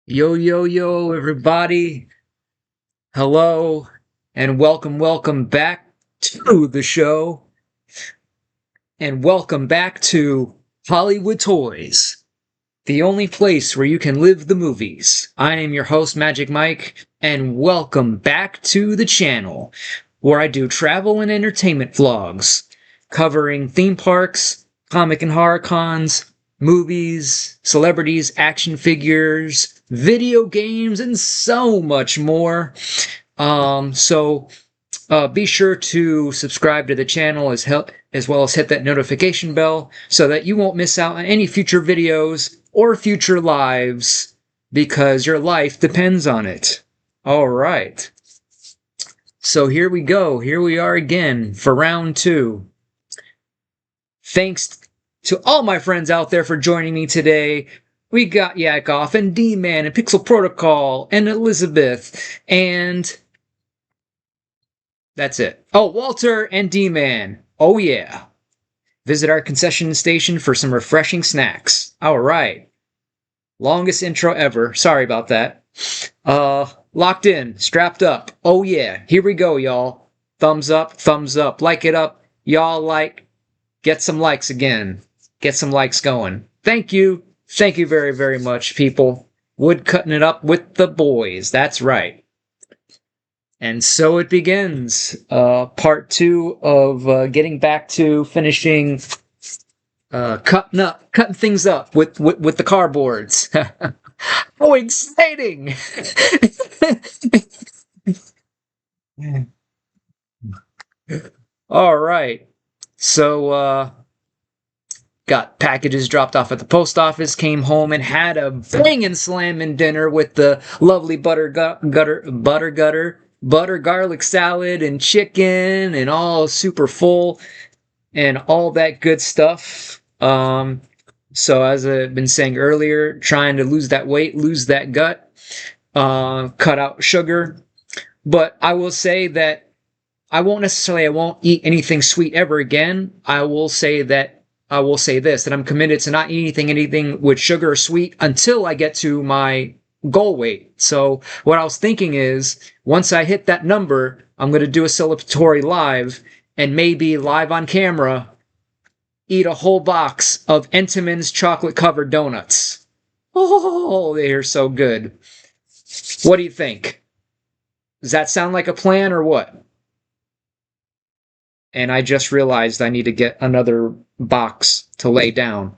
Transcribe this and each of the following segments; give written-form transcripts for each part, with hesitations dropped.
Yo, yo, yo, everybody. Hello, and welcome back to the show. And welcome back to Hollywood Toys, the only place where you can live the movies. I am your host, Magic Mike, and welcome back to the channel, where I do travel and entertainment vlogs, covering theme parks, comic and horror cons, movies, celebrities, action figures, video games, and so much more. So be sure to subscribe to the channel as well as hit that notification bell so that you won't miss out on any future videos or future lives because your life depends on it. All right. So here we go. Here we are again for round two. Thanks to all my friends out there for joining me today. We got Yakov and D-Man and Pixel Protocol and Elizabeth and that's it. Oh, Walter and D-Man. Oh, yeah. Visit our concession station for some refreshing snacks. All right. Longest intro ever. Sorry about that. Locked in. Strapped up. Oh, yeah. Here we go, y'all. Thumbs up. Thumbs up. Like it up. Y'all like. Get some likes again. Get some likes going. Thank you. Thank you very, very much, people. Wood cutting it up with the boys. That's right. And so it begins, part two of getting back to finishing cutting things up with the cardboards. Oh, exciting! All right, so got packages dropped off at the post office, came home and had a bangin' slammin' dinner with the lovely butter garlic salad and chicken and all super full and all that good stuff. So as I've been saying earlier, trying to lose that weight, lose that gut, cut out sugar. But I will say that I won't eat anything sweet ever again. I will say this, that I'm committed to not eating anything with sugar or sweet until I get to my goal weight. So what I was thinking is, once I hit that number, I'm going to do a celebratory live, and maybe live on camera, eat a whole box of Entenmann's chocolate-covered donuts. Oh, they're so good. What do you think? Does that sound like a plan or what? And I just realized I need to get another box to lay down.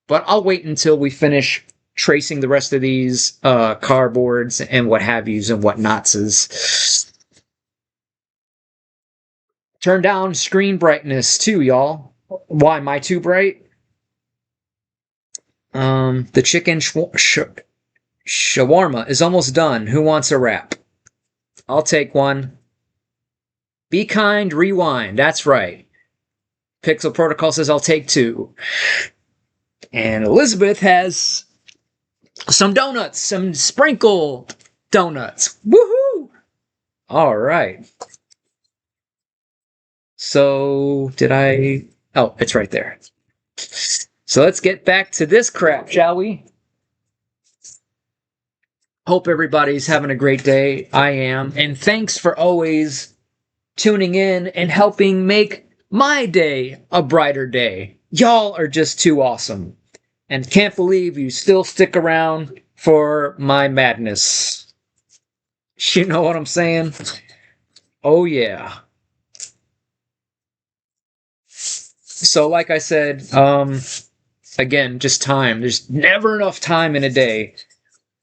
But I'll wait until we finish tracing the rest of these cardboards and what have yous and whatnots. Turn down screen brightness too, y'all. Why, am I too bright? The chicken shawarma is almost done. Who wants a wrap? I'll take one. Be kind, rewind. That's right. Pixel Protocol says I'll take two. And Elizabeth has some donuts, some sprinkle donuts. Woohoo! All right. So, oh, it's right there. So let's get back to this crap, shall we? Hope everybody's having a great day. I am. And thanks for always tuning in and helping make my day a brighter day. Y'all are just too awesome. And can't believe you still stick around for my madness. You know what I'm saying? Oh, yeah. So, like I said, again, just time. There's never enough time in a day,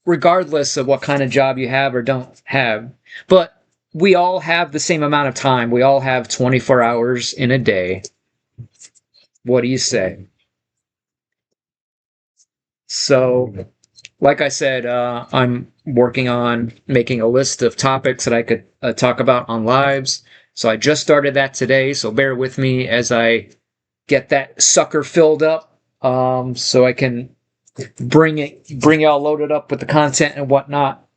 regardless of what kind of job you have or don't have. But we all have the same amount of time. We all have 24 hours in a day. What do you say? So, like I said, I'm working on making a list of topics that I could talk about on lives. So I just started that today, so bear with me as I get that sucker filled up, so I can bring y'all loaded up with the content and whatnot.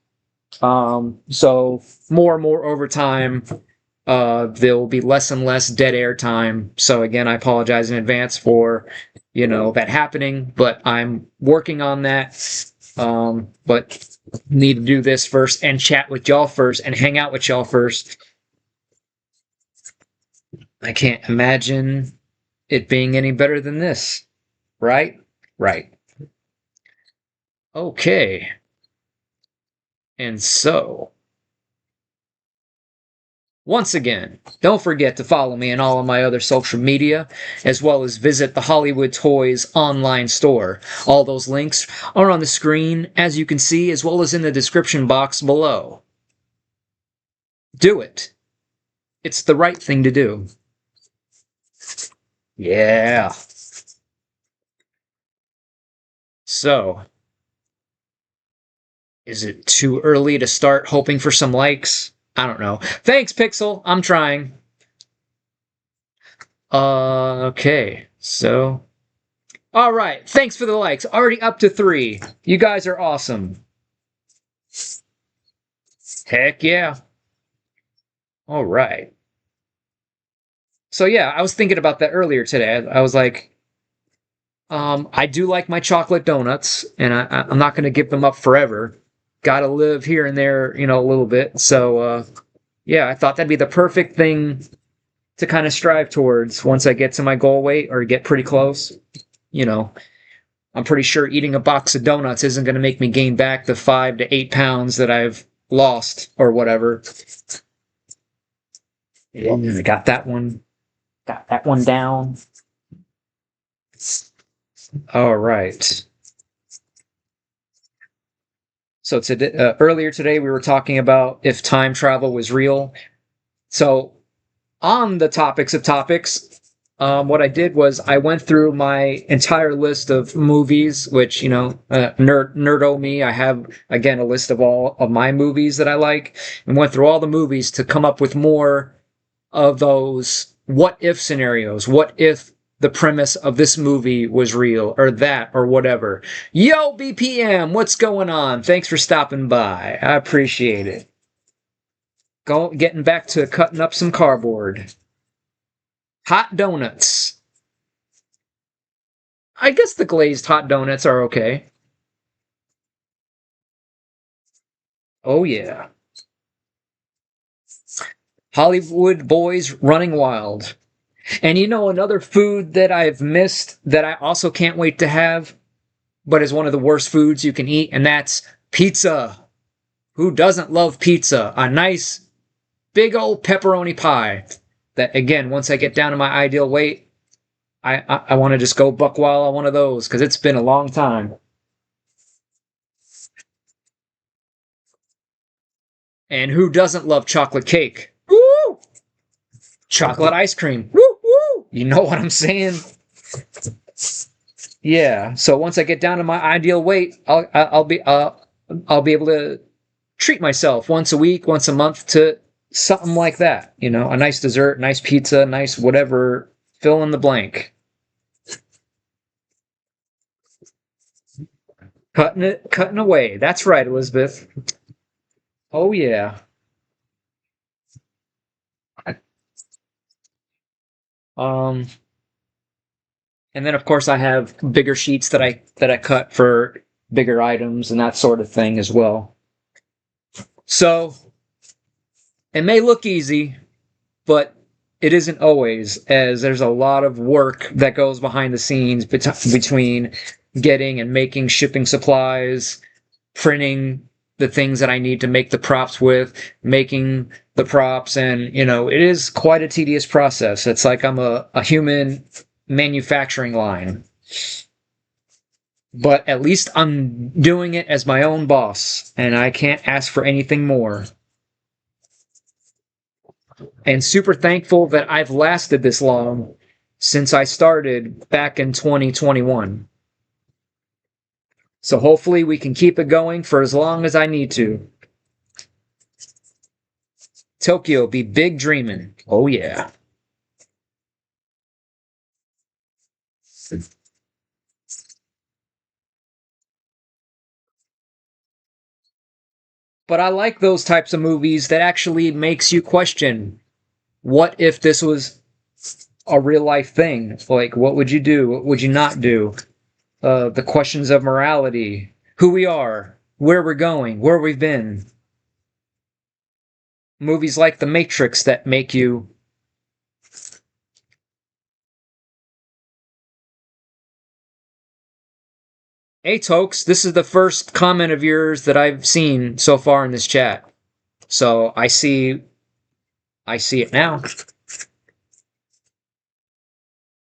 So more and more over time, there will be less and less dead air time. So again, I apologize in advance for, that happening, but I'm working on that. But need to do this first and chat with y'all first and hang out with y'all first. I can't imagine it being any better than this. Right? Right. Okay. And so, once again, don't forget to follow me on all of my other social media, as well as visit the Hollywood Toys online store. All those links are on the screen, as you can see, as well as in the description box below. Do it. It's the right thing to do. Yeah. So, is it too early to start hoping for some likes? I don't know. Thanks, Pixel. I'm trying. Okay. So, all right. Thanks for the likes. Already up to 3. You guys are awesome. Heck yeah. All right. So yeah, I was thinking about that earlier today. I was like, I do like my chocolate donuts, and I'm not going to give them up forever. Got to live here and there, a little bit. So yeah, I thought that'd be the perfect thing to kind of strive towards once I get to my goal weight or get pretty close. I'm pretty sure eating a box of donuts isn't going to make me gain back the 5 to 8 pounds that I've lost or whatever. Yeah, I got that one. Got that one down. All right. So today, earlier today, we were talking about if time travel was real. So on the topics of topics, what I did was I went through my entire list of movies, which, nerdo me. I have, again, a list of all of my movies that I like, and went through all the movies to come up with more of those what if scenarios. What if the premise of this movie was real, or that, or whatever. Yo, BPM, what's going on? Thanks for stopping by. I appreciate it. Getting back to cutting up some cardboard. Hot donuts. I guess the glazed hot donuts are okay. Oh, yeah. Hollywood boys running wild. And another food that I've missed that I also can't wait to have, but is one of the worst foods you can eat, and that's pizza. Who doesn't love pizza? A nice, big old pepperoni pie. That, again, once I get down to my ideal weight, I want to just go buck wild on one of those, because it's been a long time. And who doesn't love chocolate cake? Woo! Chocolate ice cream. Woo, woo! You know what I'm saying? Yeah. So once I get down to my ideal weight, I'll be able to treat myself once a week, once a month to something like that. A nice dessert, nice pizza, nice whatever. Fill in the blank. Cutting away. That's right, Elizabeth. Oh yeah. Um, and then of course I have bigger sheets that I cut for bigger items and that sort of thing as well. So it may look easy, but it isn't always, as there's a lot of work that goes behind the scenes between getting and making shipping supplies, printing the things that I need to make the props with, making the props, and it is quite a tedious process. It's like I'm a human manufacturing line. But at least I'm doing it as my own boss, and I can't ask for anything more. And super thankful that I've lasted this long since I started back in 2021. So hopefully we can keep it going for as long as I need to. Tokyo be big dreamin'. Oh yeah. But I like those types of movies that actually makes you question, what if this was a real life thing? Like, what would you do? What would you not do? The questions of morality, who we are, where we're going, where we've been. Movies like The Matrix that make you... Hey, Tokes, this is the first comment of yours that I've seen so far in this chat. So I see it now.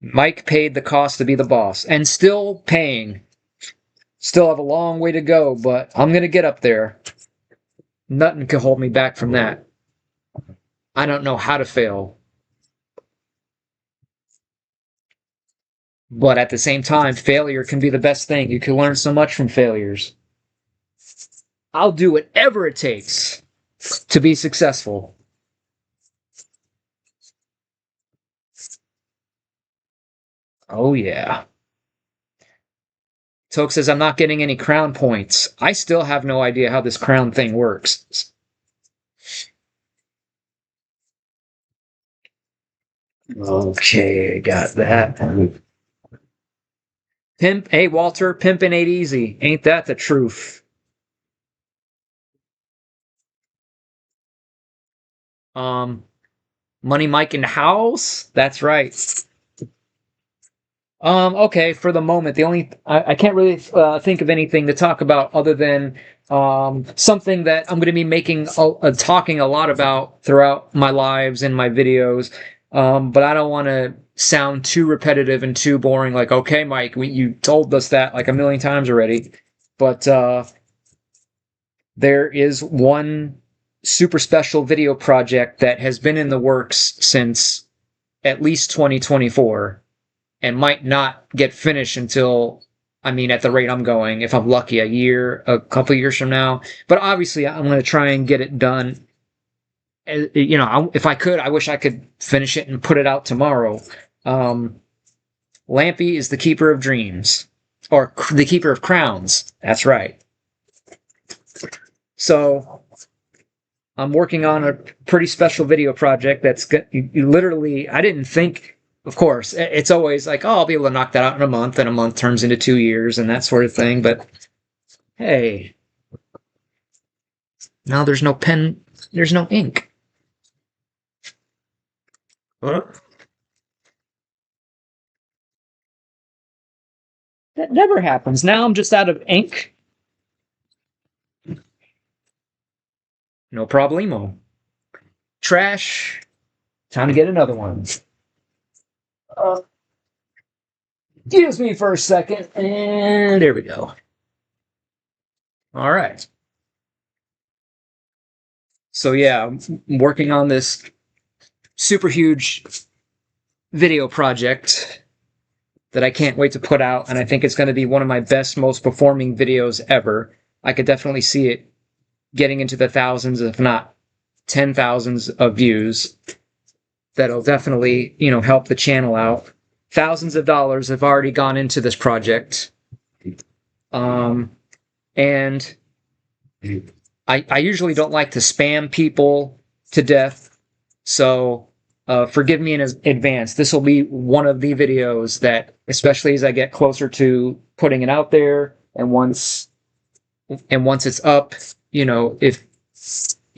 Mike paid the cost to be the boss, and still paying. Still have a long way to go, but I'm gonna get up there. Nothing can hold me back from that. I don't know how to fail. But at the same time, failure can be the best thing. You can learn so much from failures. I'll do whatever it takes to be successful. Oh, yeah. Toke says, I'm not getting any crown points. I still have no idea how this crown thing works. Okay, got that. Pimp, hey, Walter, pimpin' ain't easy. Ain't that the truth? Money Mike in the house? That's right. Okay, for the moment, the only I can't really think of anything to talk about other than something that I'm going to be talking a lot about throughout my lives and my videos. But I don't want to sound too repetitive and too boring. Like, okay, Mike, you told us that like a million times already. But there is one super special video project that has been in the works since at least 2024. And might not get finished until, I mean, at the rate I'm going, if I'm lucky, a couple years from now. But obviously, I'm going to try and get it done. You know, if I could, I wish I could finish it and put it out tomorrow. Lampy is the keeper of dreams, or the keeper of crowns. That's right. So I'm working on a pretty special video project that's literally, I didn't think... Of course, it's always like, oh, I'll be able to knock that out in a month, and a month turns into 2 years and that sort of thing. But hey, now there's no pen, there's no ink. What? That never happens. Now I'm just out of ink. No problemo. Trash. Time to get another one. Excuse me for a second, and there we go. All right. So yeah, I'm working on this super huge video project that I can't wait to put out, and I think it's going to be one of my best, most performing videos ever. I could definitely see it getting into the thousands, if not 10,000s of views. That'll definitely, you know, help the channel out. Thousands of dollars have already gone into this project. And I usually don't like to spam people to death, so forgive me in advance. This will be one of the videos that, especially as I get closer to putting it out there, and once it's up, you know, if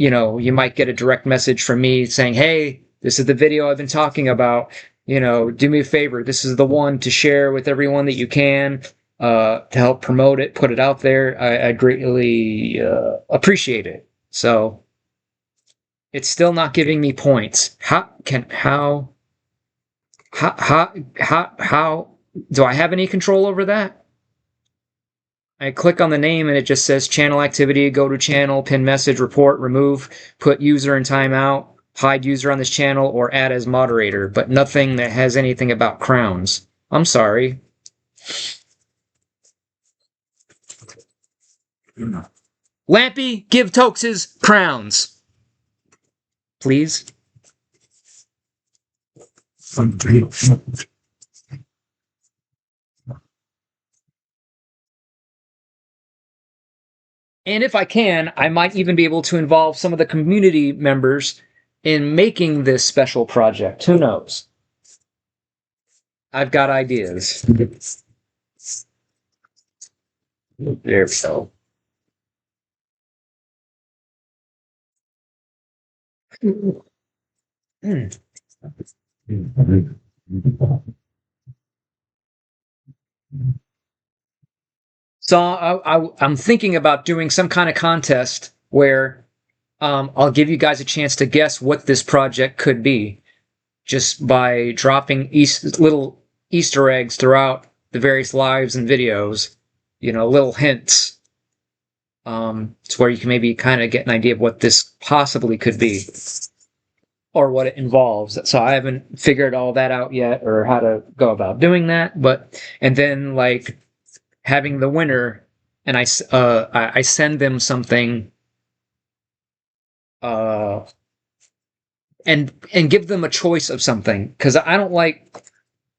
you know, you might get a direct message from me saying, hey, this is the video I've been talking about. You know, do me a favor. This is the one to share with everyone that you can, to help promote it, put it out there. I greatly appreciate it. So it's still not giving me points. How do I have any control over that? I click on the name and it just says channel activity, go to channel, pin message, report, remove, put user in timeout, hide user on this channel, or add as moderator, but nothing that has anything about crowns. I'm sorry. Lampy, give Tokes his crowns. Please. And if I can, I might even be able to involve some of the community members in making this special project. Who knows? I've got ideas. There we go. Mm. So I'm thinking about doing some kind of contest where I'll give you guys a chance to guess what this project could be just by dropping little Easter eggs throughout the various lives and videos, little hints, to where you can maybe kind of get an idea of what this possibly could be or what it involves. So I haven't figured all that out yet or how to go about doing that. And then like having the winner, and I send them something, uh, and give them a choice of something because I don't like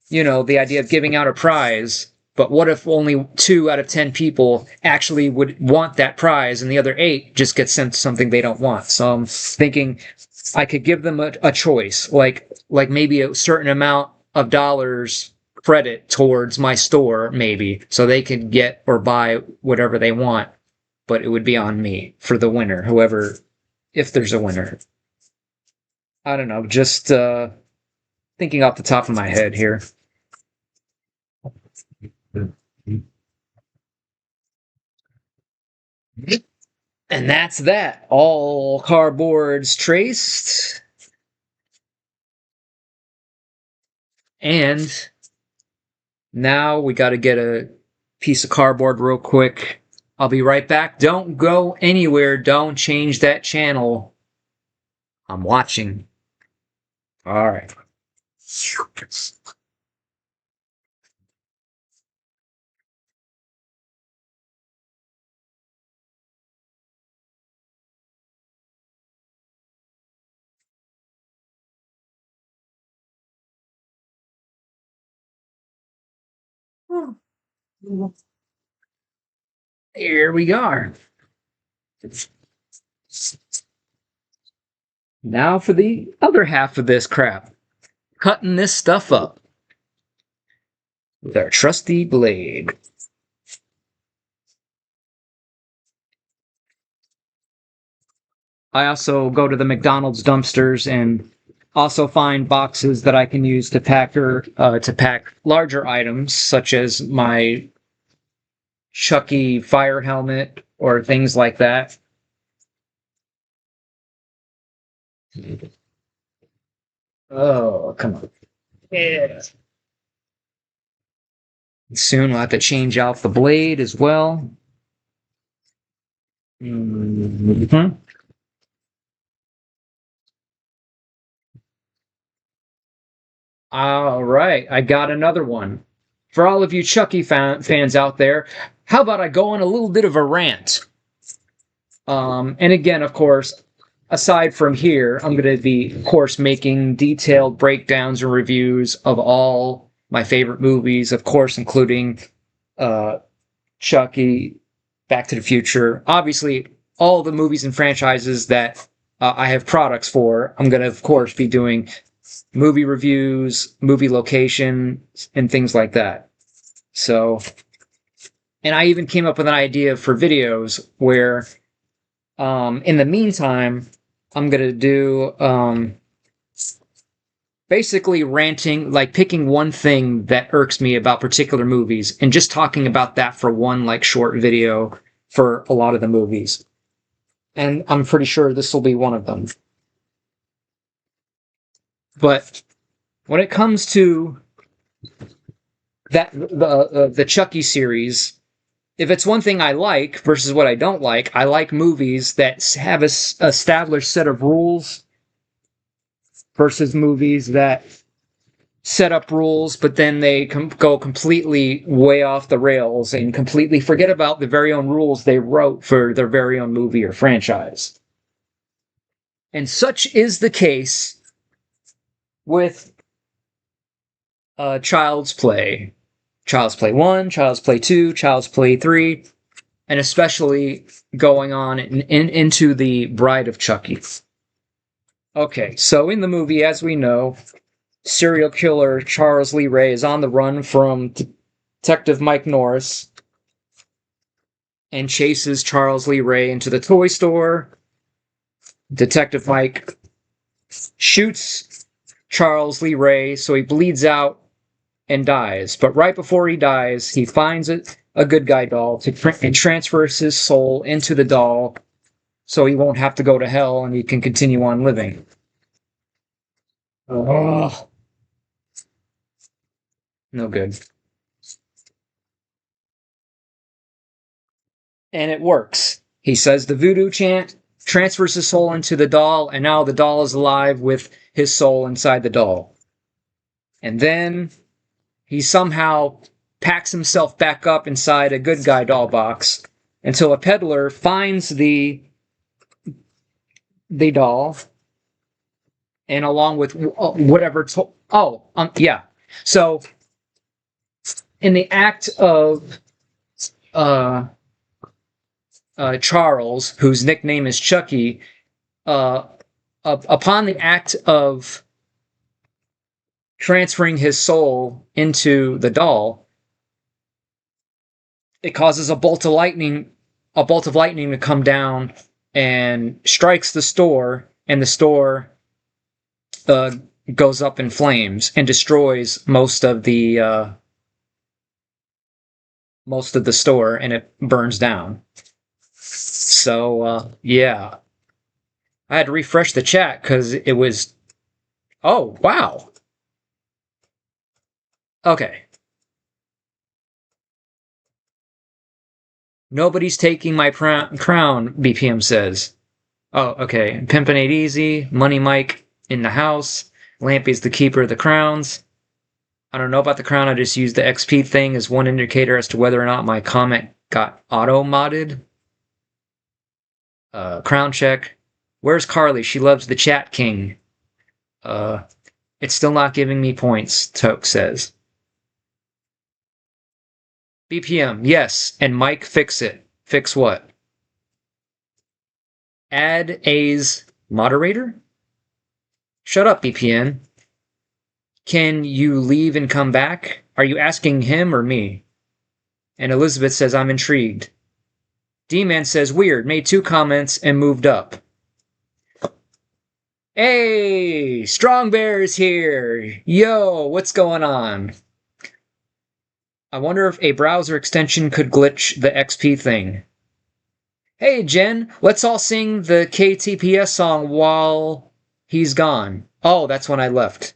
the idea of giving out a prize. But what if only 2 out of 10 people actually would want that prize, and the other 8 just get sent something they don't want? So I'm thinking I could give them a choice, like maybe a certain amount of dollars credit towards my store, maybe, so they could get or buy whatever they want. But it would be on me for the winner, whoever, if there's a winner. I don't know, just thinking off the top of my head here. And that's that. All cardboards traced. And now we got to get a piece of cardboard real quick. I'll be right back. Don't go anywhere. Don't change that channel. I'm watching. All right. Here we are. Now for the other half of this crap. Cutting this stuff up with our trusty blade. I also go to the McDonald's dumpsters and also find boxes that I can use to pack larger items, such as my Chucky fire helmet or things like that. Oh, come on. Yeah. Soon we'll have to change out the blade as well. Mm-hmm. All right, I got another one. For all of you Chucky fans out there, how about I go on a little bit of a rant? And again, of course, aside from here, I'm going to be, of course, making detailed breakdowns and reviews of all my favorite movies, of course, including uh, Chucky, Back to the Future, obviously, all the movies and franchises that I have products for. I'm going to, of course, be doing movie reviews, movie locations, and things like that. So, and I even came up with an idea for videos where, in the meantime, I'm gonna do basically ranting, like picking one thing that irks me about particular movies, and just talking about that for one like short video for a lot of the movies. And I'm pretty sure this will be one of them. But when it comes to the Chucky series, if it's one thing I like versus what I don't like, I like movies that have a established set of rules versus movies that set up rules, but then they go completely way off the rails and completely forget about the very own rules they wrote for their very own movie or franchise. And such is the case with Child's Play. Child's Play 1, Child's Play 2, Child's Play 3, and especially going on into the Bride of Chucky. Okay, so in the movie, as we know, serial killer Charles Lee Ray is on the run from Detective Mike Norris. and chases Charles Lee Ray into the toy store. Detective Mike shoots Charles Lee Ray, so he bleeds out and dies. But right before he dies, he finds a good guy doll and transfers his soul into the doll so he won't have to go to hell and he can continue on living. Oh, no good. And it works. He says the voodoo chant, transfers his soul into the doll, and now the doll is alive with his soul inside the doll. And then he somehow packs himself back up inside a good guy doll box until a peddler finds the doll, and along with whatever. Yeah. So, in the act of Charles, whose nickname is Chucky, upon the act of transferring his soul into the doll, it causes a bolt of lightning to come down and strikes the store, and the store goes up in flames and destroys most of the store, and it burns down. So yeah, I had to refresh the chat because it was. Oh wow. Okay. Nobody's taking my crown, BPM says. Oh, okay. Pimpin' Ain't Easy, Money Mike in the house, Lampy's the keeper of the crowns. I don't know about the crown, I just used the XP thing as one indicator as to whether or not my comment got auto-modded. Crown check. Where's Carly? She loves the chat king. It's still not giving me points, Toke says. BPM, yes, and Mike, fix it. Fix what? Add A's moderator? Shut up, BPN. Can you leave and come back? Are you asking him or me? And Elizabeth says, I'm intrigued. D-Man says, weird, made 2 comments and moved up. Hey, Strong Bear is here. Yo, what's going on? I wonder if a browser extension could glitch the XP thing. Hey, Jen, let's all sing the KTPS song while he's gone. Oh, that's when I left.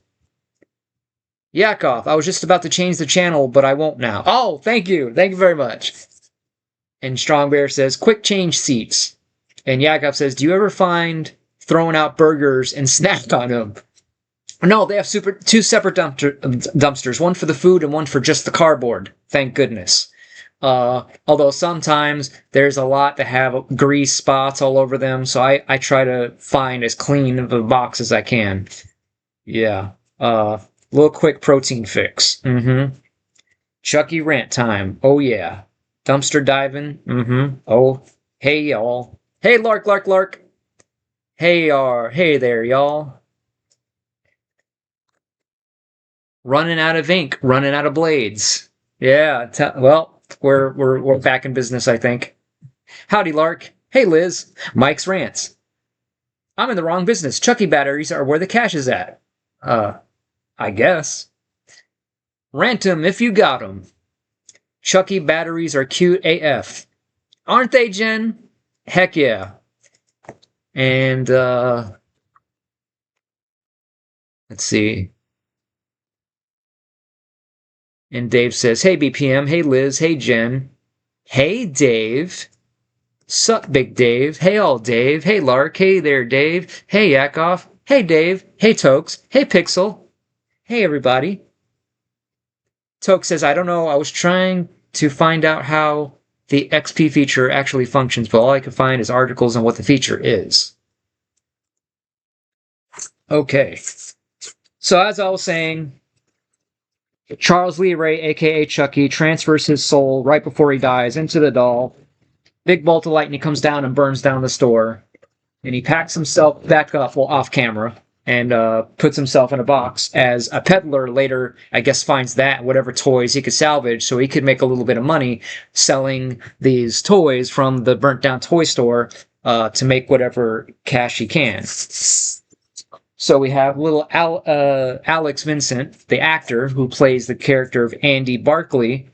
Yakov, I was just about to change the channel, but I won't now. Oh, thank you. Thank you very much. And Strong Bear says, quick change seats. And Yakov says, do you ever find throwing out burgers and snack on them? No, they have 2 separate dumpsters, one for the food and one for just the cardboard. Thank goodness. Although sometimes there's a lot that have grease spots all over them, so I try to find as clean of a box as I can. Yeah. Little quick protein fix. Chucky rant time. Oh yeah. Dumpster diving. Oh, hey y'all. Hey Lark. Hey there y'all. Running out of ink, running out of blades. Yeah, well, we're back in business, I think. Howdy, Lark. Hey, Liz. Mike's rants. I'm in the wrong business. Chucky batteries are where the cash is at. I guess. Rant 'em if you got 'em. Chucky batteries are cute AF. Aren't they, Jen? Heck yeah. And, let's see. And Dave says, hey, BPM. Hey, Liz. Hey, Jen. Hey, Dave. Sup, Big Dave. Hey, all Dave. Hey, Lark. Hey there, Dave. Hey, Yakov. Hey, Dave. Hey, Tokes. Hey, Pixel. Hey, everybody. Toke says, I don't know. I was trying to find out how the XP feature actually functions, but all I could find is articles on what the feature is. Okay. So as I was saying, Charles Lee Ray, a.k.a. Chucky, transfers his soul right before he dies into the doll. Big bolt of lightning comes down and burns down the store. And he packs himself back up, well, off camera, and puts himself in a box. As a peddler later, I guess, finds that whatever toys he could salvage, so he could make a little bit of money selling these toys from the burnt down toy store to make whatever cash he can. So we have little Alex Vincent, the actor who plays the character of Andy Barkley,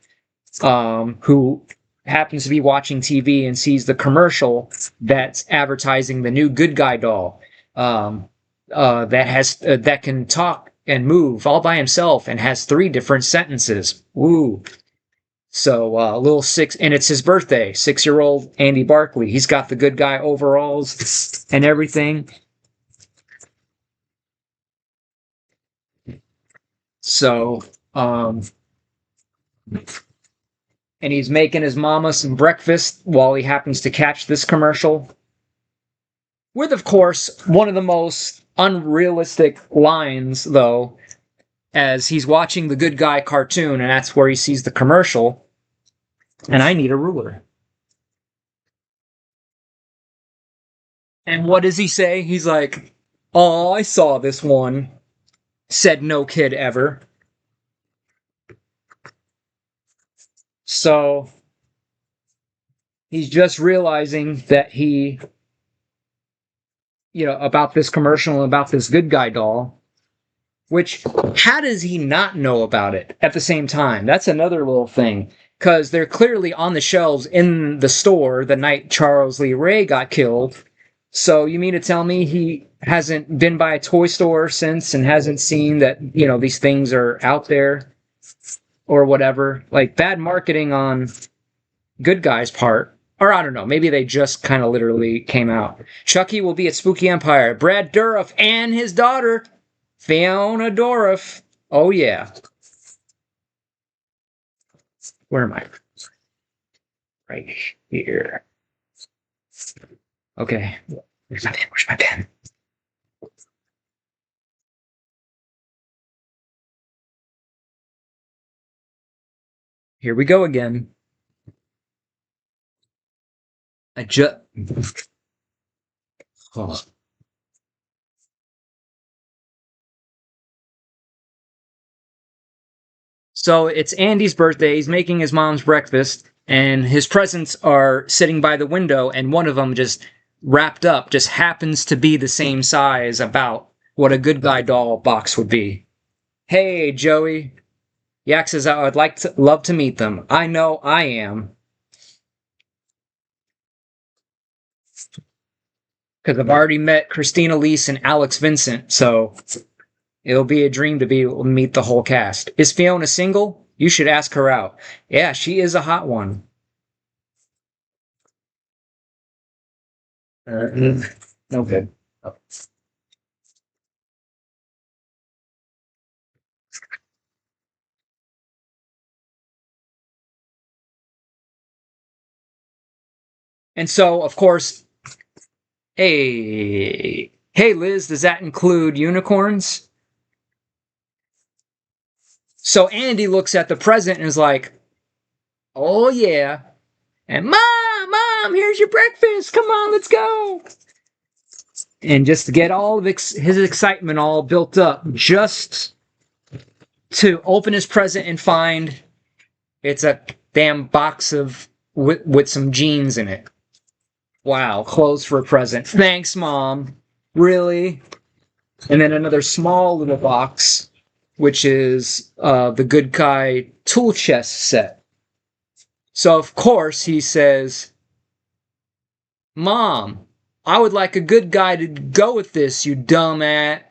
who happens to be watching TV and sees the commercial that's advertising the new good guy doll that can talk and move all by himself and has 3 different sentences. Woo! So little six, and it's his birthday. 6-year-old Andy Barkley. He's got the good guy overalls and everything. So, and he's making his mama some breakfast while he happens to catch this commercial. With, of course, one of the most unrealistic lines, though, as he's watching the Good Guy cartoon, and that's where he sees the commercial. And I need a ruler. And what does he say? He's like, "Oh, I saw this one," said no kid ever. So he's just realizing that about this commercial and about this good guy doll, which, how does he not know about it at the same time? That's another little thing, because they're clearly on the shelves in the store the night Charles Lee Ray got killed. So you mean to tell me he hasn't been by a toy store since and hasn't seen that, these things are out there or whatever? Like, bad marketing on good guy's part. Or I don't know, maybe they just kind of literally came out. Chucky will be at Spooky Empire. Brad Dourif and his daughter, Fiona Dourif. Oh, yeah. Where am I? Right here. Okay. Where's my pen? Where's my pen? Here we go again. Oh. So it's Andy's birthday. He's making his mom's breakfast, and his presents are sitting by the window, and one of them just wrapped up just happens to be the same size about what a good guy doll box would be. Hey, Joey. Yak says, I'd love to meet them. I know I am. Because I've already met Christina Leese and Alex Vincent, so it'll be a dream to be able to meet the whole cast. Is Fiona single? You should ask her out. Yeah, she is a hot one. No good. Oh. And so, of course, hey, Liz, does that include unicorns? So Andy looks at the present and is like, "Oh yeah," and Mom, here's your breakfast. Come on, let's go. And just to get all of his excitement all built up, just to open his present and find it's a damn box of with some jeans in it. Wow, clothes for a present. Thanks, Mom. Really? And then another small little box, which is the Good Guy tool chest set. So, of course, he says, "Mom, I would like a good guy to go with this, you dumbass."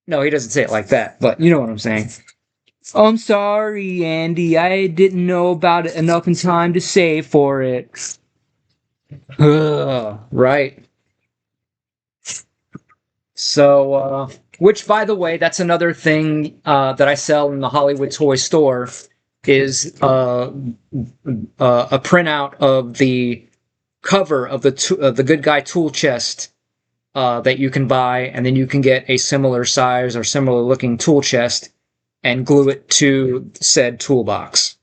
No, he doesn't say it like that, but you know what I'm saying. "I'm sorry, Andy. I didn't know about it enough in time to save for it." Right. So, which, by the way, that's another thing that I sell in the Hollywood toy store, is a printout of the cover of the Good Guy tool chest that you can buy, and then you can get a similar size or similar looking tool chest and glue it to said toolbox.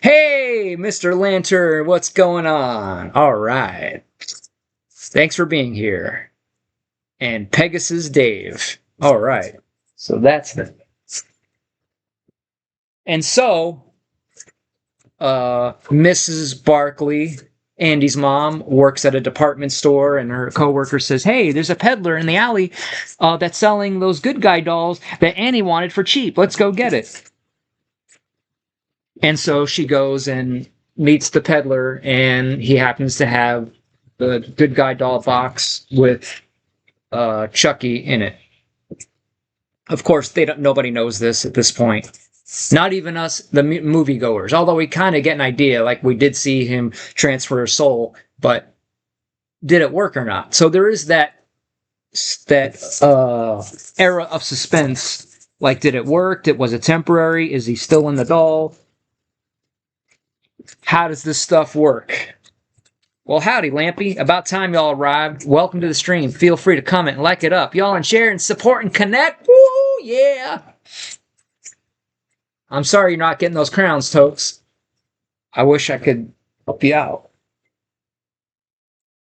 Hey, Mr. Lantern, what's going on? All right. Thanks for being here. and Pegasus Dave. All right. So that's the. And so, Mrs. Barkley, Andy's mom, works at a department store, and her coworker says, "Hey, there's a peddler in the alley that's selling those good guy dolls that Annie wanted for cheap. Let's go get it." And so she goes and meets the peddler, and he happens to have the good guy doll box with Chucky in it. Of course, nobody knows this at this point. Not even us, the moviegoers. Although we kind of get an idea, like we did see him transfer his soul, but did it work or not? So there is that era of suspense. Like, did it work? Was it temporary? Is he still in the doll? How does this stuff work? Well, howdy, Lampy. About time y'all arrived. Welcome to the stream. Feel free to comment and like it up. Y'all and share and support and connect. Woo, yeah. I'm sorry you're not getting those crowns, Tokes. I wish I could help you out.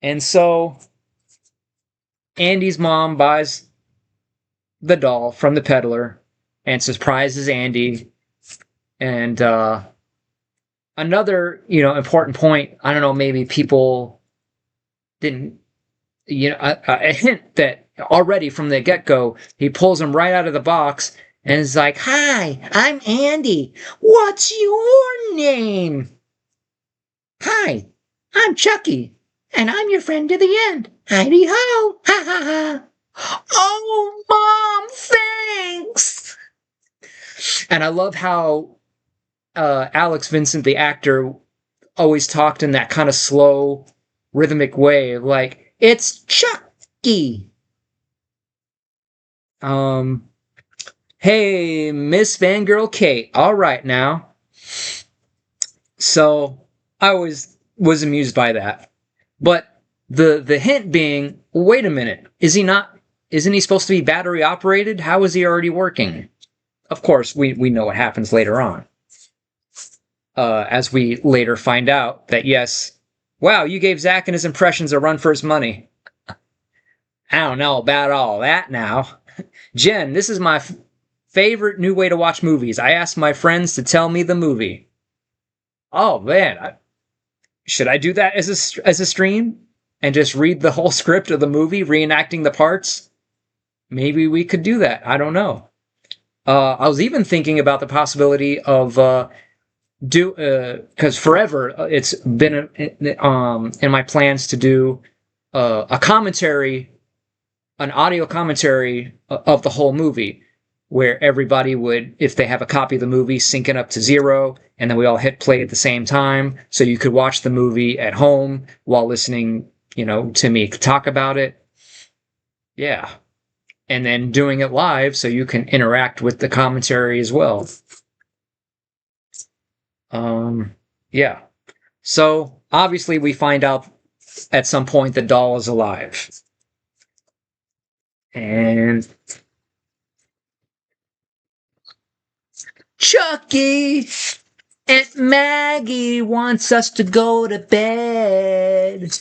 And so, Andy's mom buys the doll from the peddler and surprises Andy. And another, important point, I don't know, maybe people didn't, a hint that already from the get-go, he pulls him right out of the box and is like, "Hi, I'm Andy. What's your name?" "Hi, I'm Chucky, and I'm your friend to the end. Heidi ho, ha ha ha." "Oh, Mom, thanks." And I love how Alex Vincent, the actor, always talked in that kind of slow, rhythmic way, like, "It's Chucky." Hey, Miss Fangirl Kate. All right now. So I always was amused by that. But the hint being, wait a minute, isn't he supposed to be battery operated? How is he already working? Of course, we know what happens later on. As we later find out that, yes, wow, you gave Zach and his impressions a run for his money. I don't know about all that now. Jen, this is my favorite new way to watch movies. I asked my friends to tell me the movie. Oh, man. Should I do that as a stream? And just read the whole script of the movie, reenacting the parts? Maybe we could do that. I don't know. I was even thinking about the possibility of because forever it's been in my plans to do a commentary, an audio commentary of the whole movie, where everybody would, if they have a copy of the movie, sync it up to 0, and then we all hit play at the same time, so you could watch the movie at home while listening, to me talk about it. Yeah. And then doing it live so you can interact with the commentary as well. Yeah. So, obviously we find out at some point the doll is alive. And Chucky, Aunt Maggie wants us to go to bed.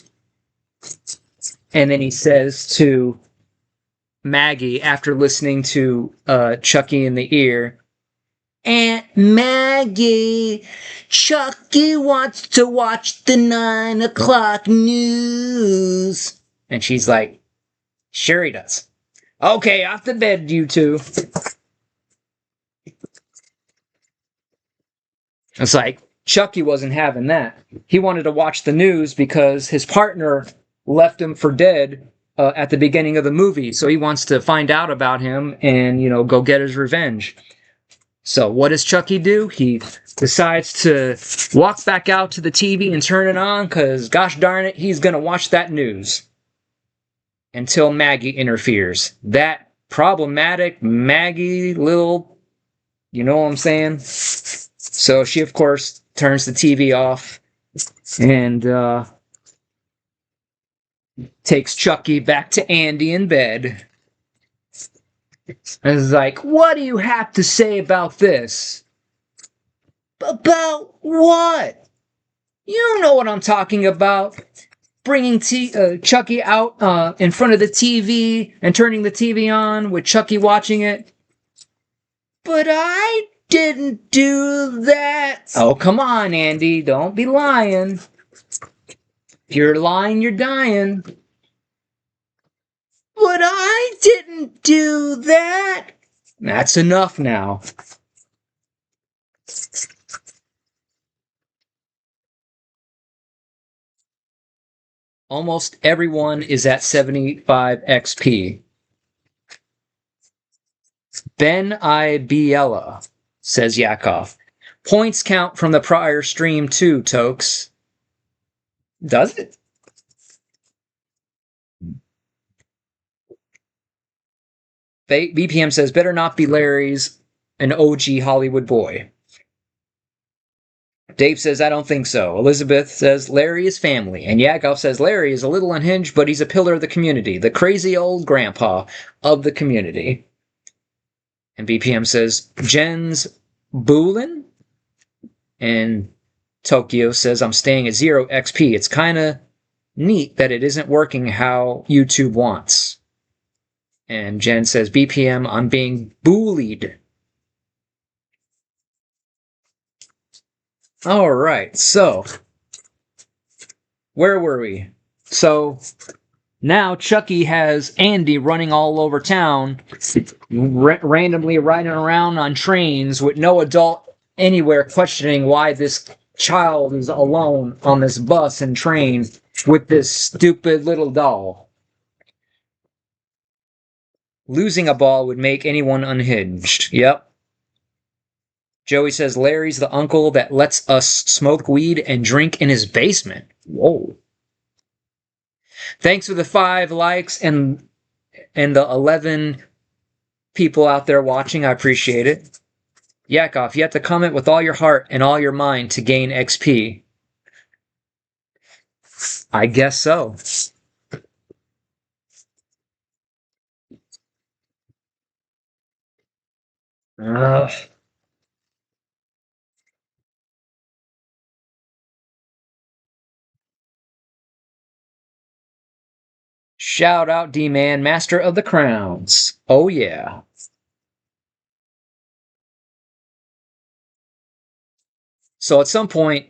And then he says to Maggie, after listening to Chucky in the ear, "Aunt Maggie, Chucky wants to watch the 9 o'clock news." And she's like, "Sure he does. Okay, off to bed, you two." It's like, Chucky wasn't having that. He wanted to watch the news because his partner left him for dead at the beginning of the movie. So he wants to find out about him and, go get his revenge. So what does Chucky do? He decides to walk back out to the TV and turn it on because, gosh darn it, he's going to watch that news. Until Maggie interferes. That problematic Maggie little, you know what I'm saying? So she, of course, turns the TV off and takes Chucky back to Andy in bed. And is like, "What do you have to say about this?" "About what?" "You know what I'm talking about. bringing Chucky out in front of the TV and turning the TV on with Chucky watching it. But I didn't do that. Oh, come on, Andy. Don't be lying. If you're lying, you're dying. But I didn't do that. That's enough now. Almost everyone is at 75 XP. Ben I Biella, says Yakov. Points count from the prior stream too, Tokes. Does it? BPM says, better not be Larry's an OG Hollywood boy. Dave says, I don't think so. Elizabeth says, Larry is family. And Yakov says, Larry is a little unhinged, but he's a pillar of the community. The crazy old grandpa of the community. And BPM says, Jen's Boolin? And Tokyo says, I'm staying at 0 XP. It's kind of neat that it isn't working how YouTube wants. And Jen says, BPM, I'm being bullied. All right, so where were we? So now Chucky has Andy running all over town, randomly riding around on trains with no adult anywhere questioning why this child is alone on this bus and train with this stupid little doll. Losing a ball would make anyone unhinged. Yep. Joey says Larry's the uncle that lets us smoke weed and drink in his basement. Whoa. Thanks for the 5 likes and the 11 people out there watching. I appreciate it. Yakov, you have to comment with all your heart and all your mind to gain XP. I guess so. Shout out D-Man, Master of the Crowns. Oh yeah. So at some point,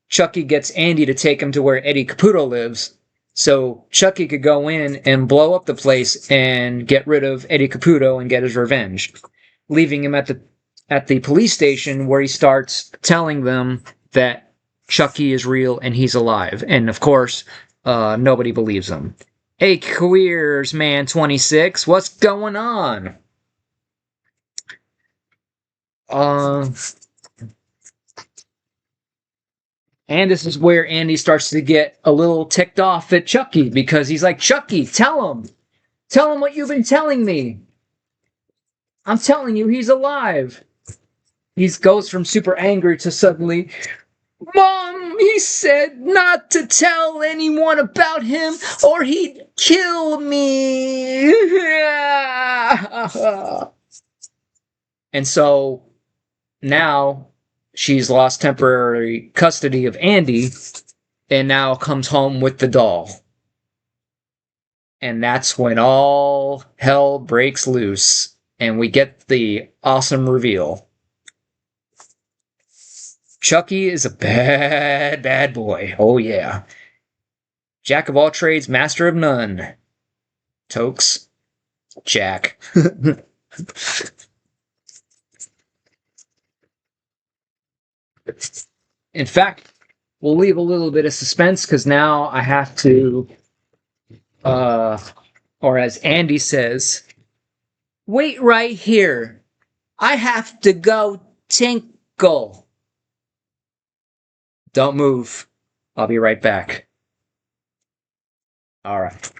Chucky gets Andy to take him to where Eddie Caputo lives, so Chucky could go in and blow up the place and get rid of Eddie Caputo and get his revenge, leaving him at the police station where he starts telling them that Chucky is real and he's alive. And of course, nobody believes him. Hey, Queers Man 26, what's going on? And this is where Andy starts to get a little ticked off at Chucky because he's like, Chucky, tell him what you've been telling me. I'm telling you, he's alive. He goes from super angry to suddenly, Mom, he said not to tell anyone about him or he'd kill me. And so now she's lost temporary custody of Andy and now comes home with the doll. And that's when all hell breaks loose and we get the awesome reveal. Chucky is a bad, bad boy. Oh, yeah. Jack of all trades, master of none. Tokes. Jack. In fact, we'll leave a little bit of suspense because now I have to, or as Andy says, wait right here. I have to go tinkle. Don't move. I'll be right back. All right.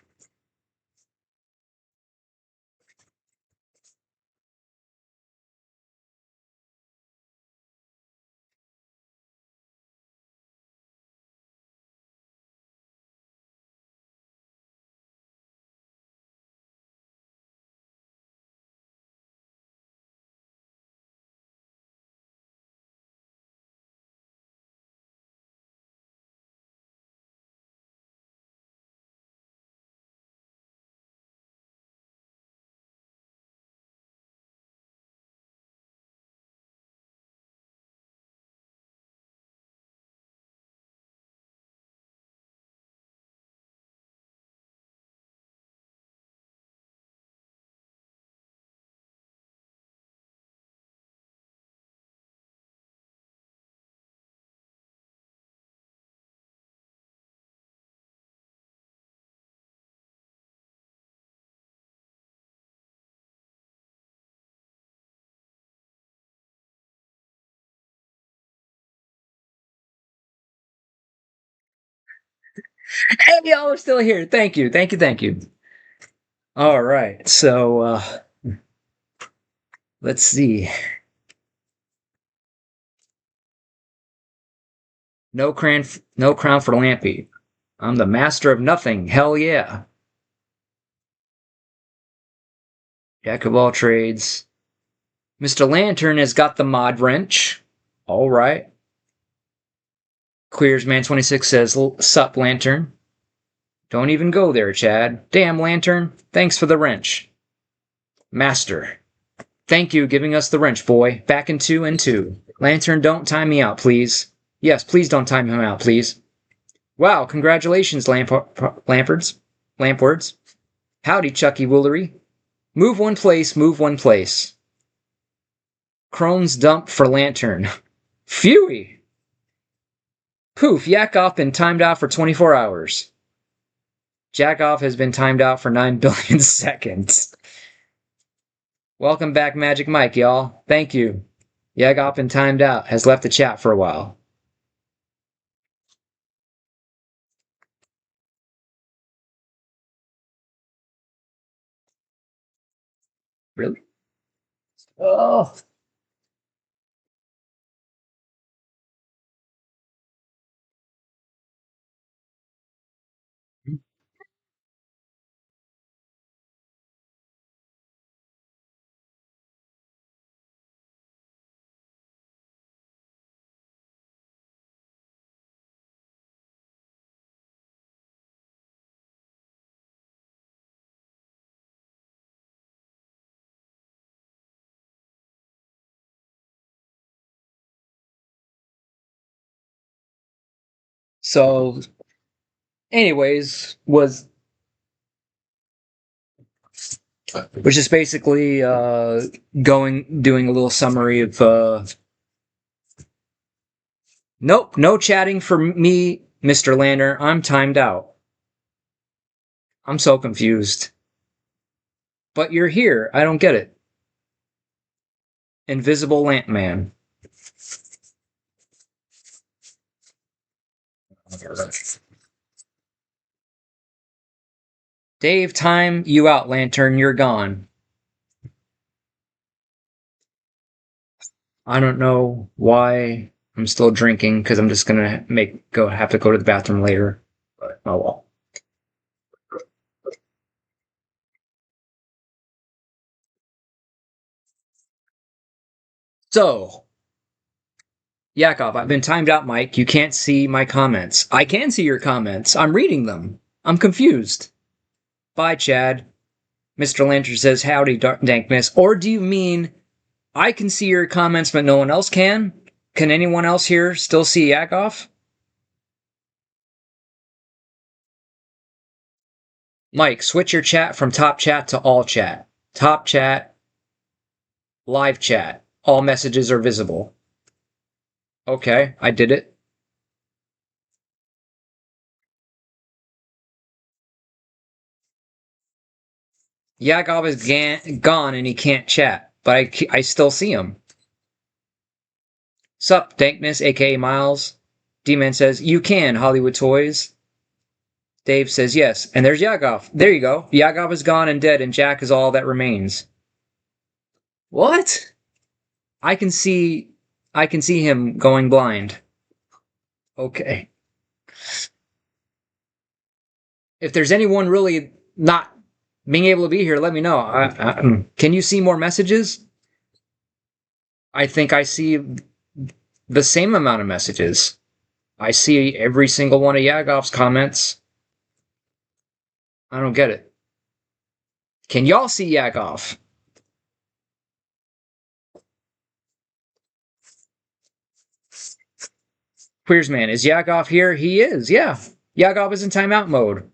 Hey, y'all are still here. Thank you. Thank you. Thank you. All right. So, let's see. No crown for Lampy. I'm the master of nothing. Hell yeah. Jack of all trades. Mr. Lantern has got the mod wrench. All right. Queersman26 says, Sup, Lantern. Don't even go there, Chad. Damn, Lantern. Thanks for the wrench. Master. Thank you giving us the wrench, boy. Back in 2 and 2. Lantern, don't time me out, please. Yes, please don't time him out, please. Wow, congratulations, Lampards. Lampwords. Howdy, Chucky Woolery. Move one place, move one place. Crone's dump for Lantern. Phewy! Poof, Yakov been timed out for 24 hours. Jackoff has been timed out for 9 billion seconds. Welcome back, Magic Mike, y'all. Thank you. Yakov been timed out, has left the chat for a while. Really? Oh. So, anyways, which is basically doing a little summary of nope, no chatting for me, Mr. Lander. I'm timed out. I'm so confused. But you're here. I don't get it. Invisible Lamp Man. Dave, time you out, Lantern. You're gone. I don't know why I'm still drinking because I'm just gonna have to go to the bathroom later. But oh well. So, Yakov, I've been timed out, Mike. You can't see my comments. I can see your comments. I'm reading them. I'm confused. Bye, Chad. Mr. Lantern says, howdy, Dankness. Or do you mean I can see your comments, but no one else can? Can anyone else here still see Yakov? Mike, switch your chat from top chat to all chat. Top chat, live chat. All messages are visible. Okay, I did it. Yakov is gone and he can't chat, but I still see him. Sup, Dankness, aka Miles. D-Man says, you can, Hollywood Toys. Dave says, yes. And there's Yakov. There you go. Yakov is gone and dead, and Jack is all that remains. What? I can see him going blind. Okay. If there's anyone really not being able to be here, let me know. Can you see more messages? I think I see the same amount of messages. I see every single one of Yagov's comments. I don't get it. Can y'all see Yakov? Queersman, is Yakov here? He is, yeah. Yakov is in timeout mode.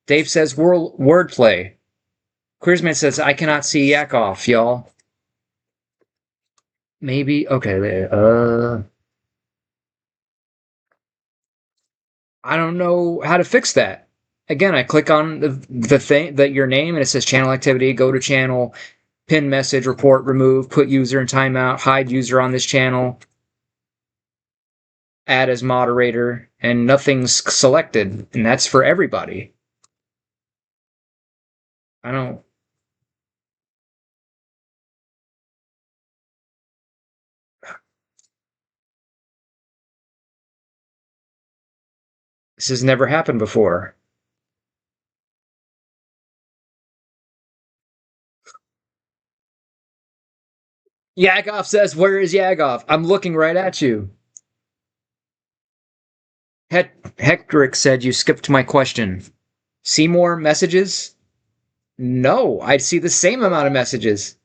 Dave says wordplay. Queersman says, I cannot see Yakov, y'all. Maybe, okay, I don't know how to fix that. Again, I click on the thing, your name, and it says channel activity, go to channel, pin message, report, remove, put user in timeout, hide user on this channel, add as moderator, and nothing's selected, and that's for everybody. I don't. This has never happened before. Yakov says, "Where is Yakov? I'm looking right at you." Hectoric said, "You skipped my question. See more messages?" No, I see the same amount of messages.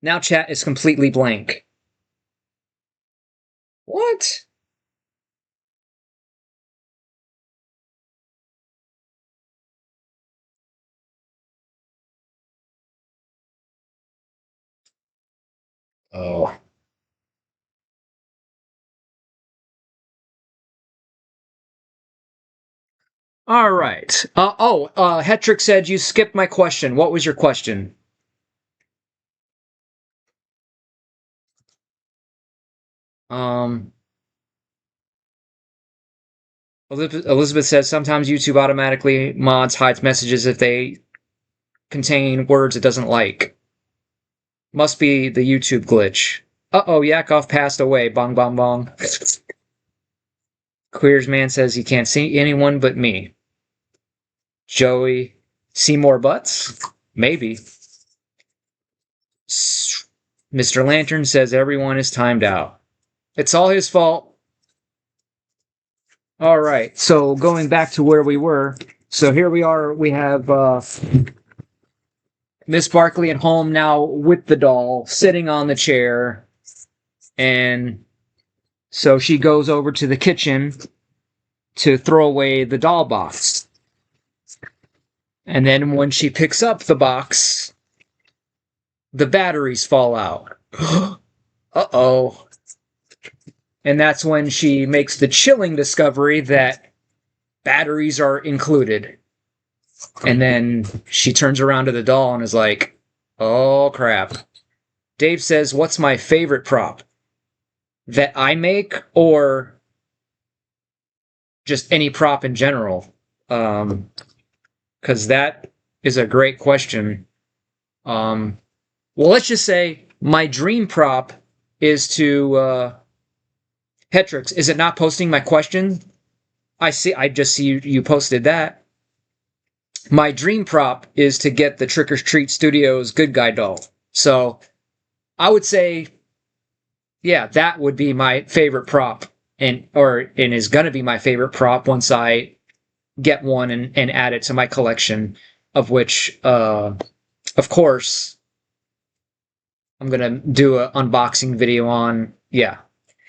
Now chat is completely blank. What? Oh. All right. Hetrick said you skipped my question. What was your question? Um, Elizabeth says sometimes YouTube automatically mods hides messages if they contain words it doesn't like. Must be the YouTube glitch. Uh-oh, Yakov passed away. Bong, bong, bong. Queers man says he can't see anyone but me. Joey, see more butts? Maybe. Mr. Lantern says everyone is timed out. It's all his fault. All right, so going back to where we were. So here we are. We have Miss Barkley at home now with the doll, sitting on the chair. And so she goes over to the kitchen to throw away the doll box. And then when she picks up the box, the batteries fall out. Uh-oh. And that's when she makes the chilling discovery that batteries are included. And then she turns around to the doll and is like, oh crap. Dave says, what's my favorite prop? That I make or just any prop in general? Because that is a great question. Well, let's just say my dream prop is to... Hetrix, is it not posting my question? I just see you posted that. My dream prop is to get the Trick or Treat Studios Good Guy doll. So I would say, yeah, that would be my favorite prop, and is gonna be my favorite prop once I get one and add it to my collection, of which, of course, I'm gonna do an unboxing video on. Yeah,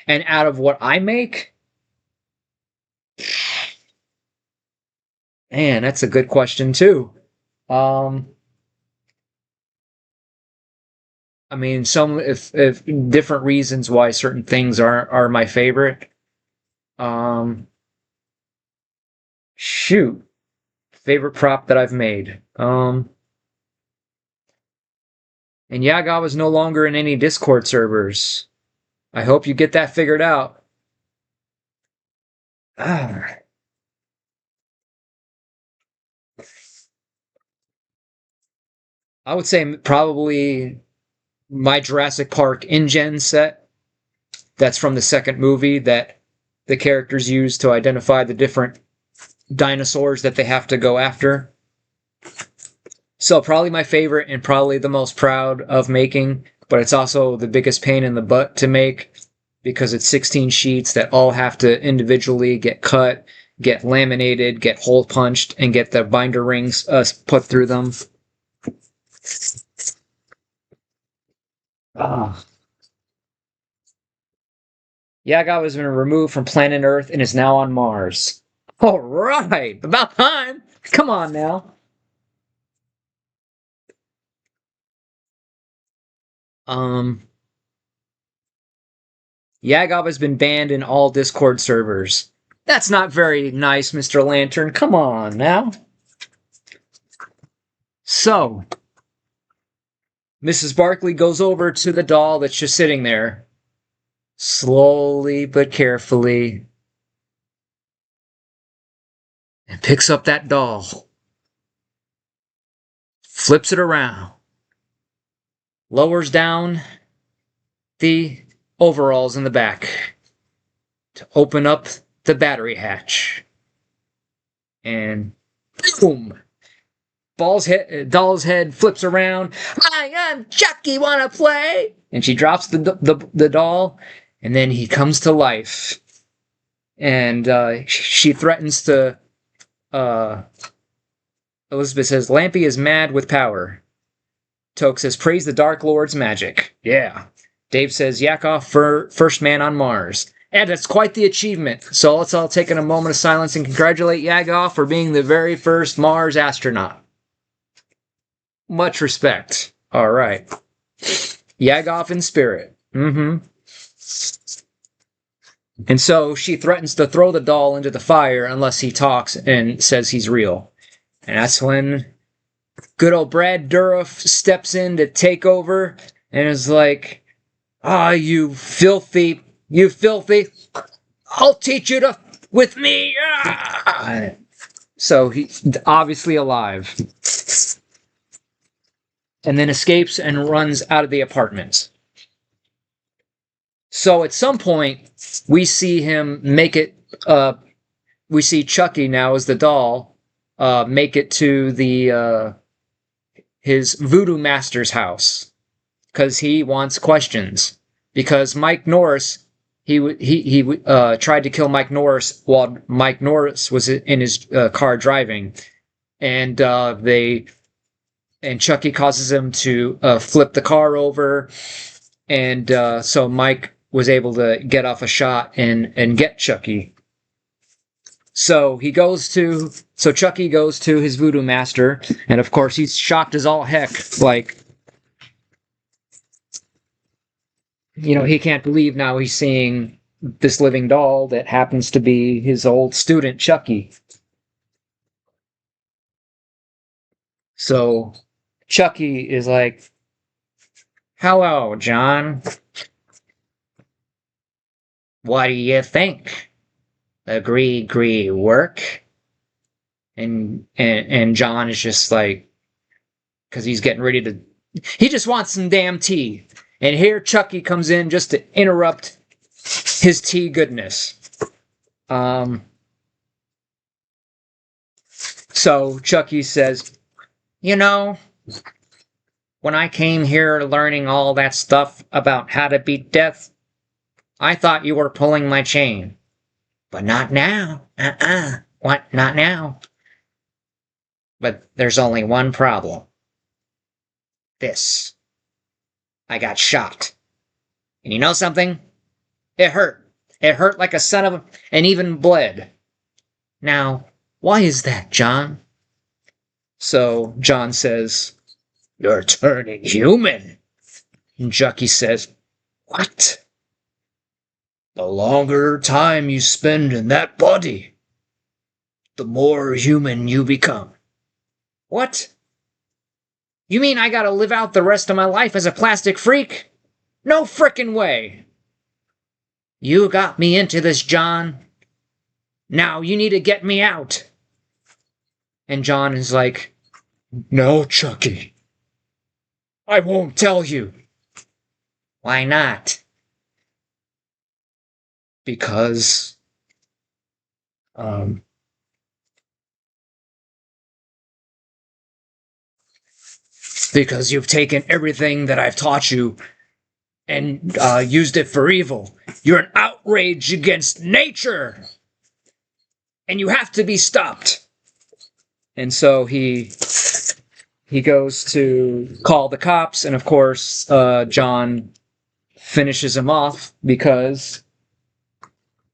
and out of what I make, man, that's a good question too. I mean, if different reasons why certain things are my favorite. Um, Shoot, favorite prop that I've made. And Yaga was no longer in any Discord servers. I hope you get that figured out. Ah. I would say probably my Jurassic Park InGen set. That's from the second movie that the characters use to identify the different dinosaurs that they have to go after. So probably my favorite and probably the most proud of making, but it's also the biggest pain in the butt to make because it's 16 sheets that all have to individually get cut, get laminated, get hole punched, and get the binder rings put through them. Ah. Yaga was been removed from planet Earth and is now on Mars. All right, about time. Come on now. Yagov has been banned in all Discord servers. That's not very nice, Mr. Lantern. Come on now. So, Mrs. Barkley goes over to the doll that's just sitting there, slowly but carefully, and picks up that doll, flips it around, lowers down the overalls in the back to open up the battery hatch. And boom! Doll's head flips around. Hi, I'm Chucky, wanna play? And she drops the doll, and then he comes to life. And she threatens to... Elizabeth says, Lampy is mad with power. Toke says, praise the Dark Lord's magic. Yeah. Dave says, Yakov, first man on Mars. And that's quite the achievement. So let's all take a moment of silence and congratulate Yakov for being the very first Mars astronaut. Much respect. All right. Yakov in spirit. And so she threatens to throw the doll into the fire unless he talks and says he's real. And that's when good old Brad Dourif steps in to take over and is like, you filthy, I'll teach you to, with me. So he's obviously alive. And then escapes and runs out of the apartment. So at some point, we see him make it, we see Chucky now as the doll, make it to his voodoo master's house. Because he wants questions. Because Mike Norris, he tried to kill Mike Norris while Mike Norris was in his car driving. And Chucky causes him to flip the car over. And so Mike was able to get off a shot and get Chucky. So Chucky goes to his voodoo master, and of course he's shocked as all heck, like, he can't believe now he's seeing this living doll that happens to be his old student, Chucky. So Chucky is like, hello, John. What do you think? Agree, work? And John is just like, because he's getting ready to, he just wants some damn tea. And here Chucky comes in just to interrupt his tea goodness. So Chucky says, when I came here learning all that stuff about how to beat death, I thought you were pulling my chain. But not now. What? Not now. But there's only one problem. This. I got shot. And you know something? It hurt. It hurt like a son of a... and even bled. Now, why is that, John? So John says, you're turning human. And Chucky says, what? The longer time you spend in that body, the more human you become. What? You mean I gotta live out the rest of my life as a plastic freak? No frickin' way. You got me into this, John. Now you need to get me out. And John is like, no, Chucky. I won't tell you. Why not? Because you've taken everything that I've taught you and used it for evil. You're an outrage against nature, and you have to be stopped. And so he goes to call the cops, and of course John finishes him off because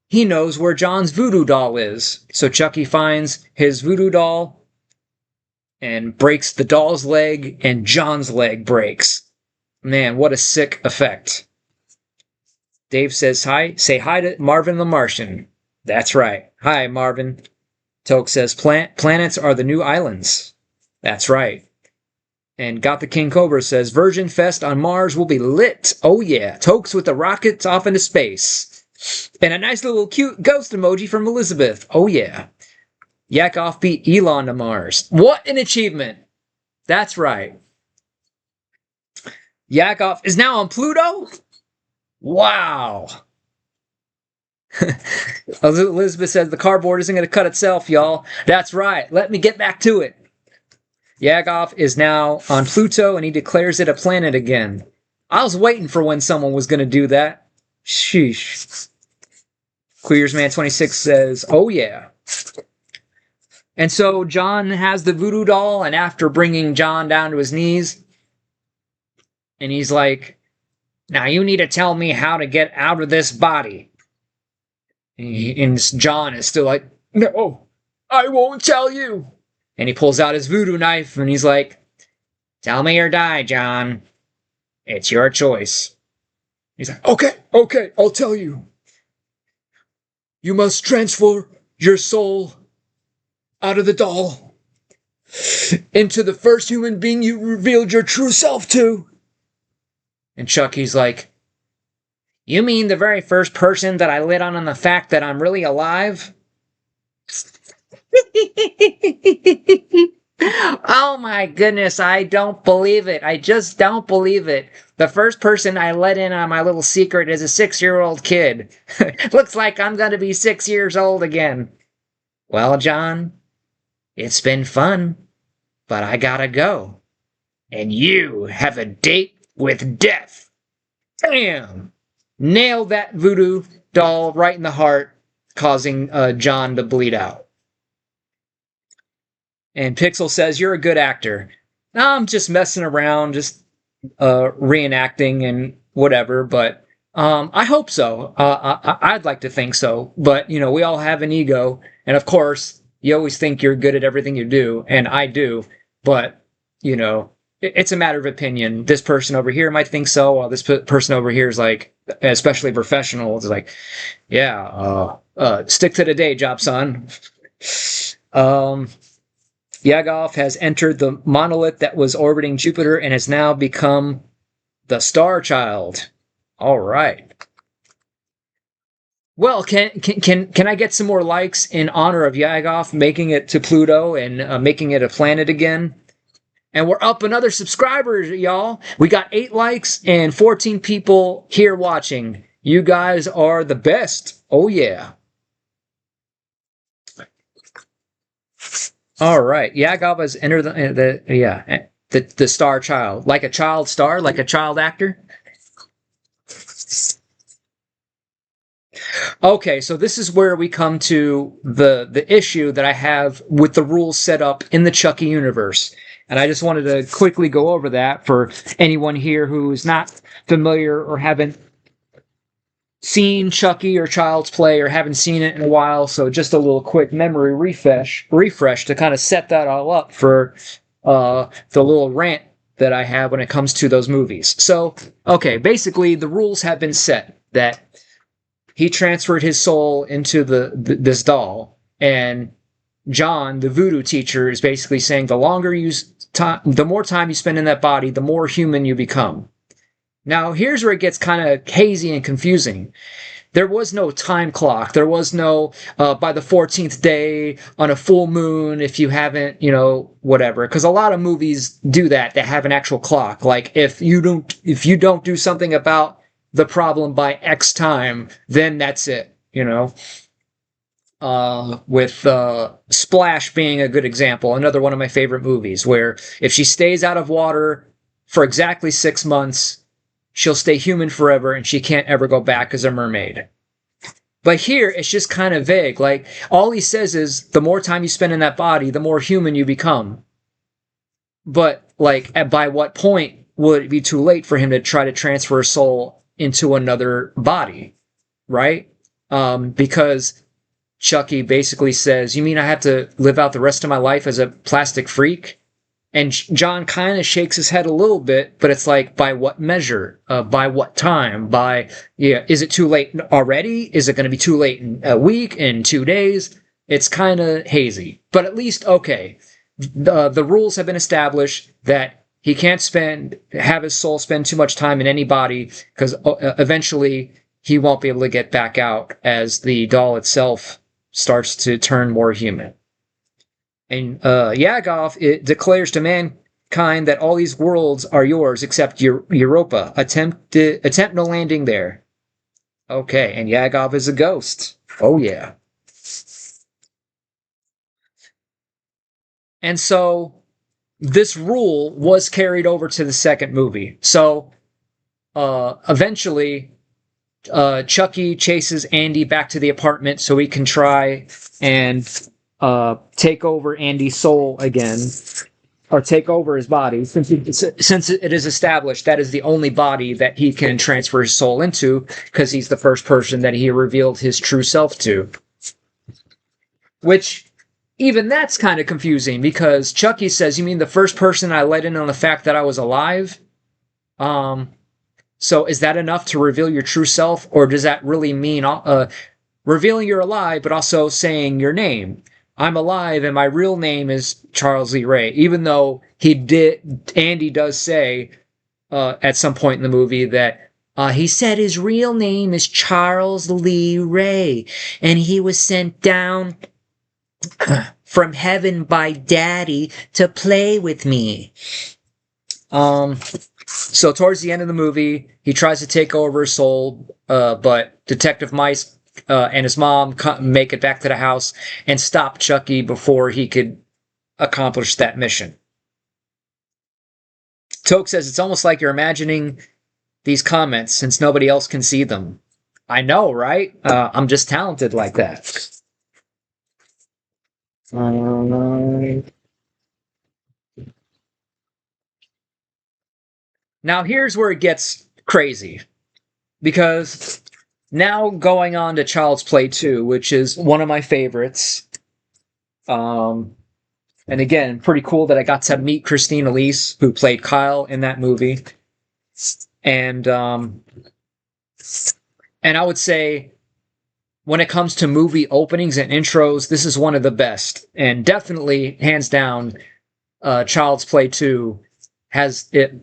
he knows where John's voodoo doll is. So Chucky finds his voodoo doll and breaks the doll's leg, and John's leg breaks. Man, what a sick effect. Dave says hi. Say hi to Marvin the Martian. That's right. Hi, Marvin. Toke says planets are the new islands. That's right. And Got the King Cobra says, Virgin Fest on Mars will be lit. Oh yeah, Tokes with the rockets off into space. And a nice little cute ghost emoji from Elizabeth. Oh yeah. Yakov beat Elon to Mars. What an achievement. That's right. Yakov is now on Pluto? Wow. Elizabeth says the cardboard isn't going to cut itself, y'all. That's right. Let me get back to it. Yakov is now on Pluto, and he declares it a planet again. I was waiting for when someone was going to do that. Sheesh. Queersman26 says, oh yeah. And so John has the voodoo doll, and after bringing John down to his knees, and he's like, now you need to tell me how to get out of this body. And John is still like, no, I won't tell you. And he pulls out his voodoo knife, and he's like, tell me or die, John. It's your choice. He's like, okay, I'll tell you. You must transfer your soul out of the doll into the first human being you revealed your true self to. And Chucky's like, you mean the very first person that I lit on the fact that I'm really alive? Oh my goodness, I don't believe it. I just don't believe it. The first person I let in on my little secret is a 6-year-old kid. Looks like I'm going to be 6 years old again. Well, John, it's been fun, but I gotta go. And you have a date with death. Bam! Nailed that voodoo doll right in the heart, causing John to bleed out. And Pixel says, you're a good actor. I'm just messing around, just reenacting and whatever, but I hope so. I'd like to think so. But, we all have an ego. And of course, you always think you're good at everything you do, and I do. But, it's a matter of opinion. This person over here might think so, while this person over here is like, especially professional, is like, yeah, stick to the day job, son. Yakov has entered the monolith that was orbiting Jupiter and has now become the Star Child. All right. Well, can I get some more likes in honor of Yakov making it to Pluto and making it a planet again? And we're up another subscriber, y'all. We got 8 likes and 14 people here watching. You guys are the best. Oh, yeah. All right. Yakov has entered the Star Child. Like a child star? Like a child actor? Okay, so this is where we come to the issue that I have with the rules set up in the Chucky universe. And I just wanted to quickly go over that for anyone here who is not familiar or haven't seen Chucky or Child's Play or haven't seen it in a while. So just a little quick memory refresh to kind of set that all up for the little rant that I have when it comes to those movies. So, okay, basically the rules have been set that he transferred his soul into this doll, and John, the voodoo teacher, is basically saying the more time you spend in that body, the more human you become. Now, here's where it gets kind of hazy and confusing. There was no time clock. There was no by the 14th day on a full moon if you haven't, whatever. Because a lot of movies do that. They have an actual clock. Like if you don't do something about the problem by X time, then that's it. With Splash being a good example, another one of my favorite movies, where if she stays out of water for exactly 6 months, she'll stay human forever and she can't ever go back as a mermaid. But here, it's just kind of vague. Like, all he says is, the more time you spend in that body, the more human you become. But, by what point would it be too late for him to try to transfer a soul into another body, right? Because Chucky basically says, you mean I have to live out the rest of my life as a plastic freak? And John kind of shakes his head a little bit, but it's like, by what measure? By what time? Is it too late already? Is it going to be too late in a week, in 2 days? It's kind of hazy. But at least, okay, the rules have been established that he can't have his soul spend too much time in any body because eventually he won't be able to get back out as the doll itself starts to turn more human. And Yagov, it declares to mankind that all these worlds are yours except Europa. Attempt no landing there. Okay, and Yagov is a ghost. Oh yeah. And so this rule was carried over to the second movie. So eventually, Chucky chases Andy back to the apartment so he can try and take over Andy's soul again, or take over his body, since it is established that is the only body that he can transfer his soul into, because he's the first person that he revealed his true self to. Which, even that's kind of confusing, because Chucky says, you mean the first person I let in on the fact that I was alive? So is that enough to reveal your true self, or does that really mean revealing you're alive, but also saying your name? I'm alive, and my real name is Charles Lee Ray, even though Andy does say at some point in the movie that he said his real name is Charles Lee Ray, and he was sent down from heaven by Daddy to play with me. So towards the end of the movie, he tries to take over his soul, but Detective Mice and his mom make it back to the house and stop Chucky before he could accomplish that mission. Toke says, it's almost like you're imagining these comments since nobody else can see them. I know, right? I'm just talented like that. Now here's where it gets crazy, because now going on to Child's Play 2, which is one of my favorites. And again, pretty cool that I got to meet Christine Elise, who played Kyle in that movie. And I would say, when it comes to movie openings and intros, this is one of the best. And definitely, hands down, Child's Play 2 has it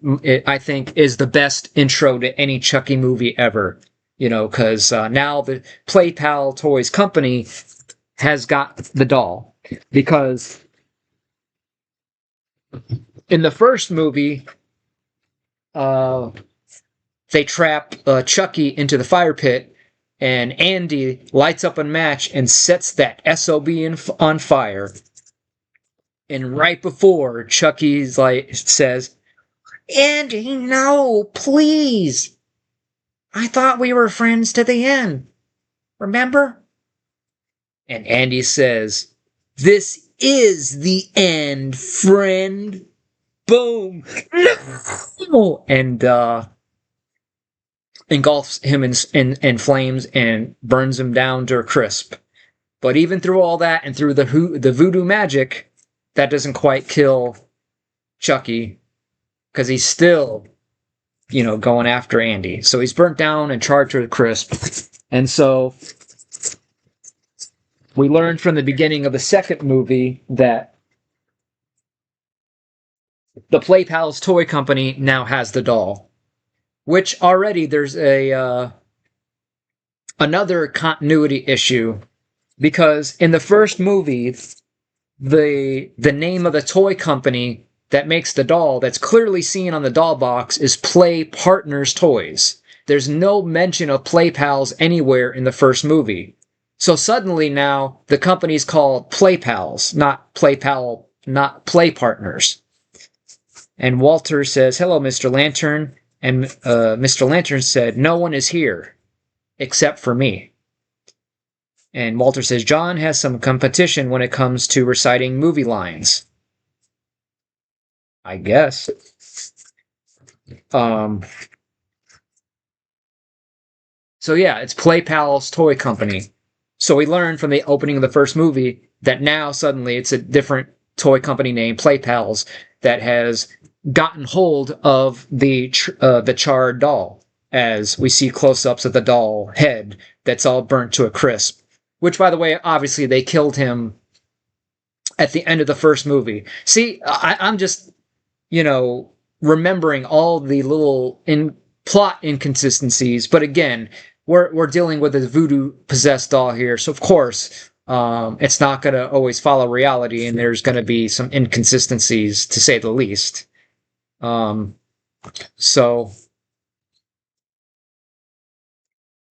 I think is the best intro to any Chucky movie ever, because now the PlayPal Toys company has got the doll, because in the first movie they trap Chucky into the fire pit, and Andy lights up a match and sets that SOB on fire. And right before Chucky's says, Andy, no, please. I thought we were friends to the end. Remember? And Andy says, this is the end, friend. Boom. No! And engulfs him in flames and burns him down to a crisp. But even through all that and through the voodoo magic, that doesn't quite kill Chucky, because he's still, going after Andy. So he's burnt down and charred to a crisp. And so we learned from the beginning of the second movie that the PlayPals toy company now has the doll, which already there's another continuity issue, because in the first movie, the name of the toy company that makes the doll, that's clearly seen on the doll box, is Play Partners Toys. There's no mention of PlayPals anywhere in the first movie. So suddenly now the company's called PlayPals, not Play Partners. And Walter says, hello, Mr. Lantern. And Mr. Lantern said, no one is here except for me. And Walter says, John has some competition when it comes to reciting movie lines. I guess. So yeah, it's PlayPals Toy Company. So we learned from the opening of the first movie that now suddenly it's a different toy company named PlayPals that has gotten hold of the charred doll, as we see close-ups of the doll head that's all burnt to a crisp. Which, by the way, obviously they killed him at the end of the first movie. See, I'm just, remembering all the little plot inconsistencies. But again, we're dealing with a voodoo possessed doll here, so of course it's not going to always follow reality, and there's going to be some inconsistencies to say the least. Um, so,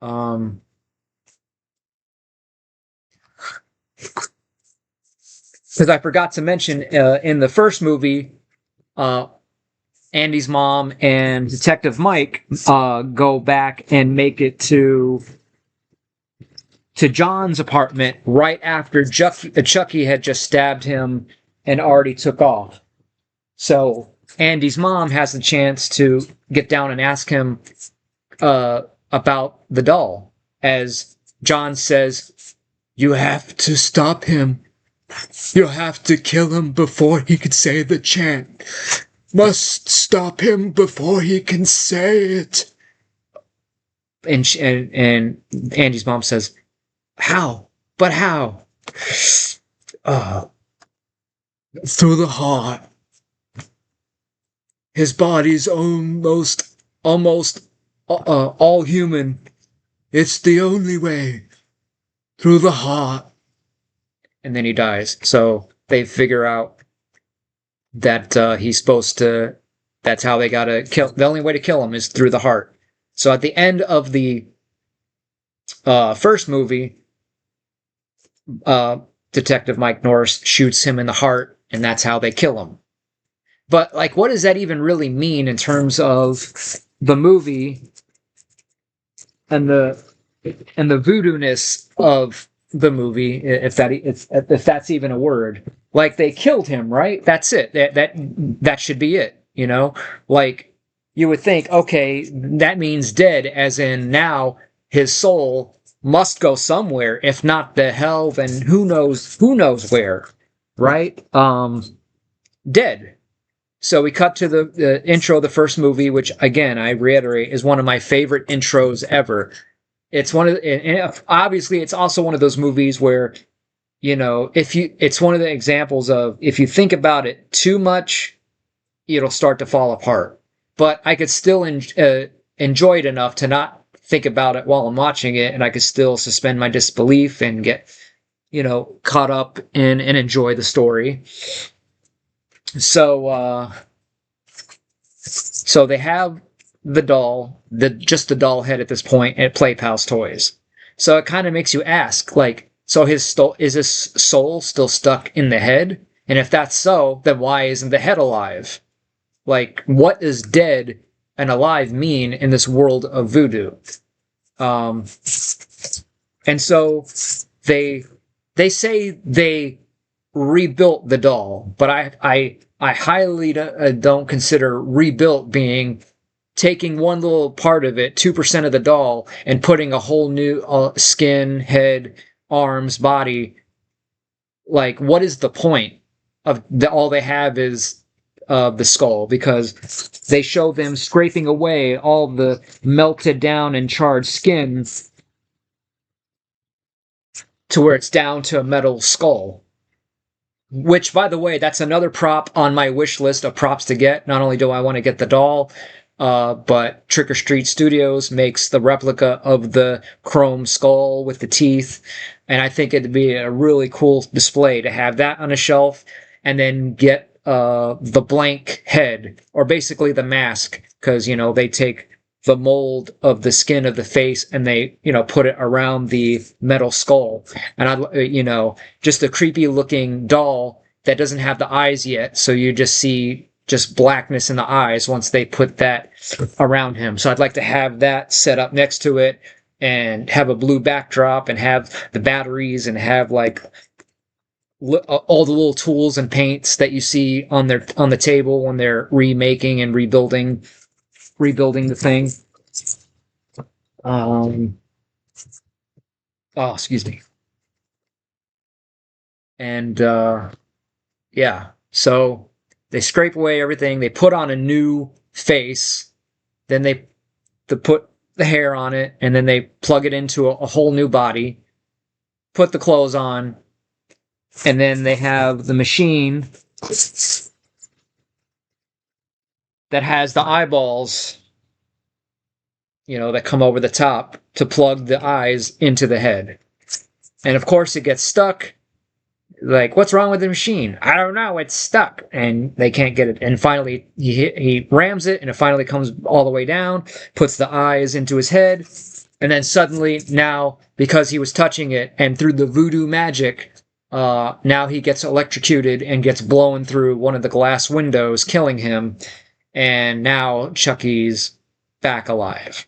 um, because I forgot to mention in the first movie, uh, Andy's mom and Detective Mike go back and make it to John's apartment right after Chucky had just stabbed him and already took off. So Andy's mom has the chance to get down and ask him about the doll. As John says, "You have to stop him. You have to kill him before he could say the chant. Must stop him before he can say it." And Andy's mom says, "How? But how?" "Through the heart. His body's almost all human. It's the only way. Through the heart." And then he dies. So they figure out that he's supposed to. That's how they gotta kill. The only way to kill him is through the heart. So at the end of the first movie, Detective Mike Norris shoots him in the heart, and that's how they kill him. But like, what does that even really mean in terms of the movie and the voodoo-ness of the movie, if that's even a word? Like, they killed him, right? That's it. That should be it. You know, like, you would think, okay, that means dead, as in now his soul must go somewhere, if not the hell, then who knows where, right? Dead. So we cut to the intro of the first movie, which, again, I reiterate, is one of my favorite intros ever. It's and obviously it's also one of those movies where, it's one of the examples of, if you think about it too much, it'll start to fall apart. But I could still enjoy it enough to not think about it while I'm watching it, and I could still suspend my disbelief and get, caught up in and enjoy the story. So they have the doll, just the doll head at this point at Play Pals Toys. So it kind of makes you ask, like, so is his soul still stuck in the head? And if that's so, then why isn't the head alive? Like, what does dead and alive mean in this world of voodoo? And so they say they rebuilt the doll, but I highly don't consider rebuilt being taking one little part of it, 2% of the doll, and putting a whole new skin, head, arms, body. Like, what is the point of all they have is the skull? Because they show them scraping away all the melted down and charred skin to where it's down to a metal skull. Which, by the way, that's another prop on my wish list of props to get. Not only do I want to get the doll, but Trick or Treat Studios makes the replica of the chrome skull with the teeth. And I think it'd be a really cool display to have that on a shelf, and then get the blank head, or basically the mask, because, they take the mold of the skin of the face and they, put it around the metal skull. And just a creepy looking doll that doesn't have the eyes yet, so you just see just blackness in the eyes once they put that around him. So I'd like to have that set up next to it, and have a blue backdrop, and have the batteries, and have like all the little tools and paints that you see on the table when they're remaking and rebuilding the thing. Excuse me. And yeah, so they scrape away everything. They put on a new face. Then they put the hair on it, and then they plug it into a whole new body. Put the clothes on, and then they have the machine that has the eyeballs, that come over the top to plug the eyes into the head. And of course, it gets stuck. Like, what's wrong with the machine? I don't know. It's stuck, and they can't get it. And finally, he rams it, and it finally comes all the way down. Puts the eyes into his head, and then suddenly, now because he was touching it, and through the voodoo magic, now he gets electrocuted and gets blown through one of the glass windows, killing him. And now Chucky's back alive.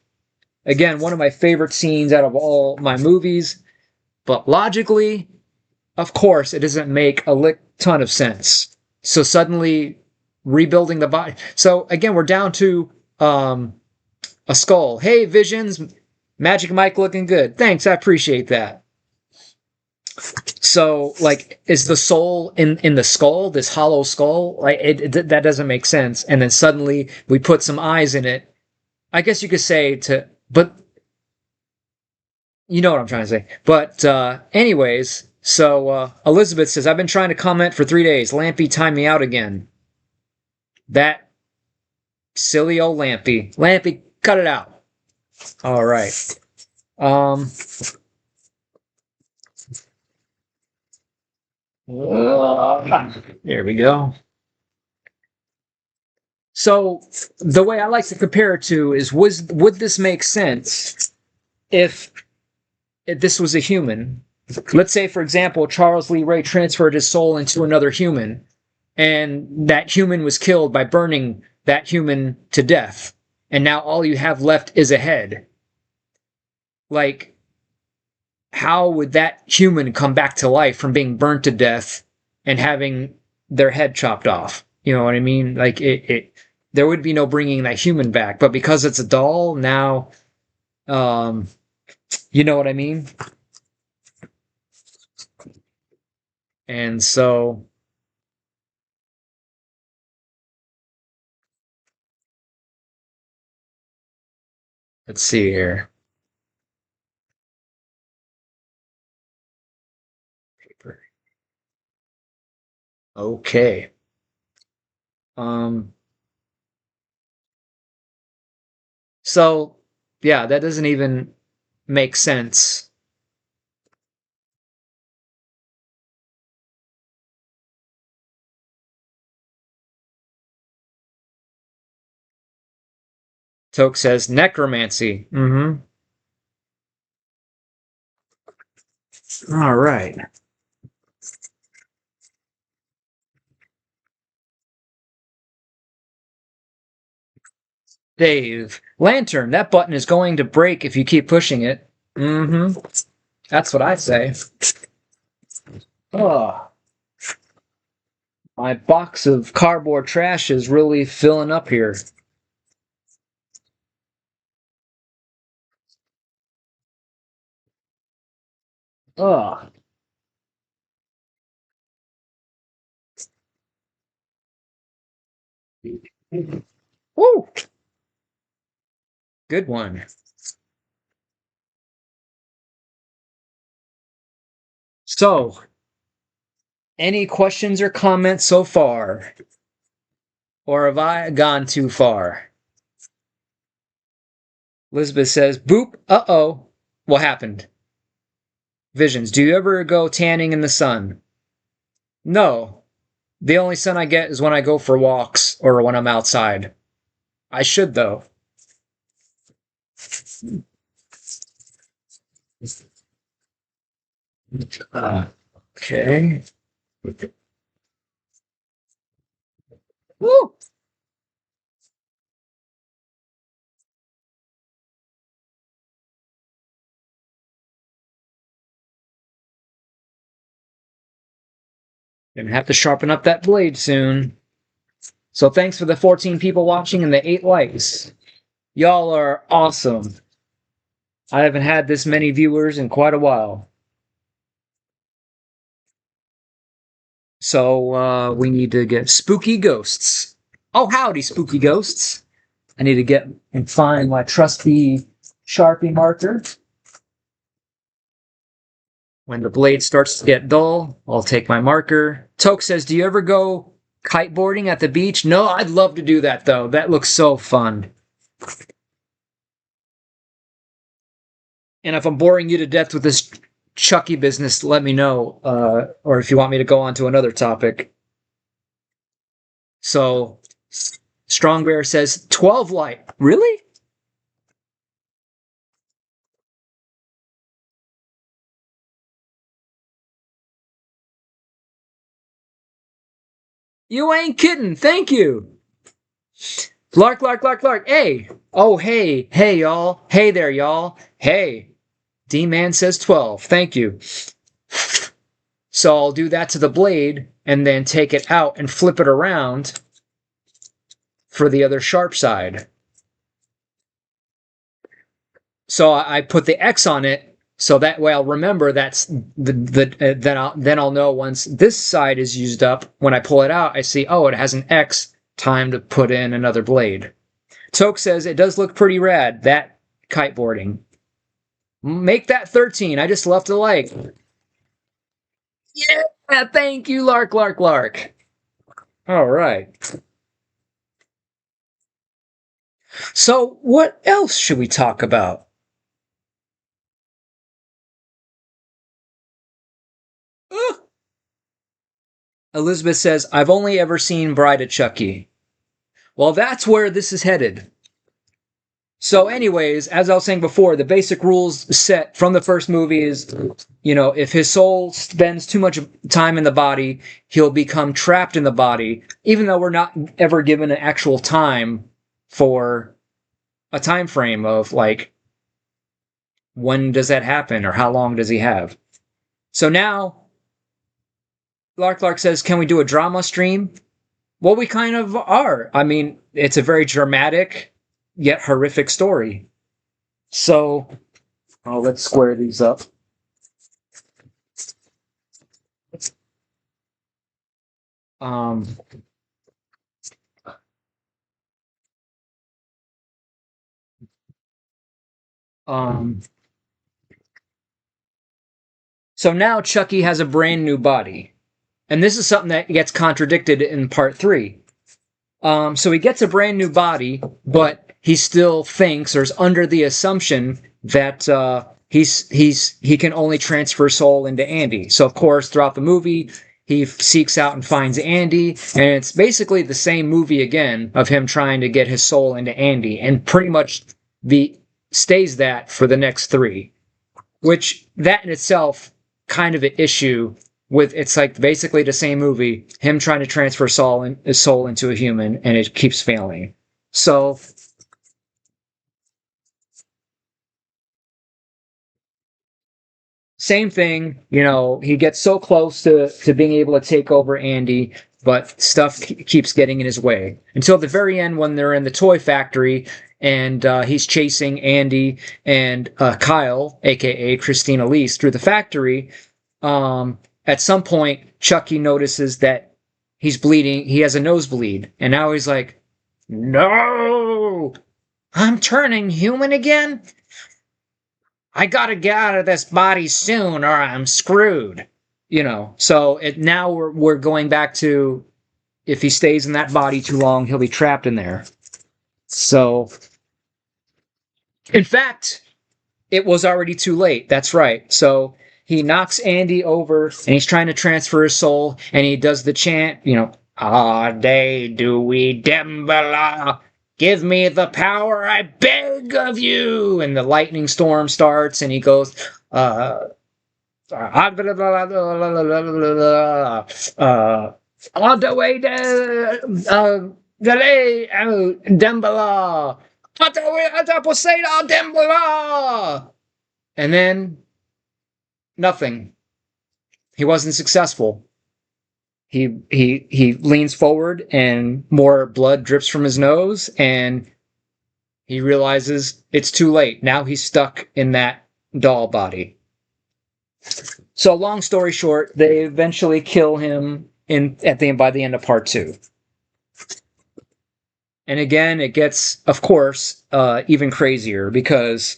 Again, one of my favorite scenes out of all my movies, but logically, of course, it doesn't make a lick ton of sense. So suddenly rebuilding the body. So again, we're down to a skull. Hey, Visions, Magic Mike looking good. Thanks, I appreciate that. So, like, is the soul in the skull, this hollow skull? Like, that doesn't make sense. And then suddenly we put some eyes in it. I guess you could say but you know what I'm trying to say. But anyways, so Elizabeth says, I've been trying to comment for 3 days. Lampy timed me out again. That silly old Lampy. Lampy, cut it out. All right. There we go. So the way I like to compare it to is, would this make sense if this was a human? Let's say, for example, Charles Lee Ray transferred his soul into another human, and that human was killed by burning that human to death, and now all you have left is a head. Like, how would that human come back to life from being burnt to death and having their head chopped off? You know what I mean? Like, there would be no bringing that human back. But because it's a doll, now, you know what I mean? And so, let's see here. Paper. Okay. So, yeah, that doesn't even make sense. Toke says necromancy. Mm-hmm. All right. Dave. Lantern, that button is going to break if you keep pushing it. Mm-hmm. That's what I say. Oh, my box of cardboard trash is really filling up here. Oh. Woo! Good one. So, any questions or comments so far? Or have I gone too far? Elizabeth says, boop, uh-oh. What happened? Visions, do you ever go tanning in the sun? No. The only sun I get is when I go for walks or when I'm outside. I should, though. Okay. Woo! Gonna have to sharpen up that blade soon. So thanks for the 14 people watching and the 8 likes. Y'all are awesome. I haven't had this many viewers in quite a while. So we need to get spooky ghosts. Oh, howdy, spooky ghosts. I need to get and find my trusty Sharpie marker. When the blade starts to get dull, I'll take my marker. Toke says, do you ever go Kiteboarding at the beach? No, I'd love to do that though. That looks so fun. And if I'm boring you to death with this Chucky business, let me know. Or if you want me to go on to another topic. So, Strong Bear says 12 light. Really? You ain't kidding. Thank you. Lark, Lark, Lark, Lark. Hey. Oh, hey. Hey, y'all. Hey there, y'all. Hey. D-Man says 12. Thank you. So I'll do that to the blade and then take it out and flip it around for the other sharp side. So I put the X on it, so that way I'll remember that's then I'll know once this side is used up. When I pull it out, I see, oh, it has an X. Time to put in another blade. Toke says it does look pretty rad, that kiteboarding. Make that 13. I just left a like. Yeah, thank you, Lark, Lark, Lark. All right. So what else should we talk about? Elizabeth says, I've only ever seen Bride of Chucky. Well, that's where this is headed. So, anyways, as I was saying before, the basic rules set from the first movie is, if his soul spends too much time in the body, he'll become trapped in the body, even though we're not ever given an actual time for a time frame of, like, when does that happen or how long does he have. So now, Lark says, can we do a drama stream? Well, we kind of are. I mean, it's a very dramatic yet horrific story. So, let's square these up. Um, um, so now Chucky has a brand new body. And this is something that gets contradicted in part 3. So he gets a brand new body, but he still thinks or is under the assumption that he can only transfer soul into Andy. So of course, throughout the movie, he seeks out and finds Andy, and it's basically the same movie again of him trying to get his soul into Andy, and pretty much stays that for the next 3, which that in itself kind of an issue with. It's like basically the same movie, him trying to transfer his soul into a human, and it keeps failing. So same thing, he gets so close to being able to take over Andy, but stuff keeps getting in his way. Until the very end when they're in the toy factory, and he's chasing Andy and Kyle, a.k.a. Christina Elise, through the factory. At some point, Chucky notices that he's bleeding. He has a nosebleed. And now he's like, no! I'm turning human again? I gotta get out of this body soon or I'm screwed. So now we're going back to, if he stays in that body too long, he'll be trapped in there. So, in fact, it was already too late. That's right. So he knocks Andy over and he's trying to transfer his soul, and he does the chant, Ah, day do we dembala. Give me the power, I beg of you. And the lightning storm starts, and he goes, on the way to Dembala. And then nothing. He wasn't successful. He leans forward and more blood drips from his nose, and he realizes it's too late. Now he's stuck in that doll body. So long story short, they eventually kill him by the end of part 2. And again, it gets, of course, even crazier, because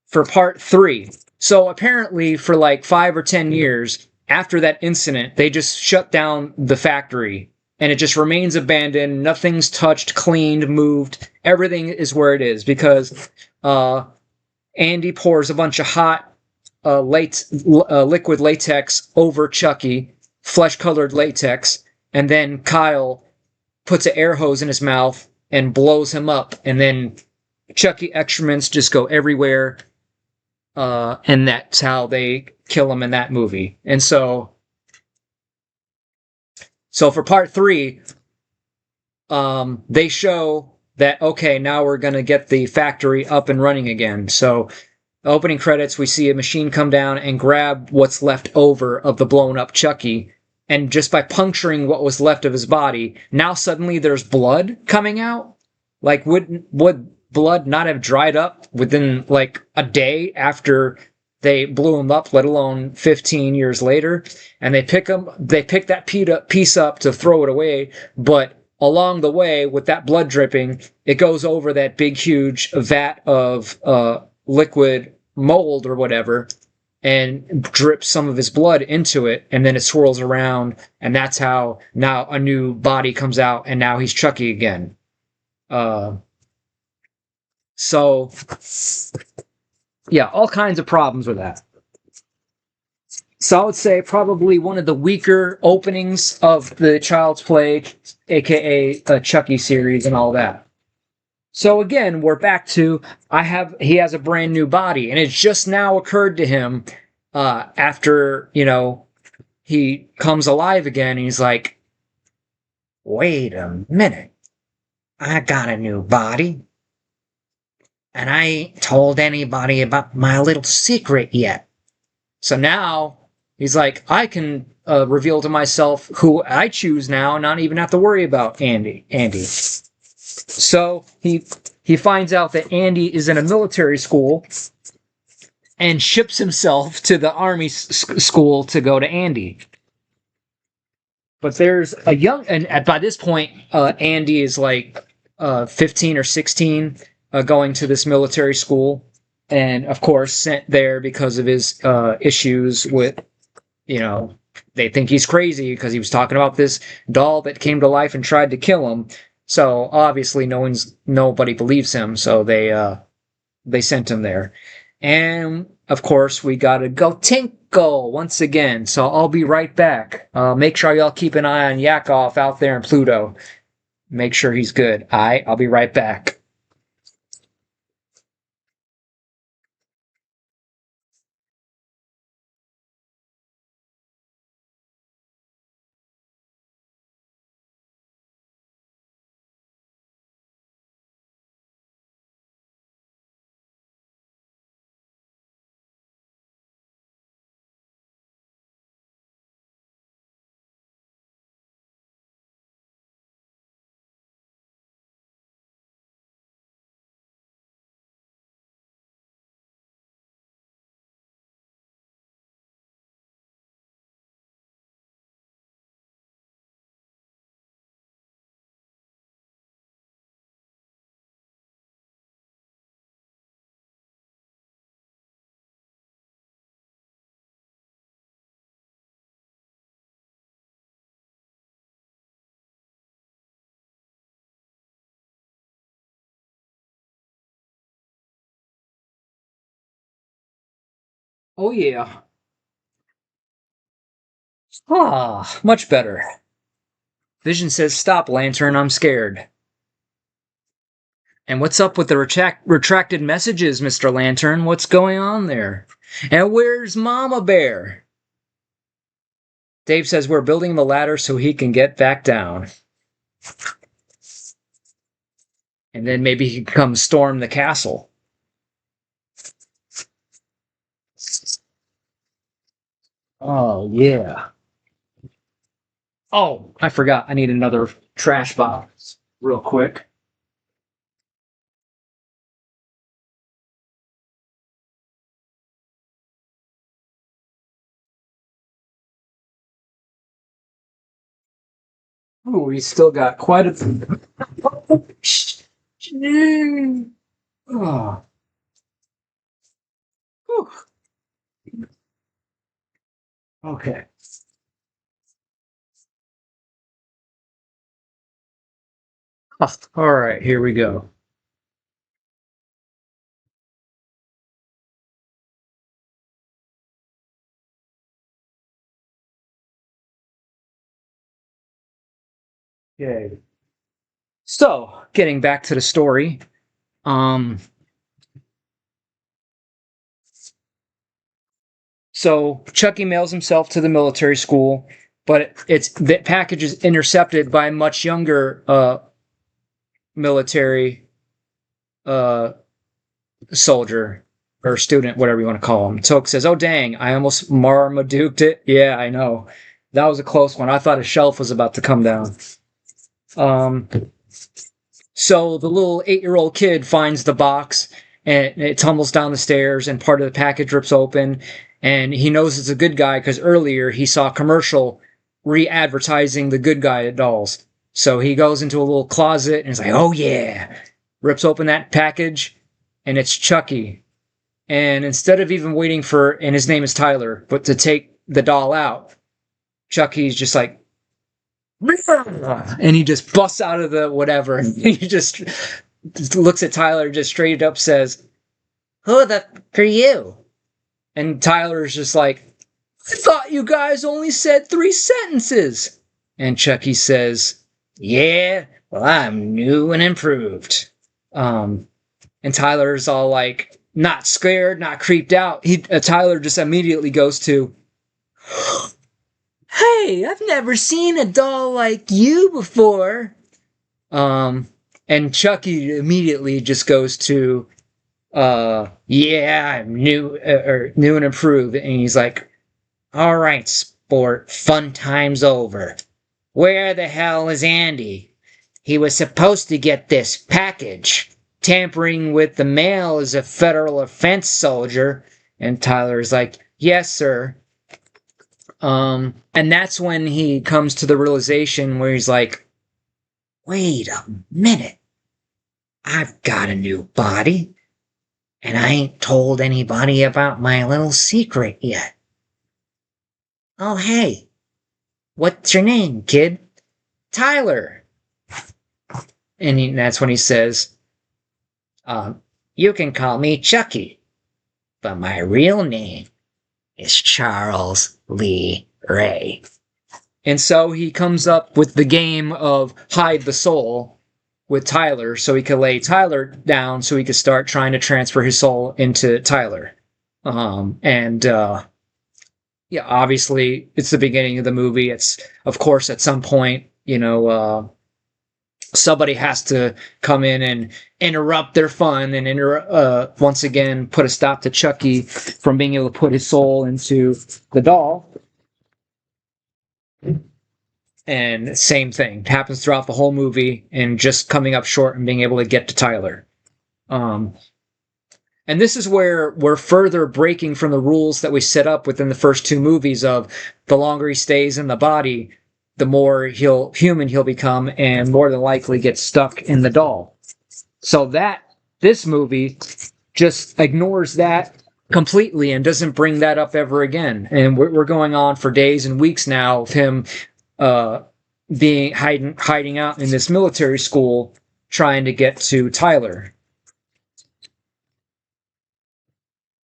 for part 3, so apparently for like 5 or 10 years after that incident, they just shut down the factory and it just remains abandoned. Nothing's touched, cleaned, moved. Everything is where it is because Andy pours a bunch of hot liquid latex over Chucky, flesh-colored latex, and then Kyle puts an air hose in his mouth and blows him up, and then Chucky excrements just go everywhere, and that's how they kill him in that movie. And so for part 3, they show that, okay, now we're going to get the factory up and running again. So opening credits, we see a machine come down and grab what's left over of the blown up Chucky, and just by puncturing what was left of his body, now suddenly there's blood coming out. Like, would blood not have dried up within like a day after they blew him up, let alone 15 years later? And they pick that piece up to throw it away, but along the way, with that blood dripping, it goes over that big, huge vat of liquid mold or whatever, and drips some of his blood into it, and then it swirls around, and that's how now a new body comes out, and now he's Chucky again. So, yeah, all kinds of problems with that. So I would say probably one of the weaker openings of the Child's Play, aka the Chucky series and all that. So again, we're back to he has a brand new body, and it's just now occurred to him after, he comes alive again, and he's like, wait a minute, I got a new body, and I ain't told anybody about my little secret yet. So now he's like, I can reveal to myself who I choose now, and not even have to worry about Andy. So he finds out that Andy is in a military school and ships himself to the army school to go to Andy. But there's a young, and by this point, Andy is like 15 or 16, going to this military school, and of course sent there because of his issues with, they think he's crazy because he was talking about this doll that came to life and tried to kill him. So obviously nobody believes him, so they sent him there. And of course we gotta go Tinkle once again, so I'll be right back. Make sure y'all keep an eye on Yakov out there in Pluto. Make sure he's good. I'll be right back. Oh yeah. Ah, much better. Vision says, "Stop, Lantern, I'm scared." And what's up with the retracted messages, Mr. Lantern? What's going on there? And where's Mama Bear? Dave says we're building the ladder so he can get back down. And then maybe he can come storm the castle. Oh, yeah. Oh, I forgot. I need another trash box real quick. Oh, we still got quite a... Oh. Okay. All right, here we go. Okay. So, getting back to the story, um, so Chucky mails himself to the military school, but it's the package is intercepted by a much younger military uh, soldier or student, whatever you want to call him. Toke says, "Oh dang, I almost Marmaduked it." Yeah, I know. That was a close one. I thought a shelf was about to come down. Um, so the little 8-year-old kid finds the box and it tumbles down the stairs and part of the package rips open and he knows it's a good guy because earlier he saw a commercial re-advertising the good guy dolls. So he goes into a little closet and he's like, "Oh yeah," rips open that package and it's Chucky. And instead of even waiting for, and his name is Tyler, but to take the doll out, Chucky's just like, and he just busts out of the whatever. And he just looks at Tyler, just straight up says, "Who the are you?" And Tyler's just like, "I thought you guys only said 3 sentences." And Chucky says, "Yeah, well, I'm new and improved." And Tyler's all like, not scared, not creeped out. Tyler just immediately goes to, "Hey, I've never seen a doll like you before." And Chucky immediately just goes to, "Yeah, I'm new, or new and improved." And he's like, "All right, sport, fun time's over. Where the hell is Andy? He was supposed to get this package. Tampering with the mail is a federal offense, soldier." And Tyler's like, "Yes, sir." And that's when he comes to the realization where he's like, "Wait a minute. I've got a new body, and I ain't told anybody about my little secret yet. Oh, hey, what's your name, kid?" "Tyler." And that's when he says, "You can call me Chucky, but my real name is Charles Lee Ray." And so he comes up with the game of hide the soul with Tyler so he could lay Tyler down so he could start trying to transfer his soul into Tyler. And yeah, obviously it's the beginning of the movie. It's, of course, at some point, somebody has to come in and interrupt their fun and once again put a stop to Chucky from being able to put his soul into the doll. And same thing happens throughout the whole movie, and just coming up short and being able to get to Tyler. Um, and this is where we're further breaking from the rules that we set up within the first 2 movies of the longer he stays in the body, the more human he'll become, and more than likely get stuck in the doll. So this movie just ignores that completely and doesn't bring that up ever again. And we're going on for days and weeks now of him being hiding out in this military school trying to get to Tyler.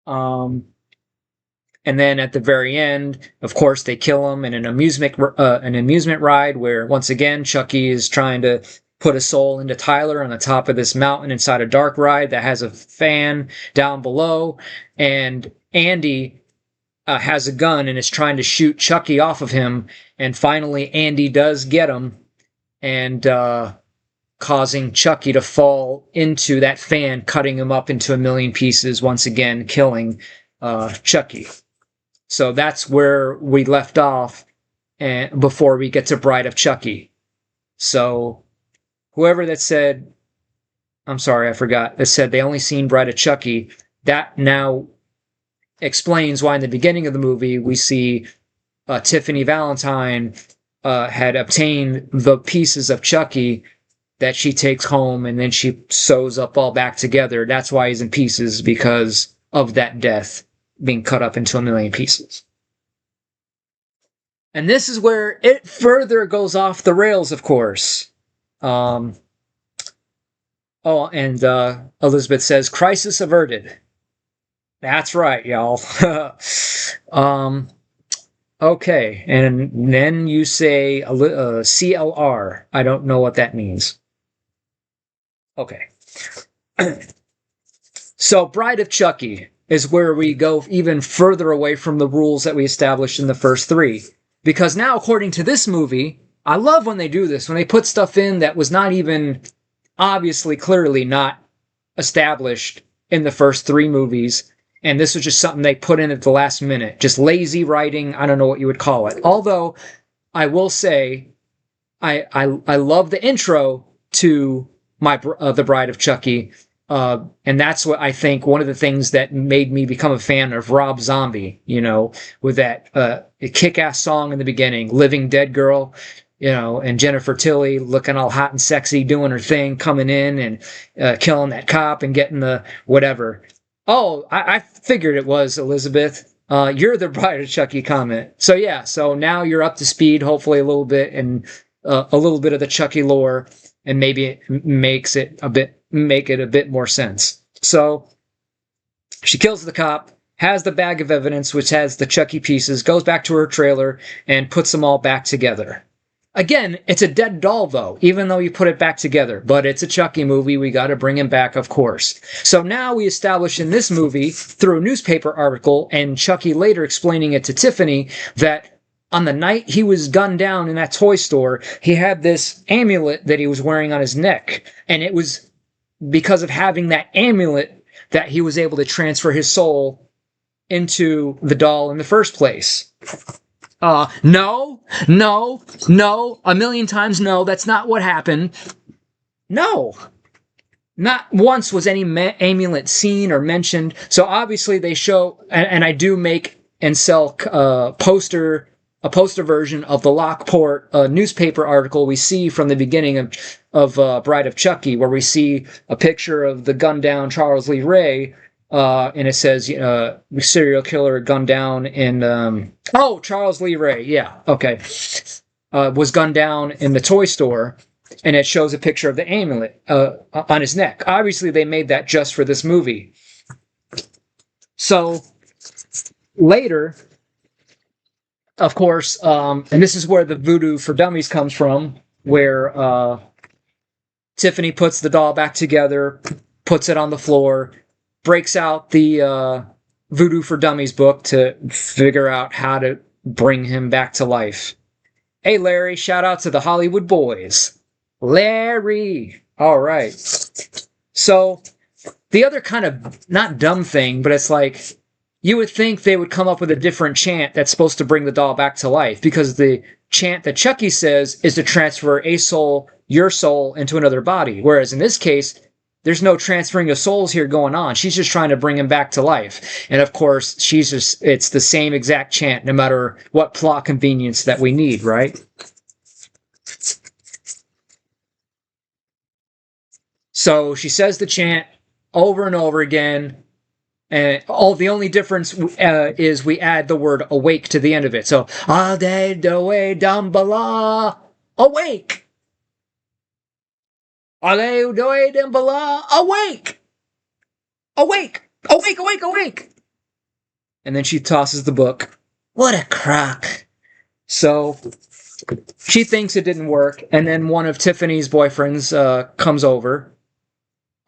And then at the very end, of course, they kill him in an amusement ride where once again Chucky is trying to put a soul into Tyler on the top of this mountain inside a dark ride that has a fan down below, and Andy has a gun and is trying to shoot Chucky off of him, and finally Andy does get him, and causing Chucky to fall into that fan, cutting him up into a million pieces, once again killing Chucky. So that's where we left off before we get to Bride of Chucky. So whoever that said, I'm sorry, I forgot, that said they only seen Bride of Chucky, that now explains why in the beginning of the movie we see Tiffany Valentine had obtained the pieces of Chucky that she takes home and then she sews up all back together. That's why he's in pieces, because of that death being cut up into a million pieces. And this is where it further goes off the rails, of course. Oh, and Elizabeth says, crisis averted. That's right, y'all. um, okay, and then you say CLR. I don't know what that means. Okay. So, Bride of Chucky is where we go even further away from the rules that we established in the first three. Because now, according to this movie, I love when they do this, when they put stuff in that was not even obviously, clearly not established in the first three movies. And this was just something they put in at the last minute. Just lazy writing. I don't know what you would call it. Although, I will say, I love the intro to the Bride of Chucky, and that's what I think one of the things that made me become a fan of Rob Zombie. You know, with that kick-ass song in the beginning, "Living Dead Girl." You know, and Jennifer Tilly looking all hot and sexy, doing her thing, coming in and killing that cop and getting the whatever. Oh, I figured it was Elizabeth. You're the Bride of Chucky comment. So yeah, so now you're up to speed, hopefully a little bit, and a little bit of the Chucky lore, and maybe it make it a bit more sense. So she kills the cop, has the bag of evidence, which has the Chucky pieces, goes back to her trailer, and puts them all back together. Again, it's a dead doll, though, even though you put it back together. But it's a Chucky movie. We got to bring him back, of course. So now we establish in this movie, through a newspaper article, and Chucky later explaining it to Tiffany, that on the night he was gunned down in that toy store, he had this amulet that he was wearing on his neck. And it was because of having that amulet that he was able to transfer his soul into the doll in the first place. No, a million times no, that's not what happened. No. Not once was any amulet seen or mentioned. So obviously they show, and I do make and sell a poster version of the Lockport newspaper article we see from the beginning of Bride of Chucky, where we see a picture of the gunned down Charles Lee Ray, and it says, serial killer gunned down in, Charles Lee Ray, yeah, okay, was gunned down in the toy store, and it shows a picture of the amulet on his neck. Obviously, they made that just for this movie. So, later, of course, and this is where the Voodoo for Dummies comes from, where Tiffany puts the doll back together, puts it on the floor, breaks out the Voodoo for Dummies book to figure out how to bring him back to life. Hey, Larry, shout out to the Hollywood Boys. Larry! All right. So, the other kind of, not dumb thing, but it's like, you would think they would come up with a different chant that's supposed to bring the doll back to life, because the chant that Chucky says is to transfer a soul, your soul, into another body. Whereas in this case, there's no transferring of souls here going on. She's just trying to bring him back to life. And of course, it's the same exact chant, no matter what plot convenience that we need, right? So she says the chant over and over again. And the only difference is we add the word awake to the end of it. So, all day, the way, Dambala, awake! Aleu doe dembala, awake! Awake! Awake, awake, awake! And then she tosses the book. What a crock. So, she thinks it didn't work, and then one of Tiffany's boyfriends comes over.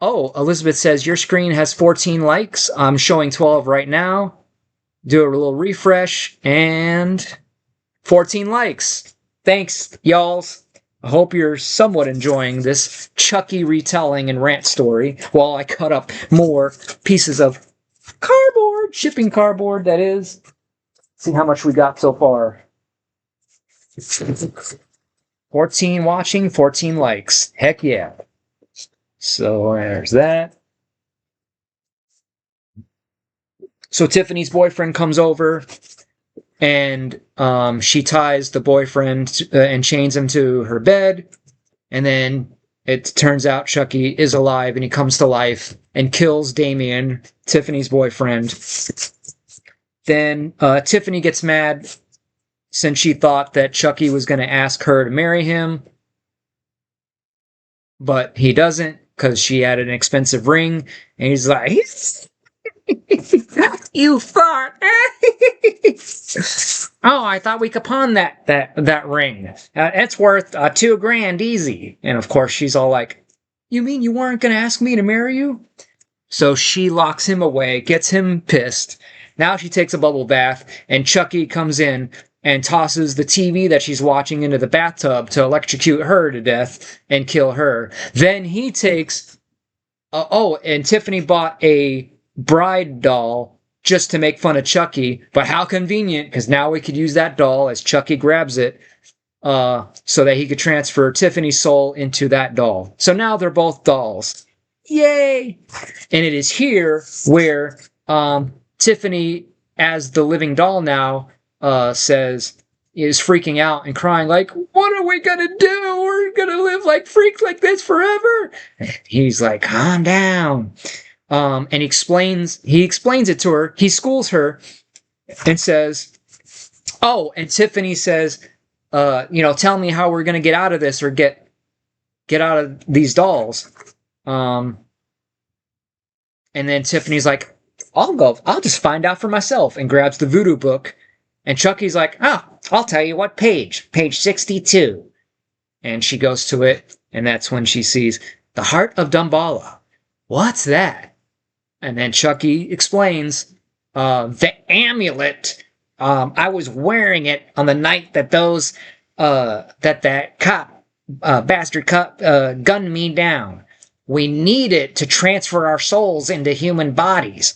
Oh, Elizabeth says, your screen has 14 likes. I'm showing 12 right now. Do a little refresh, and 14 likes. Thanks, y'alls. I hope you're somewhat enjoying this Chucky retelling and rant story while I cut up more pieces of cardboard, shipping cardboard, that is. See how much we got so far. 14 watching, 14 likes. Heck yeah. So there's that. So Tiffany's boyfriend comes over, and she ties the boyfriend and chains him to her bed. And then it turns out Chucky is alive, and he comes to life and kills Damien, Tiffany's boyfriend. Then Tiffany gets mad since she thought that Chucky was going to ask her to marry him. But he doesn't. because she had an expensive ring, and he's like, "You thought? Oh, I thought we could pawn that ring. It's worth $2,000 easy." And of course, she's all like, "You mean you weren't gonna ask me to marry you?" So she locks him away, gets him pissed. Now she takes a bubble bath, and Chucky comes in and tosses the TV that she's watching into the bathtub to electrocute her to death and kill her. Then he takes. And Tiffany bought a bride doll just to make fun of Chucky, but how convenient, because now we could use that doll as Chucky grabs it so that he could transfer Tiffany's soul into that doll. So now they're both dolls. Yay! And it is here where Tiffany, as the living doll now, is freaking out and crying like, "What are we gonna do? We're gonna live like freaks like this forever." He's like, "Calm down." And he explains it to her. He schools her and says, "Oh," and Tiffany says, "Tell me how we're gonna get out of this or get out of these dolls." And then Tiffany's like, I'll just find out for myself," and grabs the voodoo book. And Chucky's like, "Oh, I'll tell you what page 62. And she goes to it, and that's when she sees the Heart of Dumbala. What's that? And then Chucky explains, the amulet. I was wearing it on the night that that cop, bastard cop, gunned me down. We need it to transfer our souls into human bodies.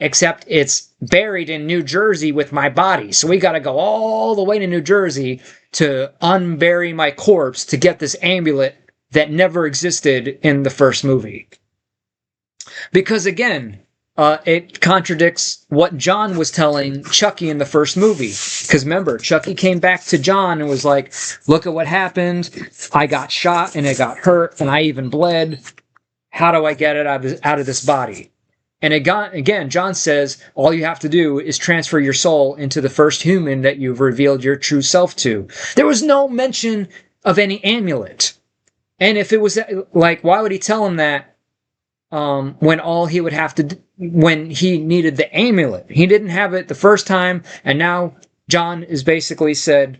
Except it's buried in New Jersey with my body. So we got to go all the way to New Jersey to unbury my corpse to get this amulet that never existed in the first movie." Because again, it contradicts what John was telling Chucky in the first movie. Because remember, Chucky came back to John and was like, "Look at what happened. I got shot and I got hurt and I even bled. How do I get it out of this body?" And again, John says, all you have to do is transfer your soul into the first human that you've revealed your true self to. There was no mention of any amulet. And if it was like, why would he tell him that when all he would have to do, when he needed the amulet? He didn't have it the first time, and now John is basically said,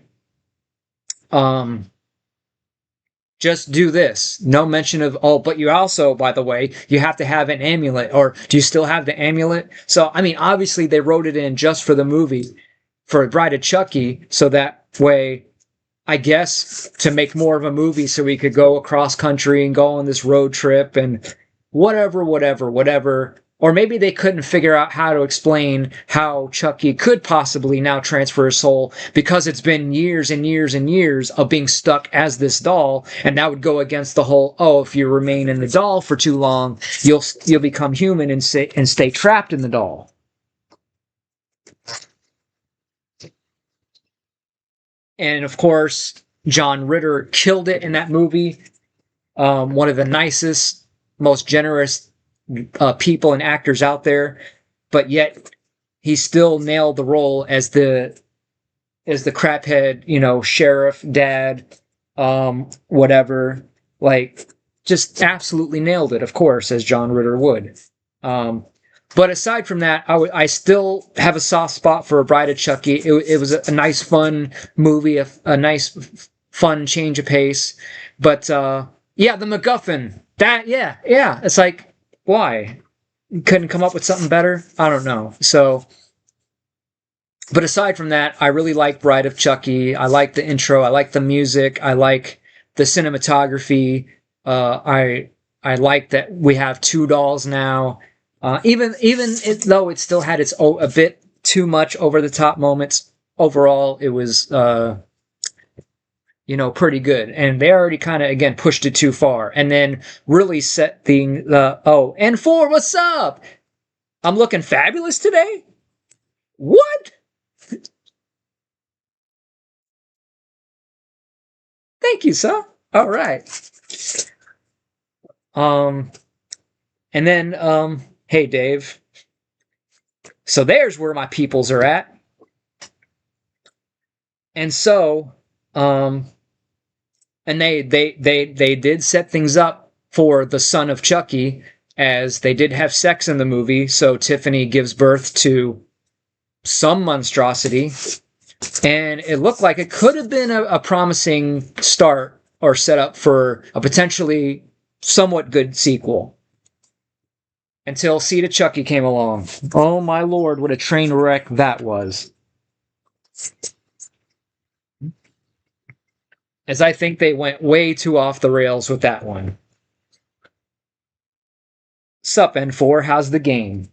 just do this. No mention of, but you also, by the way, you have to have an amulet. Or do you still have the amulet? So, I mean, obviously they wrote it in just for the movie, for Bride of Chucky, so that way, I guess, to make more of a movie so we could go across country and go on this road trip and whatever. Or maybe they couldn't figure out how to explain how Chucky could possibly now transfer his soul because it's been years and years and years of being stuck as this doll, and that would go against the whole, if you remain in the doll for too long, you'll become human and stay trapped in the doll. And of course, John Ritter killed it in that movie. One of the nicest, most generous people and actors out there, but yet he still nailed the role as the craphead, sheriff, dad, whatever. Like, just absolutely nailed it, of course, as John Ritter would. But aside from that, I still have a soft spot for A Bride of Chucky. It was a nice, fun movie, a nice, fun change of pace. But yeah, the MacGuffin. It's like, why? Couldn't come up with something better? I don't know. So, but aside from that, I really like Bride of Chucky. I like the intro. I like the music. I like the cinematography. I like that we have two dolls now. Even though it still had its a bit too much over the top moments, overall it was pretty good. And they already kind of, again, pushed it too far. And then really set N4, what's up? I'm looking fabulous today? What? Thank you, sir. All right. And then, hey, Dave. So there's where my peoples are at. And so, and they did set things up for the son of Chucky, as they did have sex in the movie, so Tiffany gives birth to some monstrosity, and it looked like it could have been a promising start or setup for a potentially somewhat good sequel. Until Seed of Chucky came along. Oh my lord, what a train wreck that was. As I think they went way too off the rails with that one. Sup, N4, how's the game?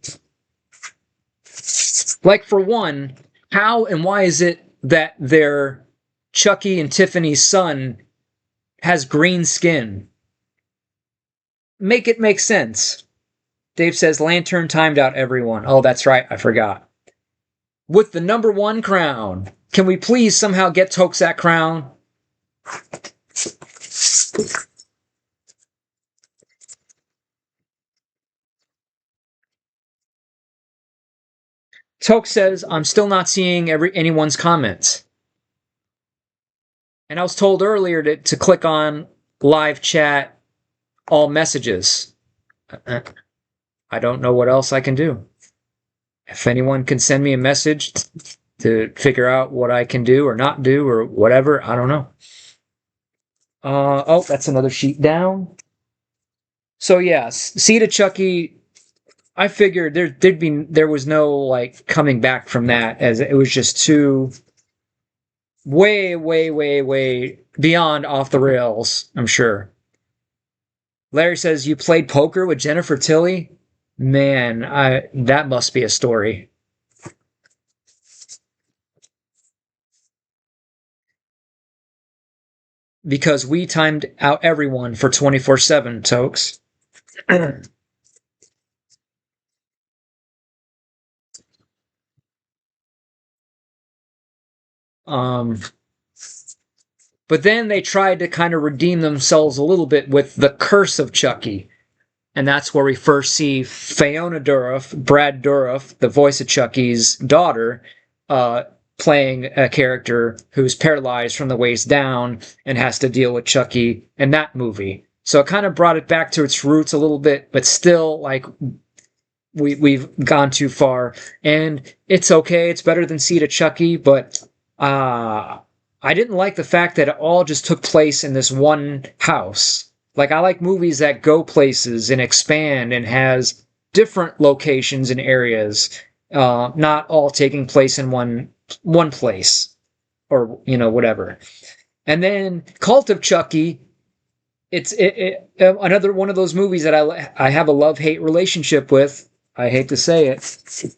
Like, for one, how and why is it that their Chucky and Tiffany's son has green skin? Make it make sense. Dave says, Lantern timed out everyone. Oh, that's right, I forgot. With the #1 crown. Can we please somehow get Tokes that crown? Toke says, I'm still not seeing anyone's comments. And I was told earlier to click on live chat, all messages. I don't know what else I can do. If anyone can send me a message to figure out what I can do or not do or whatever, I don't know. Oh, that's another sheet down. So yes, Seed of Chucky, I figured there was no like coming back from that, as it was just too way beyond off the rails, I'm sure. Larry says, you played poker with Jennifer Tilly? Man, that must be a story. Because we timed out everyone for 24/7, Tokes. But then they tried to kind of redeem themselves a little bit with The Curse of Chucky. And that's where we first see Fiona Dourif, Brad Dourif, the voice of Chucky's daughter, playing a character who's paralyzed from the waist down and has to deal with Chucky in that movie. So it kind of brought it back to its roots a little bit, but still, like, we've gone too far. And it's okay, it's better than Seed of Chucky, but I didn't like the fact that it all just took place in this one house. Like, I like movies that go places and expand and has different locations and areas, not all taking place in one place, or whatever. And then Cult of Chucky, it's another one of those movies that I have a love-hate relationship with. I hate to say it.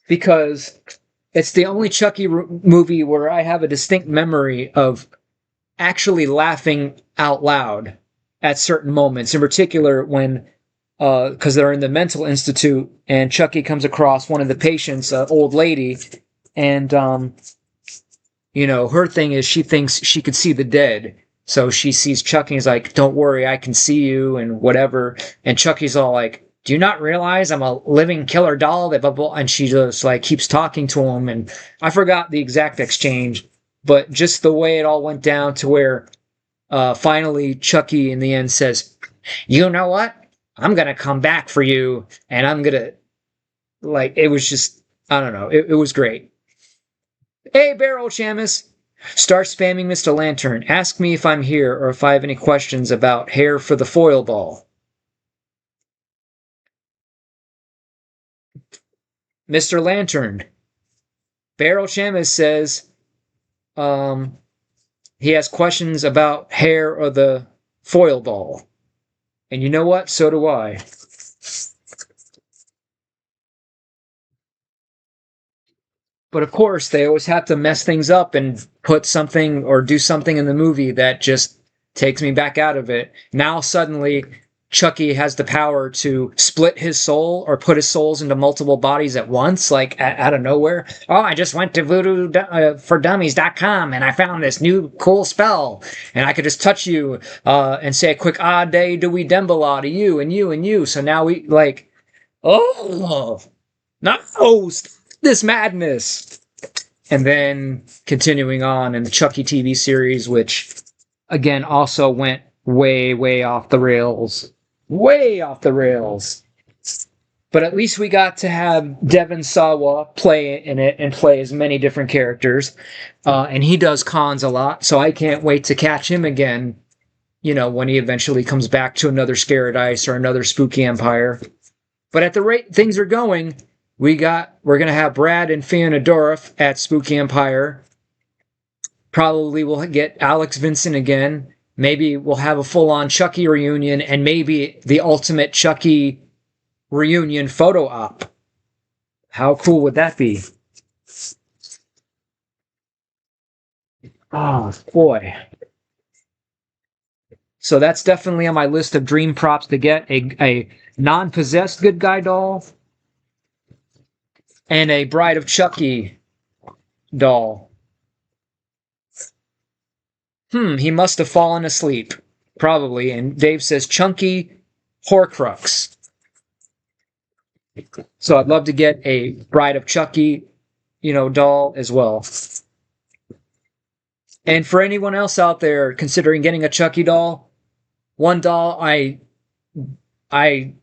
Because it's the only Chucky movie where I have a distinct memory of actually laughing out loud at certain moments. In particular, when, because they're in the mental institute, and Chucky comes across one of the patients, an old lady, and, her thing is she thinks she could see the dead. So she sees Chucky and is like, don't worry, I can see you, and whatever. And Chucky's all like, do you not realize I'm a living killer doll? And she just like keeps talking to him, and I forgot the exact exchange, but just the way it all went down to where finally Chucky in the end says, you know what? I'm going to come back for you, and I'm going to, like, it was just, I don't know, it was great. Hey, Barrel Shamus! Start spamming Mr. Lantern. Ask me if I'm here or if I have any questions about hair for the foil ball. Mr. Lantern. Barrel Shamus says he has questions about hair or the foil ball. And you know what? So do I. But of course, they always have to mess things up and put something or do something in the movie that just takes me back out of it. Now suddenly, Chucky has the power to split his soul or put his souls into multiple bodies at once, like out of nowhere. Oh, I just went to voodoo-for-dummies.com and I found this new cool spell. And I could just touch you and say a quick ah day dewey dembala to you and you and you. So now we, like, oh, no, this madness. And then continuing on in the Chucky TV series, which again also went way, way off the rails. Way off the rails. But at least we got to have Devon Sawa play in it and play as many different characters. And he does cons a lot, so I can't wait to catch him again, when he eventually comes back to another Scaradise or another Spooky Empire. But at the rate things are going, we're gonna have Brad and Fiona Dorff at Spooky Empire. Probably we'll get Alex Vincent again. Maybe we'll have a full-on Chucky reunion, and maybe the ultimate Chucky reunion photo op. How cool would that be? Oh boy. So that's definitely on my list of dream props to get: a non-possessed good guy doll and a Bride of Chucky doll. He must have fallen asleep. Probably. And Dave says Chunky Horcrux. So I'd love to get a Bride of Chucky, doll as well. And for anyone else out there considering getting a Chucky doll, one doll I wouldn't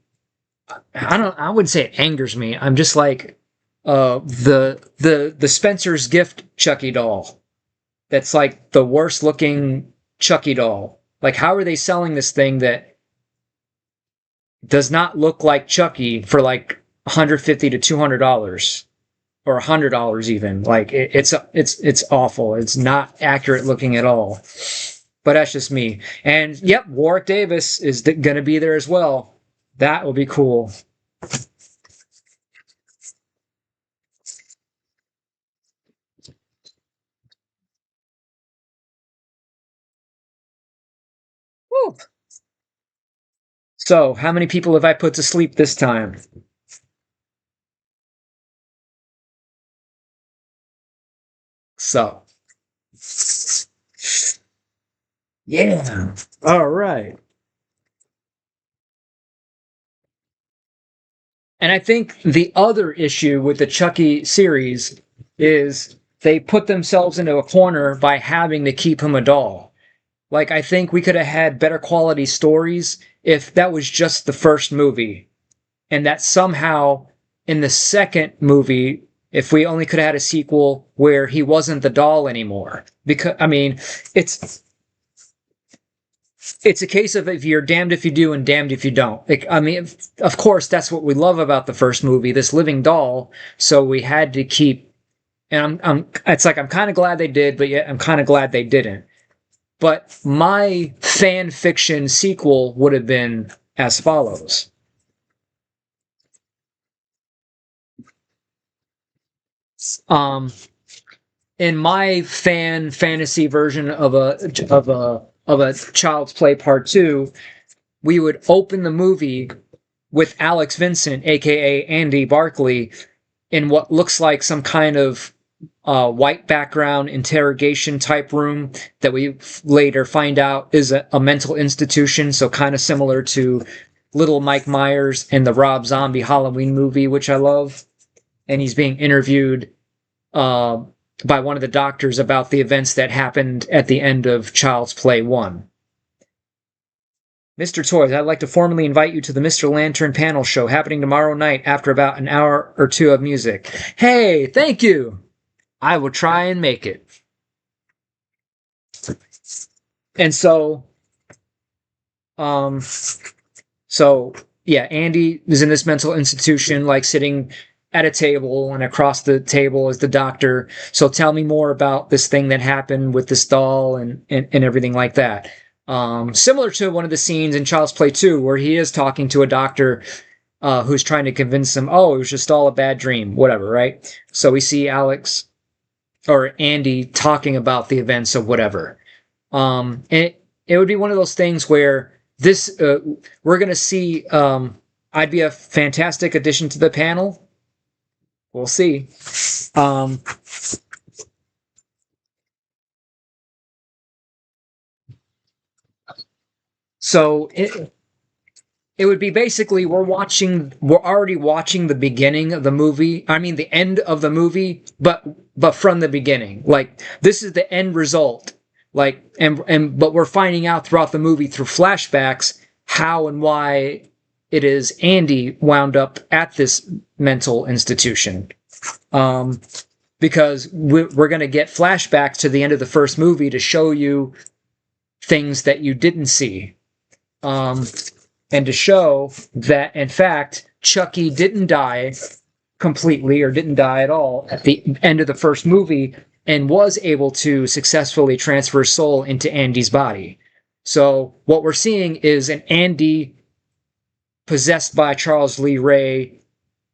say it angers me. I'm just like the Spencer's Gift Chucky doll. That's like the worst looking Chucky doll. Like, how are they selling this thing that does not look like Chucky for like $150 to $200 or $100 even? Like, it's awful. It's not accurate looking at all. But that's just me. And yep, Warwick Davis is going to be there as well. That will be cool. Woo. So, how many people have I put to sleep this time? So, yeah. All right. And I think the other issue with the Chucky series is they put themselves into a corner by having to keep him a doll. Like, I think we could have had better quality stories if that was just the first movie. And that somehow, in the second movie, if we only could have had a sequel where he wasn't the doll anymore. Because, I mean, it's a case of if you're damned if you do and damned if you don't. Like, I mean, of course, that's what we love about the first movie, this living doll. So we had to keep, and it's like I'm kind of glad they did, but yet I'm kind of glad they didn't. But my fan fiction sequel would have been as follows. In my fantasy version of a Child's Play Part 2, we would open the movie with Alex Vincent, aka Andy Barkley, in what looks like some kind of white background interrogation type room that we later find out is a mental institution, so kind of similar to Little Mike Myers in the Rob Zombie Halloween movie, which I love. And he's being interviewed by one of the doctors about the events that happened at the end of Child's Play 1. Mr. TOYZ, I'd like to formally invite you to the Mr. Lantern panel show happening tomorrow night after about an hour or two of music. Hey, thank you! I will try and make it. And so, yeah, Andy is in this mental institution, like sitting at a table, and across the table is the doctor. So tell me more about this thing that happened with this doll and everything like that. Similar to one of the scenes in Child's Play 2, where he is talking to a doctor who's trying to convince him, oh, it was just all a bad dream, whatever, right? So we see Andy talking about the events of whatever. And it would be one of those things where we're going to see, I'd be a fantastic addition to the panel. We'll see. So it would be basically we're already watching the beginning of the movie. I mean, the end of the movie, but but from the beginning. Like, this is the end result. Like, but we're finding out throughout the movie through flashbacks how and why it is Andy wound up at this mental institution. Because we're going to get flashbacks to the end of the first movie to show you things that you didn't see. And to show that, in fact, Chucky didn't die completely or didn't die at all at the end of the first movie and was able to successfully transfer soul into Andy's body. So what we're seeing is an Andy possessed by Charles Lee Ray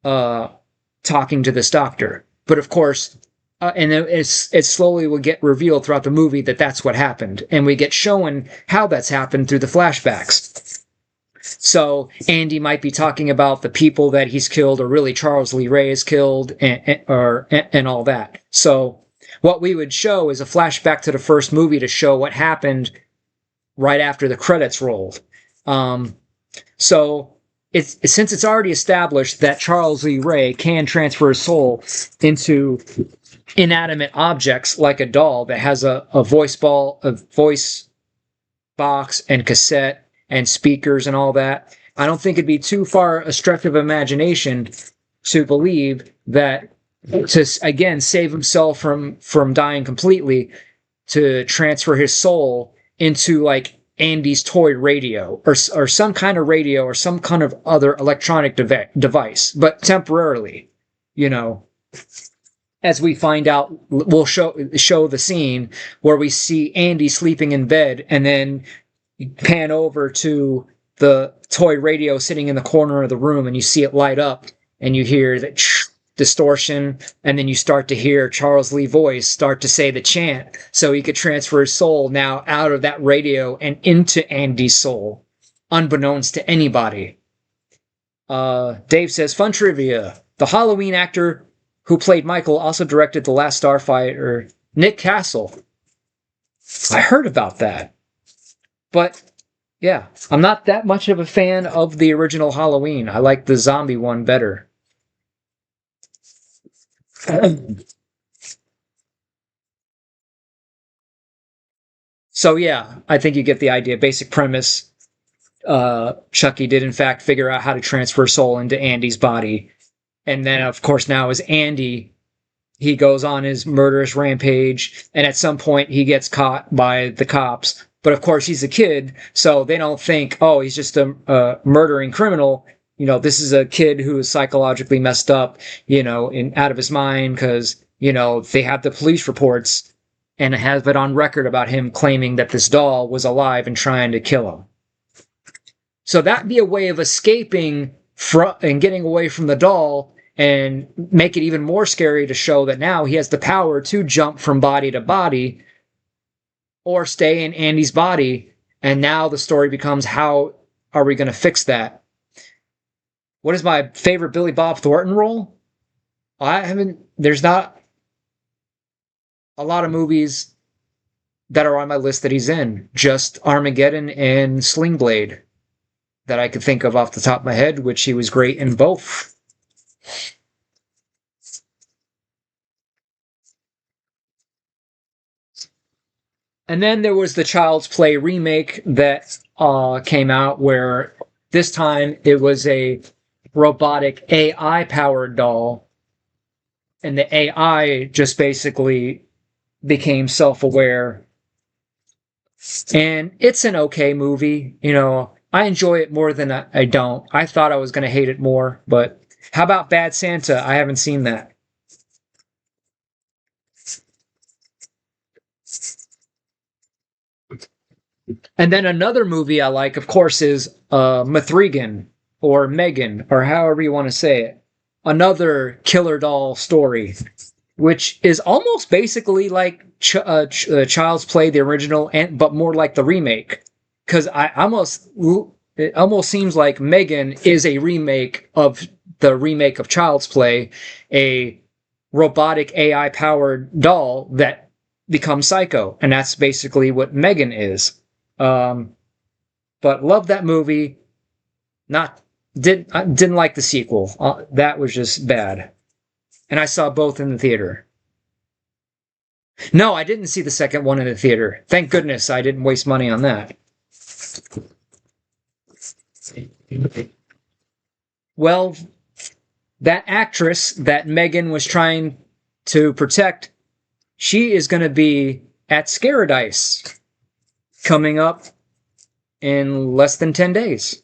talking to this doctor. But of course, and it slowly will get revealed throughout the movie that that's what happened. And we get shown how that's happened through the flashbacks. So Andy might be talking about the people that he's killed, or really Charles Lee Ray is killed, and all that. So what we would show is a flashback to the first movie to show what happened right after the credits rolled. So since it's already established that Charles Lee Ray can transfer his soul into inanimate objects like a doll that has a voice box and cassette and speakers and all that, I don't think it'd be too far a stretch of imagination to believe that, to again save himself from dying completely, to transfer his soul into like Andy's toy radio or some kind of radio or some kind of other electronic device, but temporarily, as we find out. We'll show the scene where we see Andy sleeping in bed, and then pan over to the toy radio sitting in the corner of the room, and you see it light up, and you hear that distortion, and then you start to hear Charles Lee's voice start to say the chant, so he could transfer his soul now out of that radio and into Andy's soul, unbeknownst to anybody. Dave says, fun trivia. The Halloween actor who played Michael also directed The Last Starfighter, Nick Castle. I heard about that. But, yeah, I'm not that much of a fan of the original Halloween. I like the zombie one better. So, yeah, I think you get the idea. Basic premise. Chucky did, in fact, figure out how to transfer soul into Andy's body. And then, of course, now as Andy, he goes on his murderous rampage. And at some point, he gets caught by the cops. But of course, he's a kid, so they don't think, oh, he's just a murdering criminal. This is a kid who is psychologically messed up, out of his mind, because, they have the police reports and have it on record about him claiming that this doll was alive and trying to kill him. So that'd be a way of escaping and getting away from the doll and make it even more scary to show that now he has the power to jump from body to body or stay in Andy's body, and now the story becomes, how are we going to fix that? What is my favorite Billy Bob Thornton role? There's not a lot of movies that are on my list that he's in. Just Armageddon and Sling Blade that I could think of off the top of my head, which he was great in both. And then there was the Child's Play remake that came out, where this time it was a robotic AI-powered doll, and the AI just basically became self-aware. And it's an okay movie. I enjoy it more than I don't. I thought I was going to hate it more, but how about Bad Santa? I haven't seen that. And then another movie I like, of course, is Mithrigan, or Megan, or however you want to say it. Another killer doll story, which is almost basically like Child's Play, the original, but more like the remake. Because it almost seems like Megan is a remake of the remake of Child's Play, a robotic AI-powered doll that becomes psycho. And that's basically what Megan is. But loved that movie. Didn't like the sequel. That was just bad. And I saw both in the theater. No, I didn't see the second one in the theater. Thank goodness I didn't waste money on that. Well, that actress that Megan was trying to protect, she is going to be at Scaradise coming up in less than 10 days.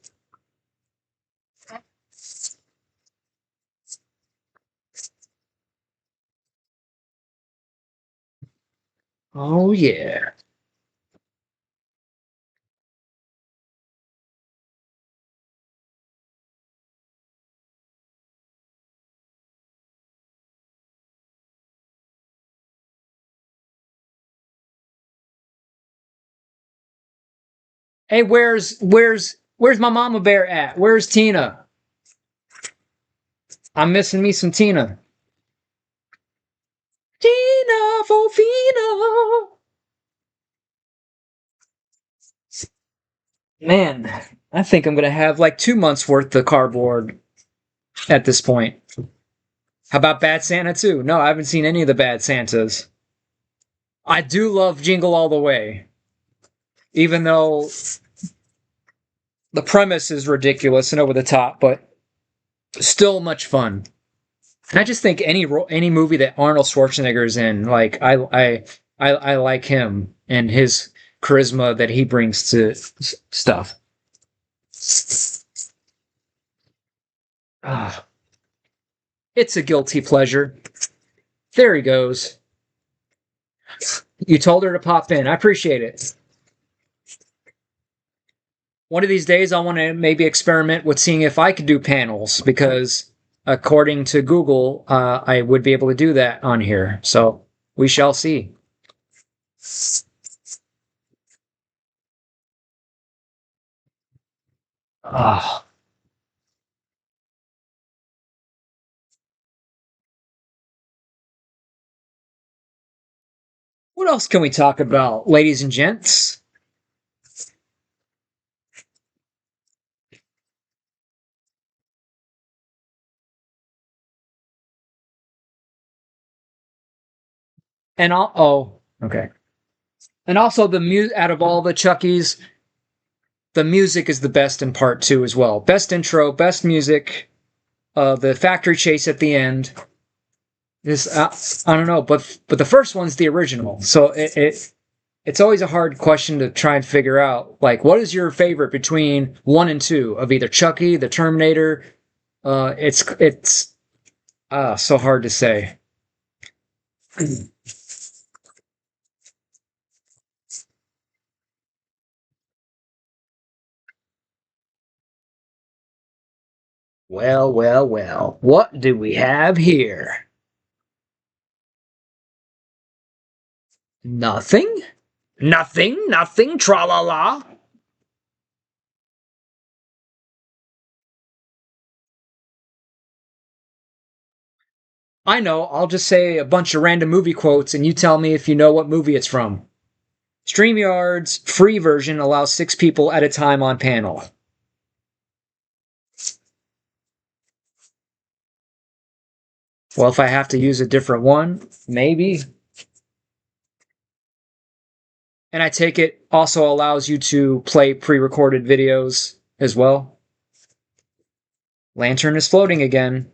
Oh, yeah. Hey, where's my mama bear at? Where's Tina? I'm missing me some Tina. Tina Fofino. Man, I think I'm gonna have like 2 months worth of cardboard at this point. How about Bad Santa too? No, I haven't seen any of the Bad Santas. I do love Jingle All the Way, even though the premise is ridiculous and over the top, but still much fun. And I just think any movie that Arnold Schwarzenegger's in, like I like him and his charisma that he brings to stuff. Ah, it's a guilty pleasure. There he goes. You told her to pop in. I appreciate it. One of these days, I want to maybe experiment with seeing if I could do panels because, according to Google, I would be able to do that on here. So we shall see. Ah, what else can we talk about, ladies and gents? And okay. And also the out of all the Chuckies, the music is the best in part two as well. Best intro, best music, the factory chase at the end. This I don't know, but the first one's the original, so it's always a hard question to try and figure out. Like, what is your favorite between one and two of either Chucky, the Terminator? It's so hard to say. Well, well, well. What do we have here? Nothing? Nothing? Nothing? Tra la la? I know, I'll just say a bunch of random movie quotes and you tell me if you know what movie it's from. StreamYard's free version allows 6 people at a time on panel. Well, if I have to use a different one, maybe. And I take it also allows you to play pre recorded videos as well. Lantern is floating again.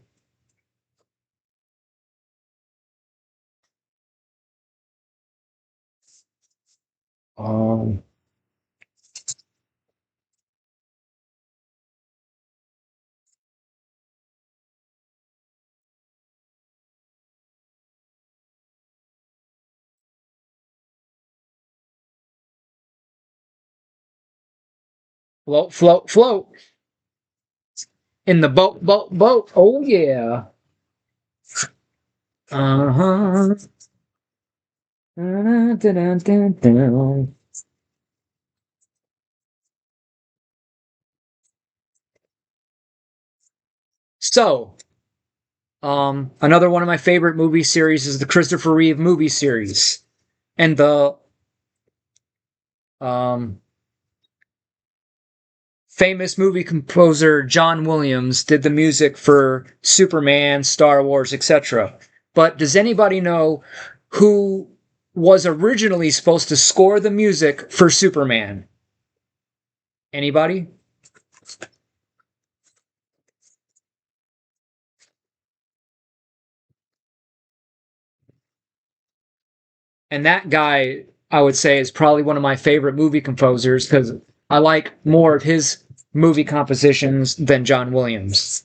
Um, float, float, float. In the boat, boat, boat. Oh, yeah. Uh huh. So, another one of my favorite movie series is the Christopher Reeve movie series, and the um, famous movie composer John Williams did the music for Superman, Star Wars, etc. But does anybody know who was originally supposed to score the music for Superman? Anybody? And that guy, I would say, is probably one of my favorite movie composers because I like more of his movie compositions than John Williams.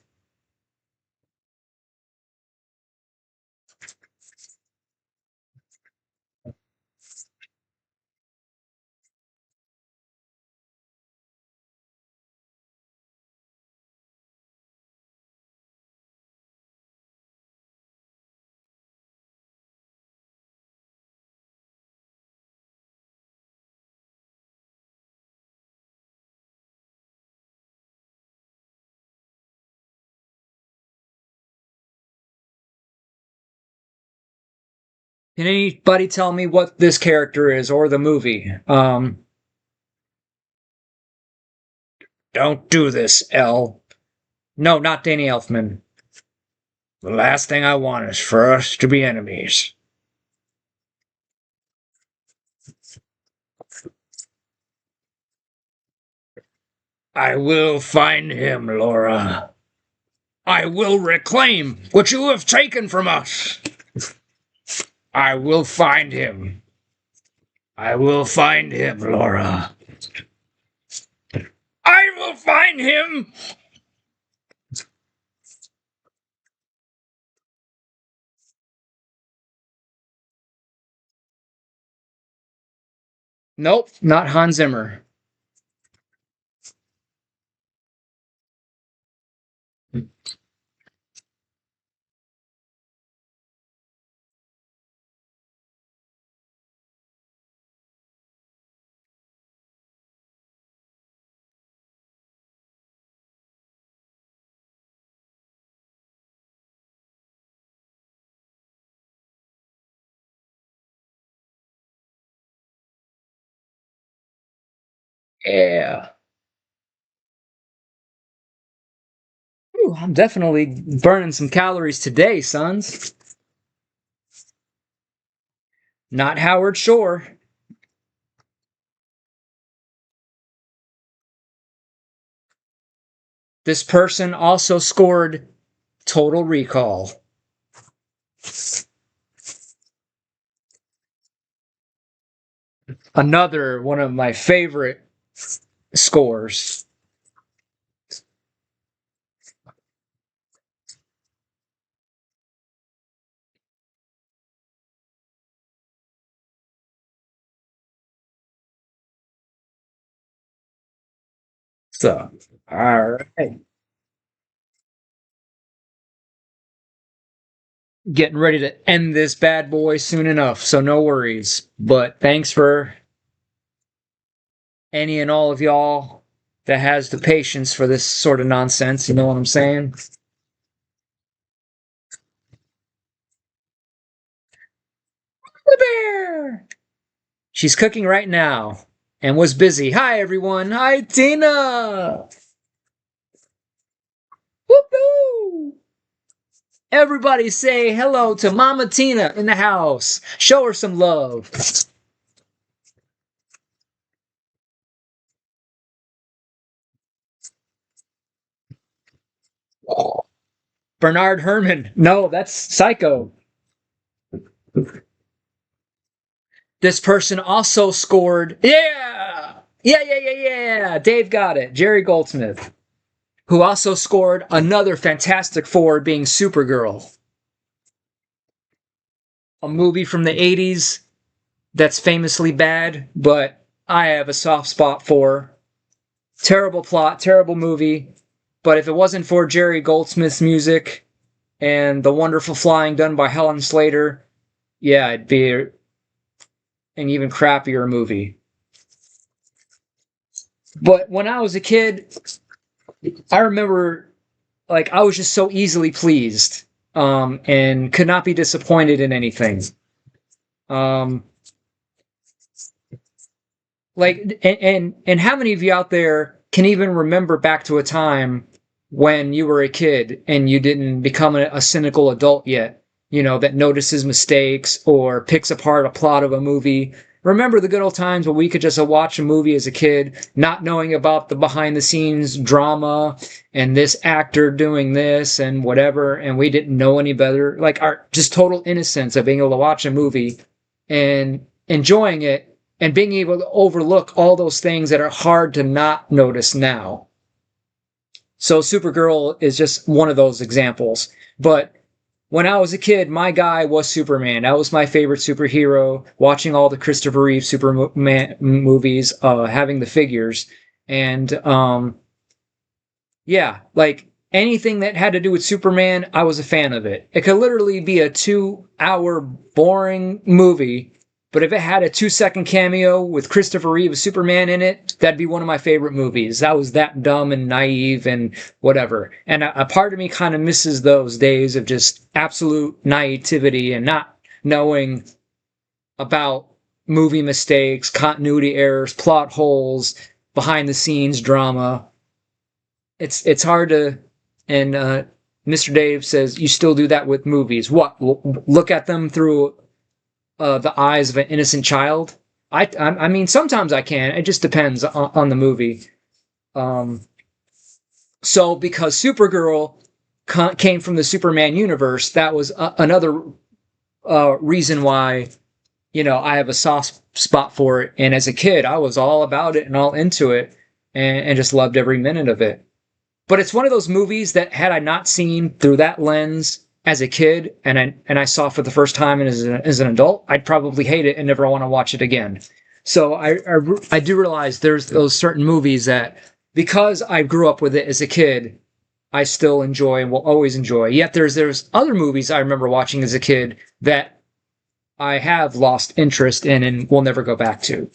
Can anybody tell me what this character is or the movie? Don't do this, L. No, not Danny Elfman. The last thing I want is for us to be enemies. I will find him, Laura. I will reclaim what you have taken from us. I will find him. I will find him, Laura. I will find him! Nope, not Hans Zimmer. Yeah. Ooh, I'm definitely burning some calories today, sons. Not Howard Shore. This person also scored Total Recall. Another one of my favorite scores. So, all right. Getting ready to end this bad boy soon enough, so no worries. But thanks for any and all of y'all that has the patience for this sort of nonsense. You know what I'm saying? Bear! She's cooking right now and was busy. Hi, everyone. Hi, Tina. Woohoo! Everybody say hello to Mama Tina in the house. Show her some love. Bernard Herrmann. No, that's Psycho. This person also scored. Yeah! Yeah, yeah, yeah, yeah. Dave got it. Jerry Goldsmith, who also scored another Fantastic Four being Supergirl, a movie from the 80s that's famously bad, but I have a soft spot for. Terrible plot, terrible movie, but if it wasn't for Jerry Goldsmith's music and the wonderful flying done by Helen Slater, yeah, it'd be an even crappier movie. But when I was a kid, I remember like I was just so easily pleased and could not be disappointed in anything. Um, like and how many of you out there can even remember back to a time when you were a kid and you didn't become a cynical adult yet? that notices mistakes or picks apart a plot of a movie. Remember the good old times when we could just watch a movie as a kid, not knowing about the behind the scenes drama and this actor doing this and whatever, and we didn't know any better. Like our just total innocence of being able to watch a movie and enjoying it and being able to overlook all those things that are hard to not notice now. So Supergirl is just one of those examples. But when I was a kid, my guy was Superman. That was my favorite superhero. Watching all the Christopher Reeve Superman movies, having the figures, and yeah, like anything that had to do with Superman, I was a fan of it. It could literally be a 2 hour boring movie, but if it had a 2 second cameo with Christopher Reeve as Superman in it, that'd be one of my favorite movies. That was that dumb and naive and whatever. And a part of me kind of misses those days of just absolute naivety and not knowing about movie mistakes, continuity errors, plot holes, behind the scenes drama. It's hard to, and Mr. Dave says, you still do that with movies. What? Look at them through the eyes of an innocent child? I mean, sometimes I can. It just depends on the movie. So because Supergirl came from the Superman universe, that was another reason why, I have a soft spot for it. And as a kid, I was all about it and all into it and just loved every minute of it. But it's one of those movies that had I not seen through that lens as a kid and I saw for the first time as an adult, I'd probably hate it and never want to watch it again. So I do realize there's those certain movies that, because I grew up with it as a kid, I still enjoy and will always enjoy. Yet there's other movies I remember watching as a kid that I have lost interest in and will never go back to.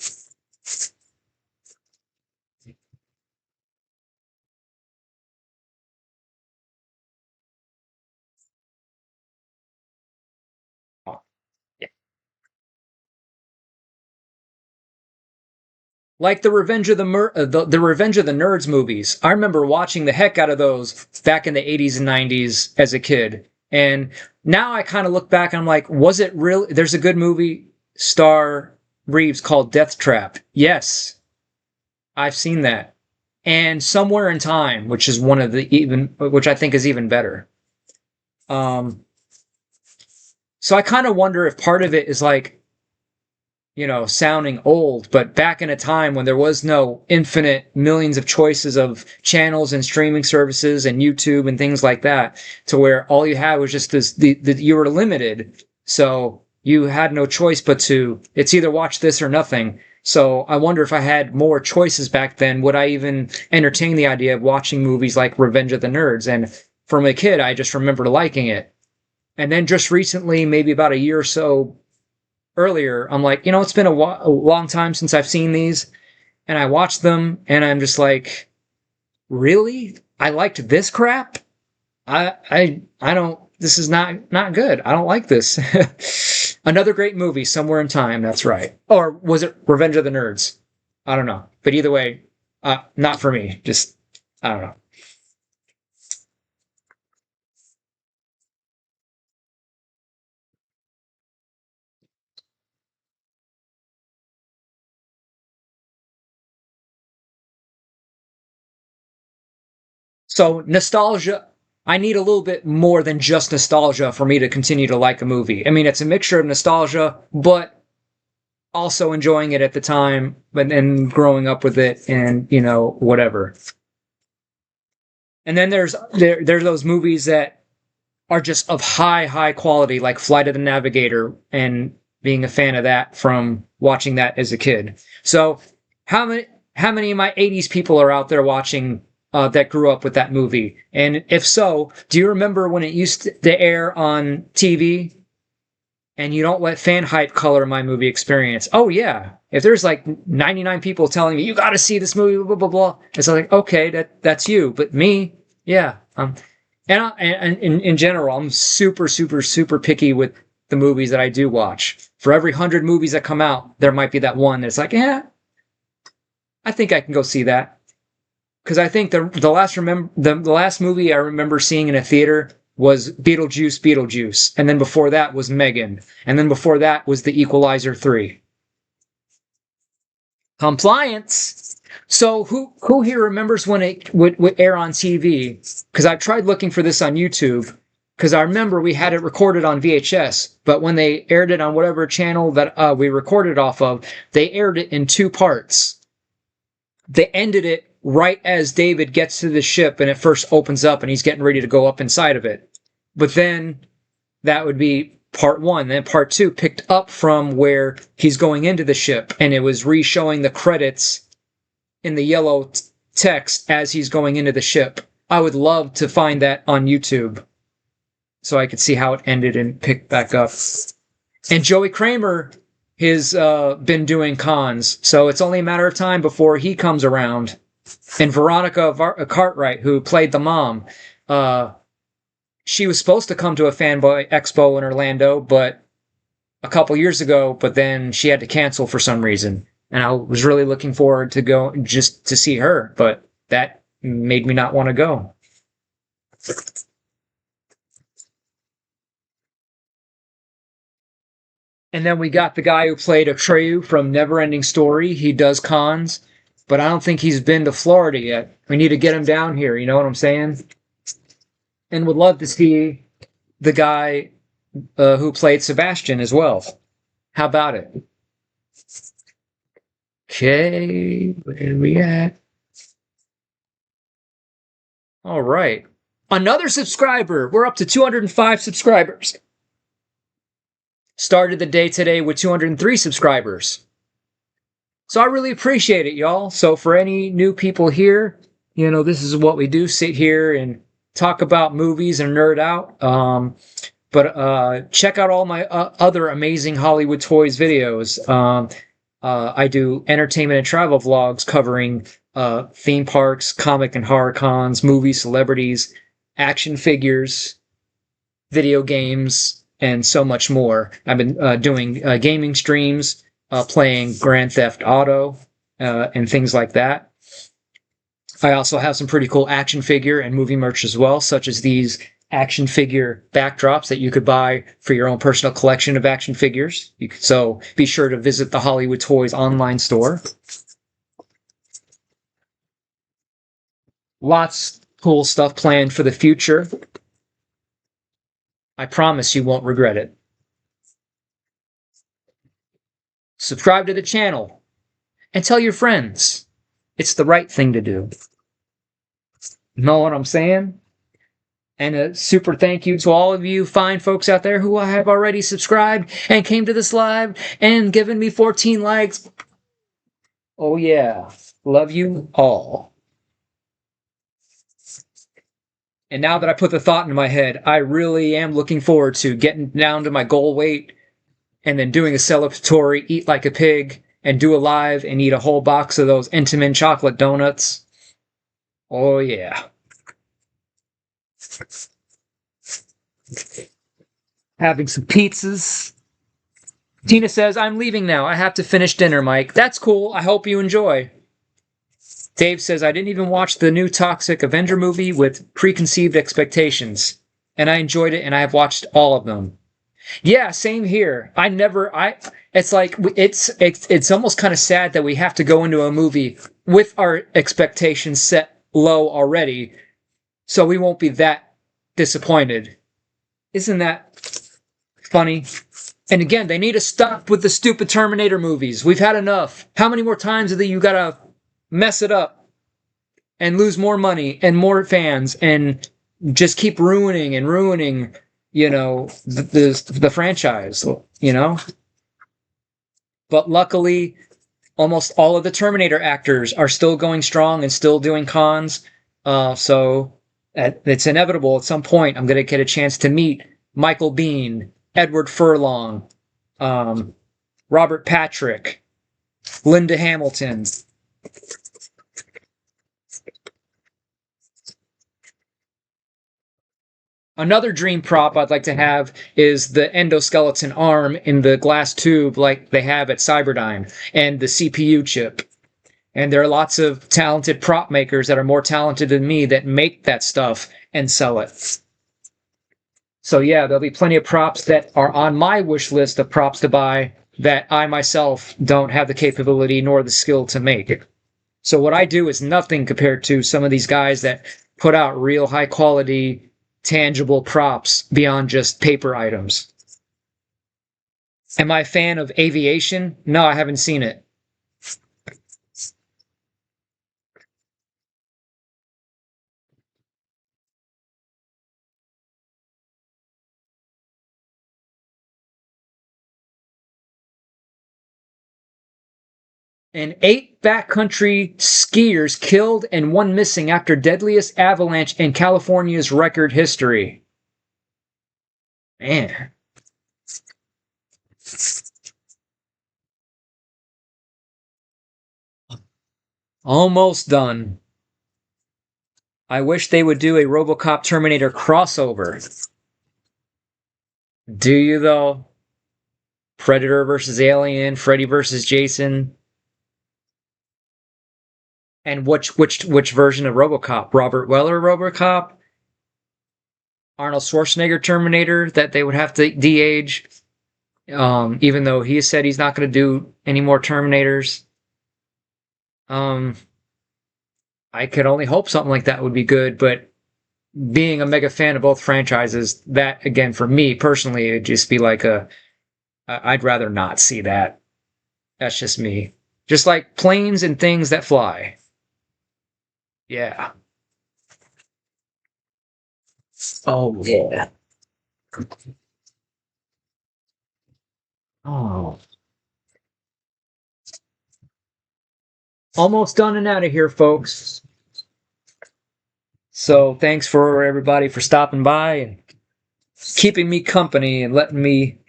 Like the the Revenge of the Nerds movies. I remember watching the heck out of those back in the 80s and 90s as a kid. And now I kind of look back and I'm like, was it really? There's a good movie star Reeves called Death Trap. Yes, I've seen that. And Somewhere in Time, which is which I think is even better. Um, so I kind of wonder if part of it is like, sounding old, but back in a time when there was no infinite millions of choices of channels and streaming services and YouTube and things like that, to where all you had was just you were limited. So you had no choice but it's either watch this or nothing. So I wonder if I had more choices back then, would I even entertain the idea of watching movies like Revenge of the Nerds? And from a kid, I just remember liking it. And then just recently, maybe about a year or so earlier, I'm like, it's been a long time since I've seen these, and I watched them, and I'm just like, really? I liked this crap? I don't. This is not good. I don't like this. Another great movie, Somewhere in Time. That's right. Or was it Revenge of the Nerds? I don't know. But either way, not for me. Just I don't know. So nostalgia, I need a little bit more than just nostalgia for me to continue to like a movie. I mean, it's a mixture of nostalgia, but also enjoying it at the time, but then growing up with it and, whatever. And then there's those movies that are just of high quality, like Flight of the Navigator, and being a fan of that from watching that as a kid. So how many of my 80s people are out there watching that grew up with that movie? And if so, do you remember when it used to air on TV? And you don't let fan hype color my movie experience. Oh yeah, if there's like 99 people telling me you got to see this movie, blah blah blah, it's like, okay, that's you, but me, yeah. And in general, I'm super picky with the movies that I do watch. For every 100 movies that come out, there might be that one that's like, yeah, I think I can go see that. Because I think the last movie I remember seeing in a theater was Beetlejuice, and then before that was Megan, and then before that was The Equalizer 3. Compliance. So who here remembers when it would air on TV? Because I tried looking for this on YouTube, because I remember we had it recorded on VHS, but when they aired it on whatever channel that we recorded off of, they aired it in two parts. They ended it right as David gets to the ship and it first opens up and he's getting ready to go up inside of it. But then that would be part one. Then part two picked up from where he's going into the ship, and it was re-showing the credits in the yellow text as he's going into the ship. I would love to find that on YouTube so I could see how it ended and picked back up. And Joey Kramer has been doing cons, so it's only a matter of time before he comes around. And Veronica Cartwright, who played the mom, she was supposed to come to a Fanboy Expo in Orlando, but a couple years ago, but then she had to cancel for some reason. And I was really looking forward to go just to see her, but that made me not want to go. And then we got the guy who played Atreyu from Neverending Story. He does cons, but I don't think he's been to Florida yet. We need to get him down here, you know what I'm saying? And would love to see the guy who played Sebastian as well. How about it? Okay, where are we at? All right. Another subscriber. We're up to 205 subscribers. Started the day today with 203 subscribers. So I really appreciate it, y'all. So for any new people here, you know, this is what we do. Sit here and talk about movies and nerd out. But check out all my other amazing Hollywood Toys videos. I do entertainment and travel vlogs covering theme parks, comic and horror cons, movies, celebrities, action figures, video games, and so much more. I've been doing gaming streams, playing Grand Theft Auto, and things like that. I also have some pretty cool action figure and movie merch as well, such as these action figure backdrops that you could buy for your own personal collection of action figures. So be sure to visit the Hollywood Toys online store. Lots cool stuff planned for the future. I promise you won't regret it. Subscribe to the channel and tell your friends. It's the right thing to do. Know what I'm saying? And a super thank you to all of you fine folks out there who have already subscribed and came to this live and given me 14 likes. Oh yeah, love you all. And now that I put the thought in my head, I really am looking forward to getting down to my goal weight and then doing a celebratory eat like a pig and do a live and eat a whole box of those Intamin chocolate donuts. Oh yeah. Having some pizzas. Tina says, I'm leaving now. I have to finish dinner, Mike. That's cool. I hope you enjoy. Dave says, I didn't even watch the new Toxic Avenger movie with preconceived expectations. And I enjoyed it, and I have watched all of them. Yeah, same here. It's like, it's almost kind of sad that we have to go into a movie with our expectations set low already, so we won't be that disappointed. Isn't that funny? And again, they need to stop with the stupid Terminator movies. We've had enough. How many more times have you gotta mess it up and lose more money and more fans and just keep ruining, you know, the franchise, you know? But luckily, almost all of the Terminator actors are still going strong and still doing cons. So it's inevitable at some point I'm going to get a chance to meet Michael Biehn, Edward Furlong, Robert Patrick, Linda Hamilton. Another dream prop I'd like to have is the endoskeleton arm in the glass tube like they have at Cyberdyne, and the CPU chip. And there are lots of talented prop makers that are more talented than me that make that stuff and sell it. So yeah, there'll be plenty of props that are on my wish list of props to buy that I myself don't have the capability nor the skill to make. So what I do is nothing compared to some of these guys that put out real high quality, tangible props beyond just paper items. Am I a fan of aviation? No, I haven't seen it. And 8 backcountry skiers killed and 1 missing after deadliest avalanche in California's record history. Man. Almost done. I wish they would do a RoboCop Terminator crossover. Do you though? Predator versus Alien, Freddy versus Jason. And which version of RoboCop? Robert Weller RoboCop? Arnold Schwarzenegger Terminator that they would have to de-age, even though he said he's not going to do any more Terminators. I could only hope something like that would be good, but being a mega fan of both franchises, that again for me personally, it'd just be like I'd rather not see that. That's just me. Just like planes and things that fly. Yeah. Oh yeah. Oh. Almost done and out of here, folks. So thanks for everybody for stopping by and keeping me company and letting me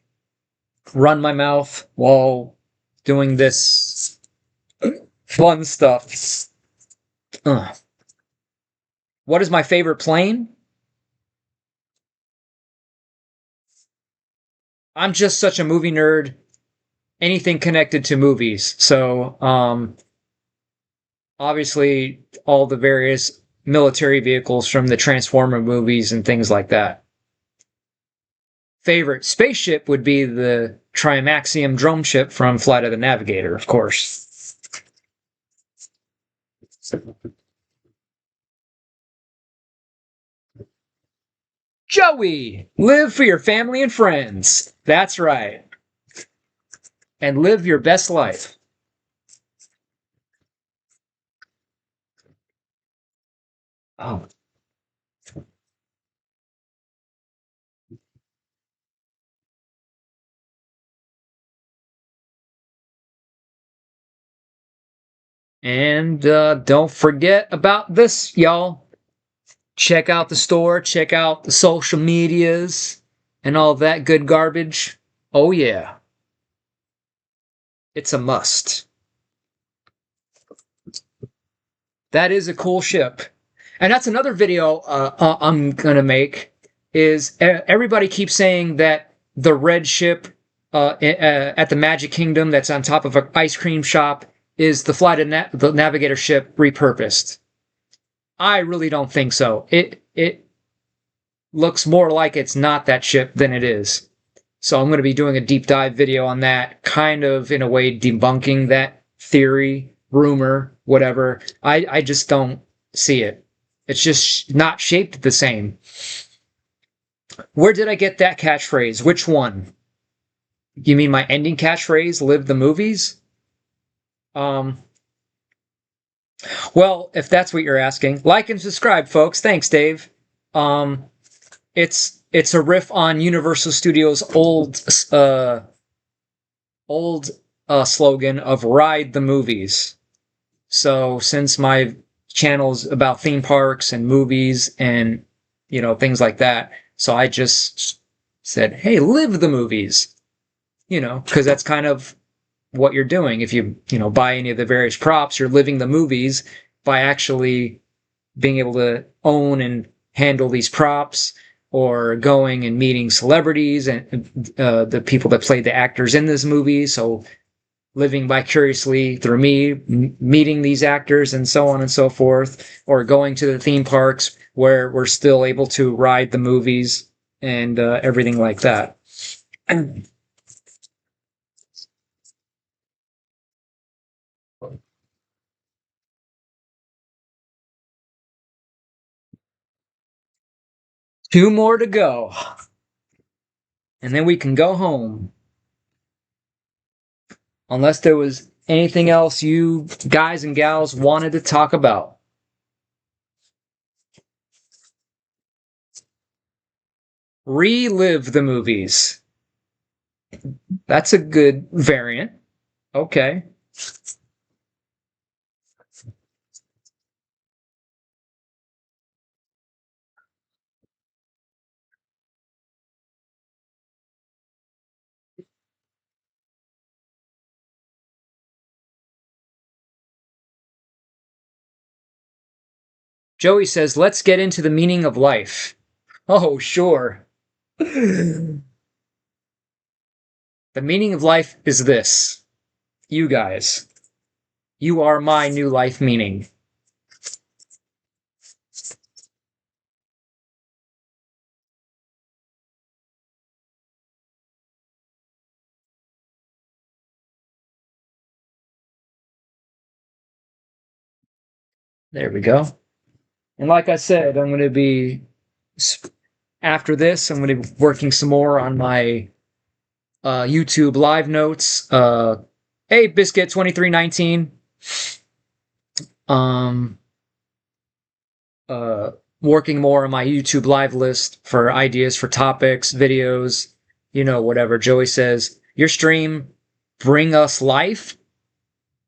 run my mouth while doing this fun stuff. What is my favorite plane? I'm just such a movie nerd. Anything connected to movies. So, obviously, all the various military vehicles from the Transformer movies and things like that. Favorite spaceship would be the Trimaxium drone ship from Flight of the Navigator, of course. Joey! Live for your family and friends. That's right. And live your best life. Oh. And don't forget about this, y'all. Check out the store, check out the social medias, and all that good garbage. Oh, yeah. It's a must. That is a cool ship. And that's another video I'm going to make, is everybody keeps saying that the red ship at the Magic Kingdom that's on top of an ice cream shop is the Flight of the Navigator ship repurposed. I really don't think so. It looks more like it's not that ship than it is. So I'm going to be doing a deep dive video on that, kind of in a way debunking that theory, rumor, whatever. I just don't see it. It's just not shaped the same. Where did I get that catchphrase? Which one? You mean my ending catchphrase, live the movies? Well, if that's what you're asking, like and subscribe, folks. Thanks, Dave. It's a riff on Universal Studios' old slogan of "Ride the Movies." So since my channel's about theme parks and movies and things like that, so I just said, "Hey, live the movies," because that's kind of what you're doing. If you buy any of the various props, you're living the movies by actually being able to own and handle these props, or going and meeting celebrities and the people that played the actors in this movie. So living vicariously through me, meeting these actors and so on and so forth, or going to the theme parks where we're still able to ride the movies. and everything like that. 2 more to go, and then we can go home. Unless there was anything else you guys and gals wanted to talk about. Relive the movies. That's a good variant. Okay. Joey says, let's get into the meaning of life. Oh, sure. The meaning of life is this. You guys. You are my new life meaning. There we go. And like I said, I'm going to be, after this, I'm going to be working some more on my YouTube live notes. Hey, Biscuit2319. Um, uh, Working more on my YouTube live list for ideas for topics, videos, whatever. Joey says, your stream bring us life.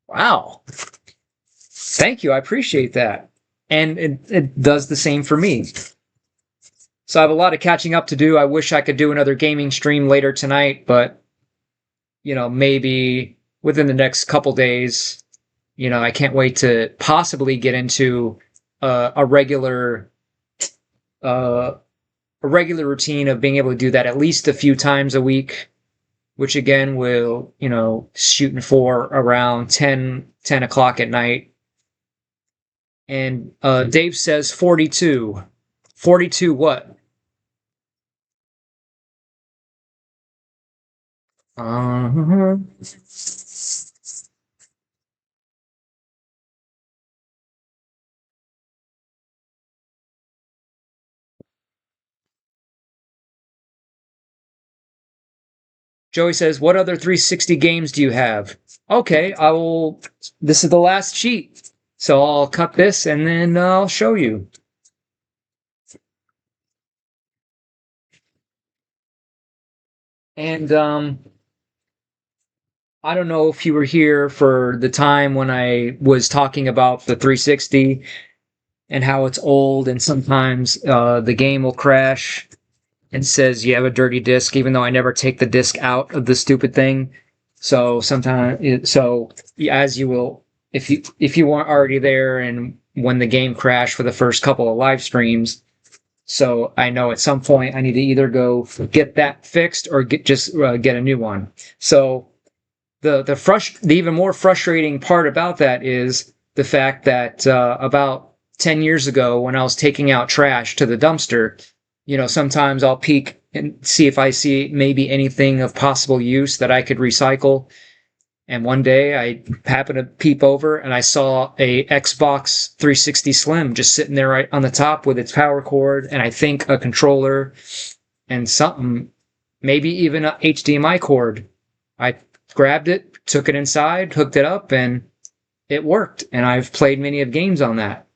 Wow. Thank you. I appreciate that. And it does the same for me. So I have a lot of catching up to do. I wish I could do another gaming stream later tonight, but maybe within the next couple days. I can't wait to possibly get into a regular uh, a regular routine of being able to do that at least a few times a week, which again will, shooting for around 10 o'clock at night. And Dave says 42. 42 what? Uh-huh. Joey says, what other 360 games do you have? Okay, I will. This is the last sheet. So I'll cut this and then I'll show you. And I don't know if you were here for the time when I was talking about the 360 and how it's old and sometimes the game will crash and says you have a dirty disk, even though I never take the disk out of the stupid thing. So sometimes, as you will, if you weren't already there and when the game crashed for the first couple of live streams, so I know at some point I need to either go get that fixed or get a new one. So the even more frustrating part about that is the fact that about 10 years ago when I was taking out trash to the dumpster, sometimes I'll peek and see if I see maybe anything of possible use that I could recycle. And one day I happened to peep over and I saw a Xbox 360 Slim just sitting there right on the top with its power cord and I think a controller and something, maybe even a HDMI cord. I grabbed it, took it inside, hooked it up, and it worked. And I've played many of games on that.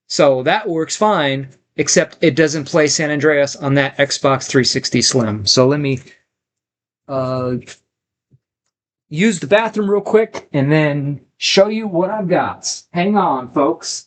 So that works fine, except it doesn't play San Andreas on that Xbox 360 Slim. So let me uh, use the bathroom real quick and then show you what I've got. Hang on, folks.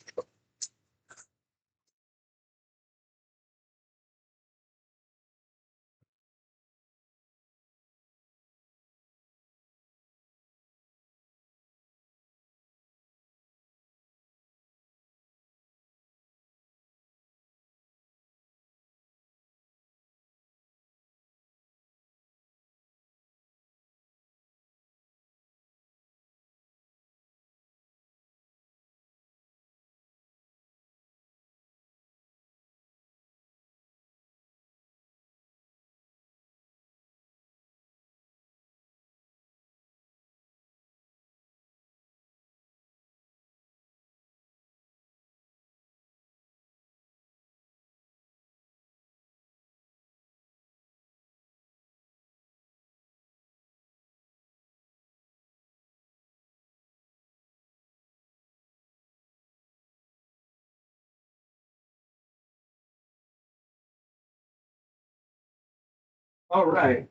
All right.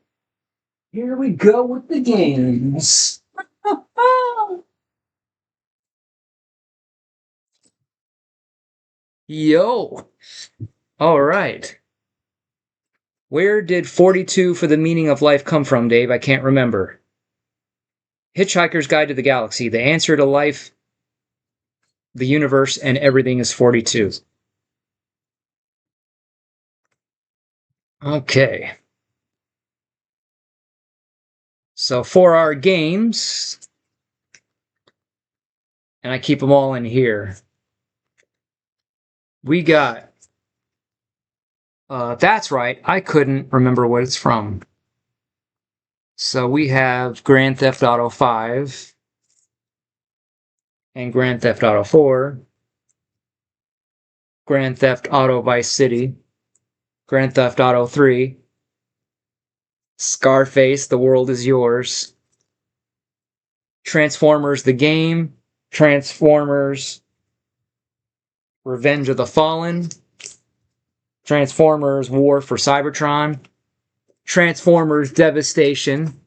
Here we go with the games. Yo. All right. Where did 42 for the meaning of life come from, Dave? I can't remember. Hitchhiker's Guide to the Galaxy. The answer to life, the universe, and everything is 42. Okay. So for our games, and I keep them all in here, we got. That's right. I couldn't remember what it's from. So we have Grand Theft Auto 5 and Grand Theft Auto 4, Grand Theft Auto Vice City, Grand Theft Auto 3, Scarface, The World Is Yours, Transformers the Game, Transformers Revenge of the Fallen, Transformers War for Cybertron, Transformers Devastation,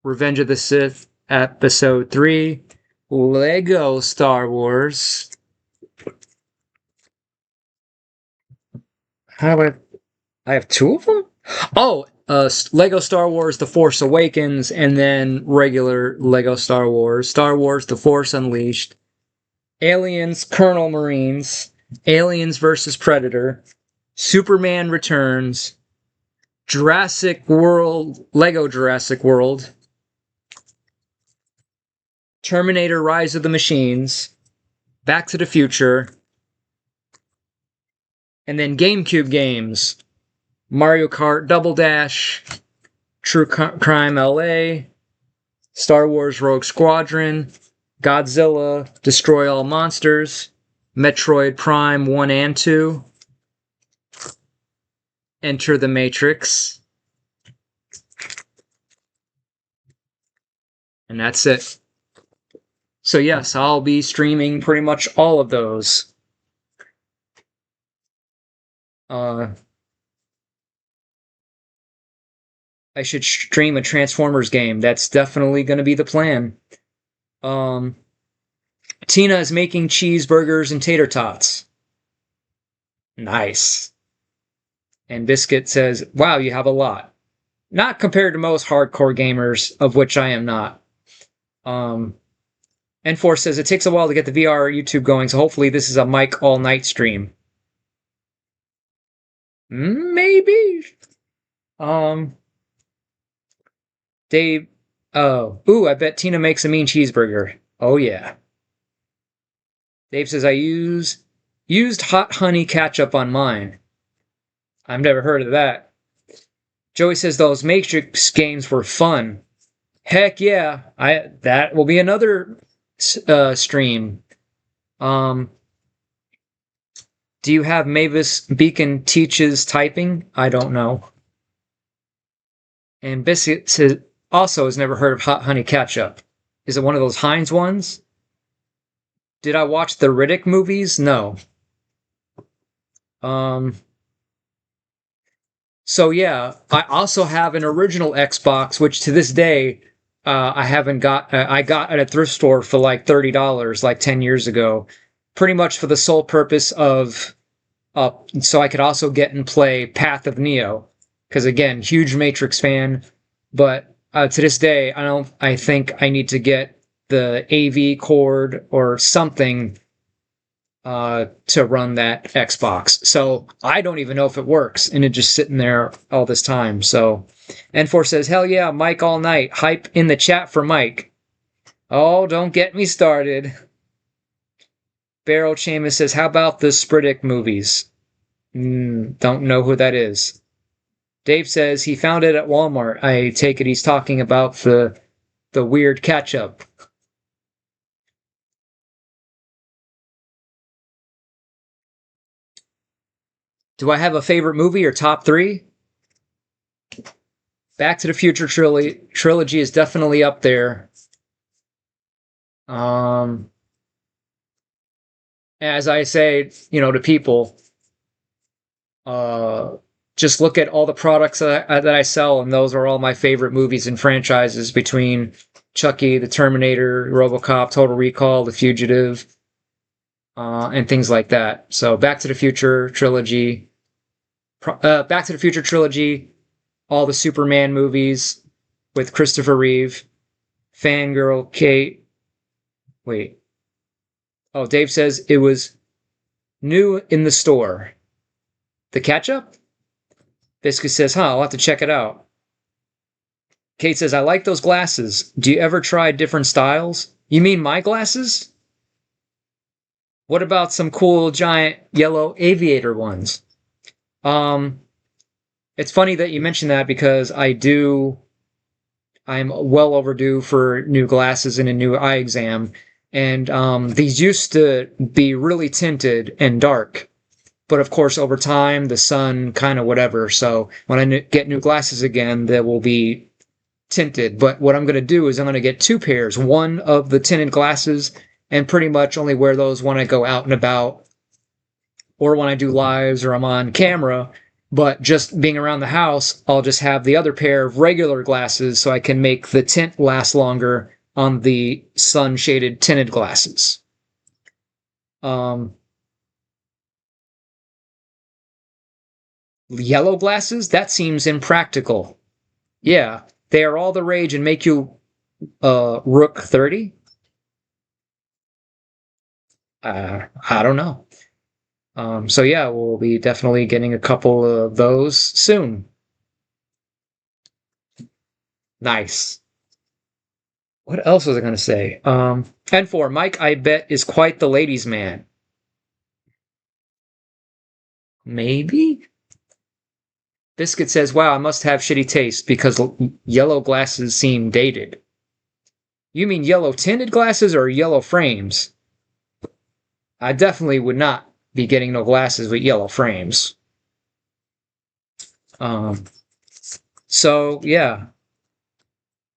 Revenge of the Sith Episode 3, Lego Star Wars. How about I have two of them? Oh, Lego Star Wars The Force Awakens, and then regular Lego Star Wars The Force Unleashed, Aliens Colonel Marines, Aliens vs. Predator, Superman Returns, Jurassic World, Lego Jurassic World, Terminator Rise of the Machines, Back to the Future, and then GameCube games, Mario Kart Double Dash, True Crime LA, Star Wars Rogue Squadron, Godzilla Destroy All Monsters, Metroid Prime 1 and 2, Enter the Matrix, and that's it. So yes, I'll be streaming pretty much all of those. I should stream a Transformers game. That's definitely going to be the plan. Tina is making cheeseburgers and tater tots. Nice. And Biscuit says, wow, you have a lot. Not compared to most hardcore gamers, of which I am not. N4 says, it takes a while to get the VR YouTube going, so hopefully this is a Mike all-night stream. Maybe. Dave, I bet Tina makes a mean cheeseburger. Oh, yeah. Dave says, I used hot honey ketchup on mine. I've never heard of that. Joey says, those Matrix games were fun. Heck yeah. That will be another stream. Do you have Mavis Beacon teaches typing? I don't know. And Biscuit says, also has never heard of hot honey ketchup. Is it one of those Heinz ones? Did I watch the Riddick movies? No. So yeah, I also have an original Xbox, which to this day I haven't got. I got at a thrift store for like $30, like 10 years ago, pretty much for the sole purpose of, so I could also get and play Path of Neo, because again, huge Matrix fan. But to this day, I think I need to get the AV cord or something to run that Xbox. So I don't even know if it works, and it's just sitting there all this time. So N4 says, hell yeah, Mike all night. Hype in the chat for Mike. Oh, don't get me started. Barrel Chamus says, how about the Spriddick movies? Don't know who that is. Dave says he found it at Walmart. I take it he's talking about the weird ketchup. Do I have a favorite movie or top three? Back to the Future trilogy is definitely up there. As I say, to people, Uh, just look at all the products that I sell, and those are all my favorite movies and franchises between Chucky, The Terminator, RoboCop, Total Recall, The Fugitive, and things like that. So Back to the Future trilogy, all the Superman movies with Christopher Reeve, Fangirl, Kate. Wait. Oh, Dave says it was new in the store. The ketchup? Biscuit says, huh, I'll have to check it out. Kate says, I like those glasses. Do you ever try different styles? You mean my glasses? What about some cool giant yellow aviator ones? Um, it's funny that you mentioned that because I'm well overdue for new glasses and a new eye exam. And these used to be really tinted and dark. But of course, over time, the sun kind of whatever. So when I get new glasses again, they will be tinted. But what I'm going to do is I'm going to get two pairs, one of the tinted glasses, and pretty much only wear those when I go out and about or when I do lives or I'm on camera. But just being around the house, I'll just have the other pair of regular glasses so I can make the tint last longer on the sun-shaded tinted glasses. Um, Yellow glasses? That seems impractical. Yeah, they are all the rage and make you Rook 30? I don't know. So yeah, we'll be definitely getting a couple of those soon. Nice. What else was I going to say? And for Mike, I bet, is quite the ladies' man. Maybe? Biscuit says, wow, I must have shitty taste because yellow glasses seem dated. You mean yellow tinted glasses or yellow frames? I definitely would not be getting no glasses with yellow frames. Um, so, yeah.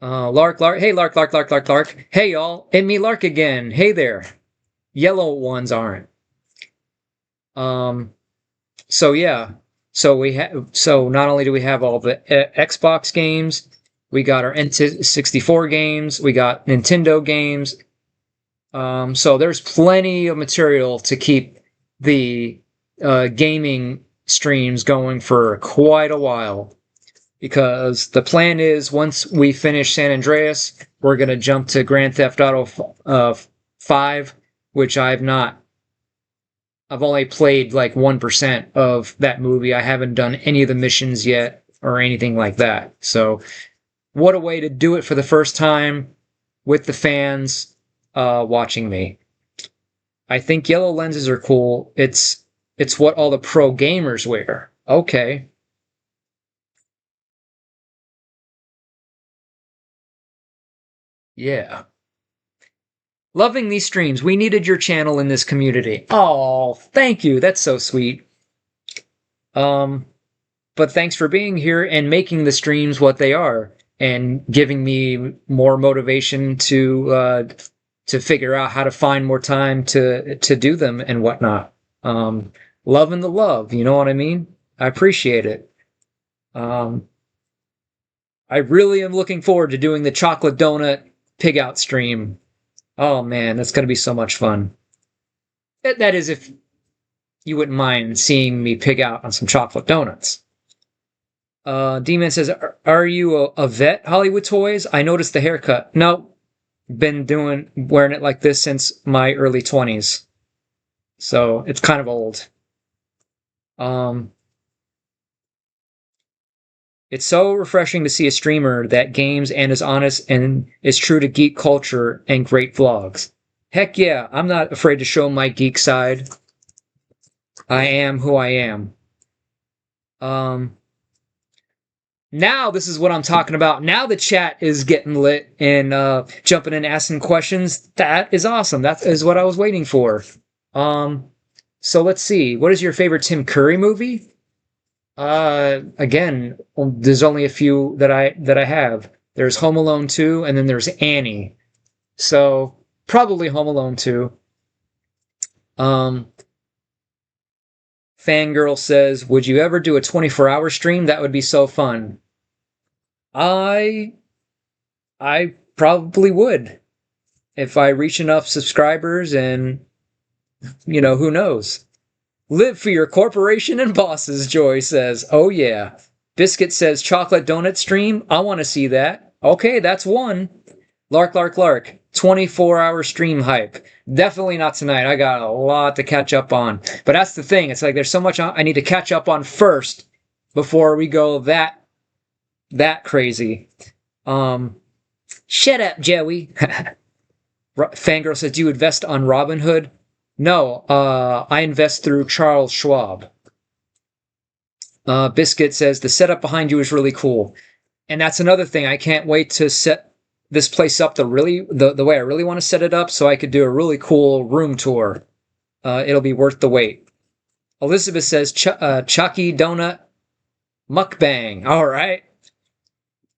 Lark, Lark. Hey, Lark, Lark, Lark, Lark, Lark. Hey, y'all. And me, Lark again. Hey there. Yellow ones aren't. Um, so yeah. So not only do we have all the Xbox games, we got our N64 games, we got Nintendo games. So there's plenty of material to keep the gaming streams going for quite a while. Because the plan is once we finish San Andreas, we're going to jump to Grand Theft Auto 5, which I've only played like 1% of that movie. I haven't done any of the missions yet or anything like that. So, what a way to do it for the first time with the fans watching me. I think yellow lenses are cool. It's what all the pro gamers wear. Okay. Yeah. Loving these streams. We needed your channel in this community. Oh, thank you. That's so sweet. Um, but thanks for being here and making the streams what they are and giving me more motivation to figure out how to find more time to do them and whatnot. Loving the love, you know what I mean? I appreciate it. Um, I really am looking forward to doing the chocolate donut pig out stream. Oh man, that's going to be so much fun. That is, if you wouldn't mind seeing me pig out on some chocolate donuts. D-Man says, are you a vet, Hollywood Toys? I noticed the haircut. No, been wearing it like this since my early 20s. So it's kind of old. Um, it's so refreshing to see a streamer that games and is honest and is true to geek culture and great vlogs. Heck yeah, I'm not afraid to show my geek side. I am who I am. Um, Now this is what I'm talking about. Now the chat is getting lit and jumping in, asking questions. That is awesome. That is what I was waiting for. So let's see. What is your favorite Tim Curry movie? Again, there's only a few that I have. There's Home Alone 2, and then there's Annie. So probably Home Alone 2. Um, Fangirl says, would you ever do a 24-hour stream? That would be so fun. I probably would. If I reach enough subscribers and, who knows? Live for your corporation and bosses, Joy says. Oh, yeah. Biscuit says, chocolate donut stream? I want to see that. Okay, that's one. Lark, 24-hour stream hype. Definitely not tonight. I got a lot to catch up on. But that's the thing. It's like there's so much I need to catch up on first before we go that crazy. Shut up, Joey. Fangirl says, do you invest on Robinhood? No, I invest through Charles Schwab. Biscuit says, the setup behind you is really cool. And that's another thing. I can't wait to set this place up the way I really want to set it up so I could do a really cool room tour. It'll be worth the wait. Elizabeth says, Chucky Donut Mukbang. All right.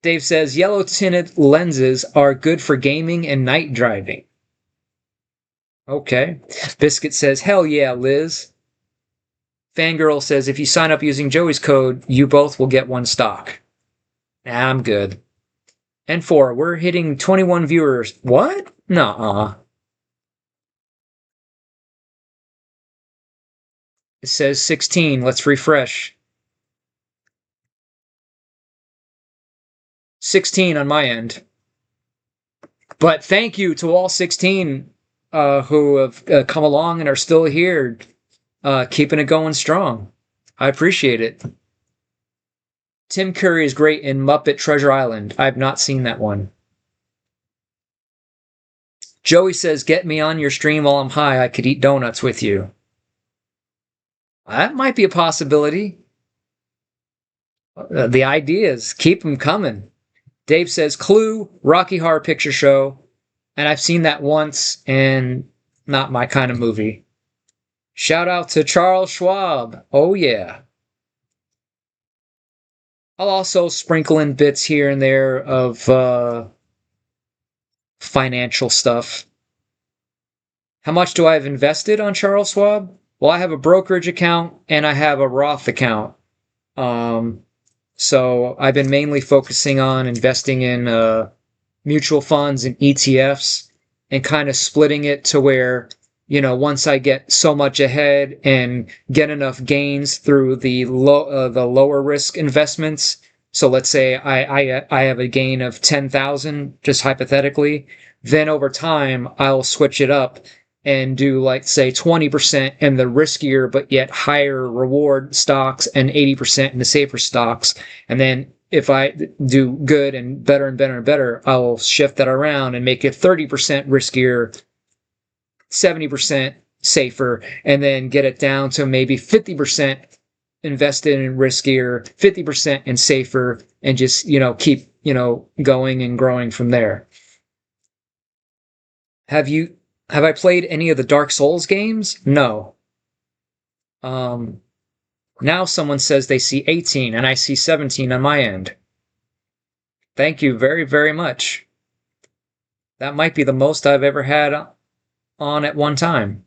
Dave says, yellow tinted lenses are good for gaming and night driving. Okay. Biscuit says, hell yeah, Liz. Fangirl says, if you sign up using Joey's code, you both will get one stock. Nah, I'm good. And 4, we're hitting 21 viewers. What? Nuh-uh. It says 16. Let's refresh. 16 on my end. But thank you to all 16 who have come along and are still here, keeping it going strong. I appreciate it. Tim Curry is great in Muppet Treasure Island. I've not seen that one. Joey says, get me on your stream while I'm high. I could eat donuts with you. That might be a possibility. The ideas, keep them coming. Dave says, Clue, Rocky Horror Picture Show. And I've seen that once, and not my kind of movie. Shout out to Charles Schwab. Oh, yeah. I'll also sprinkle in bits here and there of financial stuff. How much do I have invested on Charles Schwab? Well, I have a brokerage account and I have a Roth account. So I've been mainly focusing on investing in mutual funds and ETFs and kind of splitting it to where, once I get so much ahead and get enough gains through the lower risk investments. So let's say I have a gain of 10,000, just hypothetically. Then over time, I'll switch it up and do, like, say 20% in the riskier but yet higher reward stocks and 80% in the safer stocks. And then if I do good and better and better and better, I'll shift that around and make it 30% riskier, 70% safer, and then get it down to maybe 50% invested in riskier, 50% in safer, and just, keep, going and growing from there. Have I played any of the Dark Souls games? No. Now someone says they see 18 and I see 17 on my end. Thank you very, very much. That might be the most I've ever had on at one time.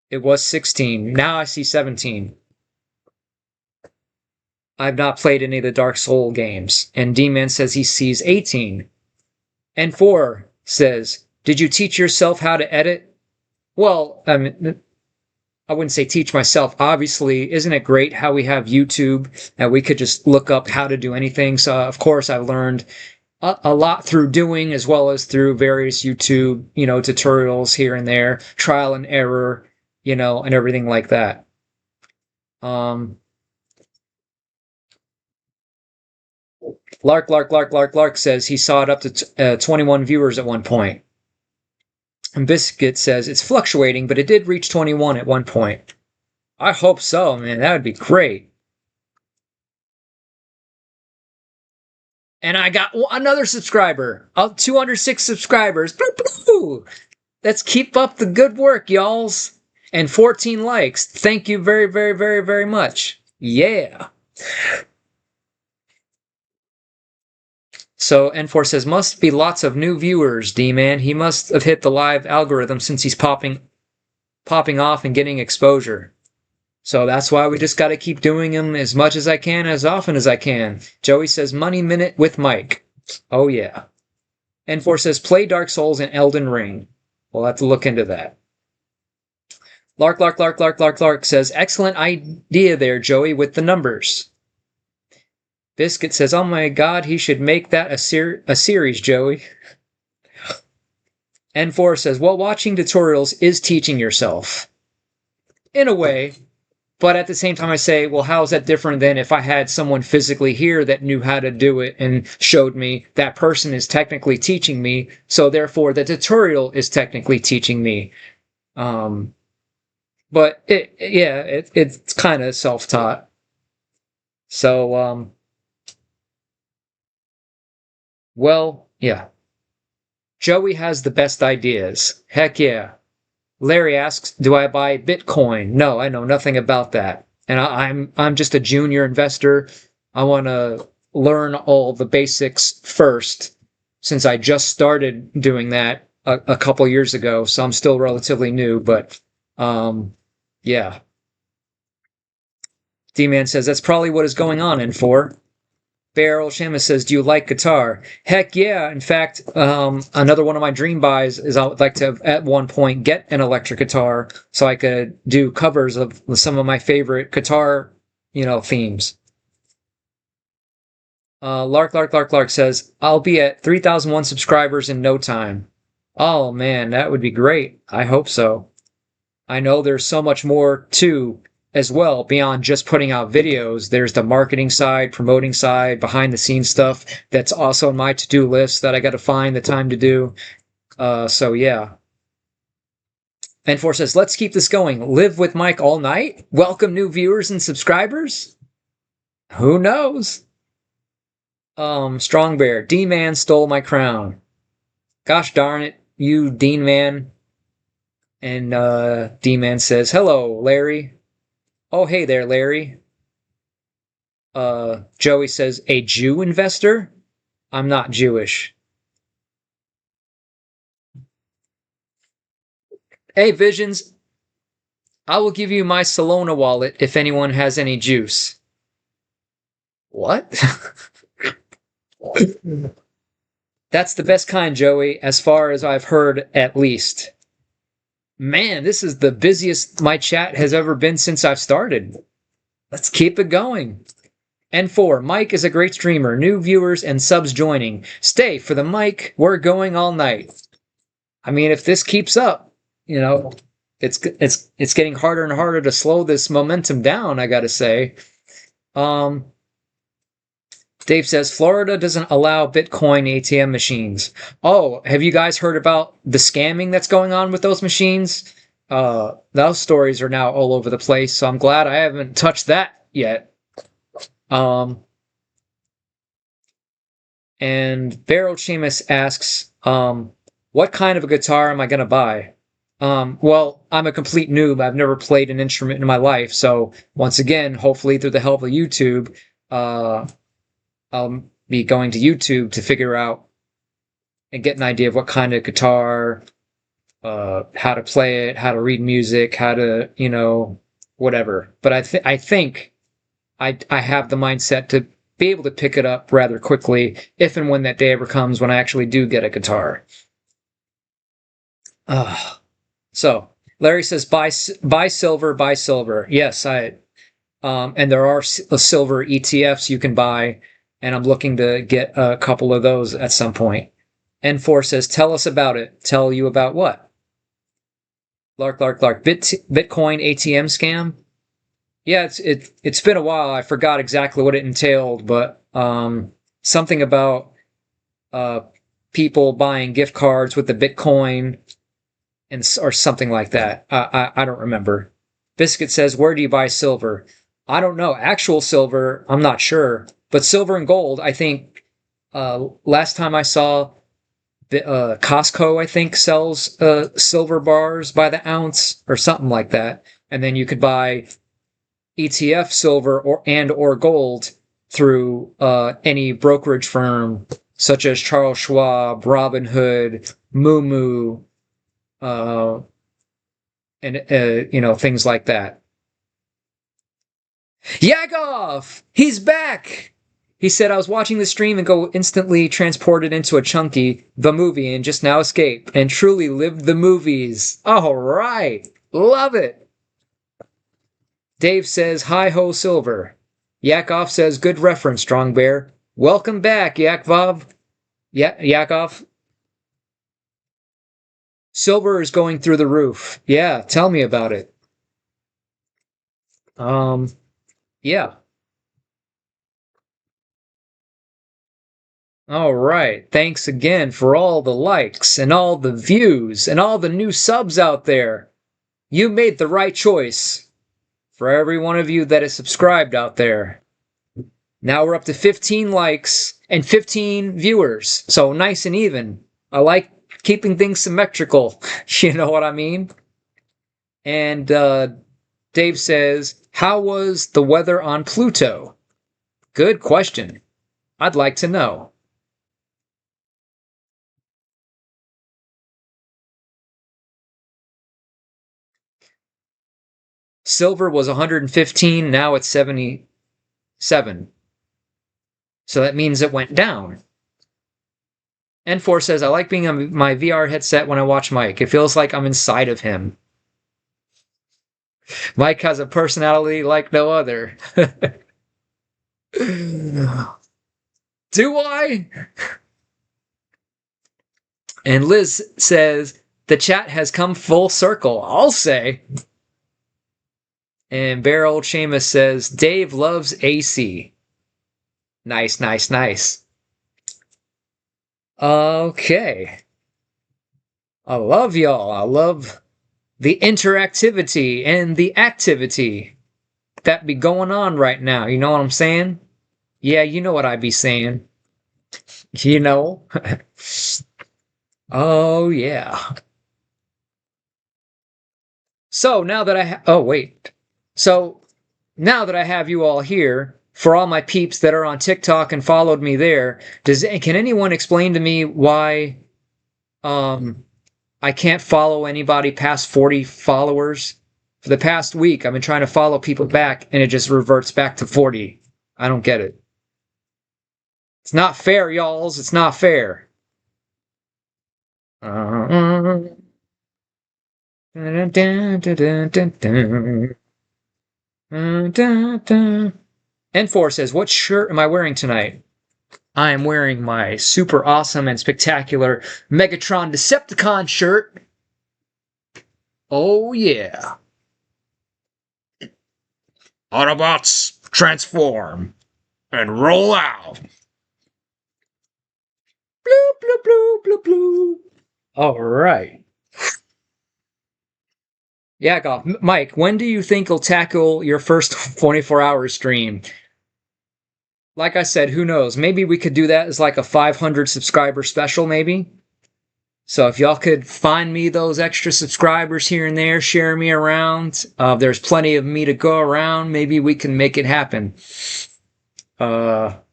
It was 16. Now I see 17. I've not played any of the Dark Souls games. And D-Man says he sees 18. And 4 says, did you teach yourself how to edit? Well, I wouldn't say teach myself. Obviously, isn't it great how we have YouTube and we could just look up how to do anything? So, of course, I've learned a lot through doing as well as through various YouTube, tutorials here and there, trial and error, and everything like that. Lark says he saw it up to 21 viewers at one point. And Biscuit says it's fluctuating, but it did reach 21 at one point. I hope so, man. That would be great. And I got another subscriber. 206 subscribers. Let's keep up the good work, y'alls. And 14 likes. Thank you very, very, very, very much. Yeah. So N4 says, must be lots of new viewers, D-Man. He must have hit the live algorithm since he's popping off and getting exposure. So that's why we just got to keep doing them as much as I can, as often as I can. Joey says, Money Minute with Mike. Oh, yeah. N4 says, play Dark Souls and Elden Ring. We'll have to look into that. Lark says, excellent idea there, Joey, with the numbers. Biscuit says, oh my god, he should make that a series, Joey. N4 says, well, watching tutorials is teaching yourself. In a way. But at the same time, I say, well, how is that different than if I had someone physically here that knew how to do it and showed me? That person is technically teaching me, so therefore the tutorial is technically teaching me. But it's kind of self-taught. So, well, yeah. Joey has the best ideas. Heck yeah. Larry asks, do I buy Bitcoin? No, I know nothing about that. And I'm just a junior investor. I want to learn all the basics first, since I just started doing that a couple years ago, so I'm still relatively new, but yeah. D-Man says, that's probably what is going on in 4. Barrel Shamus says, do you like guitar? Heck yeah. In fact, another one of my dream buys is I would like to, at one point, get an electric guitar so I could do covers of some of my favorite guitar, themes. Lark says, I'll be at 3,001 subscribers in no time. Oh man, that would be great. I hope so. I know there's so much more too as well, beyond just putting out videos. There's the marketing side, promoting side, behind the scenes stuff that's also on my to-do list that I got to find the time to do. So yeah. N4 says, let's keep this going. Live with Mike all night? Welcome new viewers and subscribers? Who knows? Strong Bear, D-Man stole my crown. Gosh darn it, you Dean Man. And D-Man says, hello, Larry. Oh, hey there, Larry. Joey says, a Jew investor? I'm not Jewish. Hey, Visions. I will give you my Solana wallet if anyone has any juice. What? That's the best kind, Joey, as far as I've heard, at least. Man, this is the busiest my chat has ever been since I've started. Let's keep it going. N4, Mike is a great streamer. New viewers and subs joining. Stay for the Mike. We're going all night. I mean, if this keeps up, it's getting harder and harder to slow this momentum down, I gotta say. Dave says, Florida doesn't allow Bitcoin ATM machines. Oh, have you guys heard about the scamming that's going on with those machines? Those stories are now all over the place, so I'm glad I haven't touched that yet. And Barrel Seamus asks, what kind of a guitar am I going to buy? Well, I'm a complete noob. I've never played an instrument in my life, so once again, hopefully through the help of YouTube, I'll be going to YouTube to figure out and get an idea of what kind of guitar, how to play it, how to read music, how to, whatever. But I think I have the mindset to be able to pick it up rather quickly if and when that day ever comes when I actually do get a guitar. So Larry says, buy silver. Yes, and there are silver ETFs you can buy. And I'm looking to get a couple of those at some point. N4 says, tell us about it. Tell you about what? Lark. Bitcoin ATM scam? Yeah, it's been a while. I forgot exactly what it entailed, but something about people buying gift cards with the Bitcoin or something like that. I don't remember. Biscuit says, where do you buy silver? I don't know. Actual silver, I'm not sure. But silver and gold, I think, last time I saw, Costco, I think, sells silver bars by the ounce or something like that. And then you could buy ETF silver or gold through any brokerage firm, such as Charles Schwab, Robinhood, Moomoo, and things like that. Yakov! He's back! He said I was watching the stream and go instantly transported into a chunky, the movie, and just now escape, and truly lived the movies. Alright! Love it! Dave says, hi ho silver. Yakov says, good reference, Strong Bear. Welcome back, Yakov. Yakov. Silver is going through the roof. Yeah, tell me about it. Yeah. All right. Thanks again for all the likes and all the views and all the new subs out there. You made the right choice. For every one of you that is subscribed out there. Now we're up to 15 likes and 15 viewers. So nice and even. I like keeping things symmetrical. You know what I mean? And Dave says, how was the weather on Pluto? Good question. I'd like to know. Silver was 115, now it's 77. So that means it went down. N4 says, I like being on my VR headset when I watch Mike. It feels like I'm inside of him. Mike has a personality like no other. Do I? And Liz says, the chat has come full circle. I'll say. And Bear Old Seamus says, Dave loves AC. Nice, nice, nice. Okay. I love y'all. I love the interactivity and the activity that be going on right now. You know what I'm saying? Yeah, you know what I be saying. You know? Oh, yeah. So now that So now that I have you all here, for all my peeps that are on TikTok and followed me there, can anyone explain to me why I can't follow anybody past 40 followers? For the past week, I've been trying to follow people back, and it just reverts back to 40. I don't get it. It's not fair, y'alls. It's not fair. N4 says, what shirt am I wearing tonight? I am wearing my super awesome and spectacular Megatron Decepticon shirt. Oh, yeah. Autobots, transform and roll out. Bloop, bloop, bloop, bloop, bloop. All right. Yeah, Mike, when do you think you'll tackle your first 24-hour stream? Like I said, who knows? Maybe we could do that as like a 500 subscriber special, maybe. So if y'all could find me those extra subscribers here and there, share me around. There's plenty of me to go around. Maybe we can make it happen. But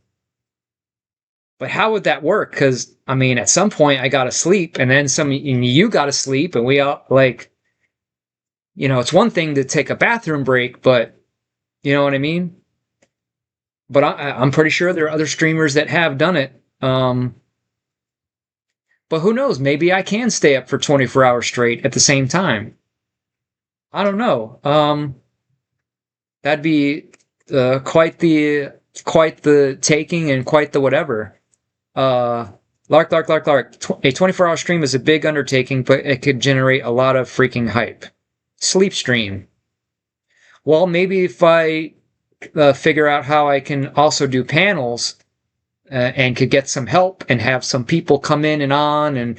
how would that work? Because, I mean, at some point I gotta sleep, and then you gotta sleep, and we all, like, you know, it's one thing to take a bathroom break, but, you know what I mean? But I'm pretty sure there are other streamers that have done it. But who knows? Maybe I can stay up for 24 hours straight at the same time. I don't know. That'd be quite the taking and quite the whatever. Lark. A 24-hour stream is a big undertaking, but it could generate a lot of freaking hype. Sleep stream. Well, maybe if I figure out how I can also do panels and could get some help and have some people come in and on and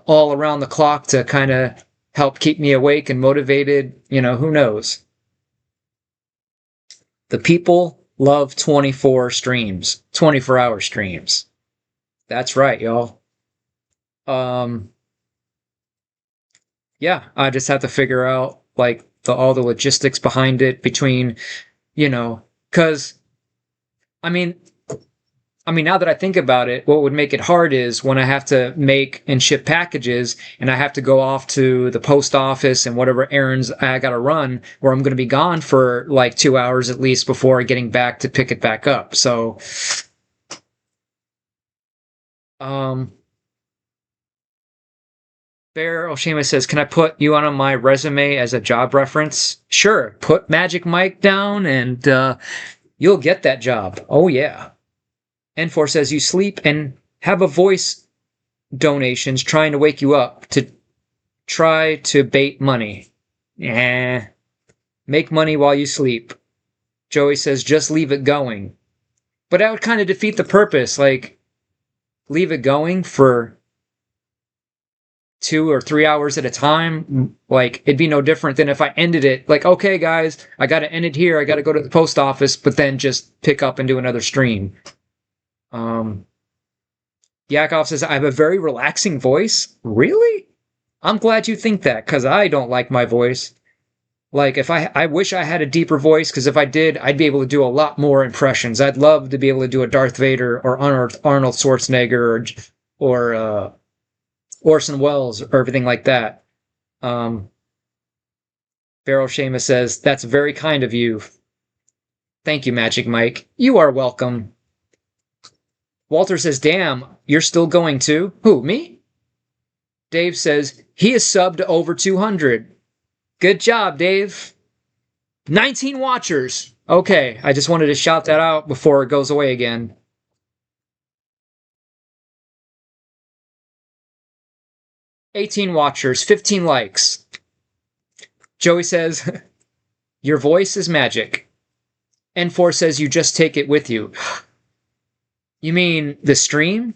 all around the clock to kind of help keep me awake and motivated, you know, who knows? The people love 24-hour streams. That's right, y'all. Yeah, I just have to figure out like all the logistics behind it between, you know, because I mean, I mean, now that I think about it, what would make it hard is when I have to make and ship packages and I have to go off to the post office and whatever errands I got to run, where I'm going to be gone for like 2 hours at least before getting back to pick it back up. So, um, Bear Oshima says, "Can I put you on my resume as a job reference?" Sure. Put Magic Mike down and you'll get that job. Oh, yeah. N4 says, "You sleep and have a voice donations trying to wake you up to try to bait money. Eh. Make money while you sleep." Joey says, "Just leave it going." But that would kind of defeat the purpose. Like, leave it going for 2 or 3 hours at a time. Like, it'd be no different than if I ended it. Like, okay, guys, I got to end it here. I got to go to the post office, but then just pick up and do another stream. Yakov says, "I have a very relaxing voice." Really? I'm glad you think that, because I don't like my voice. Like, if I wish I had a deeper voice, because if I did, I'd be able to do a lot more impressions. I'd love to be able to do a Darth Vader or Arnold Schwarzenegger or Orson Welles or everything like that. Beryl Shama says, "That's very kind of you." Thank you, Magic Mike. You are welcome. Walter says, "Damn, you're still going too?" Who, me? Dave says, "He is subbed to over 200. Good job, Dave. 19 watchers. Okay, I just wanted to shout that out before it goes away again. "18 watchers, 15 likes. Joey says, "Your voice is magic." N4 says, "You just take it with you." You mean the stream?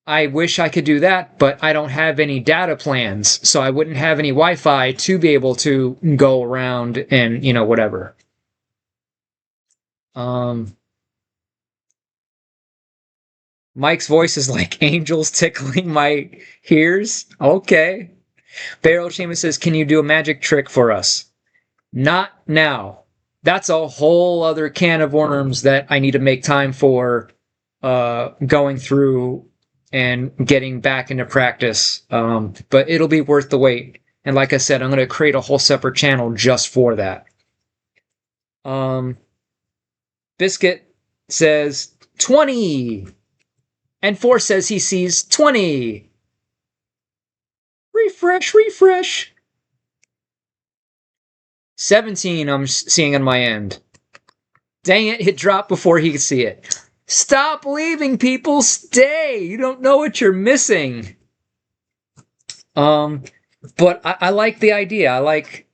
I wish I could do that, but I don't have any data plans, so I wouldn't have any Wi-Fi to be able to go around and, whatever. Mike's voice is like angels tickling my ears. Okay. Beryl Seamus says, "Can you do a magic trick for us?" Not now. That's a whole other can of worms that I need to make time for going through and getting back into practice. But it'll be worth the wait. And like I said, I'm going to create a whole separate channel just for that. Biscuit says 20. And 4 says he sees 20. Refresh. 17 I'm seeing on my end. Dang it, it dropped before he could see it. Stop leaving, people. Stay. You don't know what you're missing. But I like the idea. I like,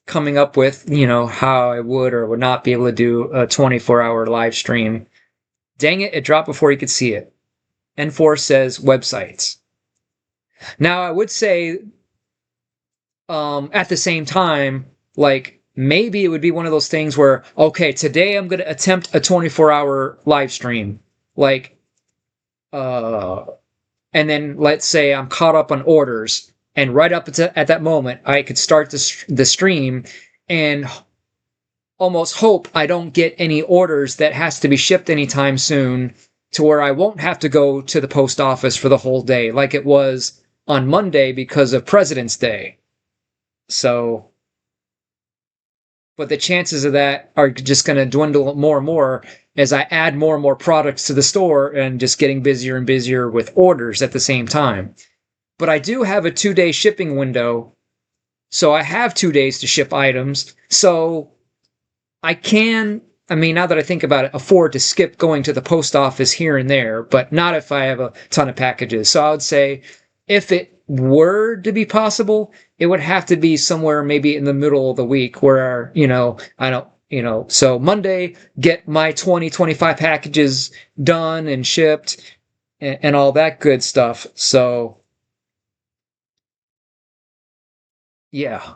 coming up with, how I would or would not be able to do a 24-hour live stream. Dang it, it dropped before he could see it. N4 says websites. Now, I would say, at the same time, like, maybe it would be one of those things where, okay, today I'm going to attempt a 24-hour live stream. Like, and then let's say I'm caught up on orders, and right up at that moment, I could start the stream and almost hope I don't get any orders that has to be shipped anytime soon, to where I won't have to go to the post office for the whole day like it was on Monday because of President's Day. So, but the chances of that are just going to dwindle more and more as I add more and more products to the store and just getting busier and busier with orders at the same time. But I do have a 2-day shipping window, so I have 2 days to ship items. So I can, now that I think about it, afford to skip going to the post office here and there, but not if I have a ton of packages. So I would say if it were to be possible, it would have to be somewhere maybe in the middle of the week where, I don't, so Monday, get my 25 packages done and shipped and all that good stuff. So, yeah.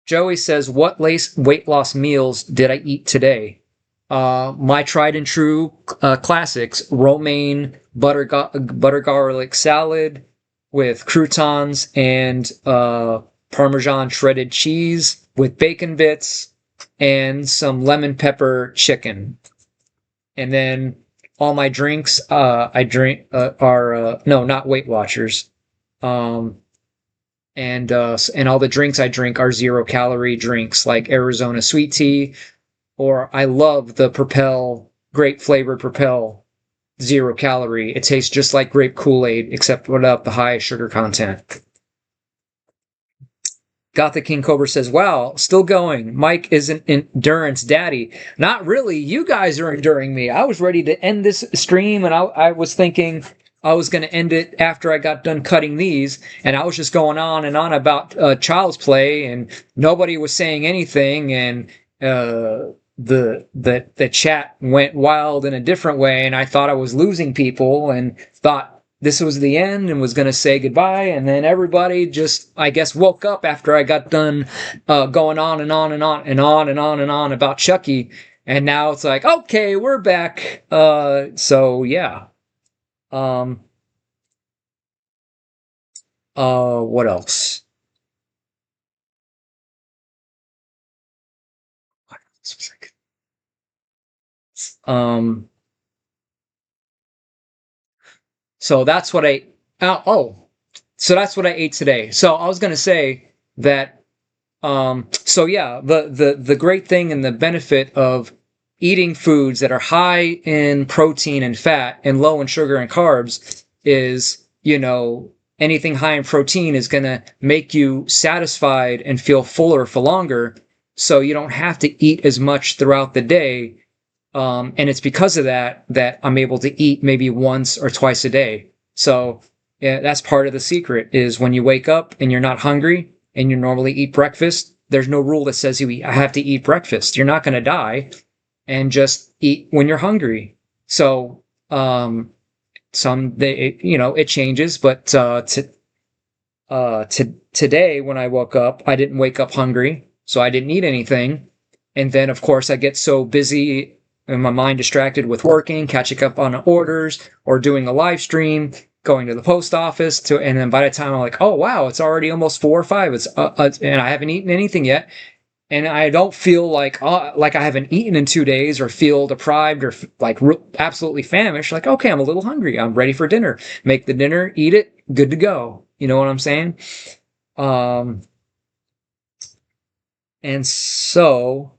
Joey says, "What weight loss meals did I eat today?" My tried and true classics: romaine butter garlic salad with croutons and Parmesan shredded cheese with bacon bits and some lemon pepper chicken. And then all my drinks I drink are no, not Weight Watchers. Um, and all the drinks I drink are 0 calorie drinks like Arizona sweet tea, or I love the Propel grape flavored Propel 0 calorie. It tastes just like grape Kool-Aid except without the high sugar content. Gothic King Cobra says, "Wow, still going. Mike is an endurance daddy." Not really. You guys are enduring me. I was ready to end this stream, and I was thinking I was going to end it after I got done cutting these, and I was just going on and on about Child's Play, and nobody was saying anything, and the chat went wild in a different way, and I thought I was losing people, and thought this was the end and was going to say goodbye, and then everybody just, I guess, woke up after I got done going on and on and on and on and on and on about Chucky, and now it's like, okay, we're back. So yeah. What else? Um, so that's what I, so that's what I ate today. So I was going to say that, so yeah, the great thing and the benefit of eating foods that are high in protein and fat and low in sugar and carbs is, anything high in protein is going to make you satisfied and feel fuller for longer. So you don't have to eat as much throughout the day. And it's because of that I'm able to eat maybe once or twice a day. So yeah, that's part of the secret is when you wake up and you're not hungry and you normally eat breakfast, there's no rule that says I have to eat breakfast. You're not going to die, and just eat when you're hungry. So, it changes, but today when I woke up, I didn't wake up hungry, so I didn't eat anything. And then, of course, I get so busy and my mind distracted with working, catching up on orders, or doing a live stream, going to the post office, and then by the time I'm like, oh wow, it's already almost 4 or 5, and I haven't eaten anything yet, and I don't feel like I haven't eaten in 2 days, or feel deprived, or like absolutely famished. Like, okay, I'm a little hungry. I'm ready for dinner. Make the dinner, eat it, good to go. You know what I'm saying? And so,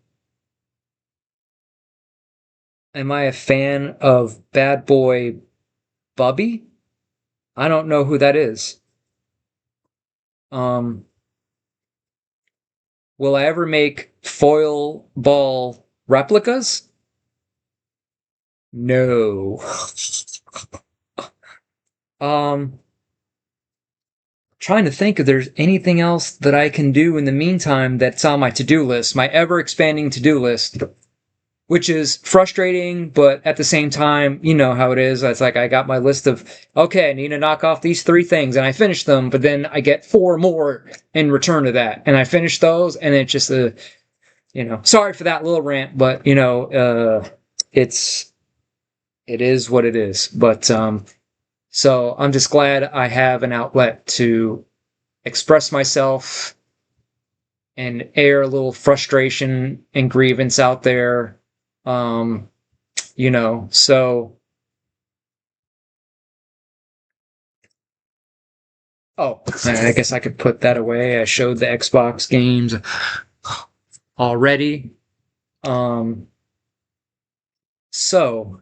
am I a fan of Bad Boy Bubby? I don't know who that is. Will I ever make foil ball replicas? No. Trying to think if there's anything else that I can do in the meantime that's on my to-do list, my ever-expanding to-do list, which is frustrating, but at the same time, you know how it is. It's like I got my list of, okay, I need to knock off these 3 things, and I finish them, but then I get 4 more in return to that, and I finish those, and it's just sorry for that little rant, but, it is what it is. But, so I'm just glad I have an outlet to express myself and air a little frustration and grievance out there. So, oh, I guess I could put that away. I showed the Xbox games already. So,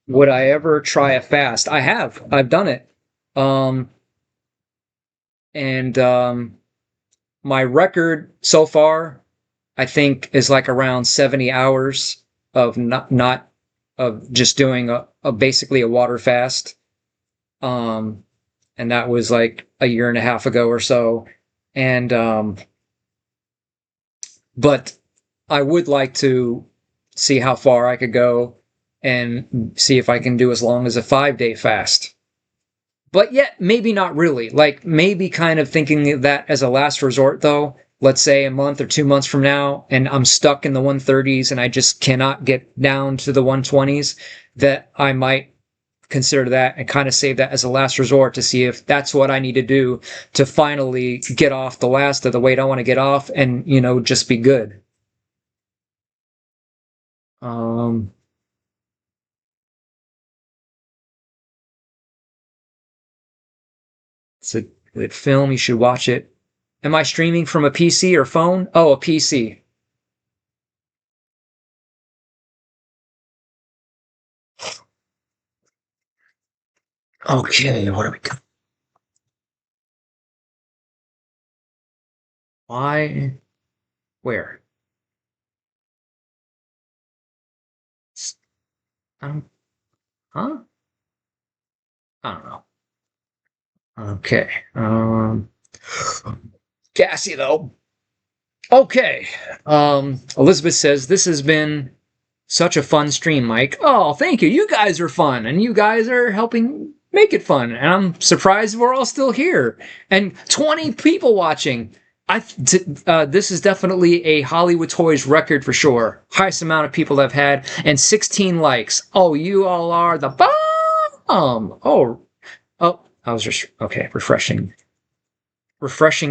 would I ever try a fast? I have. I've done it. And my record so far, I think, is like around 70 hours of not of just doing basically a water fast. And that was like a year and a half ago or so. And but I would like to see how far I could go and see if I can do as long as a 5-day fast. But yet, maybe not really. Like, maybe kind of thinking of that as a last resort, though. Let's say a month or 2 months from now, and I'm stuck in the 130s and I just cannot get down to the 120s, that I might consider that and kind of save that as a last resort to see if that's what I need to do to finally get off the last of the weight I want to get off and, just be good. Um, it's a good film. You should watch it. Am I streaming from a PC or phone? Oh, a PC. Okay, what do we got? Why? Where? Um, huh? I don't know. Okay. Gassy though. Okay. Elizabeth says this has been such a fun stream, Mike. Oh, thank you. You guys are fun, and you guys are helping make it fun. And I'm surprised we're all still here. And 20 people watching. This is definitely a Hollywood Toys record for sure. Highest amount of people I've had, and 16 likes. Oh, you all are the bomb. Oh, I was just okay. Refreshing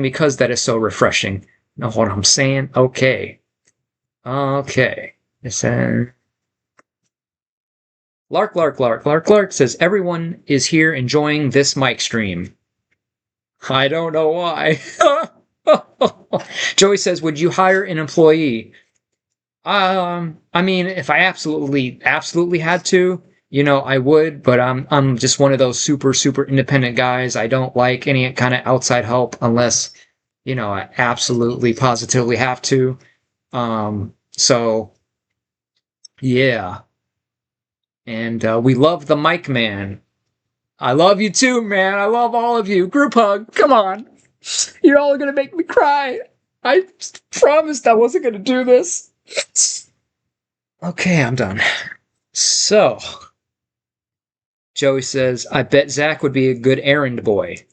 because that is so refreshing. Know what I'm saying? Okay. It's Lark says everyone is here enjoying this mic stream. I don't know why. Joey says, would you hire an employee? I mean, if I absolutely had to, I would, but I'm just one of those super independent guys. I don't like any kind of outside help unless, I absolutely positively have to. So yeah. And we love the mic man. I love you too, man. I love all of you. Group hug. Come on. You're all gonna make me cry. I promised I wasn't gonna do this. Okay, I'm done. So, Joey says, I bet Zach would be a good errand boy.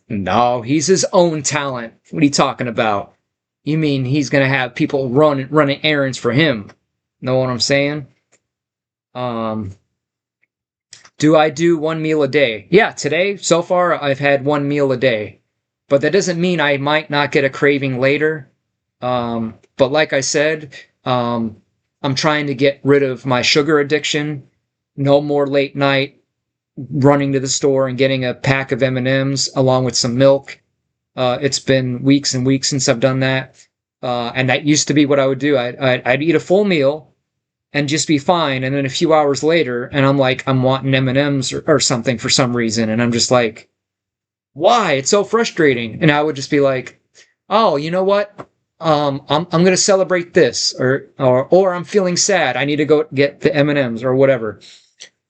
No, he's his own talent. What are you talking about? You mean he's gonna have people running errands for him? Know what I'm saying? Do I do one meal a day? Yeah, today, so far, I've had one meal a day. But that doesn't mean I might not get a craving later. But like I said, I'm trying to get rid of my sugar addiction. No more late night running to the store and getting a pack of M&Ms along with some milk. It's been weeks and weeks since I've done that. And that used to be what I would do. I'd eat a full meal and just be fine. And then a few hours later, and I'm wanting M&Ms or something for some reason. And I'm just like, why? It's so frustrating. And I would just be like, oh, you know what? I'm going to celebrate this, or I'm feeling sad. I need to go get the M&Ms or whatever.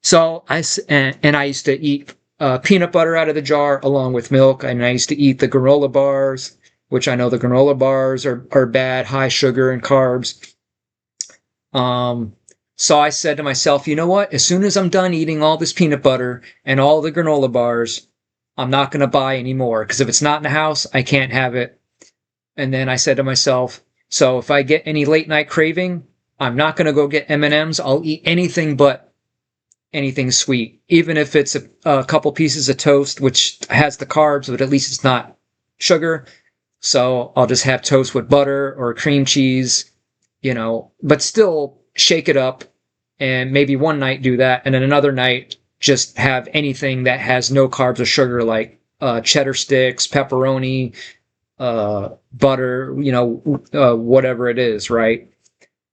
So I used to eat peanut butter out of the jar along with milk. And I used to eat the granola bars, which I know the granola bars are bad, high sugar and carbs. So I said to myself, you know what? As soon as I'm done eating all this peanut butter and all the granola bars, I'm not going to buy any more, because if it's not in the house, I can't have it. And then I said to myself, so if I get any late night craving, I'm not going to go get M&Ms. I'll eat anything but anything sweet, even if it's a couple pieces of toast, which has the carbs, but at least it's not sugar. So I'll just have toast with butter or cream cheese, but still shake it up, and maybe one night do that, and then another night just have anything that has no carbs or sugar, like cheddar sticks, pepperoni, butter, whatever it is, right?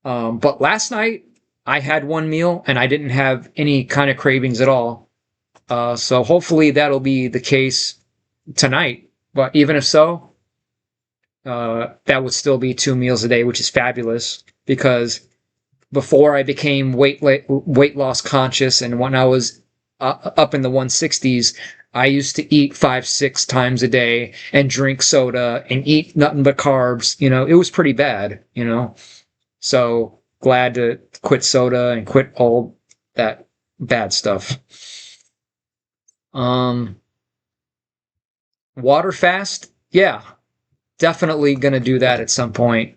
But last night I had one meal and I didn't have any kind of cravings at all. So hopefully that'll be the case tonight. But even if so, that would still be 2 meals a day, which is fabulous, because before I became weight loss conscious, and when I was up in the 160s, I used to eat 5-6 times a day and drink soda and eat nothing but carbs. It was pretty bad. So glad to quit soda and quit all that bad stuff. Water fast, yeah, definitely gonna do that at some point.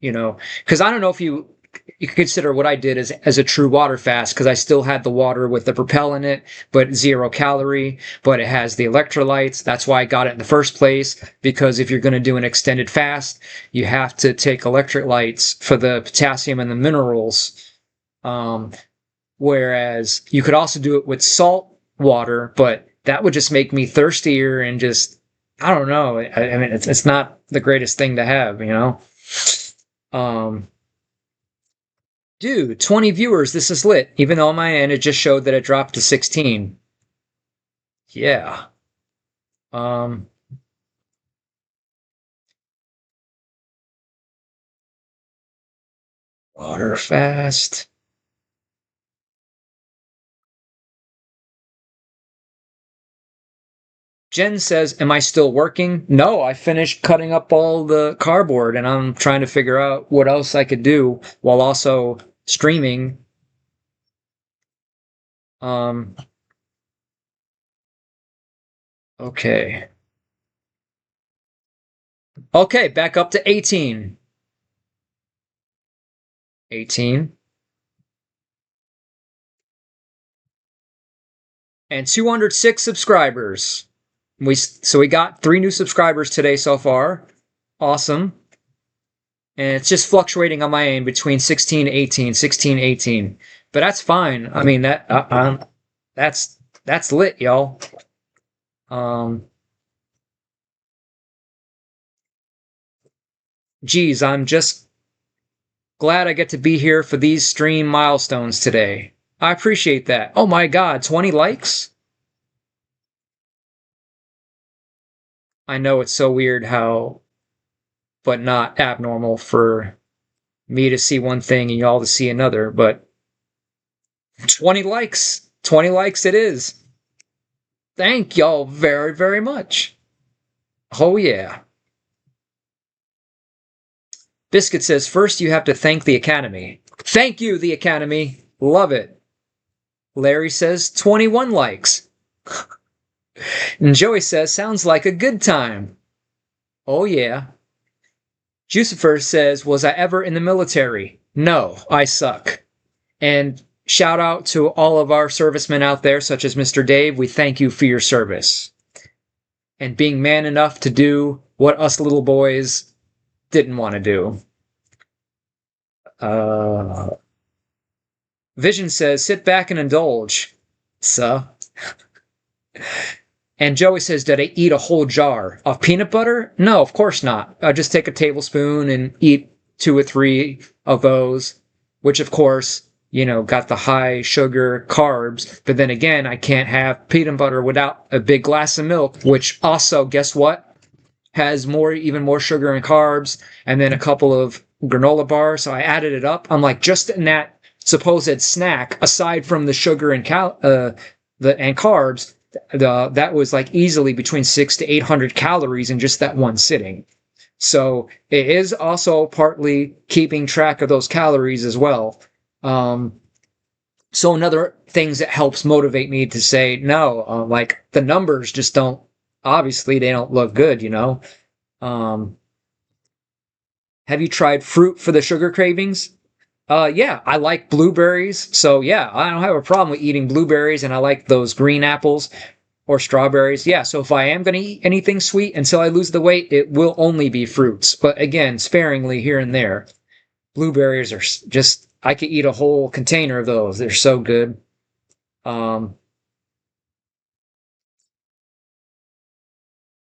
Because I don't know if you you can consider what I did as a true water fast, because I still had the water with the Propel in it, but 0 calorie, but it has the electrolytes. That's why I got it in the first place, because if you're going to do an extended fast, you have to take electrolytes for the potassium and the minerals. Whereas you could also do it with salt water, but that would just make me thirstier and just, I don't know. I mean, it's not the greatest thing to have, you know? Um, Dude, 20 viewers, this is lit. Even though on my end, it just showed that it dropped to 16. Yeah. Um, Water fast. Jen says, am I still working? No, I finished cutting up all the cardboard and I'm trying to figure out what else I could do while also streaming. Um, okay. Okay, back up to 18. 18. And 206 subscribers. So we got 3 new subscribers today so far. Awesome. And it's just fluctuating on my end between 16 18, 16 18. But that's fine. I mean that's lit, y'all. Um Geez, I'm just glad I get to be here for these stream milestones today. I appreciate that. Oh my god, 20 likes? I know it's so weird how, but not abnormal for me to see one thing and y'all to see another, but 20 likes. 20 likes it is. Thank y'all very, very much. Oh, yeah. Biscuit says, first you have to thank the Academy. Thank you, the Academy. Love it. Larry says, 21 likes. And Joey says, sounds like a good time. Oh, yeah. Jucifer says, was I ever in the military? No, I suck. And shout out to all of our servicemen out there, such as Mr. Dave. We thank you for your service. And being man enough to do what us little boys didn't want to do. Vision says, sit back and indulge. Suh. And Joey says, did I eat a whole jar of peanut butter? No, of course not. I just take a tablespoon and eat 2 or 3 of those, which of course, you know, got the high sugar carbs. But then again, I can't have peanut butter without a big glass of milk, which also, guess what? Has even more sugar and carbs, and then a couple of granola bars. So I added it up. I'm like, just in that supposed snack, aside from the sugar and carbs, that was like easily between 600 to 800 calories in just that one sitting. So it is also partly keeping track of those calories as well. So another things that helps motivate me to say no, like the numbers just don't, obviously they don't look good, you know. Have you tried fruit for the sugar cravings? Yeah, I like blueberries. So yeah, I don't have a problem with eating blueberries, and I like those green apples or strawberries. Yeah, so if I am going to eat anything sweet until I lose the weight, it will only be fruits. But again, sparingly here and there. Blueberries are just, I could eat a whole container of those. They're so good.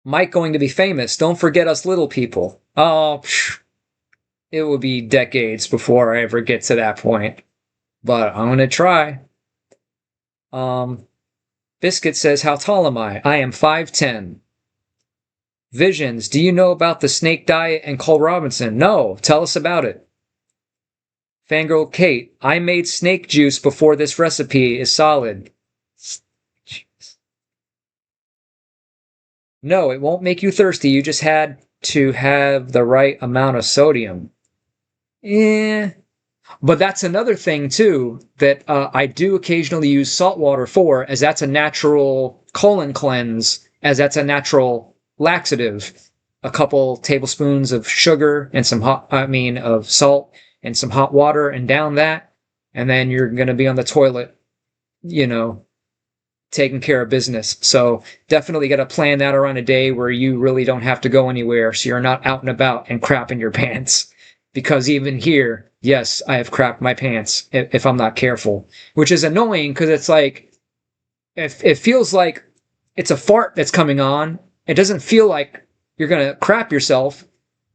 Mike going to be famous. Don't forget us little people. Oh, it will be decades before I ever get to that point. But I'm going to try. Biscuit says, how tall am I? I am 5'10". Visions, do you know about the snake diet and Cole Robinson? No, tell us about it. Fangirl Kate, I made snake juice before this recipe is solid. No, it won't make you thirsty. You just had to have the right amount of sodium. But that's another thing, too, that I do occasionally use salt water for, as that's a natural colon cleanse, as that's a natural laxative. A couple tablespoons of sugar and of salt, and some hot water and down that, and then you're going to be on the toilet, you know, taking care of business. So definitely got to plan that around a day where you really don't have to go anywhere, so you're not out and about and crapping your pants. Because even here, yes, I have crapped my pants if I'm not careful, which is annoying because it's like it feels like it's a fart that's coming on. It doesn't feel like you're gonna crap yourself,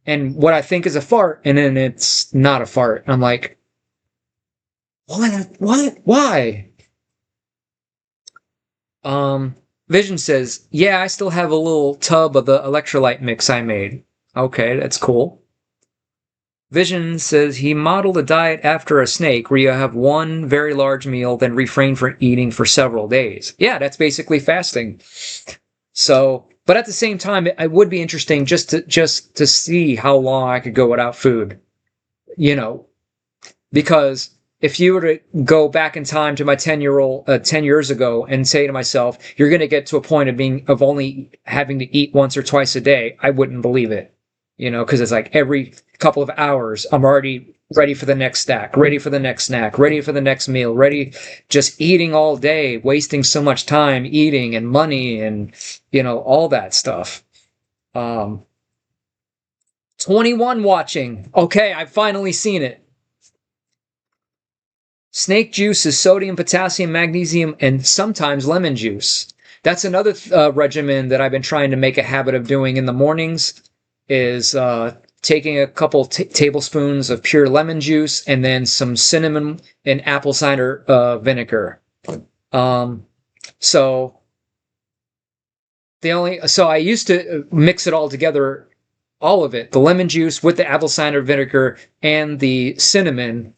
and what I think is a fart, and then it's not a fart. I'm like, what? What? Why? Vision says, yeah, I still have a little tub of the electrolyte mix I made. Okay, that's cool. Vision says he modeled a diet after a snake where you have one very large meal, then refrain from eating for several days. Yeah, that's basically fasting. So, but at the same time, it would be interesting just to see how long I could go without food. You know, because if you were to go back in time to my 10 years ago and say to myself, you're going to get to a point of only having to eat once or twice a day, I wouldn't believe it. You know, because it's like every couple of hours, I'm already ready for the next stack, ready for the next snack, ready for the next meal, ready, just eating all day, wasting so much time eating and money and, all that stuff. 21 watching. Okay, I've finally seen it. Snake juice is sodium, potassium, magnesium, and sometimes lemon juice. That's another regimen that I've been trying to make a habit of doing in the mornings, is taking a couple tablespoons of pure lemon juice and then some cinnamon and apple cider vinegar. So I used to mix it all together, all of it, the lemon juice with the apple cider vinegar and the cinnamon,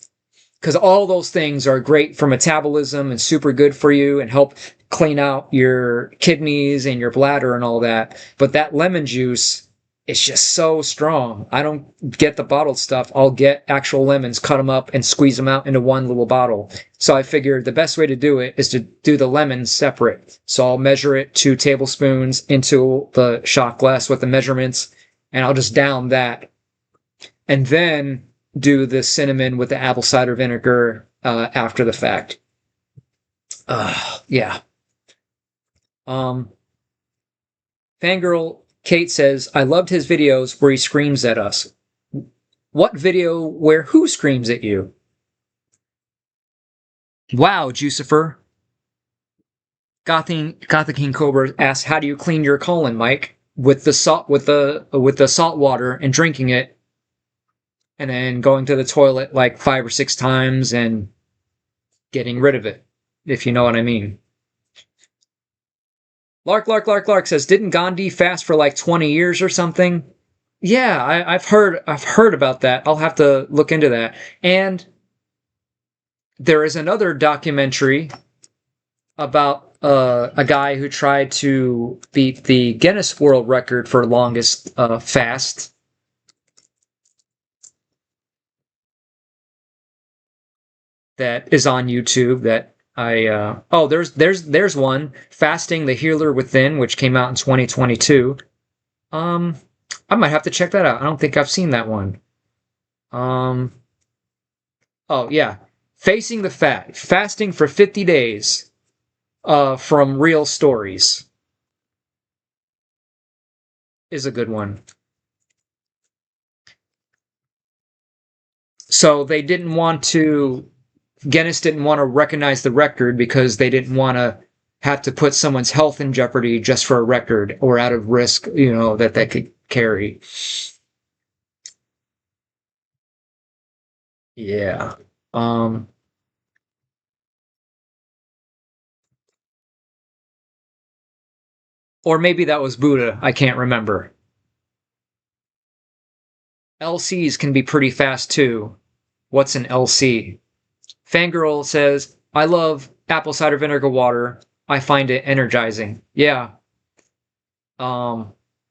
because all those things are great for metabolism and super good for you and help clean out your kidneys and your bladder and all that. But that lemon juice, it's just so strong. I don't get the bottled stuff. I'll get actual lemons, cut them up, and squeeze them out into one little bottle. So I figured the best way to do it is to do the lemons separate. So I'll measure it 2 tablespoons into the shot glass with the measurements, and I'll just down that. And then do the cinnamon with the apple cider vinegar after the fact. Yeah. Fangirl Kate says, I loved his videos where he screams at us. What video where who screams at you? Wow, Jucifer. Gothic King Cobra asks, how do you clean your colon, Mike? With the salt water and drinking it, and then going to the toilet like 5 or 6 times and getting rid of it, if you know what I mean. Lark says, didn't Gandhi fast for like 20 years or something? Yeah, I've heard about that. I'll have to look into that. And there is another documentary about a guy who tried to beat the Guinness World Record for longest fast. That is on YouTube. That there's one, Fasting the Healer Within, which came out in 2022. I might have to check that out. I don't think I've seen that one. Oh yeah, Facing the Fat, fasting for 50 days, from Real Stories, is a good one. So they didn't want to. Guinness didn't want to recognize the record because they didn't want to have to put someone's health in jeopardy just for a record, or out of risk, that they could carry. Yeah. Or maybe that was Buddha. I can't remember. LCs can be pretty fast too. What's an LC? Fangirl says, I love apple cider vinegar water. I find it energizing. Yeah.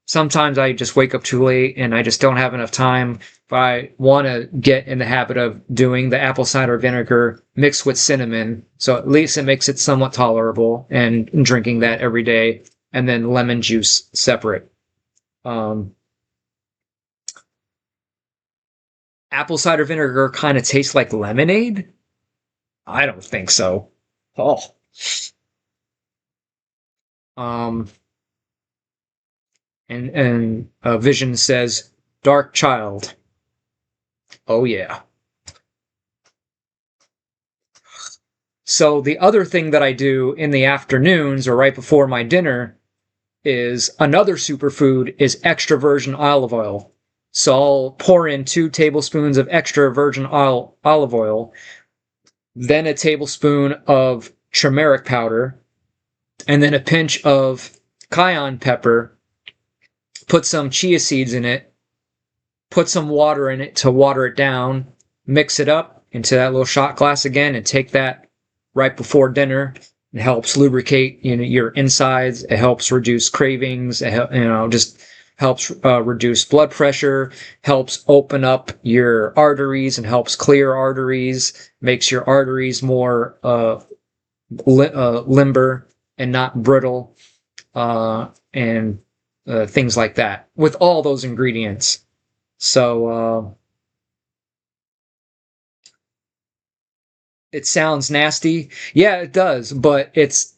Sometimes I just wake up too late and I just don't have enough time. But I want to get in the habit of doing the apple cider vinegar mixed with cinnamon. So at least it makes it somewhat tolerable, and drinking that every day, and then lemon juice separate. apple cider vinegar kind of tastes like lemonade? I don't think so. Oh. Um, and Vision says, "Dark child." Oh yeah. So the other thing that I do in the afternoons or right before my dinner is another superfood is extra virgin olive oil. So I'll pour in 2 tablespoons of extra virgin olive oil, then a tablespoon of turmeric powder, and then a pinch of cayenne pepper. Put some chia seeds in it, put some water in it to water it down, mix it up into that little shot glass again, and take that right before dinner. It helps lubricate your insides. It helps reduce cravings. Just helps reduce blood pressure. Helps open up your arteries and helps clear arteries. Makes your arteries more limber and not brittle, and things like that. With all those ingredients, so it sounds nasty. Yeah, it does, but it's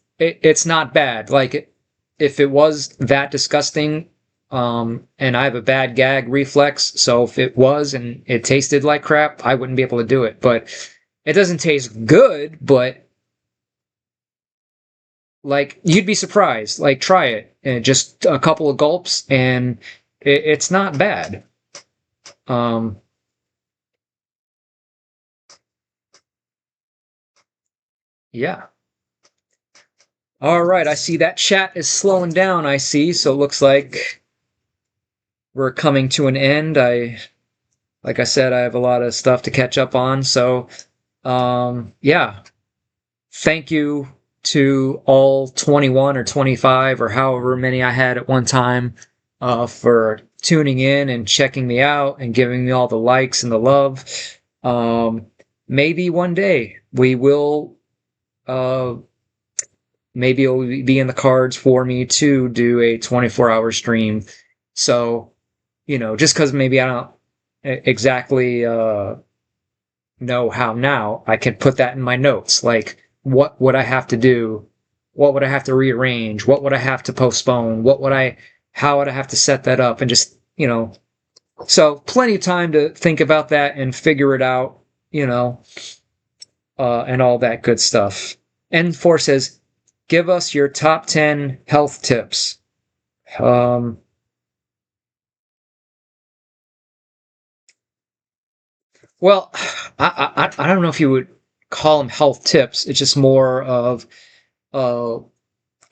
not bad. Like if it was that disgusting, and I have a bad gag reflex, so if it was and it tasted like crap, I wouldn't be able to do it. But it doesn't taste good, but like you'd be surprised. Like try it, and just a couple of gulps, and it's not bad. Um, yeah. All right, I see that chat is slowing down. I see, so it looks like we're coming to an end. Like I said, I have a lot of stuff to catch up on. So, yeah, thank you to all 21 or 25 or however many I had at one time, for tuning in and checking me out and giving me all the likes and the love. Um, maybe one day we will, uh, maybe it'll be in the cards for me to do a 24-hour stream. So, just because maybe I don't exactly know how now, I can put that in my notes. Like, what would I have to do? What would I have to rearrange? What would I have to postpone? How would I have to set that up? And just, so plenty of time to think about that and figure it out, and all that good stuff. N4 says, give us your top 10 health tips. Um, well, I don't know if you would call them health tips. It's just more of uh,